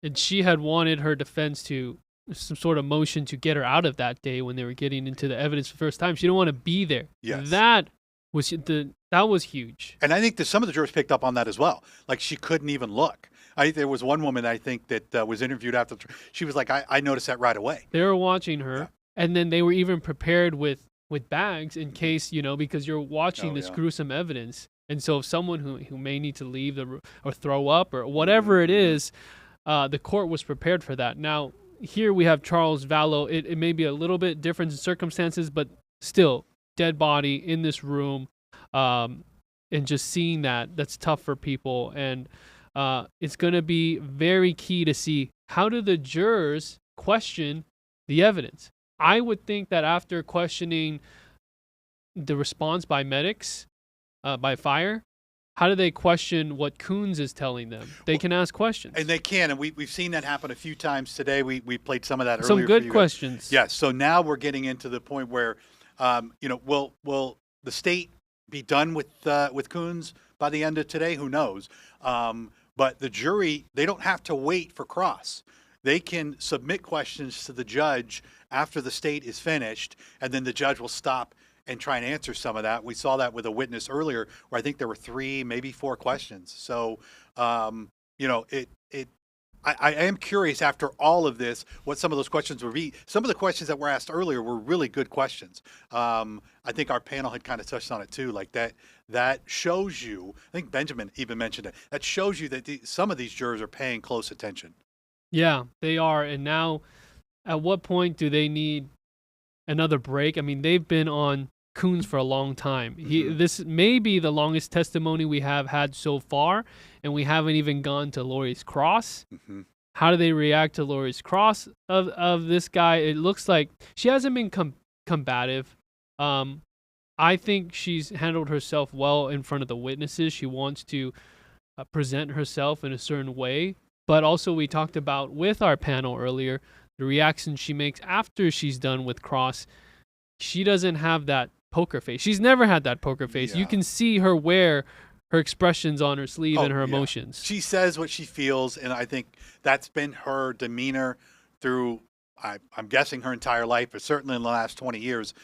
Speaker 1: And she had wanted her defense to some sort of motion to get her out of that day when they were getting into the evidence for the first time. She didn't want to be there.
Speaker 2: Yes.
Speaker 1: That was huge.
Speaker 2: And I think that some of the jurors picked up on that as well. Like she couldn't even look. There was one woman, I think, that was interviewed after. She was like, I noticed that right away.
Speaker 1: They were watching her, and then they were even prepared with bags in case, because you're watching this gruesome evidence. And so if someone who may need to leave or throw up or whatever it is, the court was prepared for that. Now, here we have Charles Vallow. It may be a little bit different in circumstances, but still, dead body in this room, and just seeing that's tough for people. And it's going to be very key to see how do the jurors question the evidence. I would think that after questioning the response by medics, by fire, how do they question what Coons is telling them? They can ask questions.
Speaker 2: And they can, and we've seen that happen a few times today. We played some of that earlier.
Speaker 1: Some good
Speaker 2: for you
Speaker 1: questions.
Speaker 2: Guys. Yes. So now we're getting into the point where, will the state be done with Coons by the end of today? Who knows? But the jury, they don't have to wait for cross. They can submit questions to the judge after the state is finished, and then the judge will stop and try and answer some of that. We saw that with a witness earlier where I think there were 3, maybe 4 questions. So, I am curious after all of this, what some of those questions would be. Some of the questions that were asked earlier were really good questions. I think our panel had kind of touched on it too. Like that shows you, I think Benjamin even mentioned it, that shows you that some of these jurors are paying close attention.
Speaker 1: Yeah, they are. And now at what point do they need another break? I mean, they've been on Coons for a long time. This may be the longest testimony we have had so far, and we haven't even gone to Lori's cross. How do they react to Lori's cross of this guy? It looks like she hasn't been combative. I think she's handled herself well in front of the witnesses. She wants to present herself in a certain way, but also we talked about with our panel earlier, the reaction she makes after she's done with cross. She doesn't have that poker face. She's never had that poker face. You can see her wear her expressions on her sleeve and her
Speaker 2: yeah.
Speaker 1: emotions.
Speaker 2: She says what she feels, and I think that's been her demeanor through, I'm guessing, her entire life, but certainly in the last 20 years.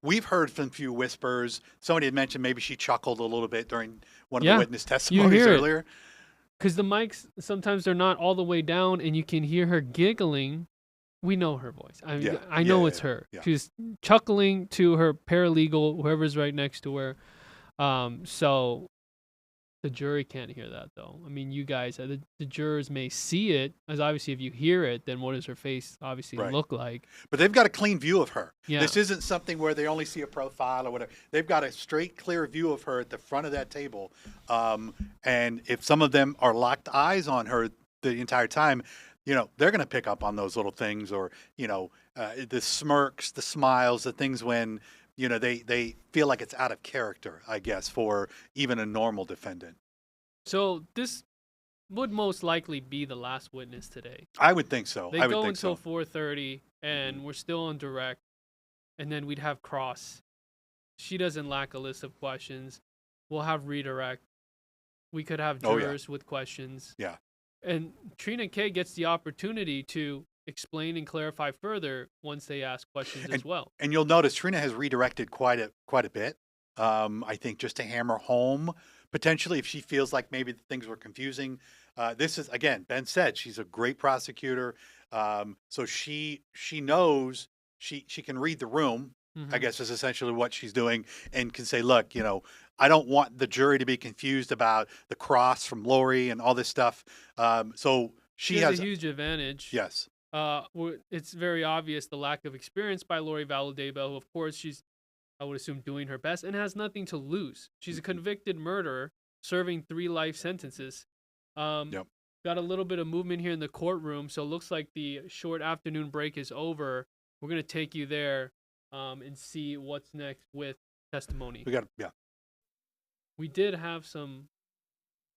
Speaker 2: We've heard from few whispers. Somebody had mentioned maybe she chuckled a little bit during one of the witness testimonies earlier.
Speaker 1: Because the mics, sometimes they're not all the way down, and you can hear her giggling. We know her voice. I know it's her.
Speaker 2: Yeah.
Speaker 1: She's chuckling to her paralegal, whoever's right next to her. So the jury can't hear that, though. I mean, you guys, the jurors may see it, as obviously if you hear it, then what does her face obviously look like?
Speaker 2: But they've got a clean view of her.
Speaker 1: Yeah.
Speaker 2: This isn't something where they only see a profile or whatever. They've got a straight, clear view of her at the front of that table. And if some of them are locked eyes on her the entire time, they're going to pick up on those little things, or, the smirks, the smiles, the things when, they feel like it's out of character, I guess, for even a normal defendant.
Speaker 1: So this would most likely be the last witness today.
Speaker 2: I would think so.
Speaker 1: They go until 4:30, and we're still on direct, and then we'd have cross. She doesn't lack a list of questions. We'll have redirect. We could have jurors with questions.
Speaker 2: Yeah.
Speaker 1: And Trina K gets the opportunity to explain and clarify further once they ask questions as well.
Speaker 2: And you'll notice Trina has redirected quite a bit. I think just to hammer home, potentially, if she feels like maybe things were confusing. This is, again, Ben said, she's a great prosecutor. So she knows she can read the room, I guess is essentially what she's doing, and can say, look, I don't want the jury to be confused about the cross from Lori and all this stuff. So she has
Speaker 1: a huge advantage.
Speaker 2: Yes.
Speaker 1: It's very obvious the lack of experience by Lori Vallow Daybell, who, of course, she's, I would assume, doing her best and has nothing to lose. She's a convicted murderer serving 3 life sentences. Got a little bit of movement here in the courtroom, so it looks like the short afternoon break is over. We're going to take you there and see what's next with testimony. We did have some...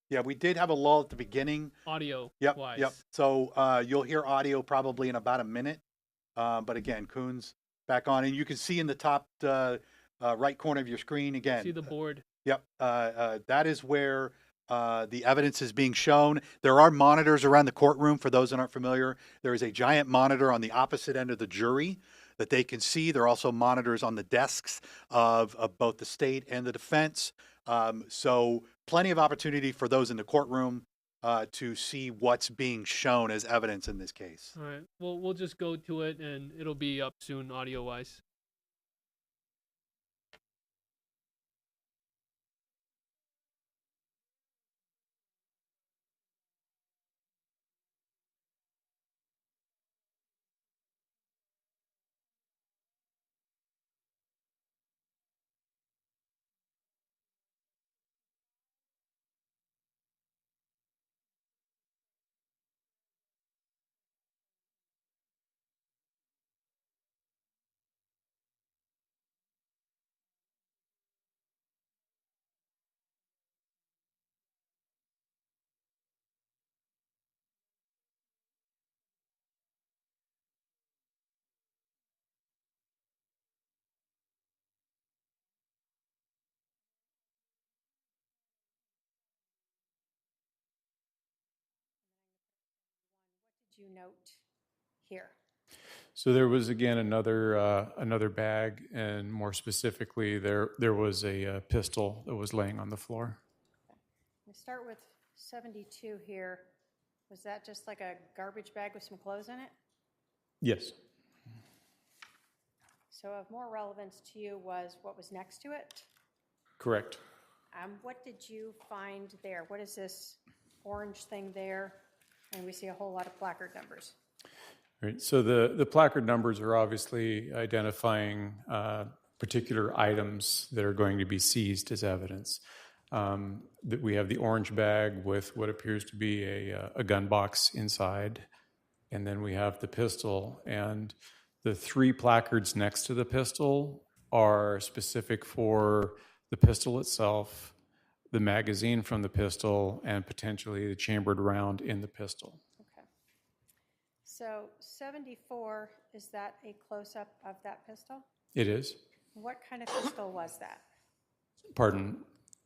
Speaker 2: Yeah, we did have a lull at the beginning.
Speaker 1: Audio wise.
Speaker 2: Yep. So you'll hear audio probably in about a minute. But again, Coon's back on. And you can see in the top right corner of your screen again.
Speaker 1: See the board.
Speaker 2: That is where the evidence is being shown. There are monitors around the courtroom. For those that aren't familiar, there is a giant monitor on the opposite end of the jury that they can see. There are also monitors on the desks of both the state and the defense. So plenty of opportunity for those in the courtroom to see what's being shown as evidence in this case.
Speaker 1: All right. Well, we'll just go to it, and it'll be up soon audio-wise.
Speaker 5: You note here?
Speaker 12: So there was again another bag, and more specifically, there was a pistol that was laying on the floor.
Speaker 5: We start with 72 here. Was that just like a garbage bag with some clothes in it?
Speaker 12: Yes.
Speaker 5: So of more relevance to you was what was next to it?
Speaker 12: Correct.
Speaker 5: What did you find there? What is this orange thing there? And we see a whole lot of placard numbers.
Speaker 12: Right. So the placard numbers are obviously identifying particular items that are going to be seized as evidence. That we have the orange bag with what appears to be a gun box inside, and then we have the pistol. And the 3 placards next to the pistol are specific for the pistol itself, the magazine from the pistol, and potentially the chambered round in the pistol.
Speaker 5: Okay. So 74, is that a close-up of that pistol?
Speaker 12: It is.
Speaker 5: What kind of pistol was that?
Speaker 12: Pardon?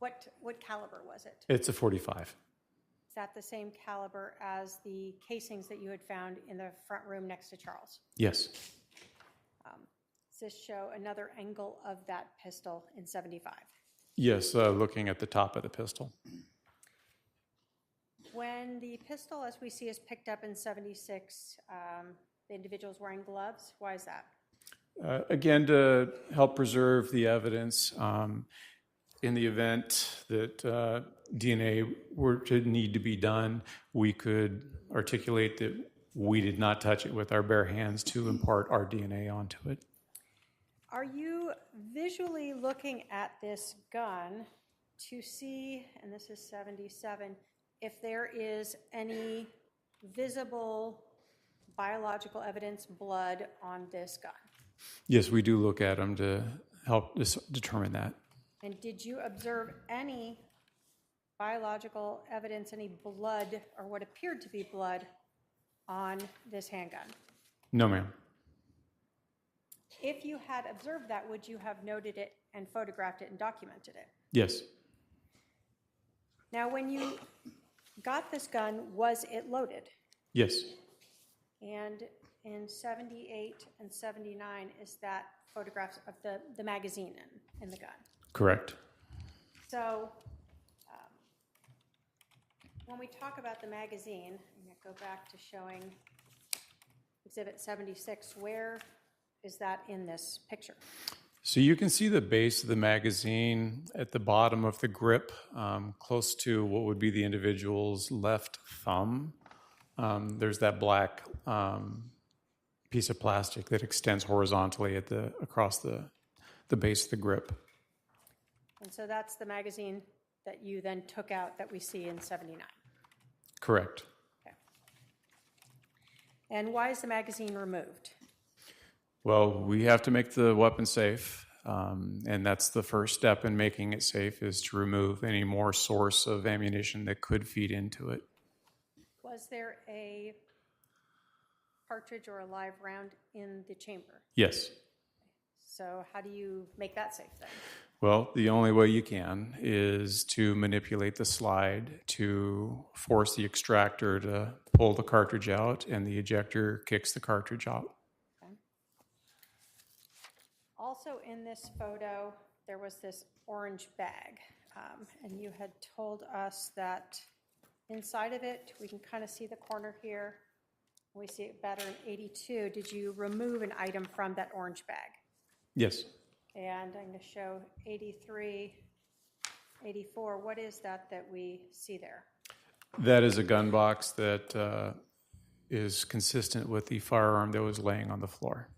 Speaker 5: What caliber was it?
Speaker 12: It's a 45.
Speaker 5: Is that the same caliber as the casings that you had found in the front room next to Charles?
Speaker 12: Yes.
Speaker 5: Does this show another angle of that pistol in 75?
Speaker 12: Yes, looking at the top of the pistol.
Speaker 5: When the pistol, as we see, is picked up in 76, the individual's wearing gloves. Why is that?
Speaker 12: Again, to help preserve the evidence in the event that DNA were to need to be done, we could articulate that we did not touch it with our bare hands to impart our DNA onto it.
Speaker 5: Are you visually looking at this gun to see, and this is 77, if there is any visible biological evidence, blood on this gun?
Speaker 12: Yes, we do look at them to help determine that.
Speaker 5: And did you observe any biological evidence, any blood or what appeared to be blood on this handgun?
Speaker 12: No, ma'am.
Speaker 5: If you had observed that, would you have noted it and photographed it and documented it?
Speaker 12: Yes.
Speaker 5: Now, when you got this gun, was it loaded?
Speaker 12: Yes.
Speaker 5: And in 78 and 79, is that photographs of the magazine in the gun?
Speaker 12: Correct.
Speaker 5: So when we talk about the magazine, I'm going to go back to showing Exhibit 76. Where is that in this picture?
Speaker 12: So you can see the base of the magazine at the bottom of the grip, close to what would be the individual's left thumb. There's that black piece of plastic that extends horizontally across the base of the grip.
Speaker 5: And so that's the magazine that you then took out that we see in 79.
Speaker 12: Correct.
Speaker 5: Okay. And why is the magazine removed?
Speaker 12: Well, we have to make the weapon safe, and that's the first step in making it safe, is to remove any more source of ammunition that could feed into it.
Speaker 5: Was there a cartridge or a live round in the chamber?
Speaker 12: Yes.
Speaker 5: So how do you make that safe then?
Speaker 12: Well, the only way you can is to manipulate the slide to force the extractor to pull the cartridge out, and the ejector kicks the cartridge out.
Speaker 5: Okay. Also in this photo, there was this orange bag, and you had told us that inside of it, we can kind of see the corner here. We see it better in 82. Did you remove an item from that orange bag?
Speaker 12: Yes.
Speaker 5: And I'm going to show 83, 84. What is that we see there?
Speaker 12: That is a gun box that is consistent with the firearm that was laying on the floor.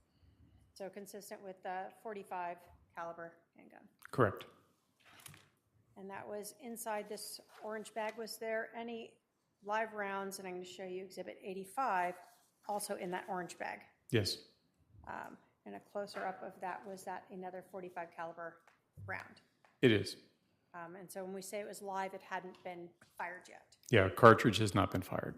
Speaker 5: So consistent with the .45 caliber handgun.
Speaker 12: Correct.
Speaker 5: And that was inside this orange bag. Was there any live rounds, and I'm going to show you Exhibit 85, also in that orange bag?
Speaker 12: Yes.
Speaker 5: And a closer up of that, was that another .45 caliber round?
Speaker 12: It is.
Speaker 5: And so when we say it was live, it hadn't been fired yet.
Speaker 12: Yeah, cartridge has not been fired.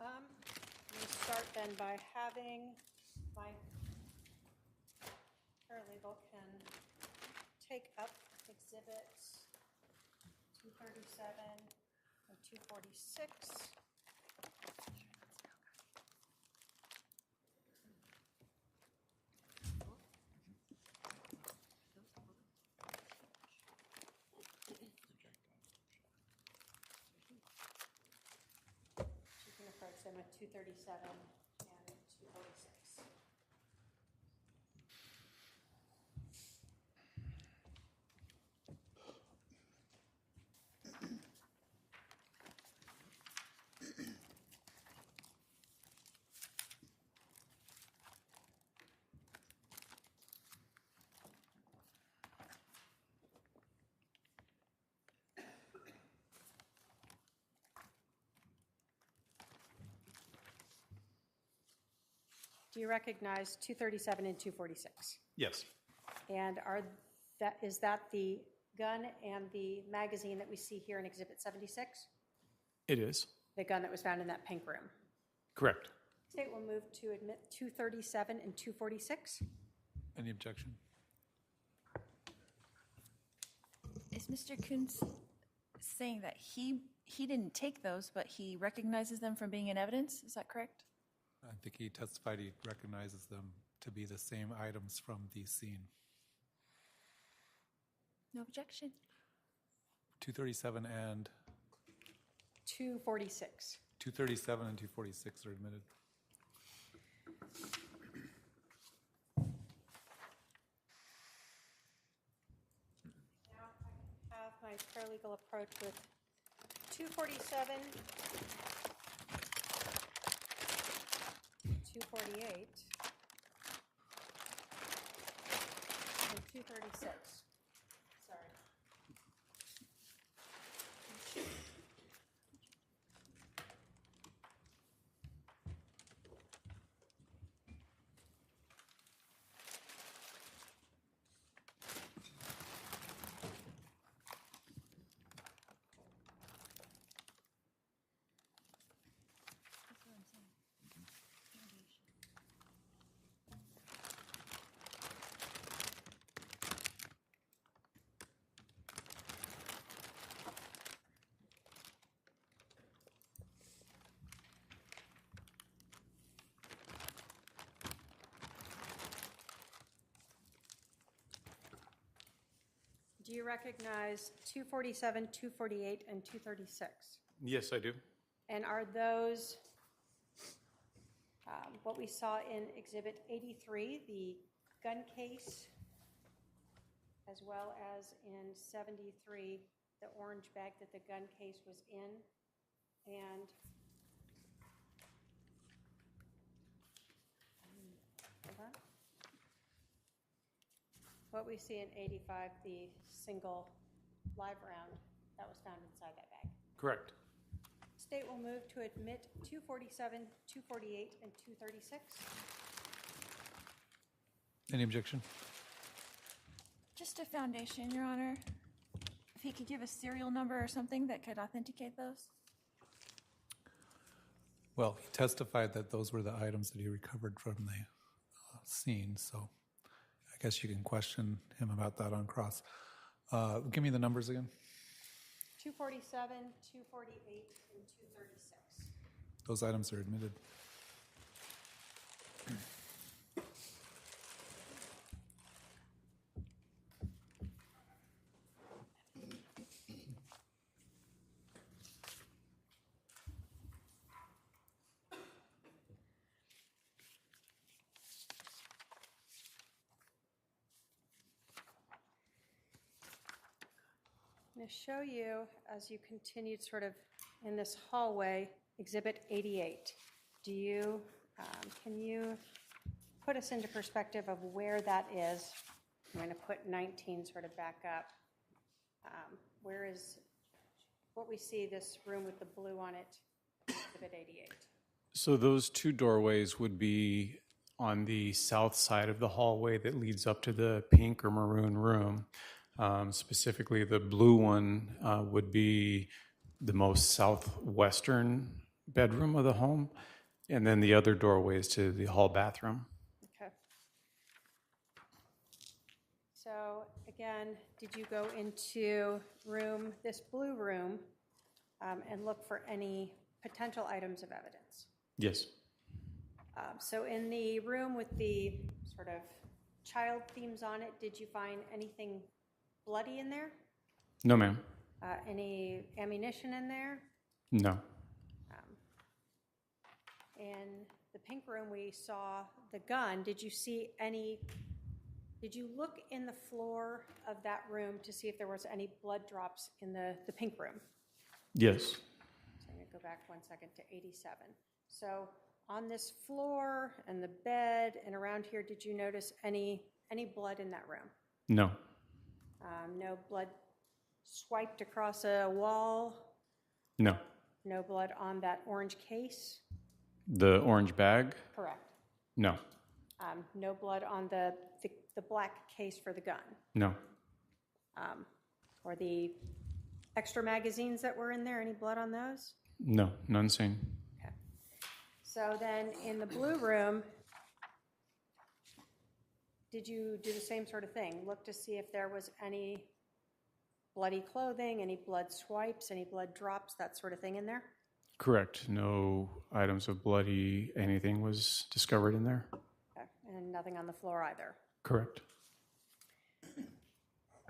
Speaker 5: We start then by having my paralegal can take up exhibits 237 and 246. She can approach them at 237 and 246. Do you recognize 237 and 246?
Speaker 12: Yes.
Speaker 5: And is that the gun and the magazine that we see here in Exhibit 76?
Speaker 12: It is.
Speaker 5: The gun that was found in that pink room?
Speaker 12: Correct.
Speaker 5: State will move to admit 237 and 246.
Speaker 6: Any objection?
Speaker 13: Is Mr. Coons saying that he didn't take those, but he recognizes them from being in evidence? Is that correct?
Speaker 6: I think he testified he recognizes them to be the same items from the scene.
Speaker 13: No objection.
Speaker 6: 237 and
Speaker 5: 246.
Speaker 6: 237 and 246 are admitted.
Speaker 5: Now I have my paralegal approach with 247, 248, and 236. Sorry. Do you recognize 247, 248, and 236?
Speaker 12: Yes, I do.
Speaker 5: And are those what we saw in Exhibit 83, the gun case, as well as in 73, the orange bag that the gun case was in, and hold on. What we see in 85, the single live round that was found inside that bag.
Speaker 12: Correct.
Speaker 5: State will move to admit 247, 248, and 236.
Speaker 6: Any objection?
Speaker 13: Just a foundation, Your Honor. If he could give a serial number or something that could authenticate those.
Speaker 6: Well, he testified that those were the items that he recovered from the scene, so I guess you can question him about that on cross. Give me the numbers again.
Speaker 5: 247, 248, and 236.
Speaker 6: Those items are admitted.
Speaker 5: I'm going to show you, as you continued sort of in this hallway, Exhibit 88. Can you put us into perspective of where that is? I'm going to put 19 sort of back up. Where is what we see, this room with the blue on it, Exhibit 88?
Speaker 12: So those two doorways would be on the south side of the hallway that leads up to the pink or maroon room. Specifically, the blue one would be the most southwestern bedroom of the home, and then the other doorways to the hall bathroom.
Speaker 5: Okay. So again, did you go into this blue room, and look for any potential items of evidence?
Speaker 12: Yes.
Speaker 5: So in the room with the sort of child themes on it, did you find anything bloody in there?
Speaker 12: No, ma'am.
Speaker 5: Any ammunition in there?
Speaker 12: No.
Speaker 5: In the pink room, we saw the gun. Did you look in the floor of that room to see if there was any blood drops in the pink room?
Speaker 12: Yes.
Speaker 5: So I'm going to go back 1 second to 87. So on this floor and the bed and around here, did you notice any blood in that room?
Speaker 12: No.
Speaker 5: No blood swiped across a wall?
Speaker 12: No.
Speaker 5: No blood on that orange case?
Speaker 12: The orange bag?
Speaker 5: Correct.
Speaker 12: No.
Speaker 5: No blood on the black case for the gun?
Speaker 12: No.
Speaker 5: Or the extra magazines that were in there, any blood on those?
Speaker 12: No. None seen.
Speaker 5: Okay. So then in the blue room, Did you do the same sort of thing? Look to see if there was any bloody clothing, any blood swipes, any blood drops, that sort of thing in there?
Speaker 12: Correct. No items of bloody anything was discovered in there.
Speaker 5: Okay. And nothing on the floor either?
Speaker 12: Correct.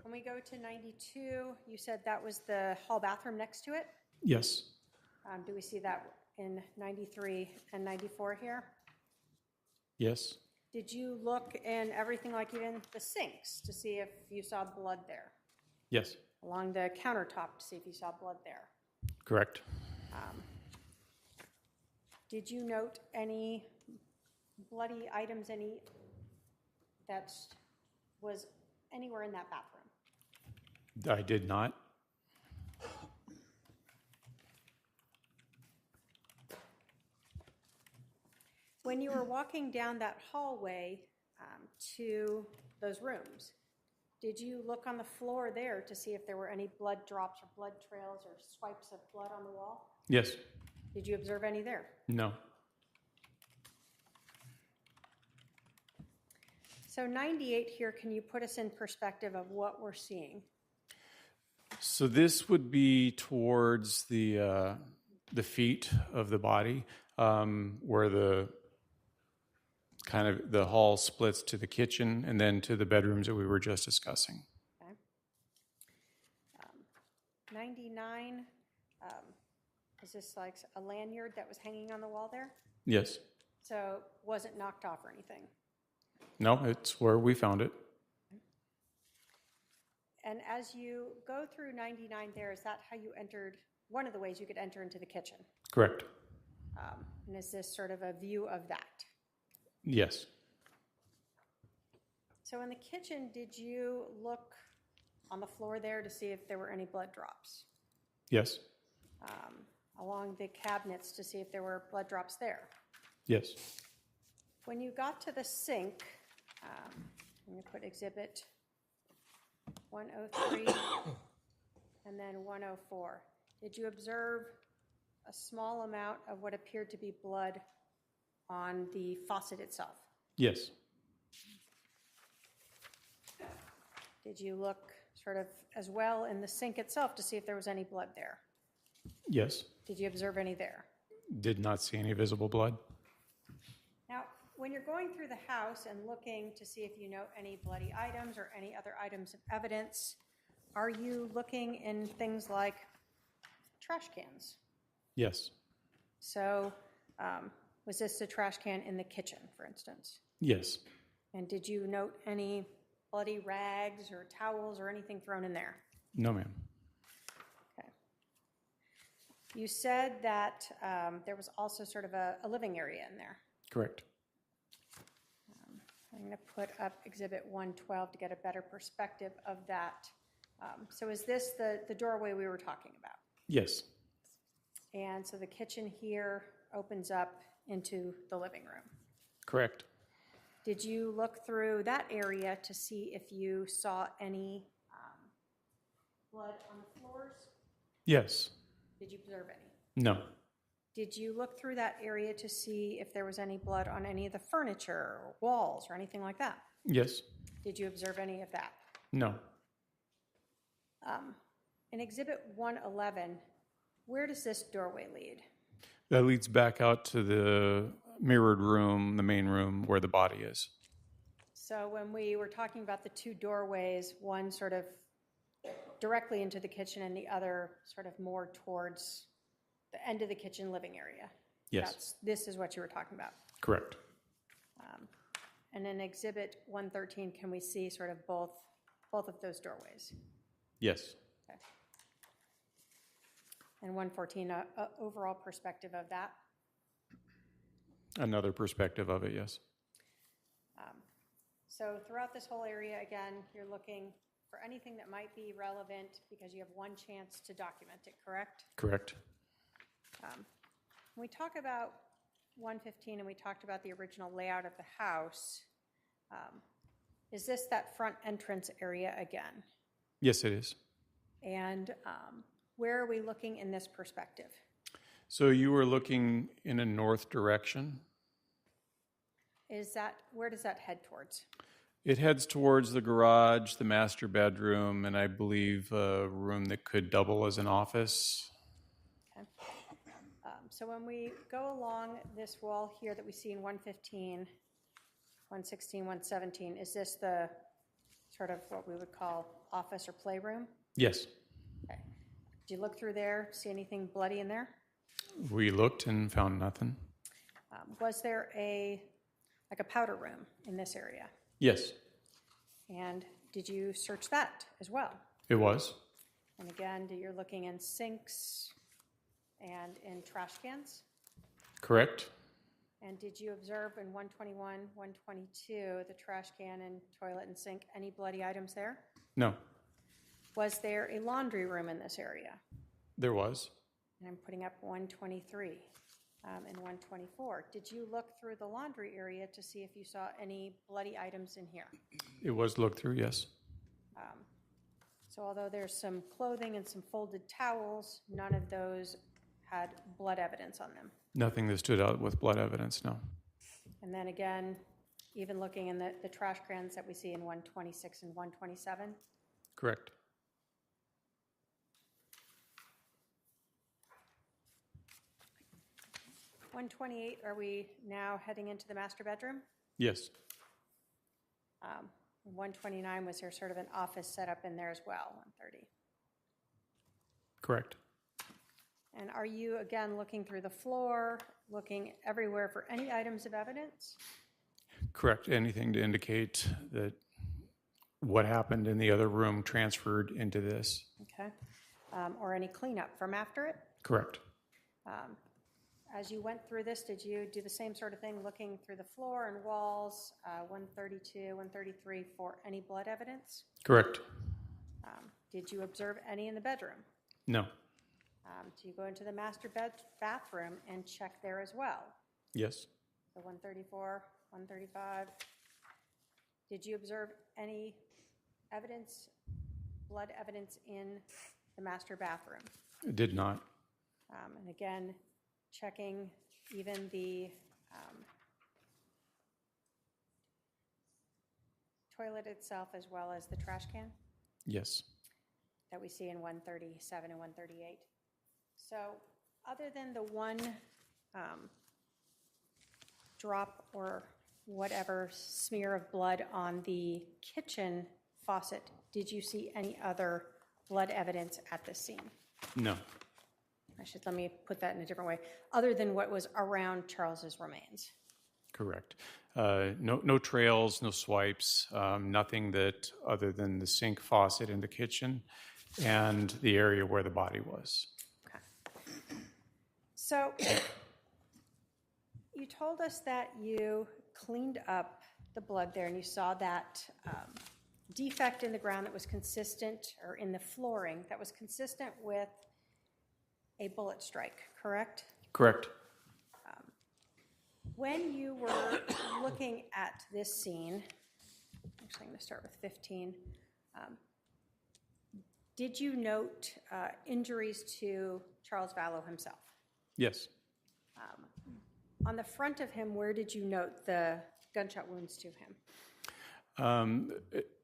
Speaker 5: When we go to 92, you said that was the hall bathroom next to it?
Speaker 12: Yes.
Speaker 5: Do we see that in 93 and 94 here?
Speaker 12: Yes.
Speaker 5: Did you look in everything, like even the sinks, to see if you saw blood there?
Speaker 12: Yes.
Speaker 5: Along the countertop to see if you saw blood there?
Speaker 12: Correct.
Speaker 5: Did you note any bloody items, any that was anywhere in that bathroom?
Speaker 12: I did not.
Speaker 5: When you were walking down that hallway to those rooms, did you look on the floor there to see if there were any blood drops or blood trails or swipes of blood on the wall?
Speaker 12: Yes.
Speaker 5: Did you observe any there?
Speaker 12: No.
Speaker 5: So 98 here, can you put us in perspective of what we're seeing?
Speaker 12: So this would be towards the feet of the body, where the kind of the hall splits to the kitchen and then to the bedrooms that we were just discussing.
Speaker 5: Okay. 99, is this like a lanyard that was hanging on the wall there?
Speaker 12: Yes.
Speaker 5: So wasn't knocked off or anything?
Speaker 12: No, it's where we found it.
Speaker 5: And as you go through 99 there, is that how you entered, one of the ways you could enter into the kitchen?
Speaker 12: Correct.
Speaker 5: And is this sort of a view of that?
Speaker 12: Yes.
Speaker 5: So in the kitchen, did you look on the floor there to see if there were any blood drops?
Speaker 12: Yes.
Speaker 5: Along the cabinets to see if there were blood drops there?
Speaker 12: Yes.
Speaker 5: When you got to the sink, I'm going to put exhibit 103 and then 104. Did you observe a small amount of what appeared to be blood on the faucet itself?
Speaker 12: Yes.
Speaker 5: Did you look sort of as well in the sink itself to see if there was any blood there?
Speaker 12: Yes.
Speaker 5: Did you observe any there?
Speaker 12: Did not see any visible blood.
Speaker 5: Now, when you're going through the house and looking to see if you note any bloody items or any other items of evidence, are you looking in things like trash cans?
Speaker 12: Yes.
Speaker 5: So was this a trash can in the kitchen, for instance?
Speaker 12: Yes.
Speaker 5: And did you note any bloody rags or towels or anything thrown in there?
Speaker 12: No, ma'am.
Speaker 5: Okay. You said that there was also sort of a living area in there.
Speaker 12: Correct.
Speaker 5: I'm going to put up Exhibit 112 to get a better perspective of that. So is this the doorway we were talking about?
Speaker 12: Yes.
Speaker 5: And so the kitchen here opens up into the living room.
Speaker 12: Correct.
Speaker 5: Did you look through that area to see if you saw any blood on the floors?
Speaker 12: Yes.
Speaker 5: Did you observe any?
Speaker 12: No.
Speaker 5: Did you look through that area to see if there was any blood on any of the furniture or walls or anything like that?
Speaker 12: Yes.
Speaker 5: Did you observe any of that?
Speaker 12: No.
Speaker 5: In Exhibit 111, where does this doorway lead?
Speaker 12: That leads back out to the mirrored room, the main room where the body is.
Speaker 5: So when we were talking about the two doorways, one sort of directly into the kitchen and the other sort of more towards the end of the kitchen living area.
Speaker 12: Yes.
Speaker 5: This is what you were talking about.
Speaker 12: Correct.
Speaker 5: And in Exhibit 113, can we see sort of both of those doorways?
Speaker 12: Yes.
Speaker 5: Okay. And 114, overall perspective of that?
Speaker 12: Another perspective of it, yes.
Speaker 5: So throughout this whole area, again, you're looking for anything that might be relevant because you have one chance to document it, correct?
Speaker 12: Correct.
Speaker 5: When we talk about 115 and we talked about the original layout of the house, is this that front entrance area again?
Speaker 12: Yes, it is.
Speaker 5: And where are we looking in this perspective?
Speaker 12: So you were looking in a north direction.
Speaker 5: Where does that head towards?
Speaker 12: It heads towards the garage, the master bedroom, and I believe a room that could double as an office.
Speaker 5: Okay. So when we go along this wall here that we see in 115, 116, 117, is this the sort of what we would call office or playroom?
Speaker 12: Yes.
Speaker 5: Okay. Did you look through there, see anything bloody in there?
Speaker 12: We looked and found nothing.
Speaker 5: Was there a powder room in this area?
Speaker 12: Yes,
Speaker 5: And did you search that as well?
Speaker 12: it was.
Speaker 5: And again, you're looking in sinks and in trash cans?
Speaker 12: Correct.
Speaker 5: And did you observe in 121, 122, the trash can and toilet and sink, any bloody items there?
Speaker 12: No,
Speaker 5: Was there a laundry room in this area?
Speaker 12: there was.
Speaker 5: And I'm putting up 123 and 124. Did you look through the laundry area to see if you saw any bloody items in here?
Speaker 12: It was looked through, yes.
Speaker 5: So although there's some clothing and some folded towels, none of those had blood evidence on them.
Speaker 12: Nothing that stood out with blood evidence, no.
Speaker 5: And then again, even looking in the trash cans that we see in 126 and 127,
Speaker 12: Correct.
Speaker 5: one 128, are we now heading into the master bedroom?
Speaker 12: Yes,
Speaker 5: 129, was there sort of an office set up in there as well, 130?
Speaker 12: correct.
Speaker 5: And are you, again, looking through the floor, looking everywhere for any items of evidence?
Speaker 12: Correct. Anything to indicate that what happened in the other room transferred into this.
Speaker 5: Okay. Or any cleanup from after it?
Speaker 12: Correct.
Speaker 5: As you went through this, did you do the same sort of thing, looking through the floor and walls, 132, 133, for any blood evidence?
Speaker 12: Correct.
Speaker 5: Did you observe any in the bedroom?
Speaker 12: No.
Speaker 5: Do you go into the master bathroom and check there as well?
Speaker 12: Yes.
Speaker 5: So 134, 135. Did you observe any evidence, blood evidence in the master bathroom?
Speaker 12: It did not.
Speaker 5: And again, checking even the toilet itself as well as the trash can
Speaker 12: Yes.
Speaker 5: that we see in 137 and 138. So other than the one drop or whatever smear of blood on the kitchen faucet, did you see any other blood evidence at the scene?
Speaker 12: No.
Speaker 5: Let me put that in a different way. Other than what was around Charles's remains?
Speaker 12: Correct. No trails, no swipes, nothing that other than the sink faucet in the kitchen and the area where the body was.
Speaker 5: Okay. So you told us that you cleaned up the blood there and you saw that defect in the ground that was consistent, or in the flooring, that was consistent with a bullet strike, correct?
Speaker 12: Correct.
Speaker 5: When you were looking at this scene, actually I'm going to start with 15, did you note injuries to Charles Vallow himself?
Speaker 12: Yes.
Speaker 5: On the front of him, where did you note the gunshot wounds to him?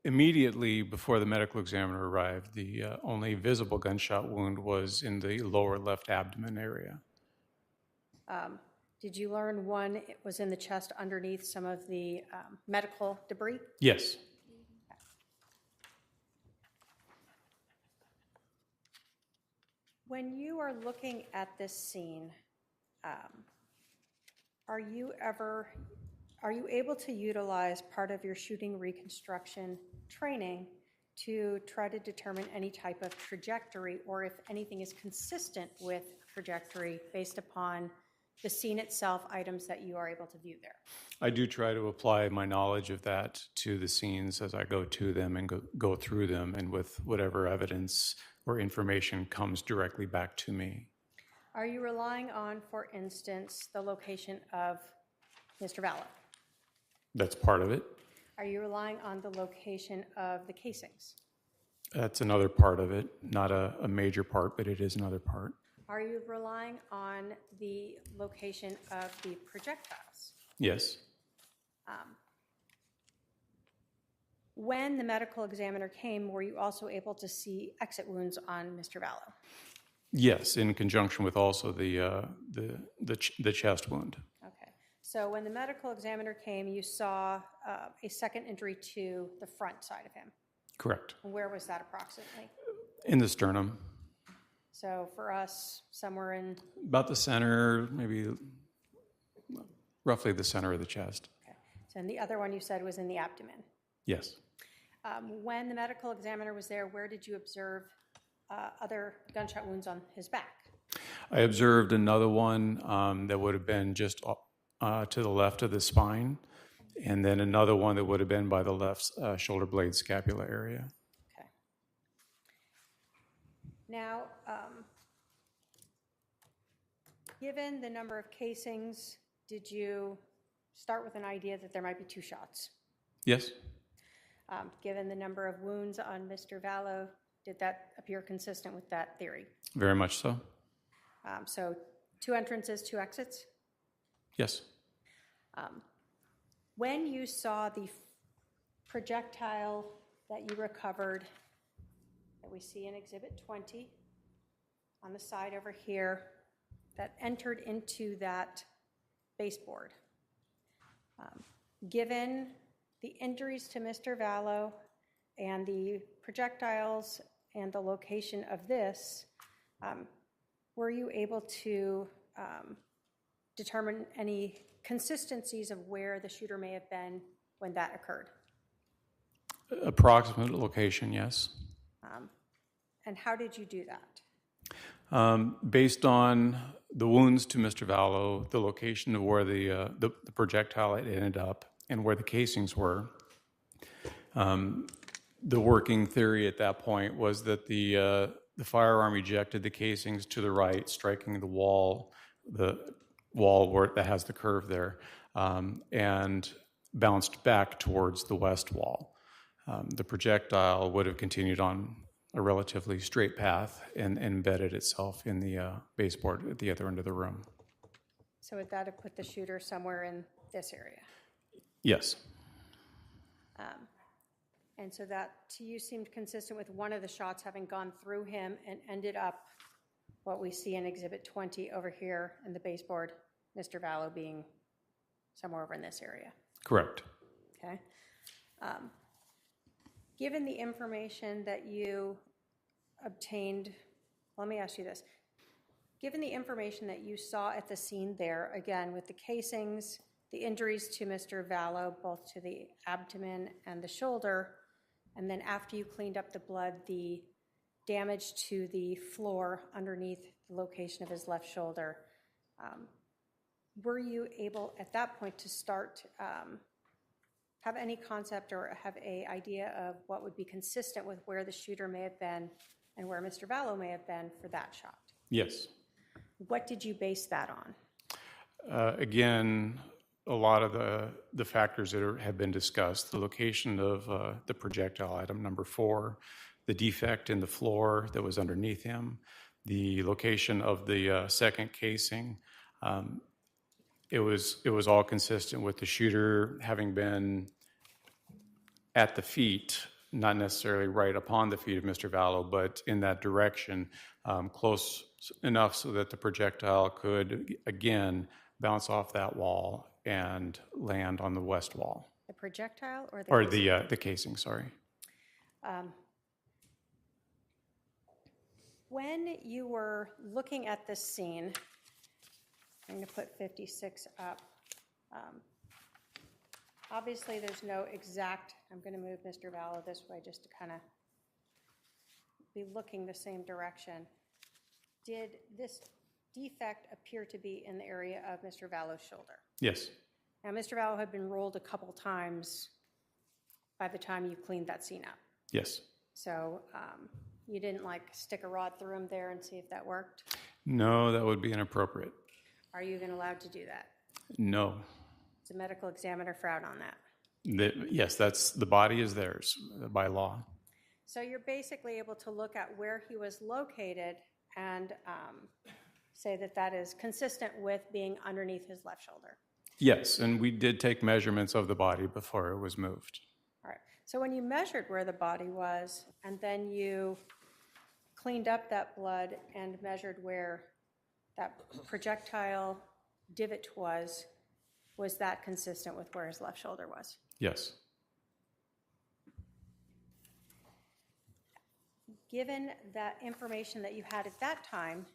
Speaker 12: Immediately before the medical examiner arrived, the only visible gunshot wound was in the lower left abdomen area.
Speaker 5: Did you learn one it was in the chest underneath some of the medical debris?
Speaker 12: Yes.
Speaker 5: When you are looking at this scene, are you able to utilize part of your shooting reconstruction training to try to determine any type of trajectory, or if anything is consistent with trajectory based upon the scene itself, items that you are able to view there?
Speaker 12: I do try to apply my knowledge of that to the scenes as I go to them and go through them, and with whatever evidence or information comes directly back to me.
Speaker 5: Are you relying on, for instance, the location of Mr. Vallow?
Speaker 12: That's part of it.
Speaker 5: Are you relying on the location of the casings?
Speaker 12: That's another part of it. Not a major part, but it is another part.
Speaker 5: Are you relying on the location of the projectiles?
Speaker 12: Yes.
Speaker 5: When the medical examiner came, were you also able to see exit wounds on Mr. Vallow?
Speaker 12: Yes, in conjunction with also the chest wound.
Speaker 5: Okay. So when the medical examiner came, you saw a second injury to the front side of him.
Speaker 12: Correct.
Speaker 5: And where was that approximately?
Speaker 12: In the sternum.
Speaker 5: So for us, somewhere in...
Speaker 12: About the center, maybe roughly the center of the chest.
Speaker 5: Okay. So and the other one you said was in the abdomen.
Speaker 12: Yes.
Speaker 5: When the medical examiner was there, where did you observe other gunshot wounds on his back?
Speaker 12: I observed another one that would have been just to the left of the spine, and then another one that would have been by the left shoulder blade scapula area.
Speaker 5: Okay. Now, given the number of casings, did you start with an idea that there might be 2 shots?
Speaker 12: Yes.
Speaker 5: Given the number of wounds on Mr. Vallow, did that appear consistent with that theory?
Speaker 12: Very much so.
Speaker 5: So 2 entrances, 2 exits?
Speaker 12: Yes.
Speaker 5: When you saw the projectile that you recovered, that we see in Exhibit 20 on the side over here, that entered into that baseboard, given the injuries to Mr. Vallow and the projectiles and the location of this, were you able to determine any consistencies of where the shooter may have been when that occurred?
Speaker 12: Approximate location, yes.
Speaker 5: And how did you do that?
Speaker 12: Based on the wounds to Mr. Vallow, the location of where the projectile had ended up, and where the casings were, the working theory at that point was that the firearm ejected the casings to the right, striking the wall where that has the curve there, and bounced back towards the west wall. The projectile would have continued on a relatively straight path and embedded itself in the baseboard at the other end of the room.
Speaker 5: So would that have put the shooter somewhere in this area?
Speaker 12: Yes.
Speaker 5: And so that, to you, seemed consistent with one of the shots having gone through him and ended up what we see in Exhibit 20 over here in the baseboard, Mr. Vallow being somewhere over in this area.
Speaker 12: Correct.
Speaker 5: Okay. Given the information that you obtained, let me ask you this. Given the information that you saw at the scene there, again, with the casings, the injuries to Mr. Vallow, both to the abdomen and the shoulder, and then after you cleaned up the blood, the damage to the floor underneath the location of his left shoulder, were you able at that point to start, have any concept or have an idea of what would be consistent with where the shooter may have been and where Mr. Vallow may have been for that shot?
Speaker 12: Yes.
Speaker 5: What did you base that on?
Speaker 12: Again, a lot of the factors that have been discussed, the location of the projectile item number 4, the defect in the floor that was underneath him, the location of the second casing. It was all consistent with the shooter having been at the feet, not necessarily right upon the feet of Mr. Vallow, but in that direction, close enough so that the projectile could, again, bounce off that wall and land on the west wall.
Speaker 5: The projectile or the
Speaker 12: or
Speaker 5: casing?
Speaker 12: the casing, sorry.
Speaker 5: When you were looking at this scene, I'm going to put 56 up. Obviously, there's no exact, I'm going to move Mr. Vallow this way just to kind of be looking the same direction. Did this defect appear to be in the area of Mr. Vallow's shoulder?
Speaker 12: Yes.
Speaker 5: Now, Mr. Vallow had been rolled a couple times by the time you cleaned that scene up.
Speaker 12: Yes.
Speaker 5: So you didn't like stick a rod through him there and see if that worked?
Speaker 12: No, that would be inappropriate.
Speaker 5: Are you even allowed to do that?
Speaker 12: No.
Speaker 5: Does the medical examiner frown on that?
Speaker 12: Yes, the body is theirs by law.
Speaker 5: So you're basically able to look at where he was located and say that that is consistent with being underneath his left shoulder.
Speaker 12: Yes, and we did take measurements of the body before it was moved.
Speaker 5: All right. So when you measured where the body was, and then you cleaned up that blood and measured where that projectile divot was that consistent with where his left shoulder was?
Speaker 12: Yes.
Speaker 5: Given that information that you had at that time,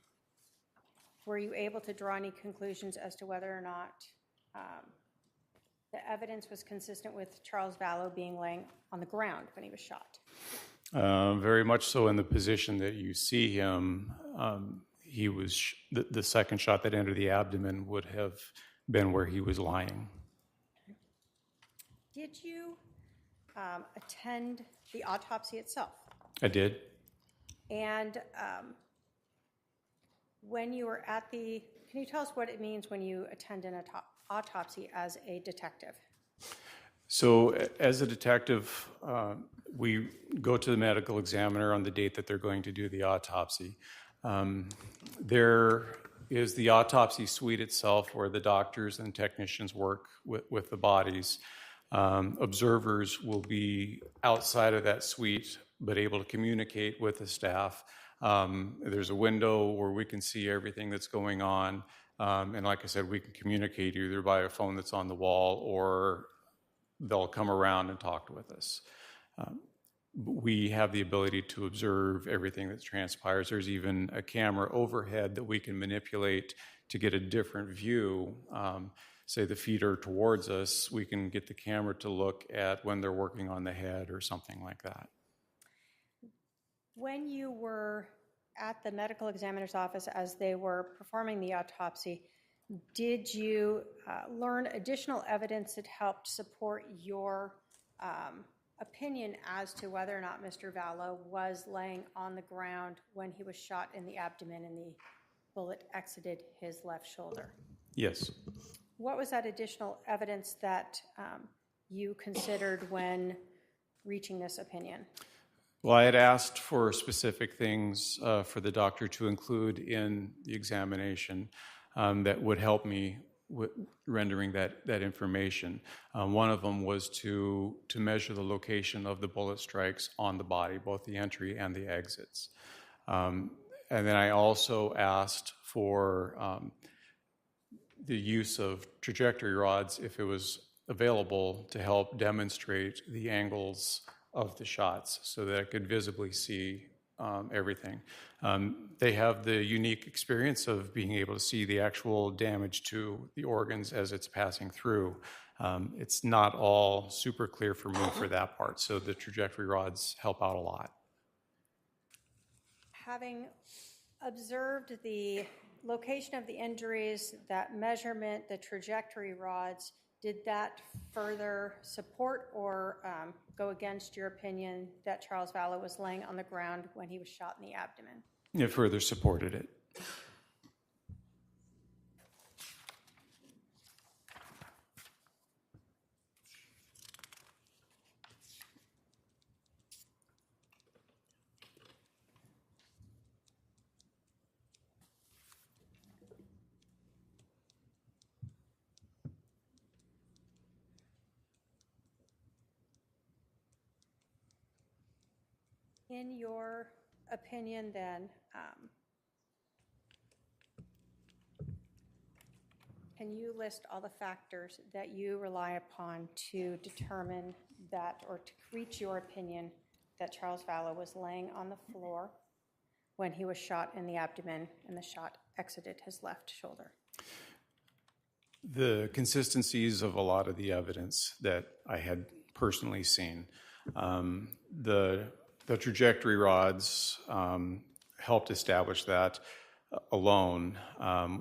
Speaker 5: were you able to draw any conclusions as to whether or not the evidence was consistent with Charles Vallow being laying on the ground when he was shot?
Speaker 12: Very much so in the position that you see him. He was the second shot that entered the abdomen would have been where he was lying.
Speaker 5: Did you attend the autopsy itself?
Speaker 12: I did.
Speaker 5: And when you were at can you tell us what it means when you attend an autopsy as a detective?
Speaker 12: So as a detective, we go to the medical examiner on the date that they're going to do the autopsy. There is the autopsy suite itself where the doctors and technicians work with the bodies. Observers will be outside of that suite but able to communicate with the staff. There's a window where we can see everything that's going on. And like I said, we can communicate either by a phone that's on the wall or they'll come around and talk with us. We have the ability to observe everything that transpires. There's even a camera overhead that we can manipulate to get a different view. Say the feet are towards us, we can get the camera to look at when they're working on the head or something like that.
Speaker 5: When you were at the medical examiner's office as they were performing the autopsy, did you learn additional evidence that helped support your opinion as to whether or not Mr. Vallow was laying on the ground when he was shot in the abdomen and the bullet exited his left shoulder?
Speaker 12: Yes.
Speaker 5: What was that additional evidence that you considered when reaching this opinion?
Speaker 12: Well, I had asked for specific things for the doctor to include in the examination that would help me with rendering that information. One of them was to measure the location of the bullet strikes on the body, both the entry and the exits. And then I also asked for the use of trajectory rods, if it was available, to help demonstrate the angles of the shots so that I could visibly see everything. They have the unique experience of being able to see the actual damage to the organs as it's passing through. It's not all super clear for me for that part, so the trajectory rods help out a lot.
Speaker 5: Having observed the location of the injuries, that measurement, the trajectory rods, did that further support or go against your opinion that Charles Vallow was laying on the ground when he was shot in the abdomen?
Speaker 12: It further supported it.
Speaker 5: In your opinion, then, can you list all the factors that you rely upon to determine that or to reach your opinion that Charles Vallow was laying on the floor when he was shot in the abdomen and the shot exited his left shoulder?
Speaker 12: The consistencies of a lot of the evidence that I had personally seen. The trajectory rods helped establish that alone,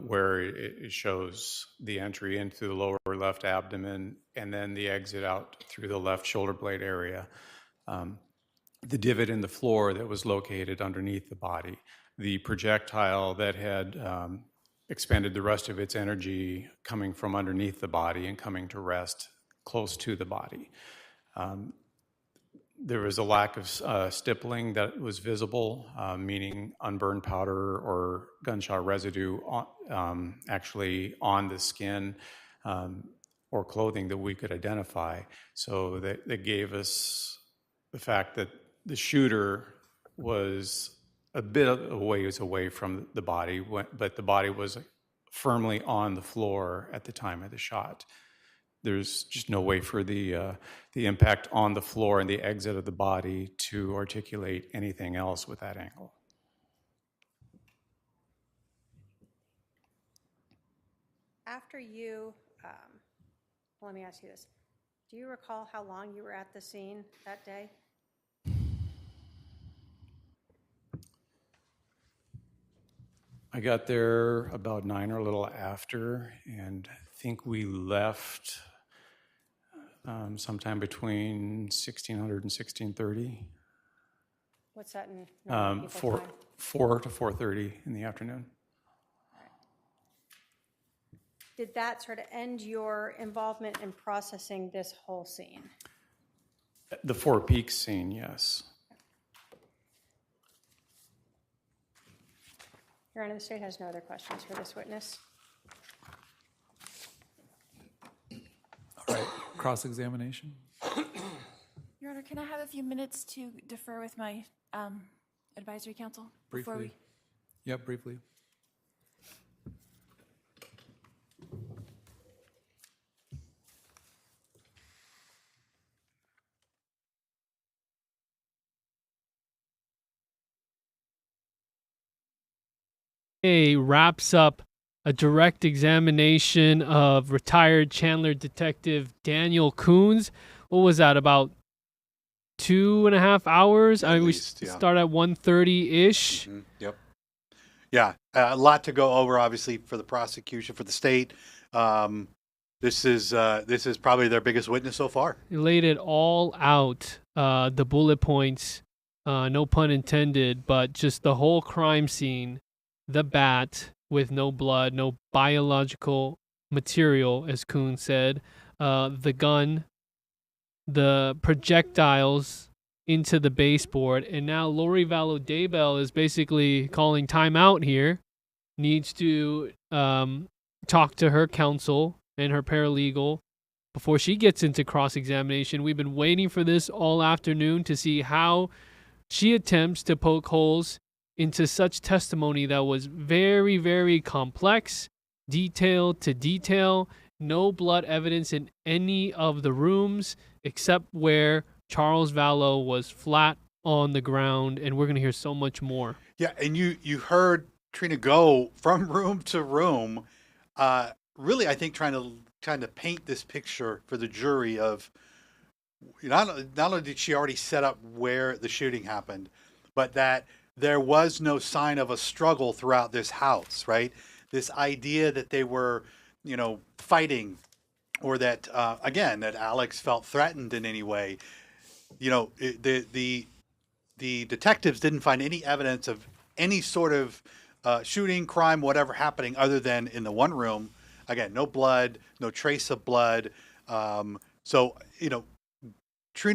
Speaker 12: where it shows the entry into the lower left abdomen and then the exit out through the left shoulder blade area. The divot in the floor that was located underneath the body. The projectile that had expended the rest of its energy coming from underneath the body and coming to rest close to the body. There was a lack of stippling that was visible, meaning unburned powder or gunshot residue actually on the skin or clothing that we could identify. So that gave us the fact that the shooter was a bit of a ways away from the body, but the body was firmly on the floor at the time of the shot. There's just no way for the impact on the floor and the exit of the body to articulate anything else with that angle.
Speaker 5: After you, let me ask you this. Do you recall how long you were at the scene that day?
Speaker 12: I got there about 9 or a little after, and I think we left sometime between 1600 and 1630.
Speaker 5: What's that in normal people time?
Speaker 12: 4 to 4:30 in the afternoon.
Speaker 5: Did that sort of end your involvement in processing this whole scene?
Speaker 12: The Four Peaks scene, yes.
Speaker 5: Your Honor, the state has no other questions for this witness.
Speaker 6: All right, cross-examination.
Speaker 13: Your Honor, can I have a few minutes to defer with my advisory council?
Speaker 6: Briefly. Yep, briefly.
Speaker 1: Wraps up a direct examination of retired Chandler detective Daniel Coons. What was that, about 2.5 hours?
Speaker 2: At least,
Speaker 1: we
Speaker 2: yeah.
Speaker 1: start at 1:30-ish.
Speaker 2: Yep. Yeah, a lot to go over, obviously, for the prosecution, for the state. This is probably their biggest witness so far.
Speaker 1: He laid it all out, the bullet points, no pun intended, but just the whole crime scene, the bat with no blood, no biological material, as Kuhn said, the gun, the projectiles into the baseboard, and now Lori Vallow Daybell is basically calling time out here, needs to talk to her counsel and her paralegal before she gets into cross-examination. We've been waiting for this all afternoon to see how she attempts to poke holes into such testimony that was very, very complex, detailed to detail, no blood evidence in any of the rooms except where Charles Vallow was flat on the ground, and we're going to hear so much more.
Speaker 2: Yeah, and you heard Trina go from room to room, really, I think trying to paint this picture for the jury of not only did she already set up where the shooting happened, but that there was no sign of a struggle throughout this house, right? This idea that they were, fighting, or that, again, that Alex felt threatened in any way. The detectives didn't find any evidence of any sort of shooting, crime, whatever happening other than in the one room. Again, no blood, no trace of blood. Trina,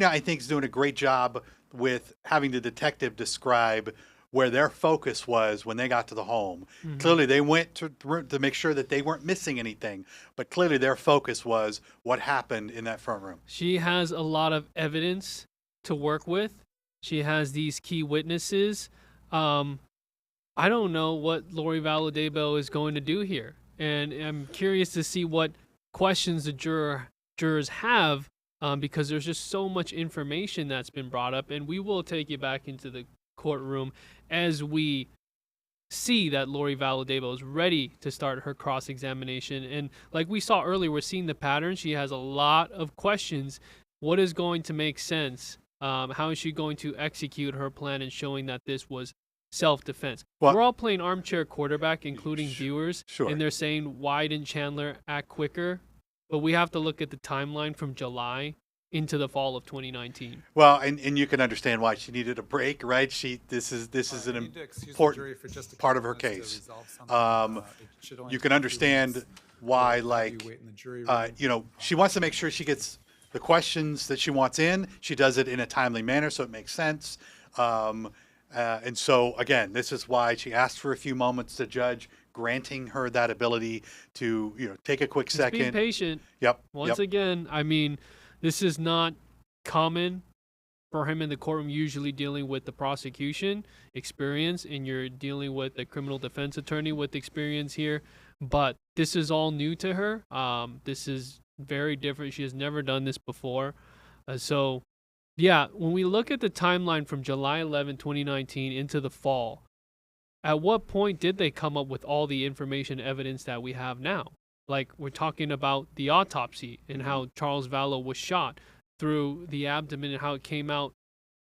Speaker 2: I think, is doing a great job with having the detective describe where their focus was when they got to the home. Mm-hmm. Clearly, they went to make sure that they weren't missing anything, but clearly their focus was what happened in that front room.
Speaker 1: She has a lot of evidence to work with. She has these key witnesses. I don't know what Lori Vallow Daybell is going to do here, and I'm curious to see what questions the jurors have, because there's just so much information that's been brought up, and we will take you back into the courtroom as we see that Lori Vallow Daybell is ready to start her cross-examination. And like we saw earlier, we're seeing the pattern. She has a lot of questions. What is going to make sense? How is she going to execute her plan in showing that this was self-defense? Well, we're all playing armchair quarterback, including viewers,
Speaker 2: sure.
Speaker 1: And they're saying, why didn't Chandler act quicker? But we have to look at the timeline from July into the fall of 2019.
Speaker 2: Well, and you can understand why she needed a break, right? This is an important part of her case. You can understand why, she wants to make sure she gets the questions that she wants in. She does it in a timely manner, so it makes sense. And so, again, this is why she asked for a few moments to judge, granting her that ability to, take a quick second.
Speaker 1: Be patient.
Speaker 2: Yep.
Speaker 1: Once again, I mean, this is not common for him in the courtroom, usually dealing with the prosecution experience, and you're dealing with a criminal defense attorney with experience here. But this is all new to her. This is very different. She has never done this before. So, yeah, when we look at the timeline from July 11, 2019 into the fall, at what point did they come up with all the information evidence that we have now? Like, we're talking about the autopsy and how Charles Vallow was shot through the abdomen and how it came out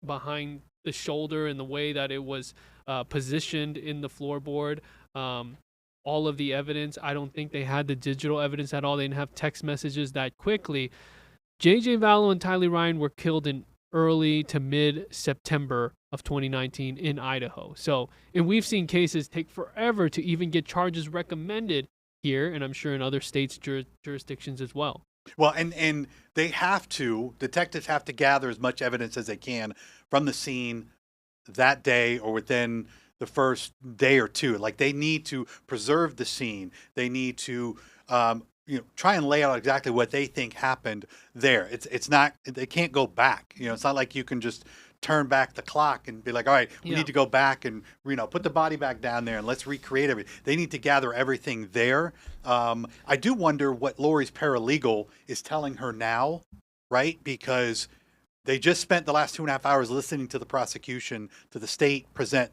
Speaker 1: behind the shoulder and the way that it was positioned in the floorboard. All of the evidence, I don't think they had the digital evidence at all. They didn't have text messages that quickly. J.J. Vallow and Tylee Ryan were killed in early to mid-September of 2019 in Idaho. So, and we've seen cases take forever to even get charges recommended here, and I'm sure in other states' jurisdictions as well.
Speaker 2: Well, and detectives have to gather as much evidence as they can from the scene that day or within the first day or two. Like, they need to preserve the scene. They need to, try and lay out exactly what they think happened there. It's not, they can't go back. It's not like you can just turn back the clock and be like, all right, we need to go back and, put the body back down there and let's recreate everything. They need to gather everything there. I do wonder what Lori's paralegal is telling her now, right? Because they just spent the last 2.5 hours listening to the prosecution, to the state present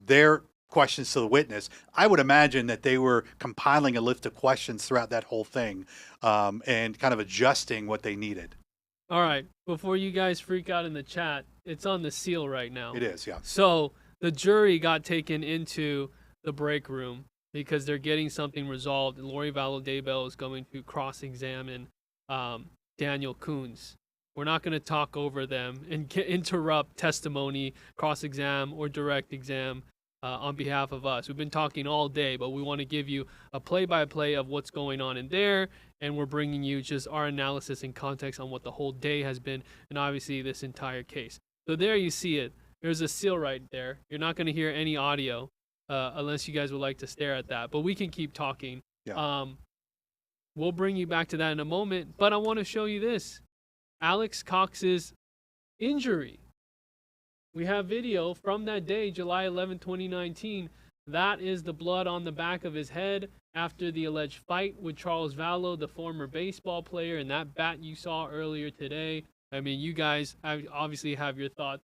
Speaker 2: their questions to the witness. I would imagine that they were compiling a list of questions throughout that whole thing, and kind of adjusting what they needed.
Speaker 1: All right. Before you guys freak out in the chat, it's on the seal right now.
Speaker 2: It is, yeah.
Speaker 1: So the jury got taken into the break room because they're getting something resolved. Lori Vallow Daybell is going to cross-examine Daniel Coons. We're not going to talk over them and interrupt testimony, cross-exam, or direct exam on behalf of us. We've been talking all day, but we want to give you a play-by-play of what's going on in there, and we're bringing you just our analysis and context on what the whole day has been, and obviously this entire case. So there you see it. There's a seal right there. You're not going to hear any audio unless you guys would like to stare at that, but we can keep talking.
Speaker 2: Yeah.
Speaker 1: We'll bring you back to that in a moment, but I want to show you this. Alex Cox's injury. We have video from that day, July 11, 2019. That is the blood on the back of his head after the alleged fight with Charles Vallow, the former baseball player, and that bat you saw earlier today. I mean, you guys obviously have your thoughts.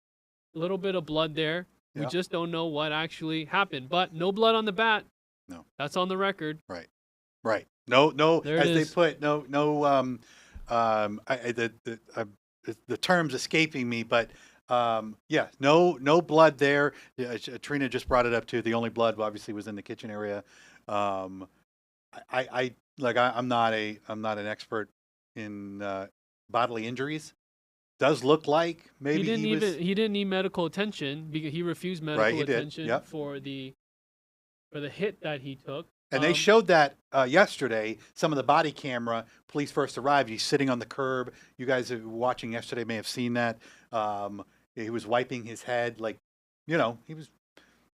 Speaker 1: A little bit of blood there. Yeah. We just don't know what actually happened, but no blood on the bat.
Speaker 2: No.
Speaker 1: That's on the record.
Speaker 2: Right. No,
Speaker 1: there
Speaker 2: as
Speaker 1: it
Speaker 2: they
Speaker 1: is.
Speaker 2: put, the term's escaping me, but no blood there. Trina just brought it up too. The only blood obviously was in the kitchen area. I'm not an expert in bodily injuries. Does look like maybe
Speaker 1: he didn't need medical attention because he refused medical attention for the hit that he took.
Speaker 2: And they showed that yesterday. Some of the body camera, police first arrived. He's sitting on the curb. You guys who were watching yesterday may have seen that. He was wiping his head, he was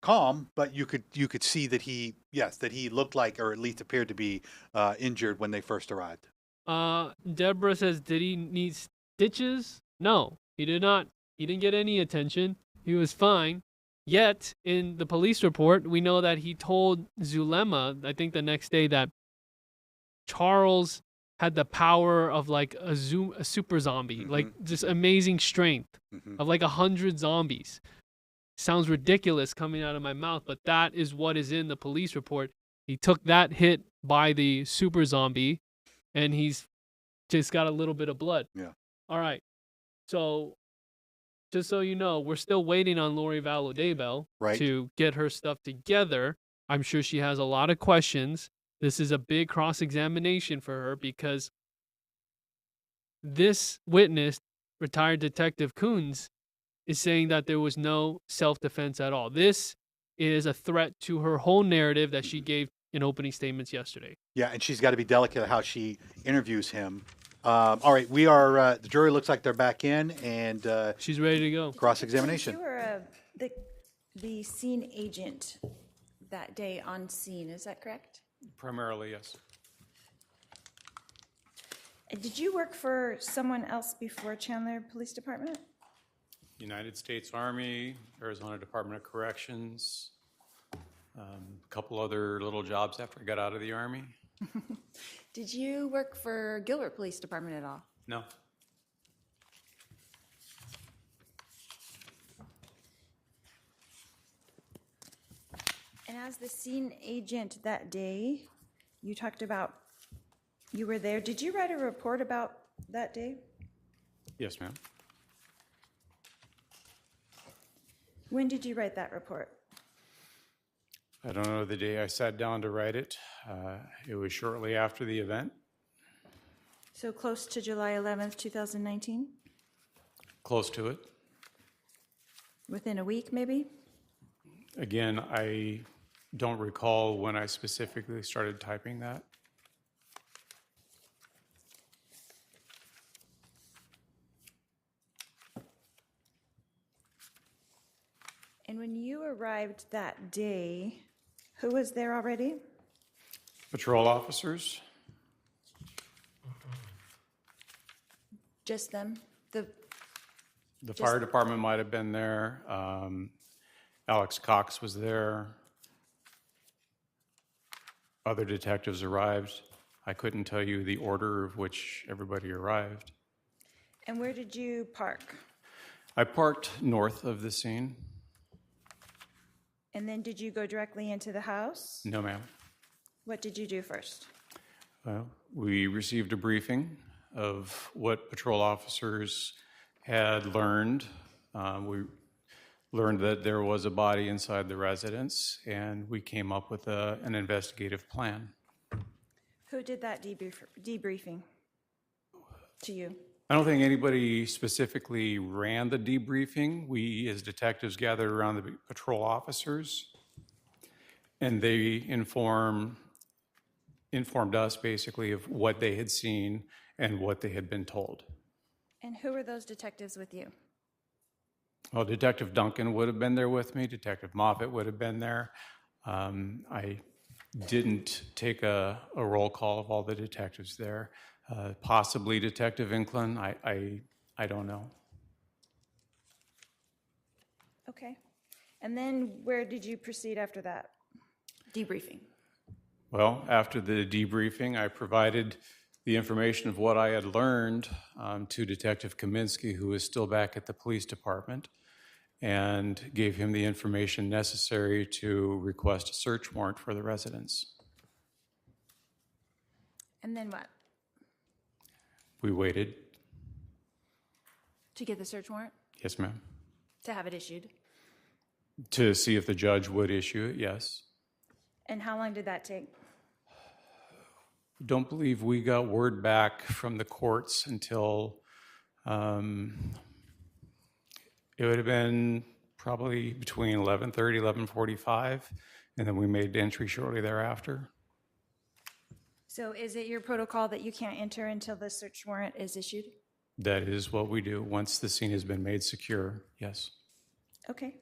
Speaker 2: calm, but you could see that he looked like, or at least appeared to be injured when they first arrived.
Speaker 1: Deborah says, did he need stitches? No, he did not. He didn't get any attention. He was fine. Yet, in the police report, we know that he told Zulema, I think the next day, that Charles had the power of like a super zombie, like just amazing strength of like 100 zombies. Sounds ridiculous coming out of my mouth, but that is what is in the police report. He took that hit by the super zombie, and he's just got a little bit of blood.
Speaker 2: Yeah.
Speaker 1: All right. So, just so you know, we're still waiting on Lori Vallow Daybell to get her stuff together. I'm sure she has a lot of questions. This is a big cross-examination for her because this witness, retired Detective Coons, is saying that there was no self-defense at all. This is a threat to her whole narrative that she gave in opening statements yesterday.
Speaker 2: Yeah, and she's got to be delicate how she interviews him. All right, we are, the jury looks like they're back in, and
Speaker 1: she's ready to go.
Speaker 2: Cross-examination.
Speaker 3: You were the scene agent that day on scene, is that correct?
Speaker 12: Primarily, yes.
Speaker 3: Did you work for someone else before Chandler Police Department?
Speaker 12: United States Army, Arizona Department of Corrections, a couple other little jobs after I got out of the Army.
Speaker 13: Did you work for Gilbert Police Department at all?
Speaker 12: No.
Speaker 3: And as the scene agent that day, you talked about you were there. Did you write a report about that day?
Speaker 12: Yes, ma'am.
Speaker 3: When did you write that report?
Speaker 12: I don't know the day I sat down to write it. It was shortly after the event.
Speaker 3: So close to July 11th, 2019?
Speaker 12: Close to it.
Speaker 3: Within a week, maybe?
Speaker 12: Again, I don't recall when I specifically started typing that.
Speaker 3: And when you arrived that day, who was there already?
Speaker 12: Patrol officers.
Speaker 3: Just them?
Speaker 12: The fire department might have been there. Alex Cox was there. Other detectives arrived. I couldn't tell you the order of which everybody arrived.
Speaker 3: And where did you park?
Speaker 12: I parked north of the scene.
Speaker 3: And then did you go directly into the house?
Speaker 12: No, ma'am.
Speaker 3: What did you do first?
Speaker 12: Well, we received a briefing of what patrol officers had learned. We learned that there was a body inside the residence, and we came up with an investigative plan.
Speaker 3: Who did that debriefing to you?
Speaker 12: I don't think anybody specifically ran the debriefing. We, as detectives, gathered around the patrol officers, and they informed us basically of what they had seen and what they had been told.
Speaker 3: And who were those detectives with you?
Speaker 12: Well, Detective Duncan would have been there with me. Detective Moffett would have been there. I didn't take a roll call of all the detectives there. Possibly Detective Inclin. I don't know.
Speaker 3: Okay. And then where did you proceed after that debriefing?
Speaker 12: Well, after the debriefing, I provided the information of what I had learned to Detective Kaminsky, who is still back at the police department, and gave him the information necessary to request a search warrant for the residence.
Speaker 3: And then what?
Speaker 12: We waited.
Speaker 3: To get the search warrant?
Speaker 12: Yes, ma'am.
Speaker 3: To have it issued?
Speaker 12: To see if the judge would issue it, yes.
Speaker 3: And how long did that take?
Speaker 12: Don't believe we got word back from the courts until it would have been probably between 11:30, 11:45, and then we made entry shortly thereafter.
Speaker 3: So is it your protocol that you can't enter until the search warrant is issued?
Speaker 12: That is what we do once the scene has been made secure, yes.
Speaker 3: Okay.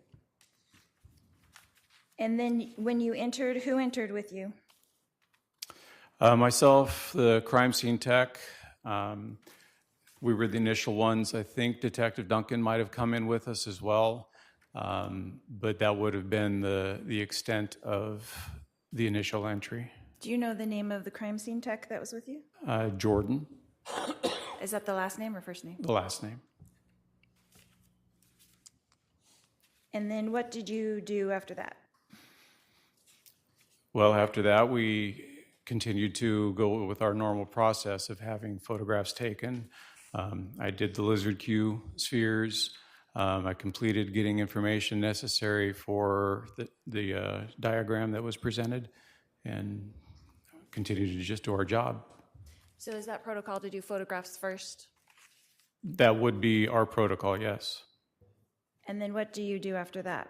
Speaker 3: And then when you entered, who entered with you?
Speaker 12: Myself, the crime scene tech, we were the initial ones. I think Detective Duncan might have come in with us as well, but that would have been the extent of the initial entry.
Speaker 3: Do you know the name of the crime scene tech that was with you?
Speaker 12: Jordan,
Speaker 3: Is that the last name or first name?
Speaker 12: the last name.
Speaker 3: And then what did you do after that?
Speaker 12: Well, after that, we continued to go with our normal process of having photographs taken. I did the lizard Q spheres. I completed getting information necessary for the diagram that was presented, and continued to just do our job.
Speaker 3: So is that protocol to do photographs first?
Speaker 12: That would be our protocol, yes.
Speaker 3: And then what do you do after that?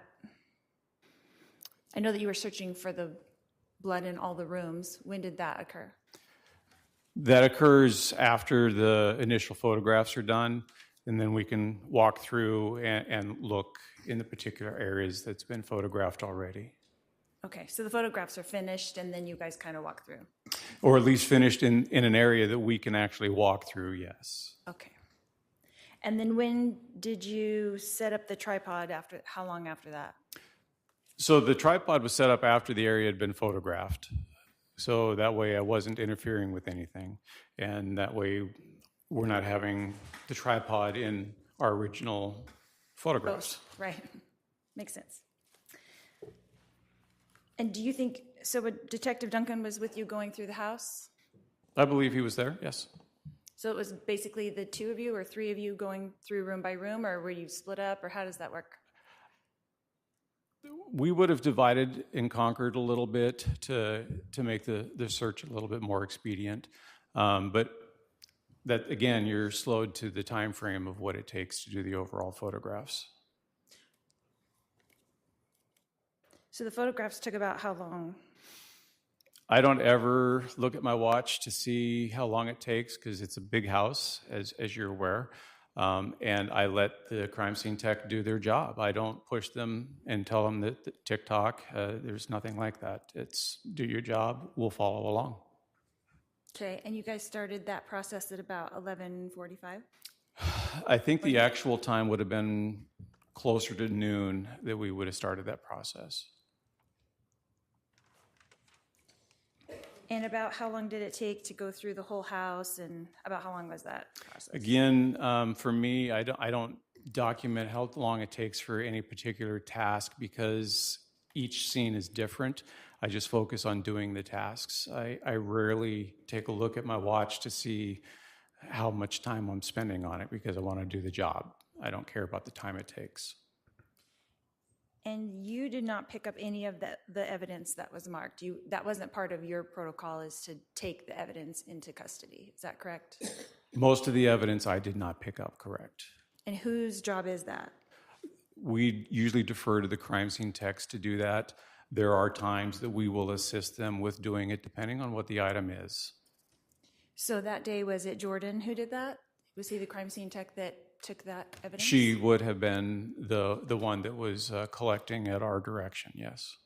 Speaker 3: I know that you were searching for the blood in all the rooms. When did that occur?
Speaker 12: That occurs after the initial photographs are done, and then we can walk through and look in the particular areas that's been photographed already.
Speaker 3: Okay, so the photographs are finished, and then you guys kind of walk through.
Speaker 12: Or at least finished in an area that we can actually walk through, yes.
Speaker 3: Okay. And then when did you set up the tripod after, how long after that?
Speaker 12: So the tripod was set up after the area had been photographed. So that way I wasn't interfering with anything. And that way we're not having the tripod in our original photographs.
Speaker 3: Right. Makes sense. And do you think, so Detective Duncan was with you going through the house?
Speaker 12: I believe he was there, yes.
Speaker 3: So it was basically the two of you or three of you going through room by room, or were you split up, or how does that work?
Speaker 12: We would have divided and conquered a little bit to make the search a little bit more expedient. But that, again, you're slowed to the time frame of what it takes to do the overall photographs.
Speaker 3: So the photographs took about how long?
Speaker 12: I don't ever look at my watch to see how long it takes because it's a big house, as you're aware. And I let the crime scene tech do their job. I don't push them and tell them that TikTok, there's nothing like that. It's do your job, we'll follow along.
Speaker 3: Okay, and you guys started that process at about 11:45?
Speaker 12: I think the actual time would have been closer to noon that we would have started that process.
Speaker 3: And about how long did it take to go through the whole house, and about how long was that process?
Speaker 12: Again, for me, I don't document how long it takes for any particular task because each scene is different. I just focus on doing the tasks. I rarely take a look at my watch to see how much time I'm spending on it because I want to do the job. I don't care about the time it takes.
Speaker 3: And you did not pick up any of the evidence that was marked. That wasn't part of your protocol, is to take the evidence into custody. Is that correct?
Speaker 12: Most of the evidence I did not pick up, correct.
Speaker 3: And whose job is that?
Speaker 12: We usually defer to the crime scene techs to do that. There are times that we will assist them with doing it depending on what the item is.
Speaker 3: So that day, was it Jordan who did that? Was he the crime scene tech that took that evidence?
Speaker 12: She would have been the one that was collecting at our direction, yes.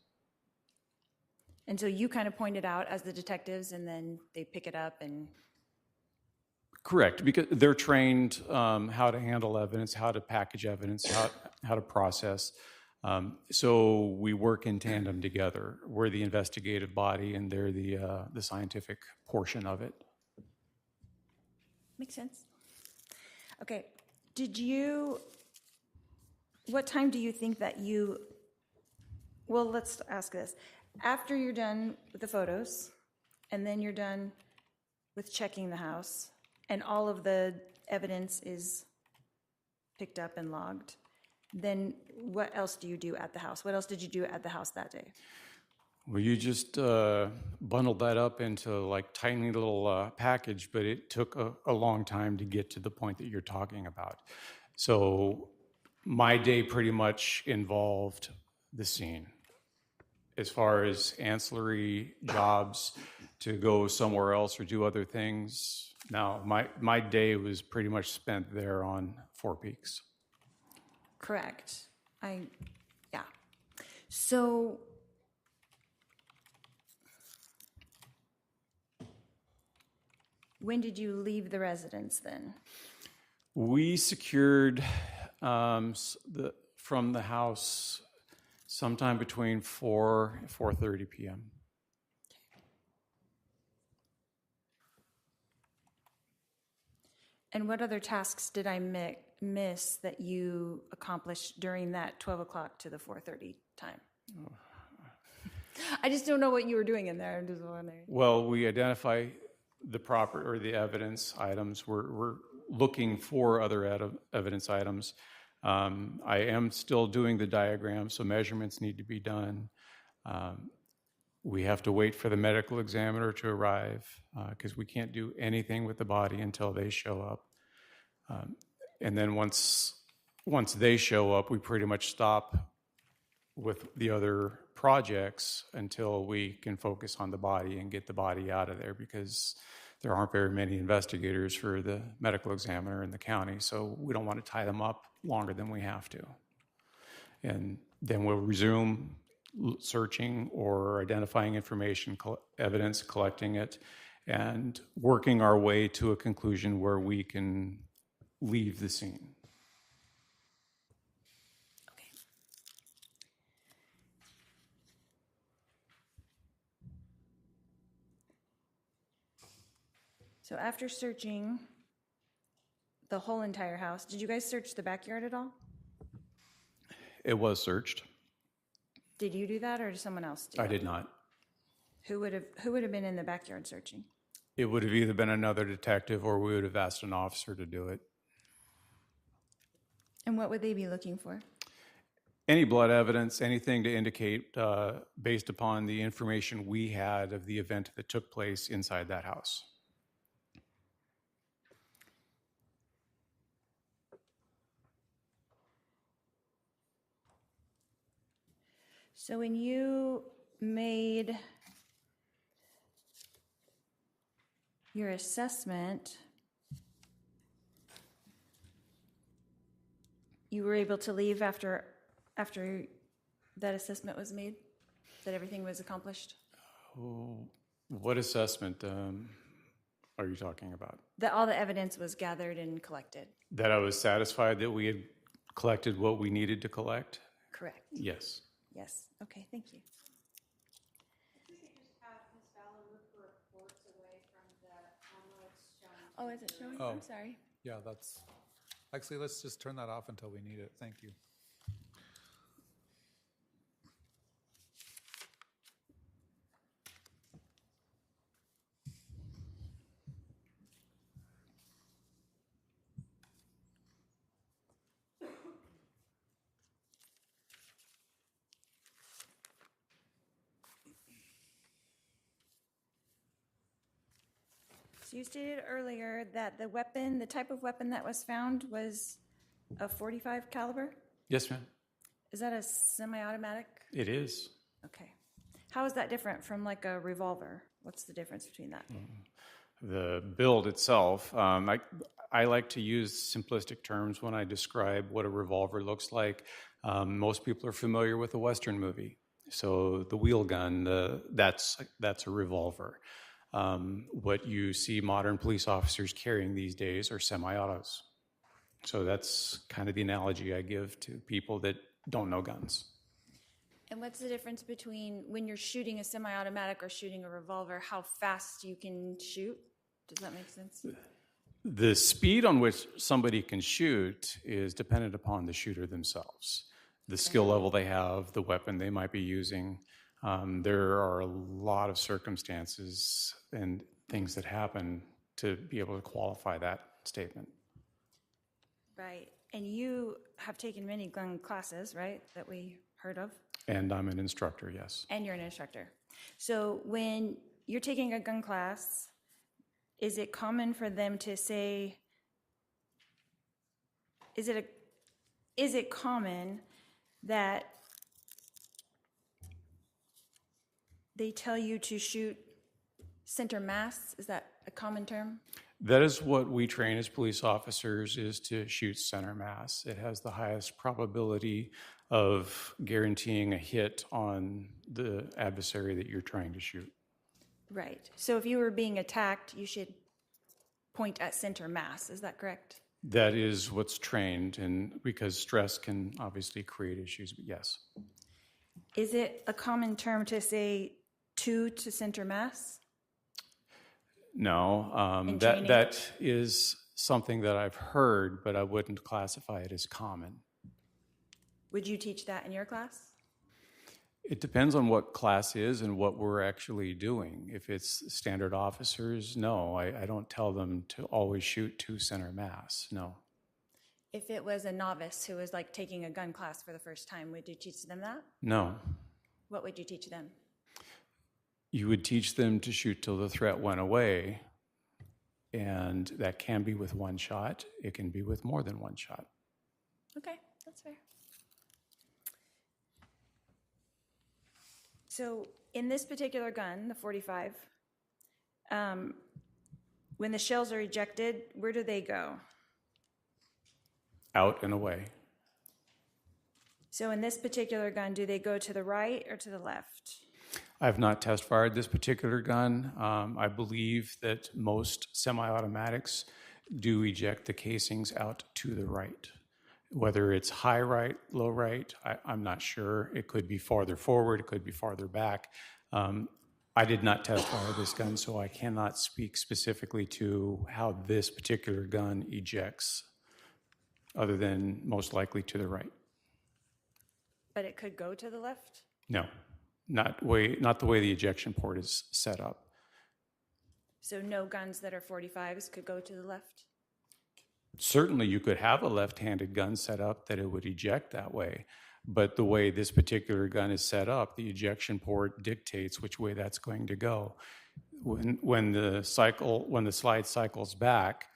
Speaker 3: And so you kind of pointed out as the detectives, and then they pick it up and...
Speaker 12: Correct, because they're trained how to handle evidence, how to package evidence, how to process. So we work in tandem together. We're the investigative body, and they're the scientific portion of it.
Speaker 3: Makes sense. Okay. What time do you think that well, let's ask this. After you're done with the photos, and then you're done with checking the house, and all of the evidence is picked up and logged, then what else do you do at the house? What else did you do at the house that day?
Speaker 12: Well, you just bundled that up into like tiny little package, but it took a long time to get to the point that you're talking about. So my day pretty much involved the scene. As far as ancillary jobs to go somewhere else or do other things, now my day was pretty much spent there on Four Peaks.
Speaker 3: Correct. Yeah. So... when did you leave the residence then?
Speaker 12: We secured from the house sometime between 4 and 4:30 p.m.
Speaker 3: And what other tasks did I miss that you accomplished during that 12 o'clock to the 4:30 time? Oh. I just don't know what you were doing in there. I'm just wondering.
Speaker 12: Well, we identify the evidence items. We're looking for other evidence items. I am still doing the diagram, so measurements need to be done. We have to wait for the medical examiner to arrive because we can't do anything with the body until they show up. And then once they show up, we pretty much stop with the other projects until we can focus on the body and get the body out of there because there aren't very many investigators for the medical examiner in the county, so we don't want to tie them up longer than we have to. And then we'll resume searching or identifying information, evidence, collecting it, and working our way to a conclusion where we can leave the scene.
Speaker 3: Okay. So after searching the whole entire house, did you guys search the backyard at all?
Speaker 12: It was searched.
Speaker 3: Did you do that or did someone else do
Speaker 12: I
Speaker 3: that?
Speaker 12: did not.
Speaker 3: Who would have been in the backyard searching?
Speaker 12: It would have either been another detective or we would have asked an officer to do it.
Speaker 3: And what would they be looking for?
Speaker 12: Any blood evidence, anything to indicate, based upon the information we had of the event that took place inside that house.
Speaker 3: So when you made your assessment, you were able to leave after that assessment was made? That everything was accomplished?
Speaker 12: Oh, what assessment are you talking about?
Speaker 3: That all the evidence was gathered and collected?
Speaker 12: That I was satisfied that we had collected what we needed to collect?
Speaker 3: Correct.
Speaker 12: Yes.
Speaker 3: Yes. Okay, thank you. Oh, is it showing?
Speaker 6: Oh.
Speaker 3: I'm sorry.
Speaker 6: Yeah, that's, actually, let's just turn that off until we need it. Thank you.
Speaker 3: So you stated earlier that the type of weapon that was found was a .45 caliber?
Speaker 12: Yes, ma'am.
Speaker 3: Is that a semi-automatic?
Speaker 12: It is.
Speaker 3: Okay. How is that different from like a revolver? What's the difference between that?
Speaker 12: The build itself, I like to use simplistic terms when I describe what a revolver looks like. Most people are familiar with a Western movie. So the wheel gun, that's a revolver. What you see modern police officers carrying these days are semi-autos. So that's kind of the analogy I give to people that don't know guns.
Speaker 3: And what's the difference between when you're shooting a semi-automatic or shooting a revolver, how fast you can shoot? Does that make sense?
Speaker 12: The speed on which somebody can shoot is dependent upon the shooter themselves, the skill level they have, the weapon they might be using. There are a lot of circumstances and things that happen to be able to qualify that statement.
Speaker 3: Right. And you have taken many gun classes, right, that we heard of?
Speaker 12: And I'm an instructor, yes.
Speaker 3: And you're an instructor. So when you're taking a gun class, is it common for them to say, is it common that they tell you to shoot center mass? Is that a common term?
Speaker 12: That is what we train as police officers, is to shoot center mass. It has the highest probability of guaranteeing a hit on the adversary that you're trying to shoot.
Speaker 3: Right. So if you were being attacked, you should point at center mass. Is that correct?
Speaker 12: That is what's trained, and because stress can obviously create issues, but yes.
Speaker 3: Is it a common term to say to center mass?
Speaker 12: No, that is something that I've heard, but I wouldn't classify it as common.
Speaker 3: Would you teach that in your class?
Speaker 12: It depends on what class is and what we're actually doing. If it's standard officers, no, I don't tell them to always shoot to center mass, no.
Speaker 3: If it was a novice who was like taking a gun class for the first time, would you teach them that?
Speaker 12: No.
Speaker 3: What would you teach them?
Speaker 12: You would teach them to shoot till the threat went away, and that can be with one shot. It can be with more than one shot.
Speaker 3: Okay, that's fair. So in this particular gun, the .45, when the shells are ejected, where do they go?
Speaker 12: Out and away.
Speaker 3: So in this particular gun, do they go to the right or to the left?
Speaker 12: I have not test fired this particular gun. I believe that most semi-automatics do eject the casings out to the right. Whether it's high right, low right, I'm not sure. It could be farther forward, it could be farther back. I did not test fire this gun, so I cannot speak specifically to how this particular gun ejects, other than most likely to the right.
Speaker 3: But it could go to the left?
Speaker 12: No, not the way the ejection port is set up.
Speaker 3: So no guns that are 45s could go to the left?
Speaker 12: Certainly you could have a left-handed gun set up that it would eject that way, but the way this particular gun is set up, the ejection port dictates which way that's going to go. When the slide cycles back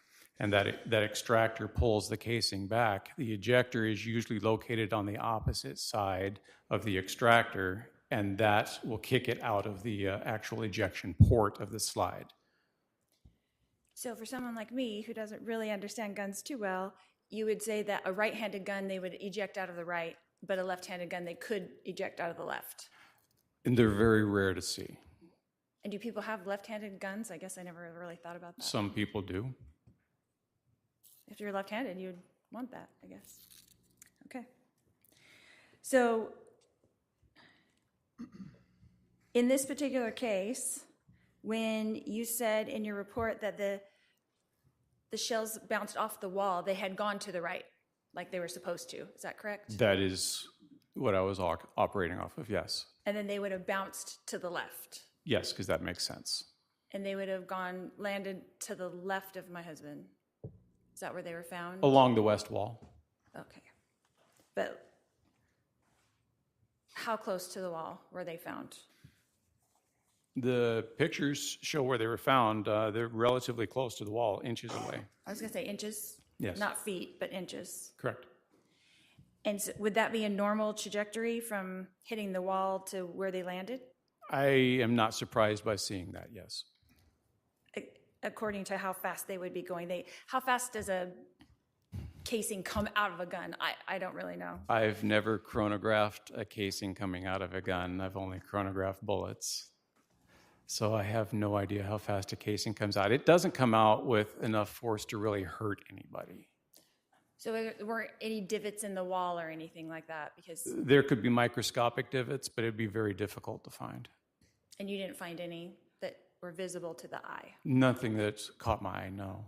Speaker 12: and that extractor pulls the casing back, the ejector is usually located on the opposite side of the extractor, and that will kick it out of the actual ejection port of the slide.
Speaker 3: So for someone like me who doesn't really understand guns too well, you would say that a right-handed gun they would eject out of the right, but a left-handed gun they could eject out of the left.
Speaker 12: And they're very rare to see.
Speaker 3: And do people have left-handed guns? I guess I never really thought about that.
Speaker 12: Some people do.
Speaker 3: If you're left-handed, you'd want that, I guess. Okay. So in this particular case, when you said in your report that the shells bounced off the wall, they had gone to the right, like they were supposed to. Is that correct?
Speaker 12: That is what I was operating off of, yes.
Speaker 3: And then they would have bounced to the left.
Speaker 12: Yes, because that makes sense.
Speaker 3: And they would have landed to the left of my husband. Is that where they were found?
Speaker 12: Along the west wall.
Speaker 3: Okay. But how close to the wall were they found?
Speaker 12: The pictures show where they were found. They're relatively close to the wall, inches away.
Speaker 3: I was going to say inches.
Speaker 12: Yes.
Speaker 3: Not feet, but inches.
Speaker 12: Correct.
Speaker 3: And so would that be a normal trajectory from hitting the wall to where they landed?
Speaker 12: I am not surprised by seeing that, yes.
Speaker 3: According to how fast they would be going. How fast does a casing come out of a gun? I don't really know.
Speaker 12: I've never chronographed a casing coming out of a gun. I've only chronographed bullets. So I have no idea how fast a casing comes out. It doesn't come out with enough force to really hurt anybody.
Speaker 3: So there weren't any divots in the wall or anything like that? Because
Speaker 12: There could be microscopic divots, but it'd be very difficult to find.
Speaker 3: And you didn't find any that were visible to the eye?
Speaker 12: Nothing that caught my eye, no.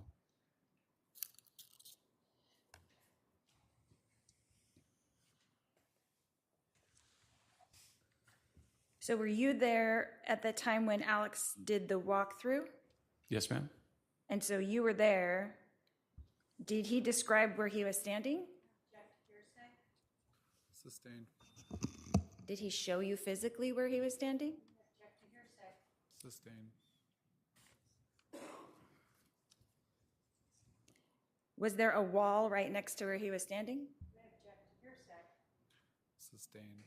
Speaker 3: So were you there at the time when Alex did the walkthrough?
Speaker 12: Yes, ma'am.
Speaker 3: And so you were there. Did he describe where he was standing?
Speaker 6: Sustained.
Speaker 3: Did he show you physically where he was standing?
Speaker 6: Sustained.
Speaker 3: Was there a wall right next to where he was standing?
Speaker 6: Sustained.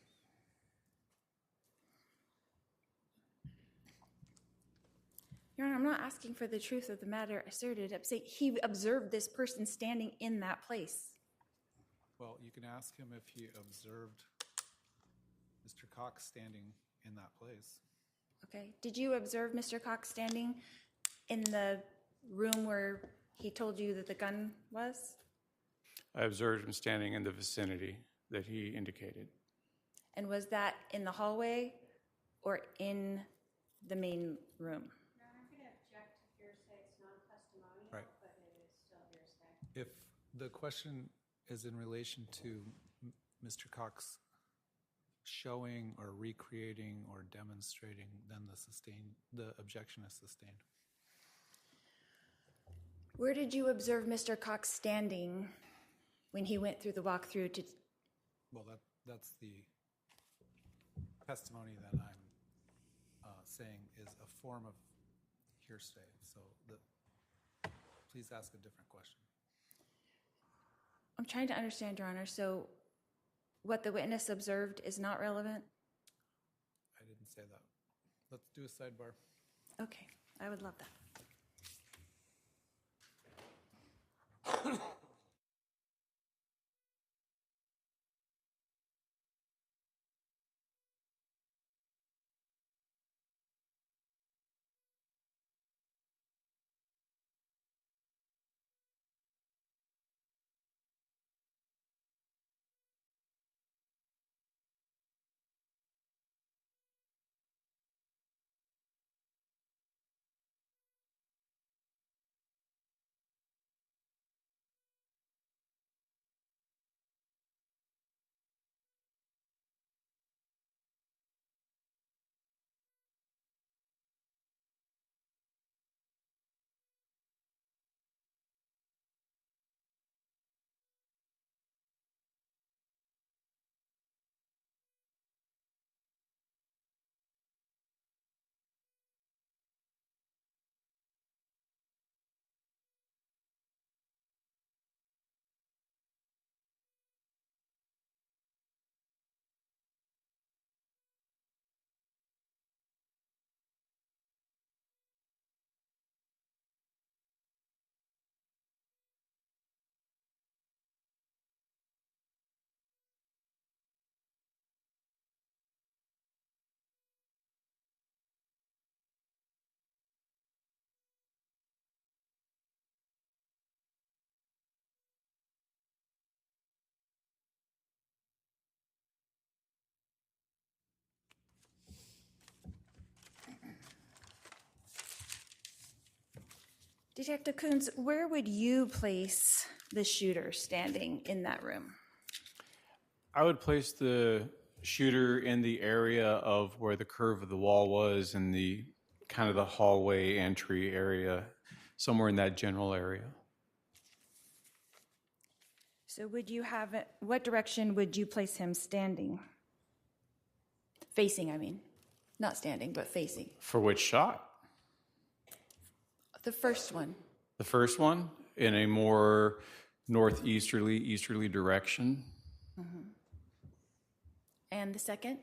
Speaker 3: Your Honor, I'm not asking for the truth of the matter asserted. I'm saying he observed this person standing in that place.
Speaker 6: Well, you can ask him if he observed Mr. Cox standing in that place.
Speaker 3: Okay. Did you observe Mr. Cox standing in the room where he told you that the gun was?
Speaker 12: I observed him standing in the vicinity that he indicated.
Speaker 3: And was that in the hallway or in the main room?
Speaker 6: Right. If the question is in relation to Mr. Cox showing or recreating or demonstrating, then the objection is sustained.
Speaker 3: Where did you observe Mr. Cox standing when he went through the walkthrough to?
Speaker 6: Well, that's the testimony that I'm saying is a form of hearsay. So please ask a different question.
Speaker 3: I'm trying to understand, Your Honor. So what the witness observed is not relevant?
Speaker 6: I didn't say that. Let's do a sidebar.
Speaker 3: Okay, I would love that. Detective Coons, where would you place the shooter standing in that room?
Speaker 12: I would place the shooter in the area of where the curve of the wall was and the kind of the hallway entry area, somewhere in that general area.
Speaker 3: So what direction would you place him standing? Facing, I mean. Not standing, but facing.
Speaker 12: For which shot?
Speaker 3: The first one.
Speaker 12: The first one in a more northeasterly, direction.
Speaker 3: Mm-hmm. And the second?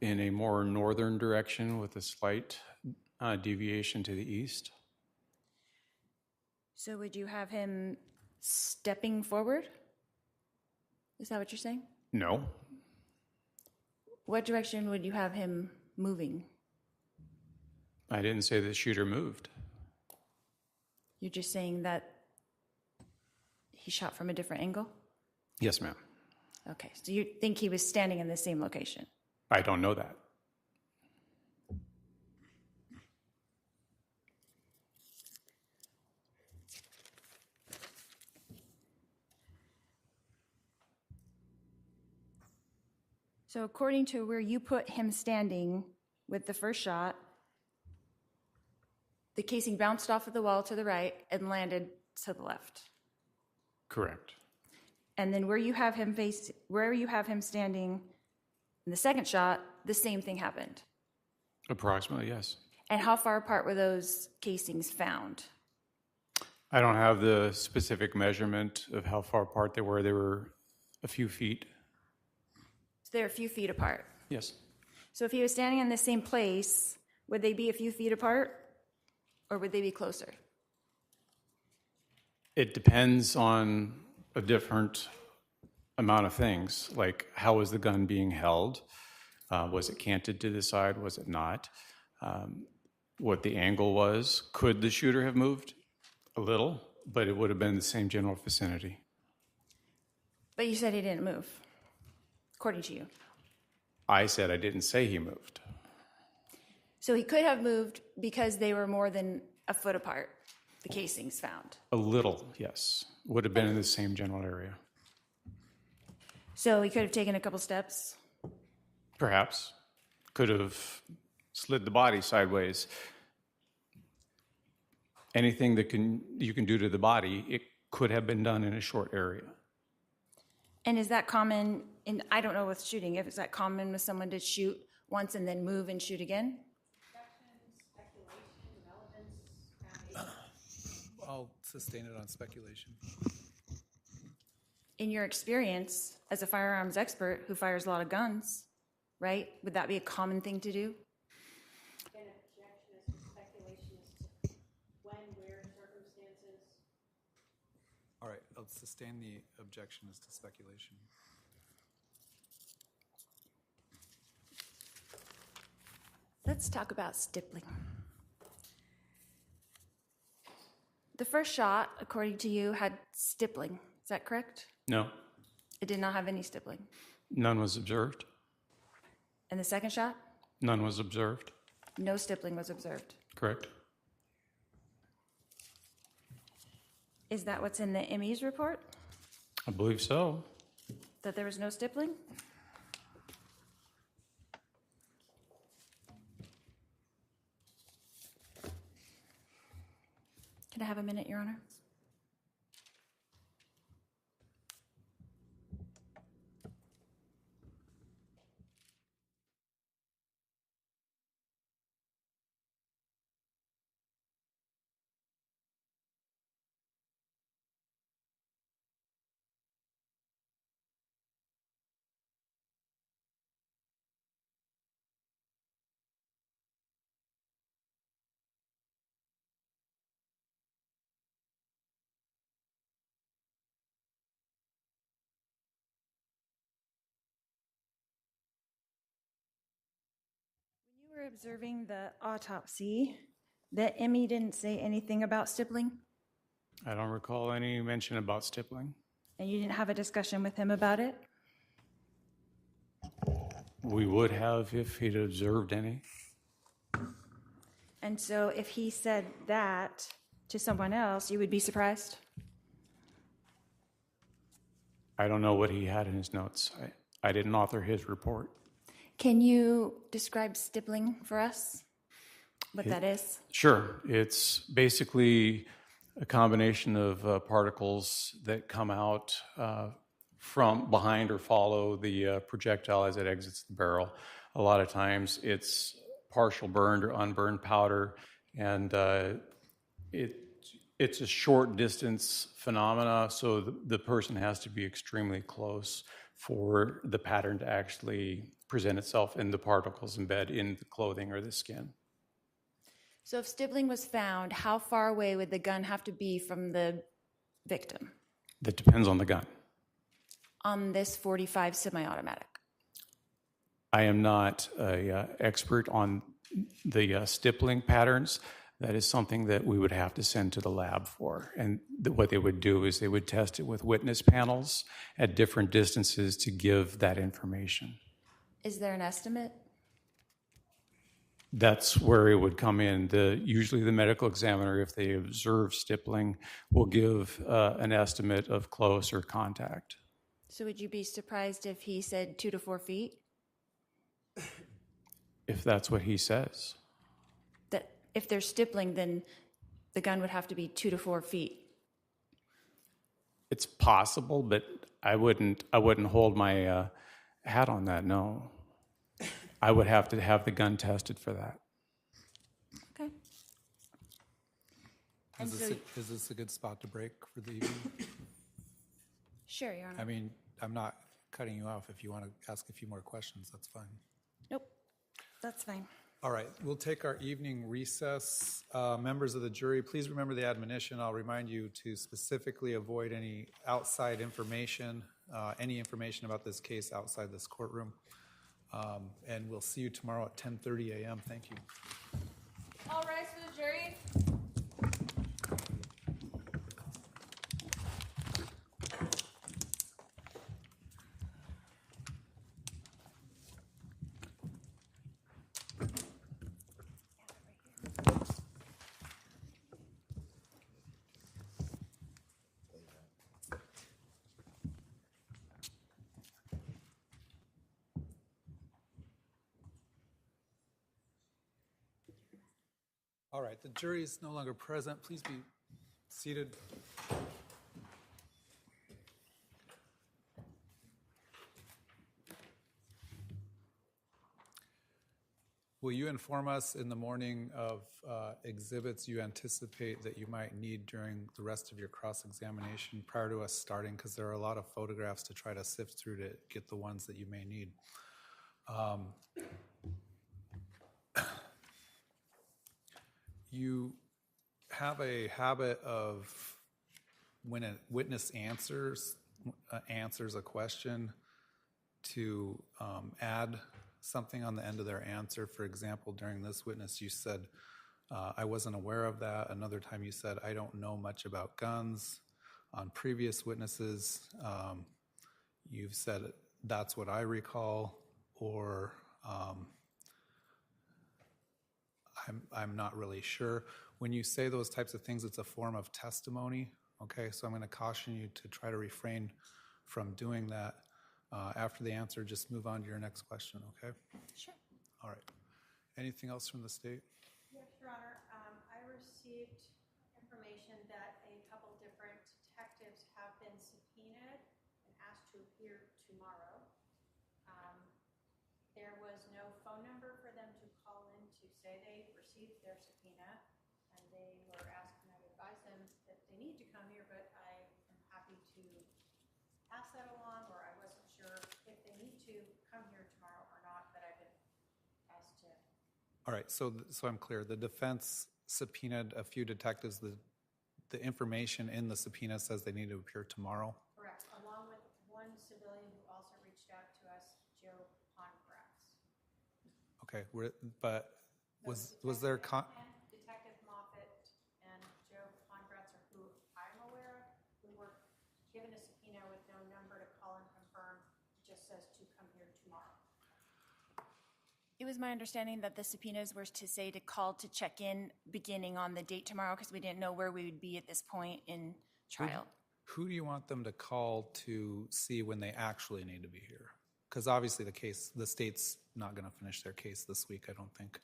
Speaker 12: In a more northern direction with a slight deviation to the east.
Speaker 3: So would you have him stepping forward? Is that what you're saying?
Speaker 12: No.
Speaker 3: What direction would you have him moving?
Speaker 12: I didn't say the shooter moved.
Speaker 3: You're just saying that he shot from a different angle?
Speaker 12: Yes, ma'am.
Speaker 3: Okay, so you think he was standing in the same location?
Speaker 12: I don't know that.
Speaker 3: So according to where you put him standing with the first shot, the casing bounced off of the wall to the right and landed to the left.
Speaker 12: Correct.
Speaker 3: And then where you have him standing in the second shot, the same thing happened.
Speaker 12: Approximately, yes.
Speaker 3: And how far apart were those casings found?
Speaker 12: I don't have the specific measurement of how far apart they were. They were a few feet.
Speaker 3: So they're a few feet apart.
Speaker 12: Yes.
Speaker 3: So if he was standing in the same place, would they be a few feet apart or would they be closer?
Speaker 12: It depends on a different amount of things, like how was the gun being held? Was it canted to the side? Was it not? What the angle was. Could the shooter have moved? A little, but it would have been in the same general vicinity.
Speaker 3: But you said he didn't move, according to you.
Speaker 12: I said I didn't say he moved.
Speaker 3: So he could have moved because they were more than a foot apart, the casings found.
Speaker 12: A little, yes. Would have been in the same general area.
Speaker 3: So he could have taken a couple steps?
Speaker 12: Perhaps. Could have slid the body sideways. Anything that you can do to the body, it could have been done in a short area.
Speaker 3: And is that common in, I don't know with shooting, if is that common with someone to shoot once and then move and shoot again?
Speaker 6: I'll sustain it on speculation.
Speaker 3: In your experience as a firearms expert who fires a lot of guns, right? Would that be a common thing to do?
Speaker 5: An objection is to speculation as to when, where, circumstances.
Speaker 6: All right, I'll sustain the objection as to speculation.
Speaker 3: Let's talk about stippling. The first shot, according to you, had stippling. Is that correct?
Speaker 12: No,
Speaker 3: It did not have any stippling.
Speaker 12: none was observed.
Speaker 3: And the second shot,
Speaker 12: None was observed.
Speaker 3: no stippling was observed.
Speaker 12: Correct.
Speaker 3: Is that what's in the ME's report?
Speaker 12: I believe so.
Speaker 3: That there was no stippling? Can I have a minute, Your Honor? When you were observing the autopsy, the ME didn't say anything about stippling?
Speaker 12: I don't recall any mention about stippling.
Speaker 3: And you didn't have a discussion with him about it?
Speaker 12: We would have if he'd observed any.
Speaker 3: And so if he said that, to someone else, you would be surprised?
Speaker 12: I don't know what he had in his notes. I didn't author his report.
Speaker 3: Can you describe stippling for us? What that is?
Speaker 12: Sure. It's basically a combination of particles that come out from behind or follow the projectile as it exits the barrel. A lot of times it's partial burned or unburned powder, and it's a short distance phenomena, so the person has to be extremely close for the pattern to actually present itself and the particles embed in the clothing or the skin.
Speaker 3: So if stippling was found, how far away would the gun have to be from the victim
Speaker 12: That depends on the gun.
Speaker 3: on this 45 semi-automatic?
Speaker 12: I am not an expert on the stippling patterns. That is something that we would have to send to the lab for. And what they would do is they would test it with witness panels at different distances to give that information.
Speaker 3: Is there an estimate?
Speaker 12: That's where it would come in. Usually the medical examiner, if they observe stippling, will give an estimate of close or contact.
Speaker 3: So would you be surprised if he said 2 to 4 feet?
Speaker 12: If that's what he says.
Speaker 3: That if there's stippling, then the gun would have to be 2 to 4 feet.
Speaker 12: It's possible, but I wouldn't hold my hat on that, no. I would have to have the gun tested for that.
Speaker 3: Okay.
Speaker 6: Is this a good spot to break for the evening?
Speaker 3: Sure, Your Honor.
Speaker 6: I mean, I'm not cutting you off. If you want to ask a few more questions, that's fine.
Speaker 3: Nope, that's fine.
Speaker 6: All right, we'll take our evening recess. Members of the jury, please remember the admonition. I'll remind you to specifically avoid any outside information, any information about this case outside this courtroom. And we'll see you tomorrow at 10:30 a.m. Thank you.
Speaker 3: All rise for the jury.
Speaker 6: All right, the jury is no longer present. Please be seated. Will you inform us in the morning of exhibits you anticipate that you might need during the rest of your cross-examination prior to us starting? Because there are a lot of photographs to try to sift through to get the ones that you may need. You have a habit of, when a witness answers a question, to add something on the end of their answer. For example, during this witness, you said, I wasn't aware of that. Another time you said, I don't know much about guns. On previous witnesses, you've said, that's what I recall, or I'm not really sure. When you say those types of things, it's a form of testimony, okay? So I'm going to caution you to try to refrain from doing that. After the answer, just move on to your next question, okay?
Speaker 3: Sure.
Speaker 6: All right. Anything else from the state?
Speaker 5: Yes, Your Honor. I received information that a couple different detectives have been subpoenaed and asked to appear tomorrow. There was no phone number for them to call in to say they received their subpoena, and they were asked, and I advised them that they need to come here, but I am happy to pass that along, or I wasn't sure if they need to come here tomorrow or not, but I've been asked to.
Speaker 6: All right, so I'm clear. The defense subpoenaed a few detectives. The information in the subpoena says they need to appear tomorrow?
Speaker 5: Correct, along with one civilian who also reached out to us, Joe Pongratz.
Speaker 6: Okay, but was there...
Speaker 5: Detective Moffett and Joe Pongratz are who I'm aware of, who were given a subpoena with no number to call and confirm. It just says to come here tomorrow.
Speaker 13: It was my understanding that the subpoenas were to say to call to check in beginning on the date tomorrow because we didn't know where we would be at this point in trial.
Speaker 6: Who do you want them to call to see when they actually need to be here? Because obviously the state's not going to finish their case this week, I don't think.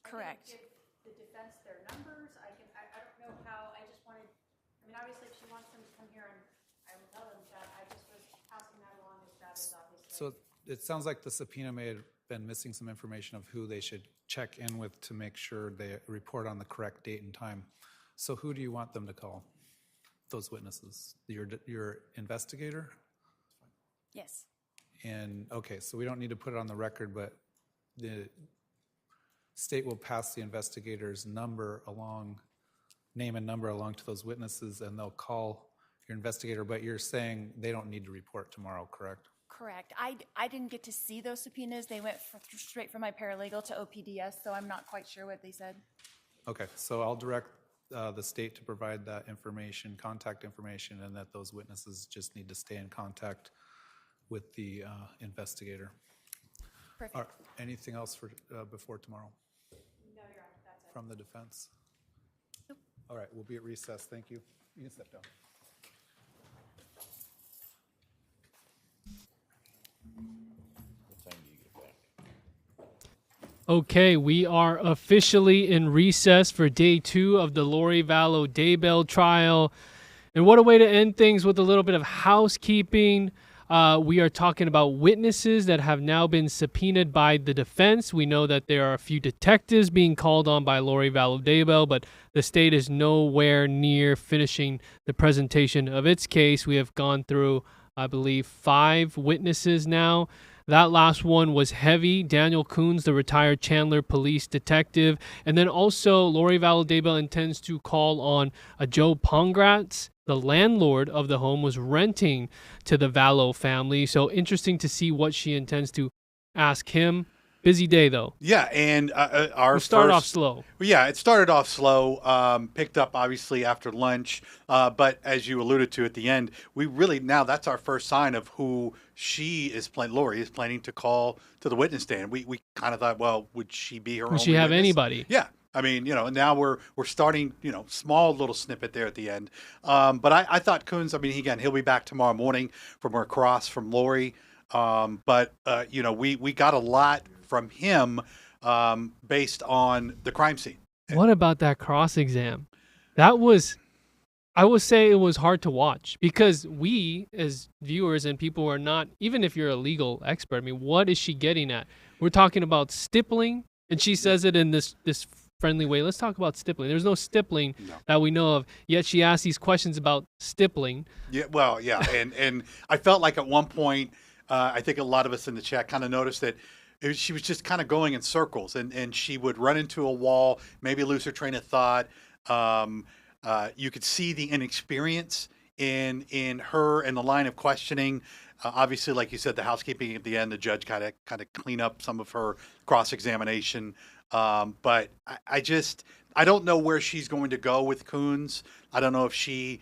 Speaker 13: Correct.
Speaker 5: Give the defense their numbers. I don't know how, obviously if she wants them to come here, and I will tell them that. I just was passing that along as that is obviously.
Speaker 6: So it sounds like the subpoena may have been missing some information of who they should check in with to make sure they report on the correct date and time. So who do you want them to call? Those witnesses? Your investigator?
Speaker 13: Yes.
Speaker 6: And okay, so we don't need to put it on the record, but the state will pass the investigator's name and number along to those witnesses, and they'll call your investigator, but you're saying they don't need to report tomorrow, correct?
Speaker 13: Correct. I didn't get to see those subpoenas. They went straight from my paralegal to OPDS, so I'm not quite sure what they said.
Speaker 6: Okay, so I'll direct the state to provide that information, contact information, and that those witnesses just need to stay in contact with the investigator.
Speaker 13: Perfect.
Speaker 6: All right, anything else for before tomorrow?
Speaker 5: No, Your Honor, that's it.
Speaker 6: From the defense?
Speaker 13: Nope.
Speaker 6: All right, we'll be at recess. Thank you. You can step down.
Speaker 1: Okay, we are officially in recess for day 2 of the Lori Vallow Daybell trial. And what a way to end things with a little bit of housekeeping. We are talking about witnesses that have now been subpoenaed by the defense. We know that there are a few detectives being called on by Lori Vallow Daybell, but the state is nowhere near finishing the presentation of its case. We have gone through, I believe, 5 witnesses now. That last one was heavy. Daniel Coons, the retired Chandler police detective. And then also Lori Vallow Daybell intends to call on Joe Pongratz. The landlord of the home was renting to the Vallow family. So interesting to see what she intends to ask him. Busy day, though.
Speaker 2: Yeah, and
Speaker 1: We'll start off slow.
Speaker 2: Yeah, it started off slow, picked up obviously after lunch, but as you alluded to at the end, we really, now that's our first sign of who Lori is planning to call to the witness stand. We kind of thought, well, would she be her only
Speaker 1: Would she have
Speaker 2: witness?
Speaker 1: anybody?
Speaker 2: Yeah. I mean, now we're starting, small little snippet there at the end. But I thought Coons, he'll be back tomorrow morning from across from Lori. But we got a lot from him based on the crime scene.
Speaker 1: What about that cross exam? I would say it was hard to watch because we as viewers and people who are not, even if you're a legal expert, what is she getting at? We're talking about stippling, and she says it in this friendly way. Let's talk about stippling. There's no stippling that we know of, yet she asks these questions about stippling.
Speaker 2: Yeah, well, yeah, and I felt like at one point, I think a lot of us in the chat kind of noticed that she was just kind of going in circles, and she would run into a wall, maybe lose her train of thought. You could see the inexperience in her and the line of questioning. Obviously, like you said, the housekeeping at the end, the judge kind of clean up some of her cross-examination. But I don't know where she's going to go with Coons. I don't know if she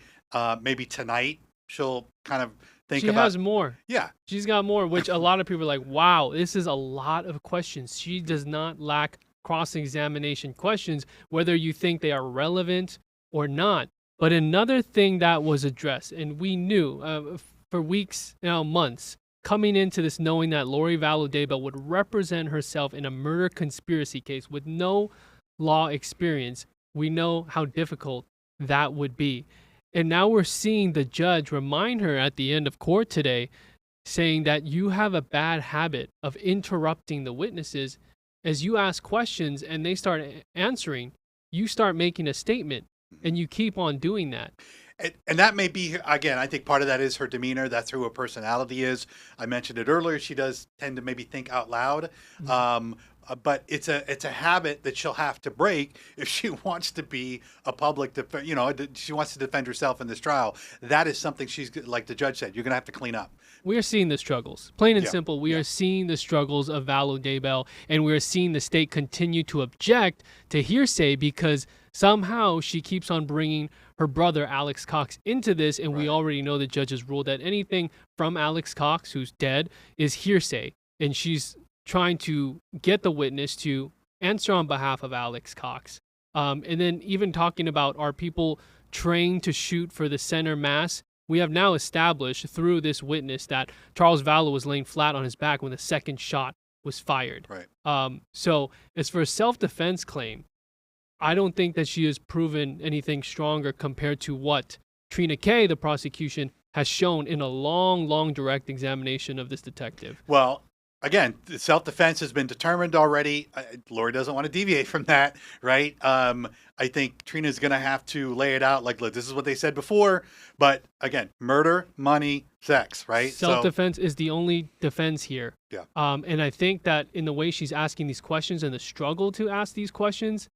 Speaker 2: maybe tonight she'll kind of think
Speaker 1: she
Speaker 2: about. She
Speaker 1: has more.
Speaker 2: Yeah,
Speaker 1: she's got more, which a lot of people are like, wow, this is a lot of questions. She does not lack cross-examination questions, whether you think they are relevant or not. But another thing that was addressed, and we knew for weeks, months, coming into this knowing that Lori Vallow Daybell would represent herself in a murder conspiracy case with no law experience, we know how difficult that would be. And now we're seeing the judge remind her at the end of court today, saying that you have a bad habit of interrupting the witnesses. As you ask questions and they start answering, you start making a statement, and you keep on doing that.
Speaker 2: And that may be, again, I think part of that is her demeanor. That's who her personality is. I mentioned it earlier. She does tend to maybe think out loud. Mm-hmm. But it's a habit that she'll have to break if she wants to be a public she wants to defend herself in this trial. That is something she's, like the judge said, you're going to have to clean up.
Speaker 1: We are seeing the struggles. Plain and simple, we are seeing the struggles of Vallow Daybell, and we are seeing the state continue to object to hearsay because somehow she keeps on bringing her brother, Alex Cox, into this, and we already know the judges ruled that anything from Alex Cox, who's dead, is hearsay. And she's trying to get the witness to answer on behalf of Alex Cox. And then even talking about, are people trained to shoot for the center mass? We have now established through this witness that Charles Vallow was laying flat on his back when the second shot was fired.
Speaker 2: Right.
Speaker 1: So as for a self-defense claim, I don't think that she has proven anything stronger compared to what Trina K, the prosecution, has shown in a long direct examination of this detective.
Speaker 2: Well, again, the self-defense has been determined already. Lori doesn't want to deviate from that, right? I think Trina's going to have to lay it out like, look, this is what they said before. But again, murder, money, sex, right?
Speaker 1: Self-defense is the only defense here.
Speaker 2: Yeah.
Speaker 1: And I think that in the way she's asking these questions and the struggle to ask these questions,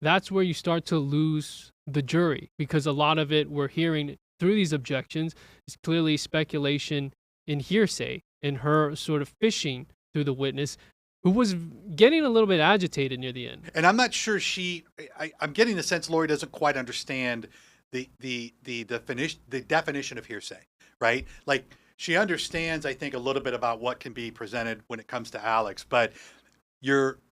Speaker 1: that's where you start to lose the jury, because a lot of it we're hearing through these objections is clearly speculation and hearsay, and her sort of fishing through the witness, who was getting a little bit agitated near the end.
Speaker 2: And I'm not sure I'm getting the sense Lori doesn't quite understand the definition of hearsay, right? Like, she understands, I think, a little bit about what can be presented when it comes to Alex, but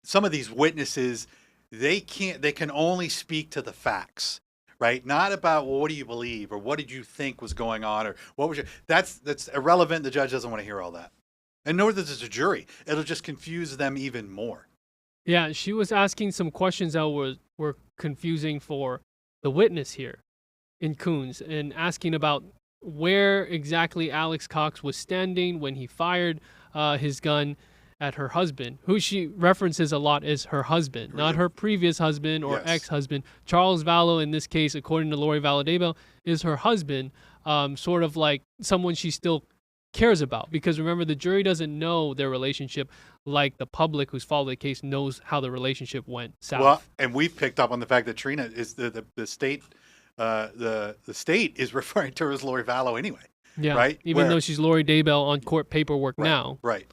Speaker 2: some of these witnesses, they can only speak to the facts, right? Not about, well, what do you believe, or what did you think was going on, or what was that's irrelevant. The judge doesn't want to hear all that. And nor does a jury. It'll just confuse them even more.
Speaker 1: Yeah, she was asking some questions that were confusing for the witness here in Coons, and asking about where exactly Alex Cox was standing when he fired his gun at her husband, who she references a lot as her husband, not her previous husband or ex-husband. Charles Vallow, in this case, according to Lori Vallow Daybell, is her husband, sort of like someone she still cares about. Because remember, the jury doesn't know their relationship like the public who's followed the case knows how the relationship went south.
Speaker 2: Well, and we've picked up on the fact that Trina is the state, the state is referring to her as Lori Vallow anyway.
Speaker 1: Yeah,
Speaker 2: right.
Speaker 1: Even though she's Lori Daybell on court paperwork now.
Speaker 2: Right.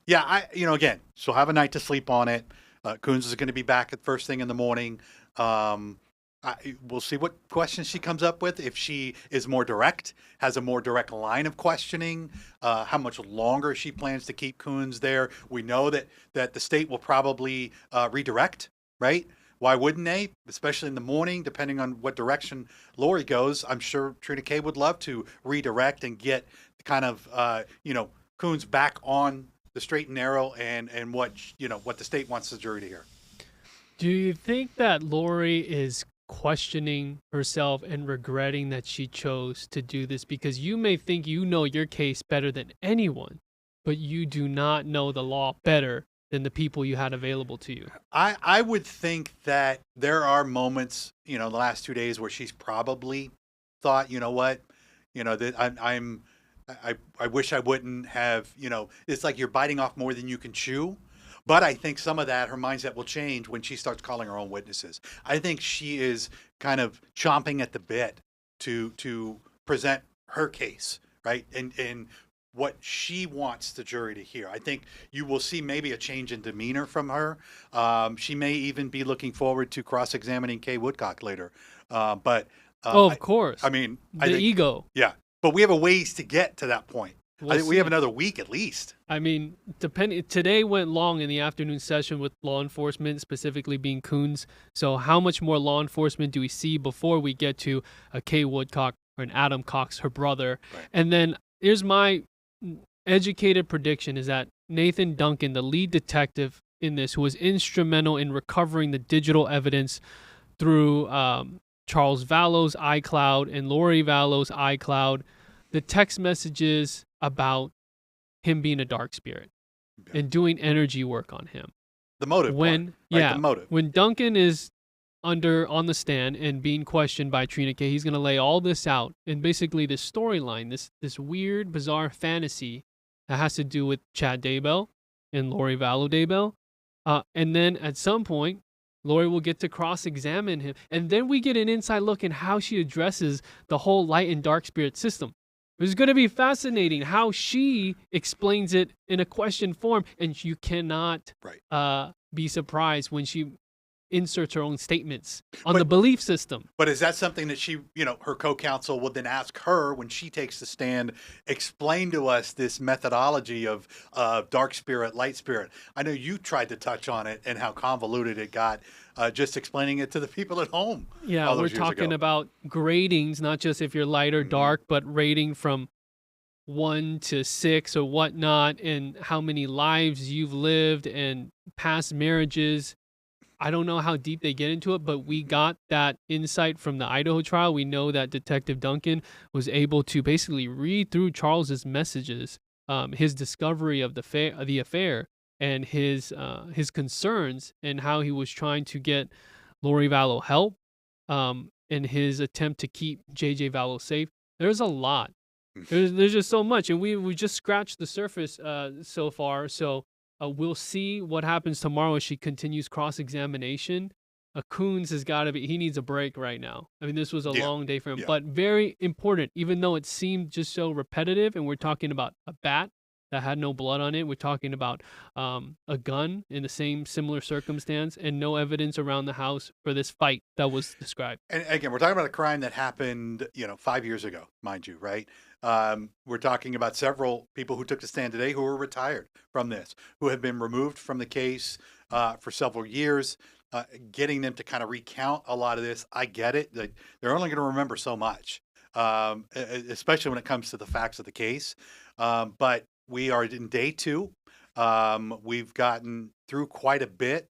Speaker 2: Yeah, again, she'll have a night to sleep on it. Coons is going to be back at first thing in the morning. We'll see what questions she comes up with. If she is more direct, has a more direct line of questioning, how much longer she plans to keep Coons there. We know that the state will probably redirect, right? Why wouldn't they? Especially in the morning, depending on what direction Lori goes. I'm sure Trina K would love to redirect and get kind of, Coons back on the straight and narrow, and what the state wants the jury to hear.
Speaker 1: Do you think that Lori is questioning herself and regretting that she chose to do this? Because you may think you know your case better than anyone, but you do not know the law better than the people you had available to you.
Speaker 2: I would think that there are moments, the last 2 days where she's probably thought, you know what, that I wish I wouldn't have, it's like you're biting off more than you can chew. But I think some of that, her mindset will change when she starts calling her own witnesses. I think she is kind of chomping at the bit to present her case, right? And what she wants the jury to hear. I think you will see maybe a change in demeanor from her. She may even be looking forward to cross-examining Kay Woodcock later.
Speaker 1: Of course.
Speaker 2: I think
Speaker 1: ego.
Speaker 2: Yeah. But we have a ways to get to that point. I think we have another week at least.
Speaker 1: I mean, today went long in the afternoon session with law enforcement, specifically being Coons. So how much more law enforcement do we see before we get to a Kay Woodcock or an Adam Cox, her brother? Right. And then here's my educated prediction is that Nathan Duncan, the lead detective in this, who was instrumental in recovering the digital evidence through Charles Vallow's iCloud and Lori Vallow's iCloud, the text messages about him being a dark spirit and doing energy work on him.
Speaker 2: The motive. The motive.
Speaker 1: When Duncan is on the stand and being questioned by Trina K, he's going to lay all this out, and basically this storyline, this weird, bizarre fantasy that has to do with Chad Daybell and Lori Vallow Daybell. And then at some point, Lori will get to cross-examine him. And then we get an inside look in how she addresses the whole light and dark spirit system. It's going to be fascinating how she explains it in a question form. And you cannot be surprised when she inserts her own statements on the belief system.
Speaker 2: But is that something that she, her co-counsel would then ask her when she takes the stand, explain to us this methodology of dark spirit, light spirit? I know you tried to touch on it and how convoluted it got, just explaining it to the people at home.
Speaker 1: Yeah, we're talking about gradings, not just if you're light or dark, but rating from 1 to 6 or whatnot, and how many lives you've lived and past marriages. I don't know how deep they get into it, but we got that insight from the Idaho trial. We know that Detective Duncan was able to basically read through Charles's messages, his discovery of the affair, and his concerns, and how he was trying to get Lori Vallow help, in his attempt to keep JJ Vallow safe. There's a lot. There's just so much, and we just scratched the surface so far. So. We'll see what happens tomorrow as she continues cross-examination. Coons has got to be, he needs a break right now. I mean, this was a long day for him, but very important, even though it seemed just so repetitive. And we're talking about a bat that had no blood on it. We're talking about a gun in the same similar circumstance, and no evidence around the house for this fight that was described.
Speaker 2: And again, we're talking about a crime that happened, 5 years ago, mind you, right? We're talking about several people who took the stand today who were retired from this, who have been removed from the case for several years. Getting them to kind of recount a lot of this, I get it. They're only going to remember so much, especially when it comes to the facts of the case. But we are in day 2. We've gotten through quite a bit.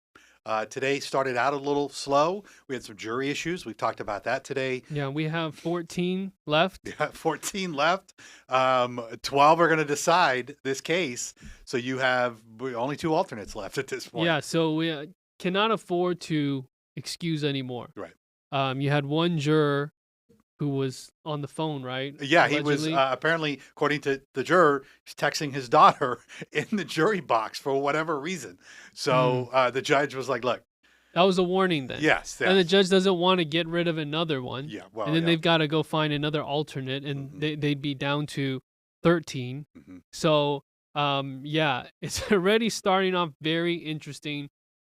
Speaker 2: Today started out a little slow. We had some jury issues. We've talked about that today.
Speaker 1: Yeah, we have 14 left.
Speaker 2: Yeah, 14 left. 12 are going to decide this case. So you have only 2 alternates left at this point.
Speaker 1: Yeah, so we cannot afford to excuse anymore.
Speaker 2: Right.
Speaker 1: You had one juror who was on the phone, right?
Speaker 2: Yeah, he was apparently, according to the juror, he's texting his daughter in the jury box for whatever reason. So the judge was like, look.
Speaker 1: That was a warning then.
Speaker 2: Yes.
Speaker 1: And the judge doesn't want to get rid of another one.
Speaker 2: Yeah, well,
Speaker 1: and then they've got to go find another alternate, and they'd be down to 13. So, it's already starting off very interesting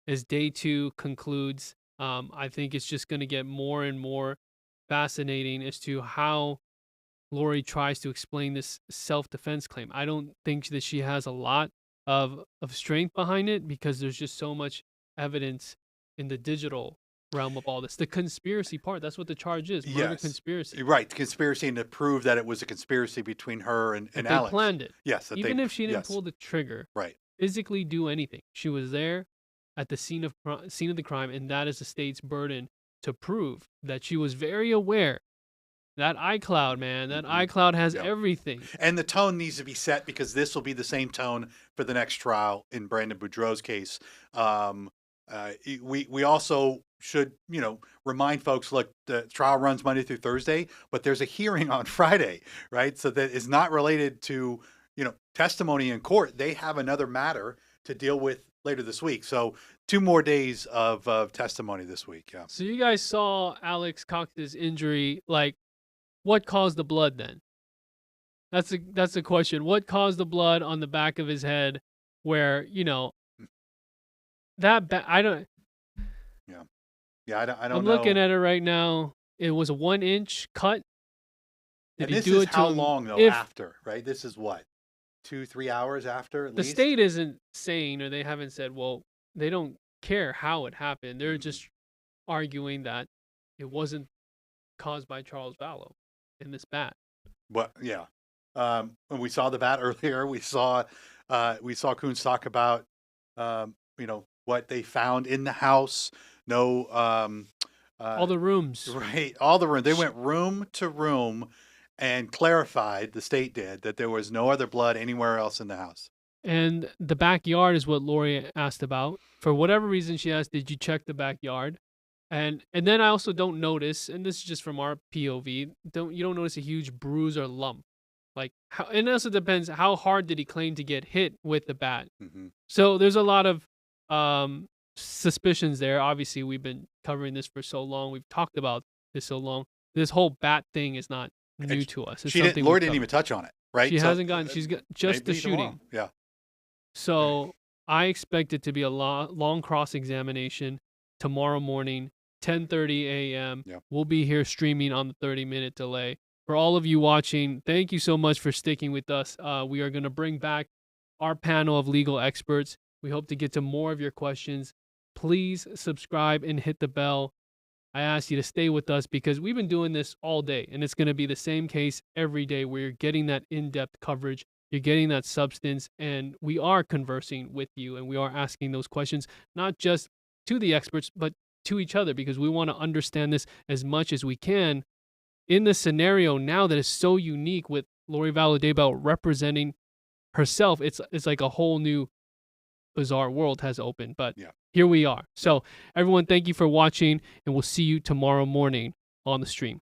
Speaker 1: as day 2 concludes. I think it's just going to get more and more fascinating as to how Lori tries to explain this self-defense claim. I don't think that she has a lot of strength behind it, because there's just so much evidence in the digital realm of all this. The conspiracy part, that's what the charge is. Murder conspiracy.
Speaker 2: Right, conspiracy, and to prove that it was a conspiracy between her and Alex.
Speaker 1: They planned it.
Speaker 2: Yes.
Speaker 1: Even if she didn't pull the trigger,
Speaker 2: right,
Speaker 1: physically do anything. She was there at the scene of the crime, and that is the state's burden to prove that she was very aware. That iCloud, man, that iCloud has everything.
Speaker 2: And the tone needs to be set, because this will be the same tone for the next trial in Brandon Boudreau's case. We also should, remind folks, look, the trial runs Monday through Thursday, but there's a hearing on Friday, right? So that is not related to, testimony in court. They have another matter to deal with later this week. So 2 more days of testimony this week. Yeah.
Speaker 1: So you guys saw Alex Cox's injury. Like, what caused the blood then? That's the question. What caused the blood on the back of his head? Where I don't.
Speaker 2: Yeah, I don't know.
Speaker 1: I'm looking at it right now. It was a 1-inch cut.
Speaker 2: Did he do it how long though after? Right. This is what, 2-3 hours after. At
Speaker 1: the
Speaker 2: least?
Speaker 1: State isn't saying, or they haven't said, well, they don't care how it happened. They're just arguing that it wasn't caused by Charles Vallow in this bat.
Speaker 2: But yeah, when we saw the bat earlier, we saw Coons talk about what they found in the house. No,
Speaker 1: all the rooms.
Speaker 2: Right, all the rooms. They went room to room and clarified, the state did, that there was no other blood anywhere else in the house.
Speaker 1: And the backyard is what Lori asked about. For whatever reason, she asked, did you check the backyard? And then I also don't notice, and this is just from our POV, you don't notice a huge bruise or lump. Like, and it also depends, how hard did he claim to get hit with the bat? So there's a lot of suspicions there. Obviously, we've been covering this for so long. We've talked about this so long. This whole bat thing is not new to us. It's
Speaker 2: Lori didn't even touch on it, right?
Speaker 1: She hasn't gotten. She's got just the shooting.
Speaker 2: Yeah.
Speaker 1: So I expect it to be a long cross-examination. tomorrow morning, 10:30 a.m.
Speaker 2: Yep.
Speaker 1: We'll be here streaming on the 30-minute delay. For all of you watching, thank you so much for sticking with us. We are going to bring back our panel of legal experts. We hope to get to more of your questions. Please subscribe and hit the bell. I ask you to stay with us because we've been doing this all day, and it's going to be the same case every day where you're getting that in-depth coverage, you're getting that substance, and we are conversing with you, and we are asking those questions, not just to the experts, but to each other, because we want to understand this as much as we can in the scenario now that is so unique with Lori Vallow Daybell representing herself. It's like a whole new bizarre world has opened, but here we are. So everyone, thank you for watching, and we'll see you tomorrow morning on the stream.